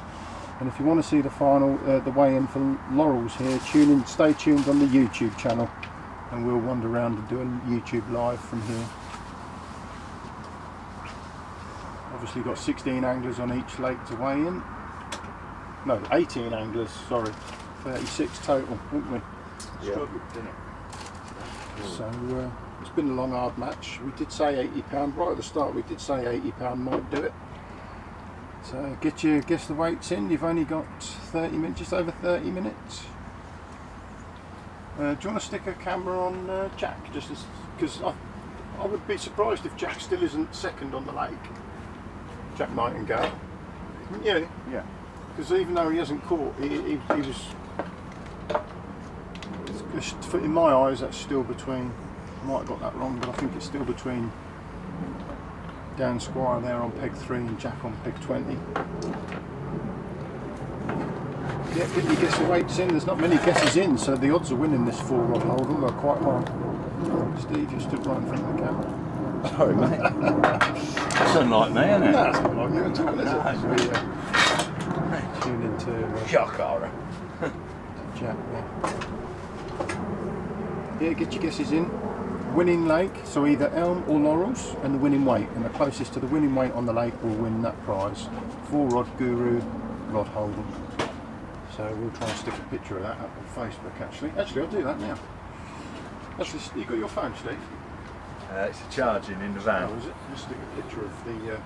And if you want to see the final, the weigh-in for Laurels here, tune in, stay tuned on the YouTube channel, and we'll wander around and do a YouTube Live from here. Obviously got 16 anglers on each lake to weigh in. No, 18 anglers, sorry. 36 total, haven't we? Yeah. So it's been a long hard match. We did say £80, right at the start we did say £80 might do it. So guess the weights in. You've only got 30 minutes, just over 30 minutes. Do you want to stick a camera on Jack? Just because I would be surprised if Jack still isn't second on the lake. Jack Nightingale. Yeah. Yeah. Because even though he hasn't caught, he was. In my eyes, that's still between. I might have got that wrong, but I think it's still between Dan Squire there on peg 3 and Jack on peg 20. Yeah, can you guess the weights in? There's not many guesses in, so the odds of winning this 4-rod hold'em are quite high. Steve, you stood right in front of the camera. Sorry, mate. That's unlike me, isn't it? No, it's not like you at all, is it? So, tune into Shakara. Jack there. Yeah, get your guesses in. Winning lake, so either Elm or Laurels, and the winning weight. And the closest to the winning weight on the lake will win that prize. 4-rod Guru rod hold'em. So we'll try and stick a picture of that up on Facebook actually. Actually, I'll do that now. Actually, you got your phone, Steve? It's charging in the van. Oh, is it? Just stick a picture of the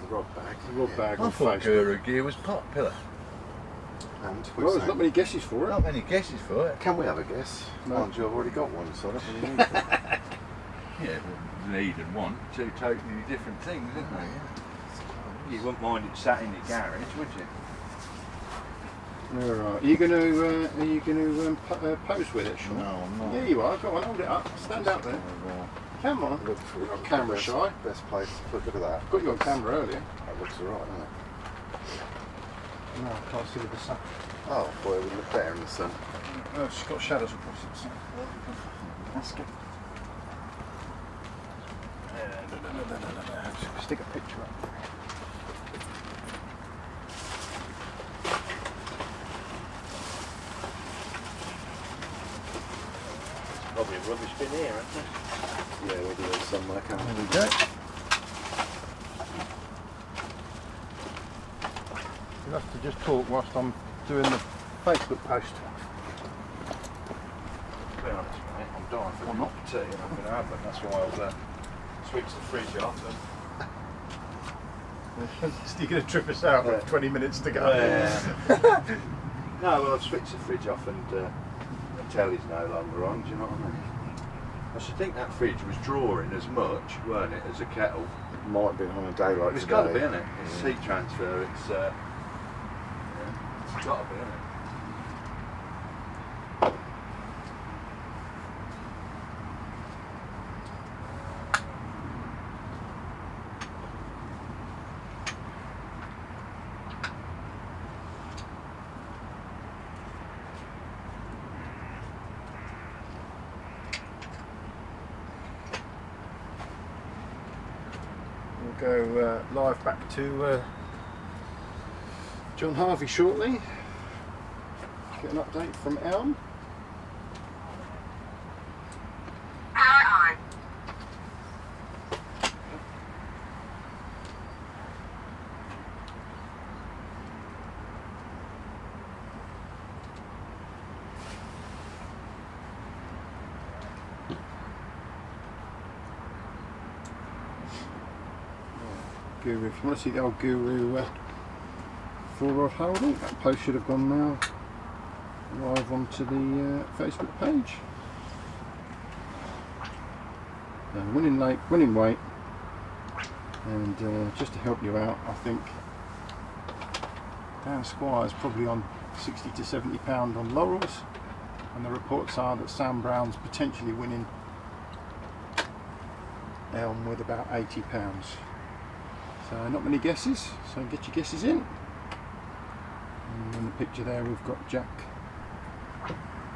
rod bag. The rod bag I on thought Facebook. Guru gear was popular. And well, there's not many guesses for it. Not many guesses for it. Can we have a guess? No. Mind you, I've already got one, so I don't really need one. Yeah, well, need and want, 2 totally different things, isn't they? You wouldn't mind it sat in your garage, would you? All right. Are you going to pose with it, Sean? No, I'm not. Yeah, you are. Go on, hold it up. Stand out there. Come on. Look for You're not camera shy. Best place to look at that. Got you on camera earlier. That looks alright, doesn't it? No, I can't see with the sun. Oh, boy, it would look better in the sun. Oh, it's got shadows across it. That's good. Stick a picture up. Probably a rubbish bin here, isn't it? Yeah, we'll do it somewhere, can't we? There we go. You'll have to just talk whilst I'm doing the Facebook post. To be honest, mate, I'm dying for a cup of tea and I'm going to have it. That's why I'll switch the fridge off. You're going to trip us out with 20 minutes to go. No, well, I've switched the fridge off and the telly's no longer on, do you know what I mean? I should think that fridge was drawing as much, weren't it, as a kettle. It might have been on a day like It's today. got to be, isn't it? It's heat transfer. It's yeah, it's got to be, isn't it? We'll go live back to John Harvey shortly. Get an update from Elm. Power on. Guru, if you want to see the old Guru 4-rod holding, that post should have gone now live onto the Facebook page. Winning lake, winning weight, and just to help you out, I think Dan Squire's probably on 60 to 70 pound on laurels, and the reports are that Sam Brown's potentially winning Elm with about 80 pounds. So not many guesses, so get your guesses in. And in the picture there we've got Jack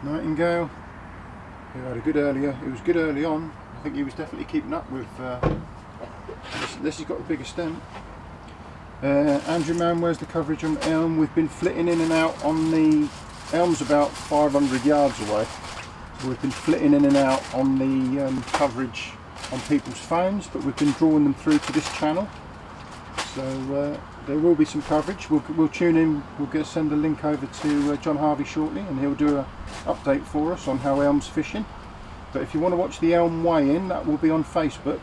Nightingale, who had a good earlier. He was good early on. I think he was definitely keeping up with, unless he's got a bigger stem. Andrew Mann, where's the coverage on Elm? We've been flitting in and out on the, Elm's about 500 yards away. So we've been flitting in and out on the coverage on people's phones, but we've been drawing them through to this channel. So there will be some coverage. We'll tune in. We'll send a link over to John Harvey shortly, and he'll do an update for us on how Elm's fishing. But if you want to watch the Elm weigh-in, that will be on Facebook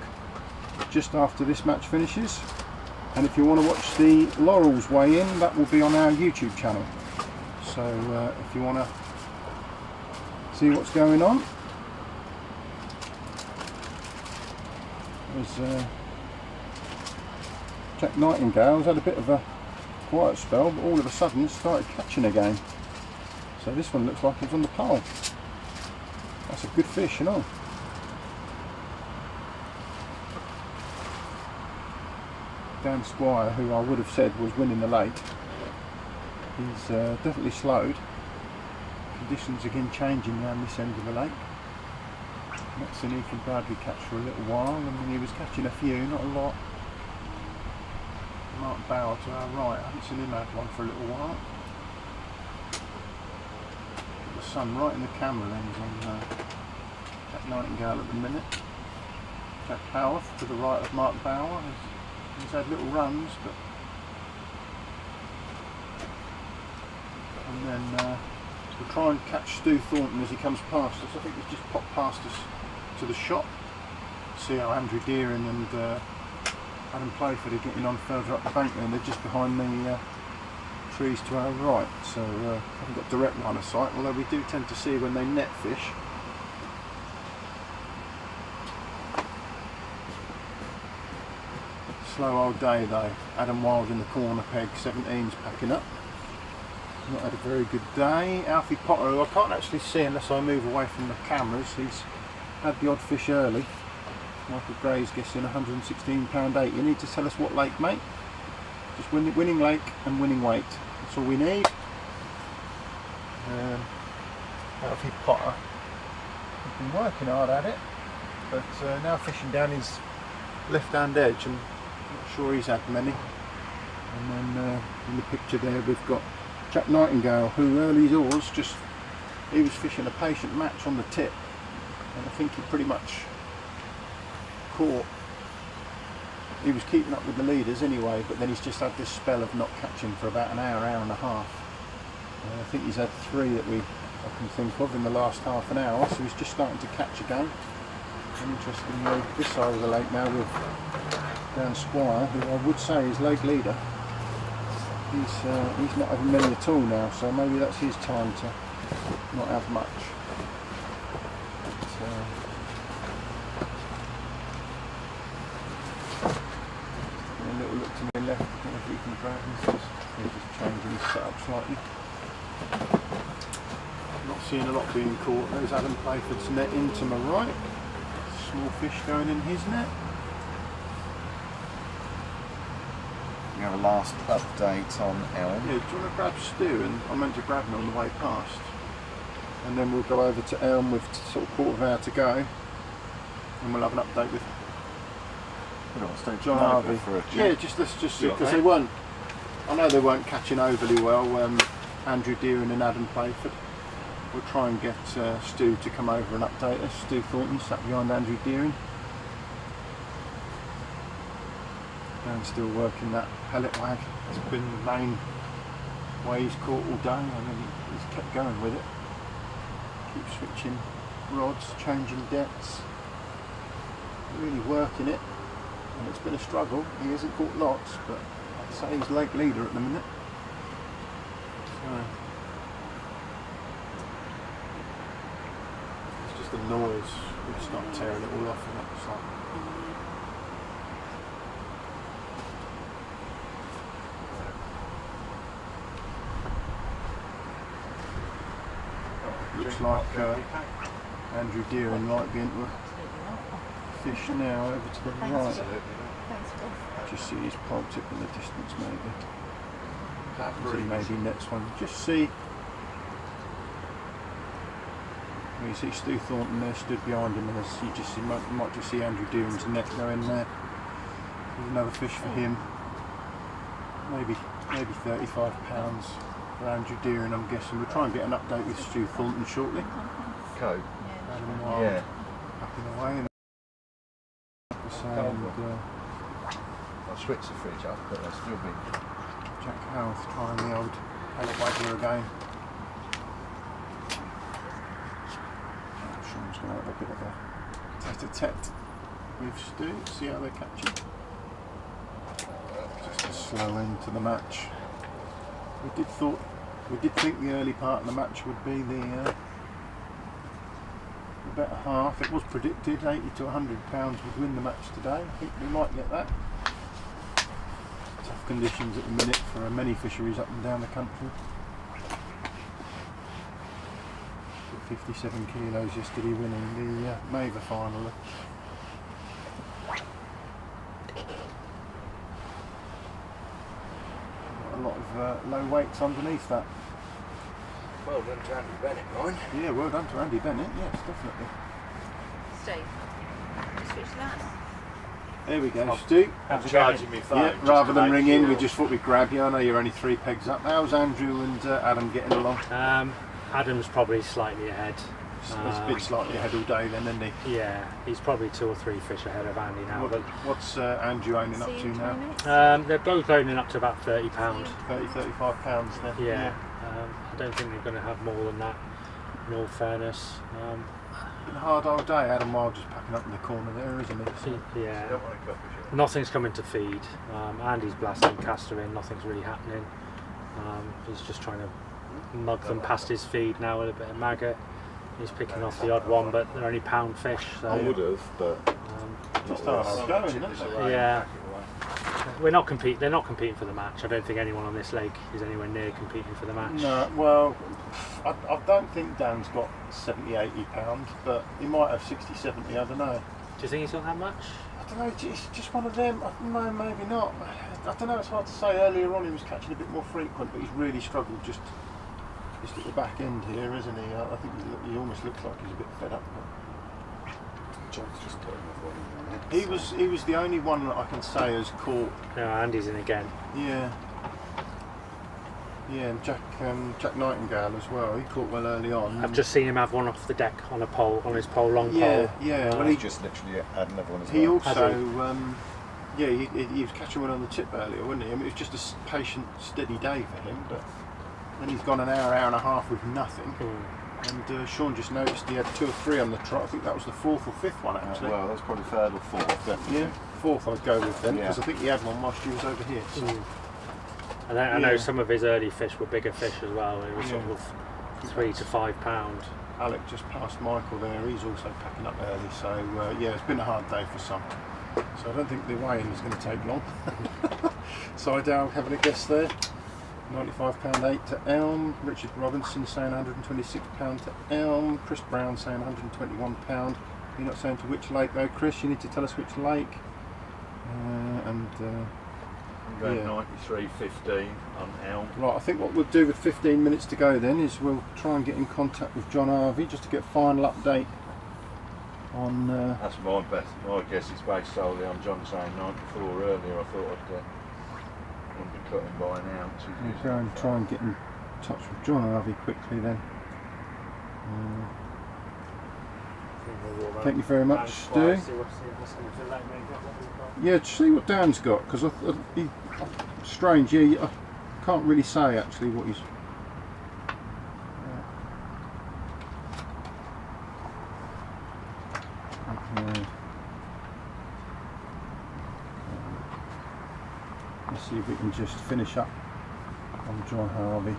just after this match finishes. And if you want to watch the Laurels weigh-in, that will be on our YouTube channel. So if you want to see what's going on, there's Jack Nightingale's had a bit of a quiet spell, but all of a sudden started catching again. So this one looks like it's on the pole. That's a good fish and all. Dan Squire, who I would have said was winning the lake, he's definitely slowed. Conditions again changing around this end of the lake. Not seen Ethan Bradley catch for a little while. I mean, he was catching a few, not a lot. Mark Bauer to our right, I haven't seen him have one for a little while. The sun right in the camera lens on Jack Nightingale at the minute. Jack Howarth to the right of Mark Bauer. He's had little runs, but and then we'll try and catch Stu Thornton as he comes past us. I think he's just popped past us to the shop. See how Andrew Deering and Adam Playford are getting on further up the bank there, and they're just behind the trees to our right, so haven't got direct line of sight, although we do tend to see when they net fish. Slow old day though. Adam Wild in the corner peg, 17's packing up. Not had a very good day. Alfie Potter, who I can't actually see unless I move away from the cameras, he's had the odd fish early. Michael Gray's guessing £116.8. You need to tell us what lake, mate. Just winning lake and winning weight. That's all we need. Alfie Potter, he's been working hard at it, but now fishing down his left-hand edge, and not sure he's had many. And then in the picture there we've got Jack Nightingale, who early doors he was fishing a patient match on the tip, and I think he pretty much caught. He was keeping up with the leaders anyway, but then he's just had this spell of not catching for about an hour, hour and a half. I think he's had 3 that I can think of in the last half an hour, so he's just starting to catch again. And interestingly, this side of the lake now with Dan Squire, who I would say is lake leader, he's not having many at all now, so maybe that's his time to not have much. But, left. I don't know if you can grab him. He's just changing his setup slightly. Not seeing a lot being caught. There's Adam Playford's net into my right. Small fish going in his net. We have a last update on Elm. Yeah, do you want to grab Stu? And I meant to grab him on the way past. And then we'll go over to Elm with sort of quarter of an hour to go. And we'll have an update with John Harvey. Yeah, let's just see, because they weren't, I know they weren't catching overly well, Andrew Deering and Adam Playford. We'll try and get Stu to come over and update us. Stu Thornton sat behind Andrew Deering. And still working that pellet wag. It's been the main way he's caught all day. I mean, he's kept going with it. Keep switching rods, changing depths, really working it. And it's been a struggle. He hasn't caught lots, but I'd say he's lake leader at the minute. So it's just the noise. We start tearing it all off, and it's like. Looks like Andrew Deering might be into a fish now over to the right. Just see his pole tip in the distance maybe. So maybe next one. Just see. You see Stu Thornton there stood behind him, and you might just see Andrew Deering's net go in there. There's another fish for him. Maybe 35 pounds. For Andrew Deering, I'm guessing. We'll try and get an update with Stu Thornton shortly. Coke. Adam Wild Yeah. packing away. And I'll switch the fridge up, but I'll still be. Jack Howarth trying the old pellet waggler again. I'm sure I'm just going to have a bit of a tete-a-tete with Stu, see how they catch it. Just a slow end to the match. We did think the early part of the match would be the better half. It was predicted 80 to £100 would win the match today. I think we might get that. Tough conditions at the minute for many fisheries up and down the country. 57 kilos yesterday winning the Maver final. A lot of low weights underneath that. Well done to Andy Bennett, mind. Yeah, well done to Andy Bennett, yes, definitely. Steve, switch that. There we go, Stu. I'm charging my phone. Yeah, rather than ring in, we just thought we'd grab you. I know you're only 3 pegs up. How's Andrew and Adam getting along? Adam's probably slightly ahead. He's been slightly ahead all day then, isn't he? Yeah, he's probably 2 or 3 fish ahead of Andy now. What's Andrew owning up to now? They're both owning up to about £30. 30, 35 pounds then. Yeah, I don't think they're going to have more than that, in all fairness. Been a hard old day. Adam Wild just packing up in the corner there, isn't he? So yeah. Nothing's coming to feed. Andy's blasting castor in, nothing's really happening. He's just trying to mug them past his feed now with a bit of maggot. He's picking off the odd one, but they're only pound fish. So, I would have, but just hard going, isn't it? Yeah. They're not competing for the match. I don't think anyone on this lake is anywhere near competing for the match. No, well, I don't think Dan's got 70, 80 pounds, but he might have 60, 70, I don't know. Do you think he's got that much? I don't know, it's just one of them. No, maybe not. I don't know, it's hard to say. Earlier on he was catching a bit more frequent, but he's really struggled just at the back end here, isn't he? I think he almost looks like he's a bit fed up. Jack's just got another one. He was the only one that I can say has caught. No, Andy's in again. Yeah. Yeah, and Jack Nightingale as well. He caught well early on. I've just seen him have one off the deck on a pole, on his pole, long pole. Yeah. Well, he just literally had another one as well. He also, he was catching one on the tip earlier, wasn't he? I mean, it was just a patient, steady day for him, but then he's gone an hour and a half with nothing. And Sean just noticed he had 2 or 3 on the trot. I think that was the 4th or 5th one actually. Well, that's probably 3rd or 4th, definitely. Yeah, 4th I'd go with then, because I think he had one whilst he was over here. So. And I know some of his early fish were bigger fish as well. It was sort of 3 to 5 pound. Alec just passed Michael there. He's also packing up early. So it's been a hard day for some. so I don't think the weigh-in is going to take long. Sidedown having a guess there. £95.8 to Elm. Richard Robinson saying £126 to Elm. Chris Brown saying £121. You're not saying to which lake though, Chris. You need to tell us which lake. I'm going 93.15 on Elm. Right, I think what we'll do with 15 minutes to go then is we'll try and get in contact with John Harvey just to get a final update on... That's my best. My guess is based solely on John saying 94 earlier. I thought I'd wouldn't be cutting by an ounce. We'll go and try and get in touch with John Harvey quickly then. Thank you very much, Stu. Yeah, see what Dan's got, because strange, yeah, I can't really say actually what he's... Okay. Let's see if we can just finish up on John Harvey.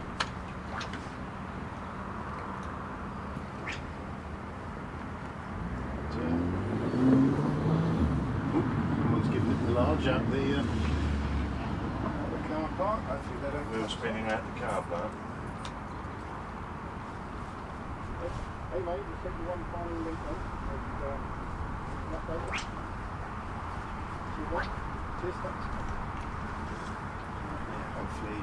Someone's giving it the large out the car park. Hopefully they don't. Wheels spinning out the car park. Hey mate, just take the one final link then. Cheers, thanks. Hopefully,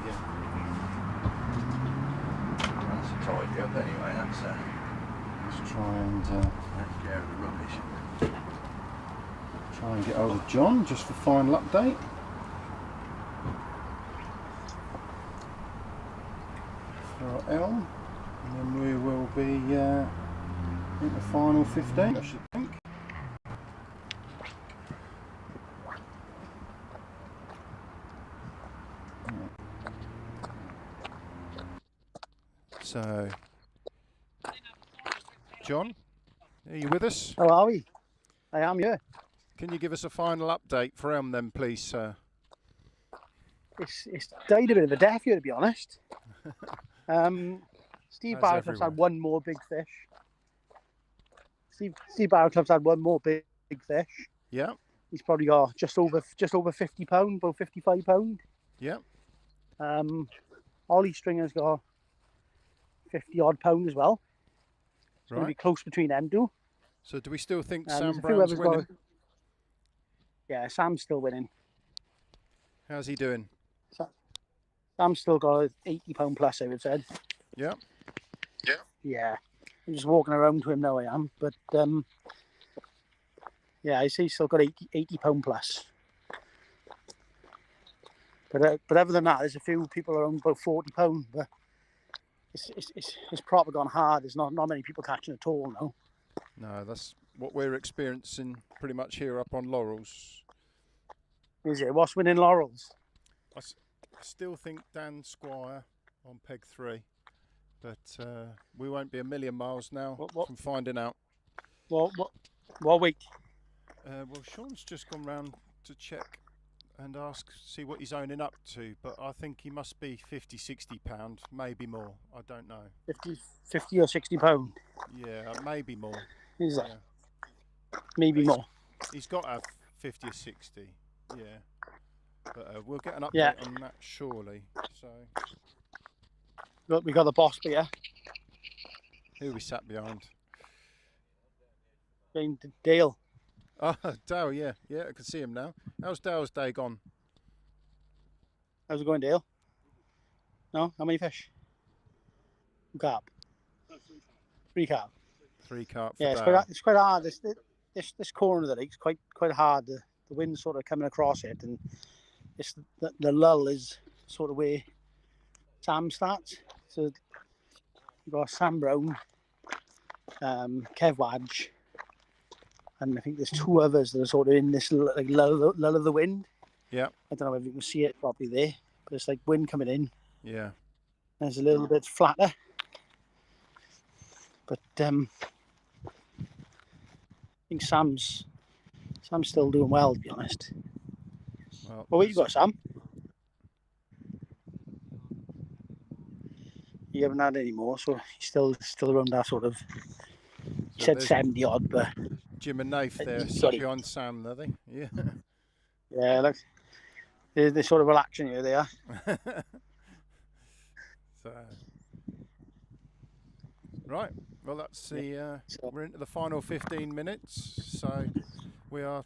That's a tidy up anyway, that's let's try and take care of the rubbish. try and get hold of John just for final update. For Elm, and then we will be in the final 15, I should think. So, John, are you with us? How are we? I am, yeah. Can you give us a final update for Elm then, please, sir? It's died a bit of a death here, to be honest. Steve Barclay's had one more big fish. Steve Barclay's had one more big fish. Yeah. He's probably got just over £50, about £55. Yeah. Ollie Stringer's got 50 odd pound as well. It's going to be close between them two. So do we still think Sam Brown's winning? Yeah, Sam's still winning. How's he doing? Sam's still got £80 plus, I would say. Yeah. Yeah. Yeah. I'm just walking around to him now, I am. But yeah, I see he's still got £80 plus. But other than that, there's a few people around about £40. But it's proper gone hard. There's not many people catching at all now. No, that's what we're experiencing pretty much here up on Laurels. Is it? What's winning Laurels? I still think Dan Squire on peg 3, but we won't be a million miles now from finding out. What week? Well, Sean's just gone round to check and see what he's owning up to, but I think he must be £50–60, maybe more. I don't know. 50 or £60? Yeah, maybe more. Is that? Yeah. Maybe more. He's got to have 50 or 60, yeah. But we'll get an update on that surely. So we got the boss here. Who we sat behind? Dale. Oh, Dale, yeah, I can see him now. How's Dale's day gone? How's it going, Dale? No? How many fish? Carp. 3 carp. 3 carp. Yeah, it's quite hard. This corner of the lake's quite hard. The wind's sort of coming across it, and the lull is sort of where Sam starts. So you've got Sam Brown, Kev Wadge, and I think there's 2 others that are sort of in this like lull of the wind. Yeah. I don't know if you can see it properly there, but it's like wind coming in. Yeah. And it's a little bit flatter. But I think Sam's still doing well, to be honest. Well, what you got, Sam? You haven't had any more, so he's still around that sort of He said 70 odd, but Jim and Nath there, He's sat got it. behind Sam, are they? Yeah. yeah, look, they're sort of relaxing here. They are. So, right. Well, that's the. We're into the final 15 minutes. So we are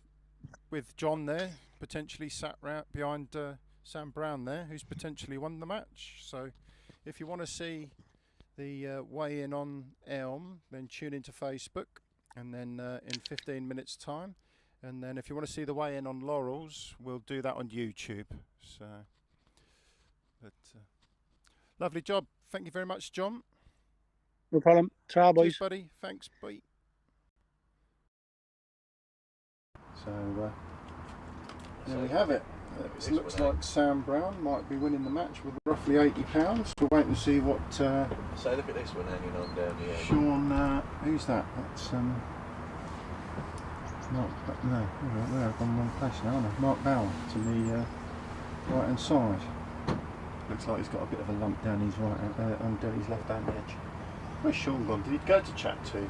with John there, potentially sat behind Sam Brown there, who's potentially won the match. So if you want to see the weigh-in on Elm, then tune into Facebook, and then in 15 minutes time, and then if you want to see the weigh-in on Laurels, we'll do that on YouTube. So, but lovely job. Thank you very much, John. No problem. Try, boys. Cheers, buddy. Thanks. Bye. So there we have it. It looks like Sam Brown might be winning the match with roughly £80. We'll wait and see what. So look at this one hanging on down the end. Sean, who's that? That's Mark. No, I've gone wrong place now, haven't I? Mark Bauer to the right hand side. Looks like he's got a bit of a lump down his down his left hand edge. Where's Sean gone? Did he go to chat to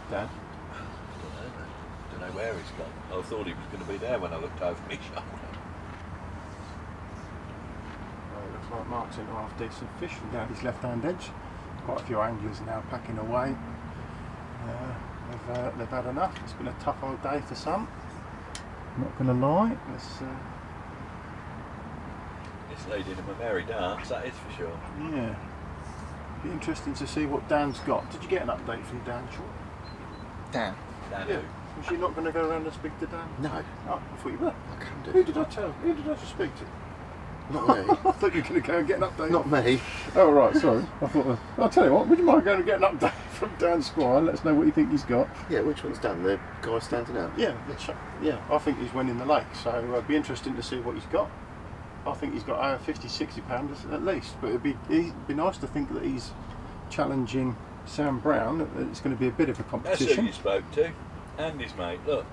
Dad? I don't know where he's gone. I thought he was going to be there when I looked over my shoulder. Well, it looks like Mark's into half decent fish from down his left hand edge. Quite a few anglers now packing away. They've had enough. It's been a tough old day for some. Not going to lie. It's leading him a merry dance, that is for sure. Yeah. Be interesting to see what Dan's got. Did you get an update from Dan Shaw? Dan? Dan Yeah. Was you not going to go around and speak to Dan? No. Oh, I thought you were. I can do. Who did I tell? Who did I speak to? Not me. I thought you were going to go and get an update. Not me. Oh right, sorry. I thought. I'll tell you what. Would you mind going and get an update from Dan Squire? Let us know what you think he's got. Yeah, which one's Dan? The guy standing out? Yeah, yeah. I think he's winning the lake, so it'd be interesting to see what he's got. I think he's got 50, 60 pounds at least. But it'd be nice to think that he's challenging Sam Brown. It's going to be a bit of a competition. That's who you spoke to, and his mate. Look.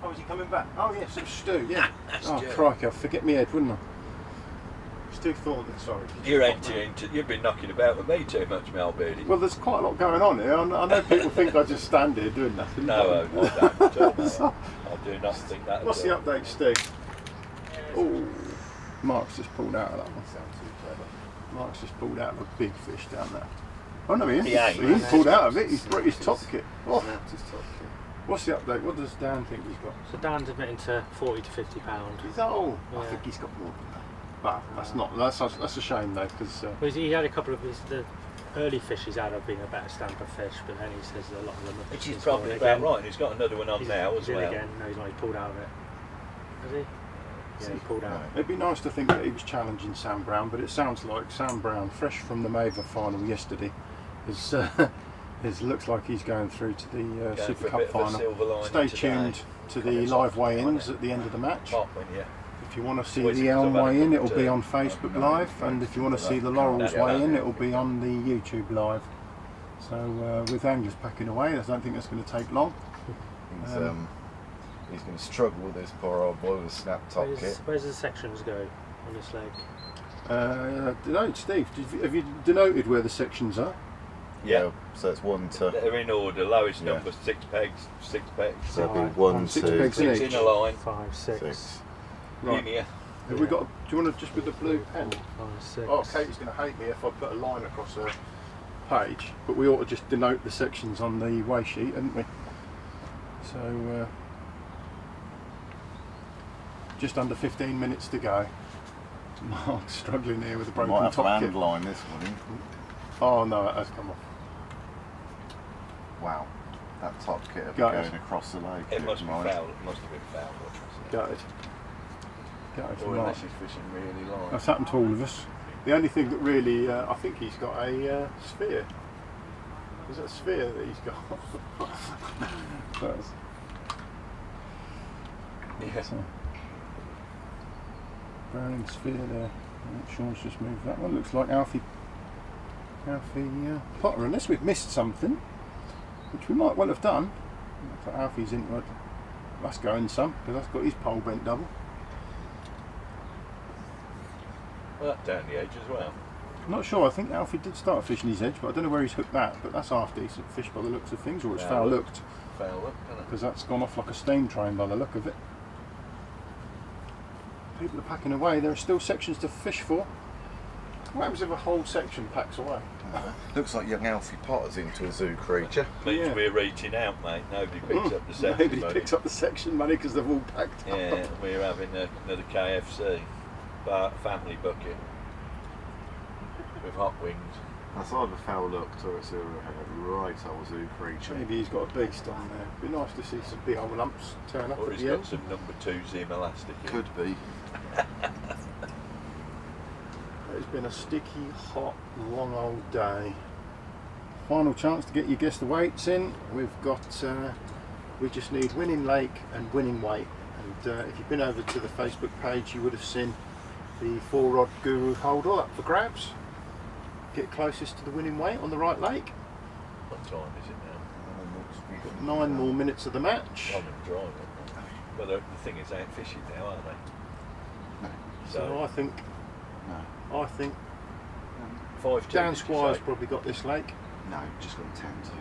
Oh, is he coming back? Oh yes, it's Stu. Yeah. That's Oh Stu. crikey, I'd forget my head, wouldn't I? Stu Thornton, sorry. You've been knocking about with me too much, Mel Beardy. Well, there's quite a lot going on here. I know people think I just stand here doing nothing. No, I don't at all. I do not think that. What's the update, Steve? Oh, Mark's just pulled out of that one. Mark's just pulled out of a big fish down there. Oh no, he ain't pulled out of it. He's brought his top kit. Oh. What's the update? What does Dan think he's got? So Dan's admitting to £40 to £50. He's I think he's got more than that. But that's not. That's a shame though, because he had a couple of the early fish he's had have been a better stamper fish, but then he says a lot of them are. Which is probably about right. And he's got another one on now as well. Again. No, he's not. He pulled out of it. Has he? Yeah, he pulled out. It'd be nice to think that he was challenging Sam Brown, but it sounds like Sam Brown, fresh from the Mava final yesterday, looks like he's going through to the Super Cup final. Stay tuned to the live weigh-ins at the end of the match. If you want to see the Elm weigh-in, it'll be on Facebook Live, and if you want to see the Laurels weigh-in, it'll be on the YouTube Live. So with anglers packing away, I don't think that's going to take long. He's going to struggle with this poor old boy with a snap top kit. Where's the sections go on this leg? No, Steve, have you denoted where the sections are? Yeah, so it's 1 to... They're in order, lowest number, 6 pegs, 6 pegs. So it'll be 1 6 to... pegs in 6 each. in a line. 5, 6. Right. Linear. Have we got? Do you want to just with the blue pen? 5, 6. Oh, Katie's going to hate me if I put a line across her page, but we ought to just denote the sections on the weigh sheet, hadn't we? So just under 15 minutes to go. Mark's struggling here with a broken Might have top to kit. landline this one. Oh no, it has come off. Wow, that top kit will be Gutted. going across the lake. It must be foul. It must have been foul. Gutted. Or unless he's fishing really long. That's happened to all of us. The only thing that really, I think he's got a sphere. Is that a sphere that he's got? That's, yeah. So, Browning sphere there. Sean's just moved that one. Looks like Alfie Potter. Unless we've missed something, which we might well have done. For Alfie's into it. That's going some, because that's got his pole bent double. Well, that's down the edge as well. I'm not sure, I think Alfie did start fishing his edge, but I don't know where he's hooked that, but that's half decent fish by the looks of things, or it's foul looked. Foul look, isn't it? Because that's gone off like a steam train by the look of it. People are packing away, there are still sections to fish for. What happens if a whole section packs away? Looks like young Alfie Potter's into a zoo creature. Means we're reaching out, mate. Nobody picks up the section Nobody money. picks up the section money because they've all packed up. Yeah, we're having another KFC, but family bucket with hot wings. That's either foul looked or it's a right old zoo creature. Maybe he's got a beast on there. It'd be nice to see some big old lumps turn up Or at he's the got end. some number 2 Zim elastic in. Could be. It's been a sticky, hot, long old day. Final chance to get your guess the weights in. We've got, we just need winning lake and winning weight. And if you've been over to the Facebook page, you would have seen the 4-rod Guru holdall up for grabs. Get closest to the winning weight on the right lake. What time is it now? Got 9 more minutes of the match. I'm driving. Well, the thing is, they ain't fishing now, are they? So I think, Five Dan Squire's probably got this lake. No, just got 10 to.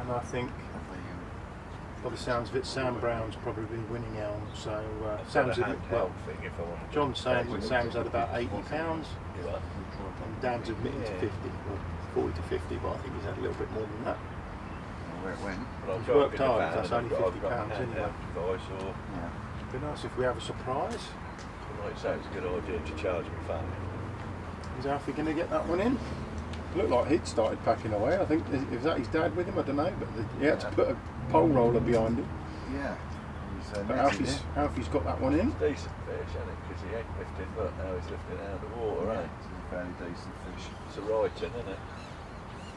And I think, by the sounds of it, Sam Brown's probably winning elm. So Sam's a well, thing if I want to John's saying that Sam's had about 80 pounds, You are? and Dan's admitted to 50, or 40 to 50, but I think he's had a little bit more than that. Where it went. But He's got worked in the hard, van that's and only I've 50 got pounds my anyway. handheld device, or It'd be nice if we have a surprise. like I say, it's a good idea to charge my phone. Is Alfie going to get that one in? Looked like he'd started packing away. I think, is that his dad with him? I don't know, but he had to put a pole roller behind him. Yeah. But Alfie's got that one in. It's decent fish, isn't it? Because he ain't lifting, look, now he's lifting out of the water, Yeah, eh? it's a fairly decent fish. It's a right in, isn't it?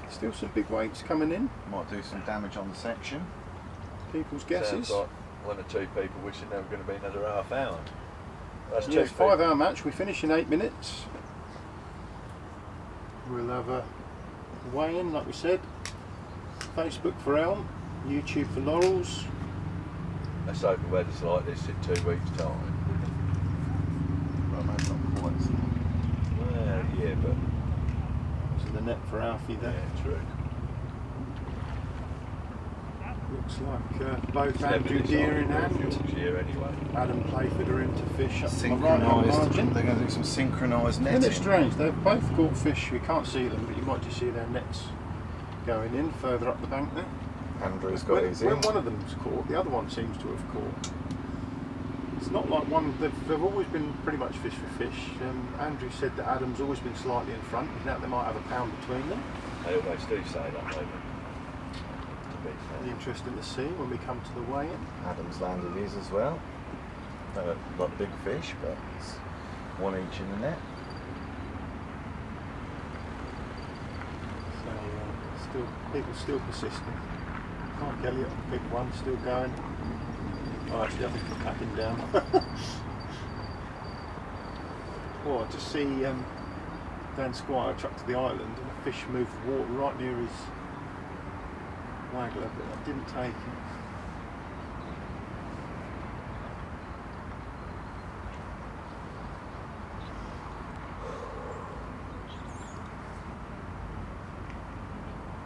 Still some big weights coming in. Might do some damage on the section. People's guesses. Sounds like 1 or 2 people wishing there were going to be another half hour. That's Yeah, it's 2 5-hour match. We finish in 8 minutes. We'll have a weigh-in, like we said. Facebook for elm, YouTube for laurels. Let's hope the weather's like this in 2 weeks' time. Well, maybe not quite so. Well, yeah, but... So the net for Alfie there. Yeah, true. Looks like both It's never Andrew this Deere hard in for hand. Fuels year anyway. Adam Playford are into fish up the right Synchronised. margin. They're going to do some synchronised netting. Isn't it strange? They've both caught fish. We can't see them, but you might just see their nets going in further up the bank there. Andrew's got his in. When one of them's caught, the other one seems to have caught. It's not like one. They've always been pretty much fish for fish. Andrew said that Adam's always been slightly in front. Now they might have a pound between them. They always do say that, don't they? It'll be interesting to see when we come to the weigh-in. Adam's landed his as well. Not big fish, but it's 1 each in the net. So people still persistent. Mike Elliott, big one, still going. Oh, actually, I think he's packing down. Oh, to see Dan Squire chucked to the island and a fish moved the water right near his waggler, but I didn't take it.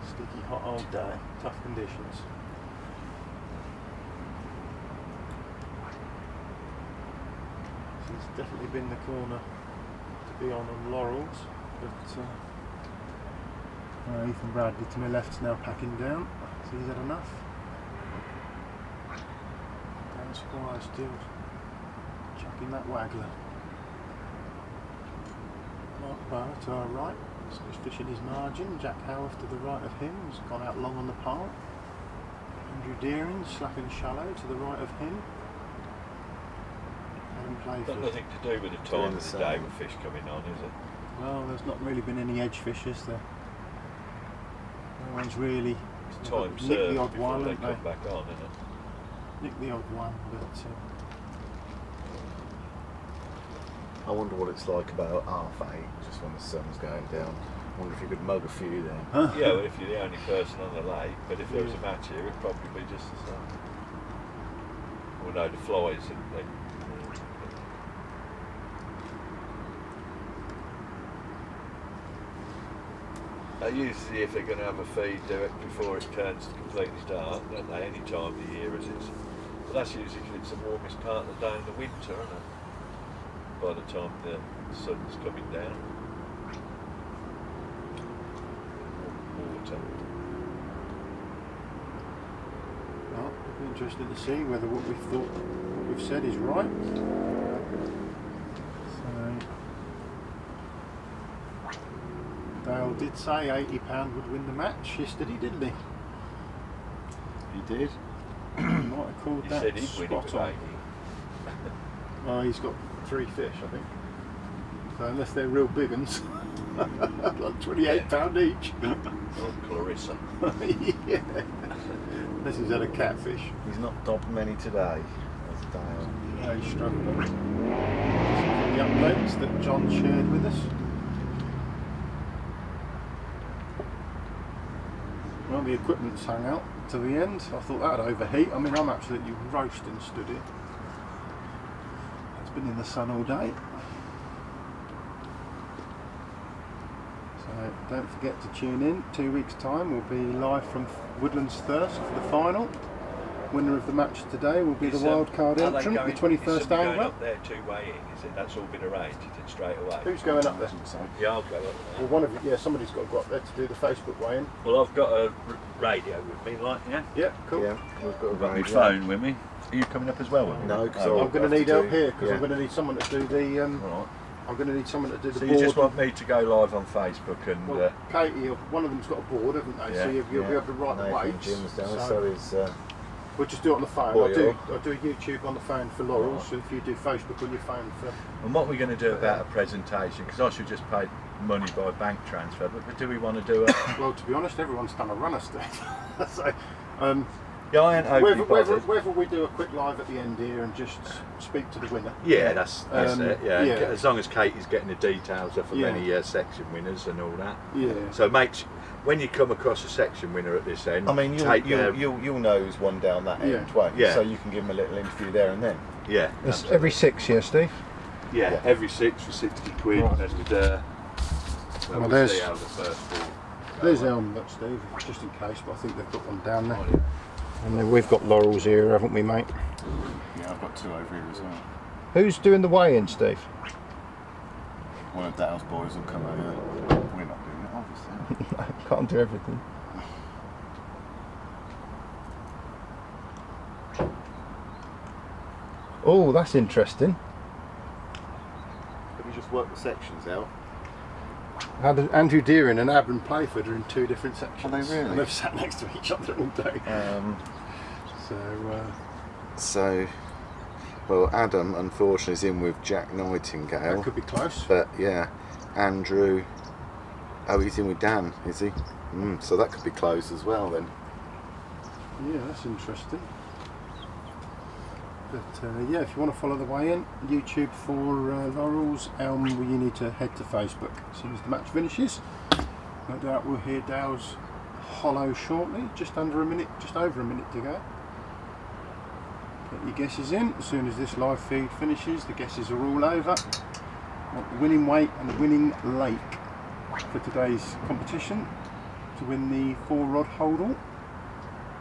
Sticky, hot old day, tough conditions. It's definitely been the corner to be on laurels, but Ethan Bradley to my left is now packing down, so he's had enough. Dan Squire still chucking that waggler. Mark Barr to our right, he's fishing his margin. Jack Howarth to the right of him, has gone out long on the pole. Andrew Deering slapping shallow to the right of him. Got nothing to do with the time of the day with fish coming on, is it? Well, there's not really been any edge fish, is there? No one's really Time nicked served the odd before one, they haven't come back on, isn't it? Nicked the odd one, but I wonder what it's like about 8:30, just when the sun's going down. I wonder if you could mug a few then. Yeah, well, if you're the only person on the lake, but if there was a match here, it'd probably be just the same. Well, no, the flies, they Usually if they're going to have a feed, do it before it turns completely dark, don't they? Any time of the year as it's. But that's usually because it's the warmest part of the day in the winter, isn't it? By the time the sun's coming down. Water. Well, it'll be interesting to see whether what we've said is right. So Dale did say £80 would win the match yesterday, didn't he? He did. Might have called that said he'd win it spot with on. Well, he's got 3 fish, I think. So unless they're real big uns, like £28 each. Oh, Clarissa. Yeah. Unless he's had a catfish. He's not dobbed many today. That's Dale. Yeah, he's struggling. This is the updates that John shared with us. Well, the equipment's hung out to the end. I thought that'd overheat. I mean, I'm absolutely roasting stood here. It's been in the sun all day. So don't forget to tune in. 2 weeks' time we'll be live from Woodlands Thirsk for the final. Winner of the match today will be the wild card entrant, the 21st going angler. up there to weigh in, is it? That's all been arranged, is it, straight away? Who's going up there? Yeah, I'll go up there. Well, one of you, yeah, somebody's got to go up there to do the Facebook weigh-in. Well, I've got a radio with me, like, yeah? Yeah, cool. Yeah, we've got a I've got my radio. phone with me. Are you coming up as well with me? No, because I'm going to need help here because yeah. I'm going to need someone to do the. Right. I'm going to need someone to do the So board. you just want me to go live on Facebook and... Well, Katie, one of them's got a board, haven't they? Yeah, So you'll be able to write the Nathan weights. Jim's down, So so is we'll just do it on the phone. Boyle. I'll do a YouTube on the phone for Laurel. Right. So if you do Facebook on your phone for. And what we're going to do about a presentation, because I should just pay money by bank transfer, but do we want to do a... Well, to be honest, everyone's done a runner, Steve. So, yeah, I ain't overly bothered. whether we do a quick live at the end here and just speak to the winner. Yeah, that's it. Yeah. yeah. As long as Katie's getting the details of Yeah. any section winners and all that. Yeah. So when you come across a section winner at this end, I mean, take you'll know who's one down that end, won't you? Yeah. So you can give him a little interview there and then. Yeah. It's every 6 years, Steve. Yeah, every 6 for 60 quid. Right. And Well, we'll there's- see how the first 4. There's Elm, but Steve, just in case. But I think they've got one down there. And then we've got Laurel's here, haven't we, mate? Yeah, I've got 2 over here as well. Who's doing the weigh-in, Steve? One of Dale's boys will come over. We're not doing it, obviously. Can't do everything. Oh, that's interesting. Have you just worked the sections out? Andrew Deering and Abram Playford are in 2 different sections. Are they really? And they've sat next to each other all day. So, well, Adam unfortunately is in with Jack Nightingale. That could be close. But yeah, Andrew. Oh, he's in with Dan, is he? So that could be close as well then. Yeah, that's interesting. But yeah, if you want to follow the weigh-in, YouTube for Laurel's, Elm, you need to head to Facebook as soon as the match finishes. No doubt we'll hear Dale's hollow shortly, just over a minute to go. Get your guesses in. As soon as this live feed finishes, the guesses are all over. Want the winning weight and the winning lake for today's competition to win the 4-rod holdall.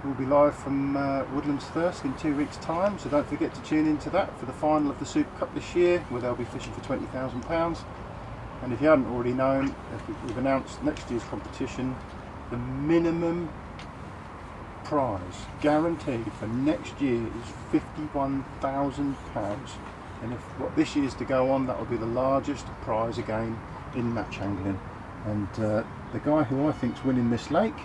We'll be live from Woodlands Thirsk in 2 weeks' time, so don't forget to tune into that for the final of the Super Cup this year, where they'll be fishing for £20,000. And if you hadn't already known, we've announced next year's competition. The minimum prize guaranteed for next year is £51,000. And if this year's to go on, that will be the largest prize again in match angling. And the guy who I think's winning this lake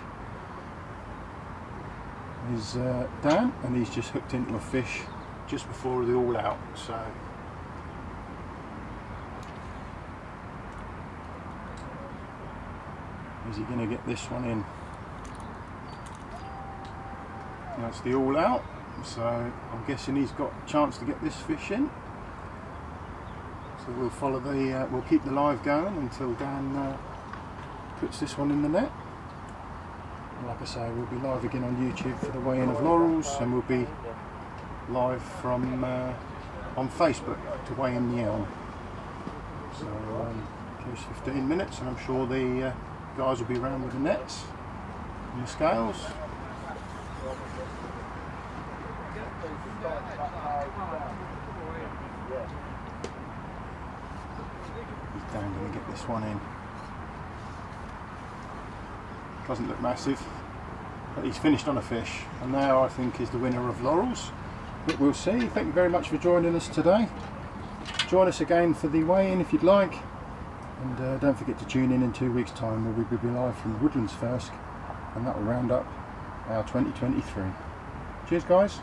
is Dan, and he's just hooked into a fish just before the all out. So is he going to get this one in? That's the all out, so I'm guessing he's got a chance to get this fish in. So we'll follow we'll keep the live going until Dan puts this one in the net. Like I say, we'll be live again on YouTube for the weigh-in of Laurel's, and we'll be live from on Facebook to weigh in the Elm. So gives 15 minutes, and I'm sure the guys will be around with the nets and the scales. He's down going to get this one in. Doesn't look massive, but he's finished on a fish, and now I think is the winner of Laurels. But we'll see. Thank you very much for joining us today. Join us again for the weigh-in if you'd like, and don't forget to tune in 2 weeks' time where we'll be live from Woodlands First, and that will round up our 2023. Cheers guys.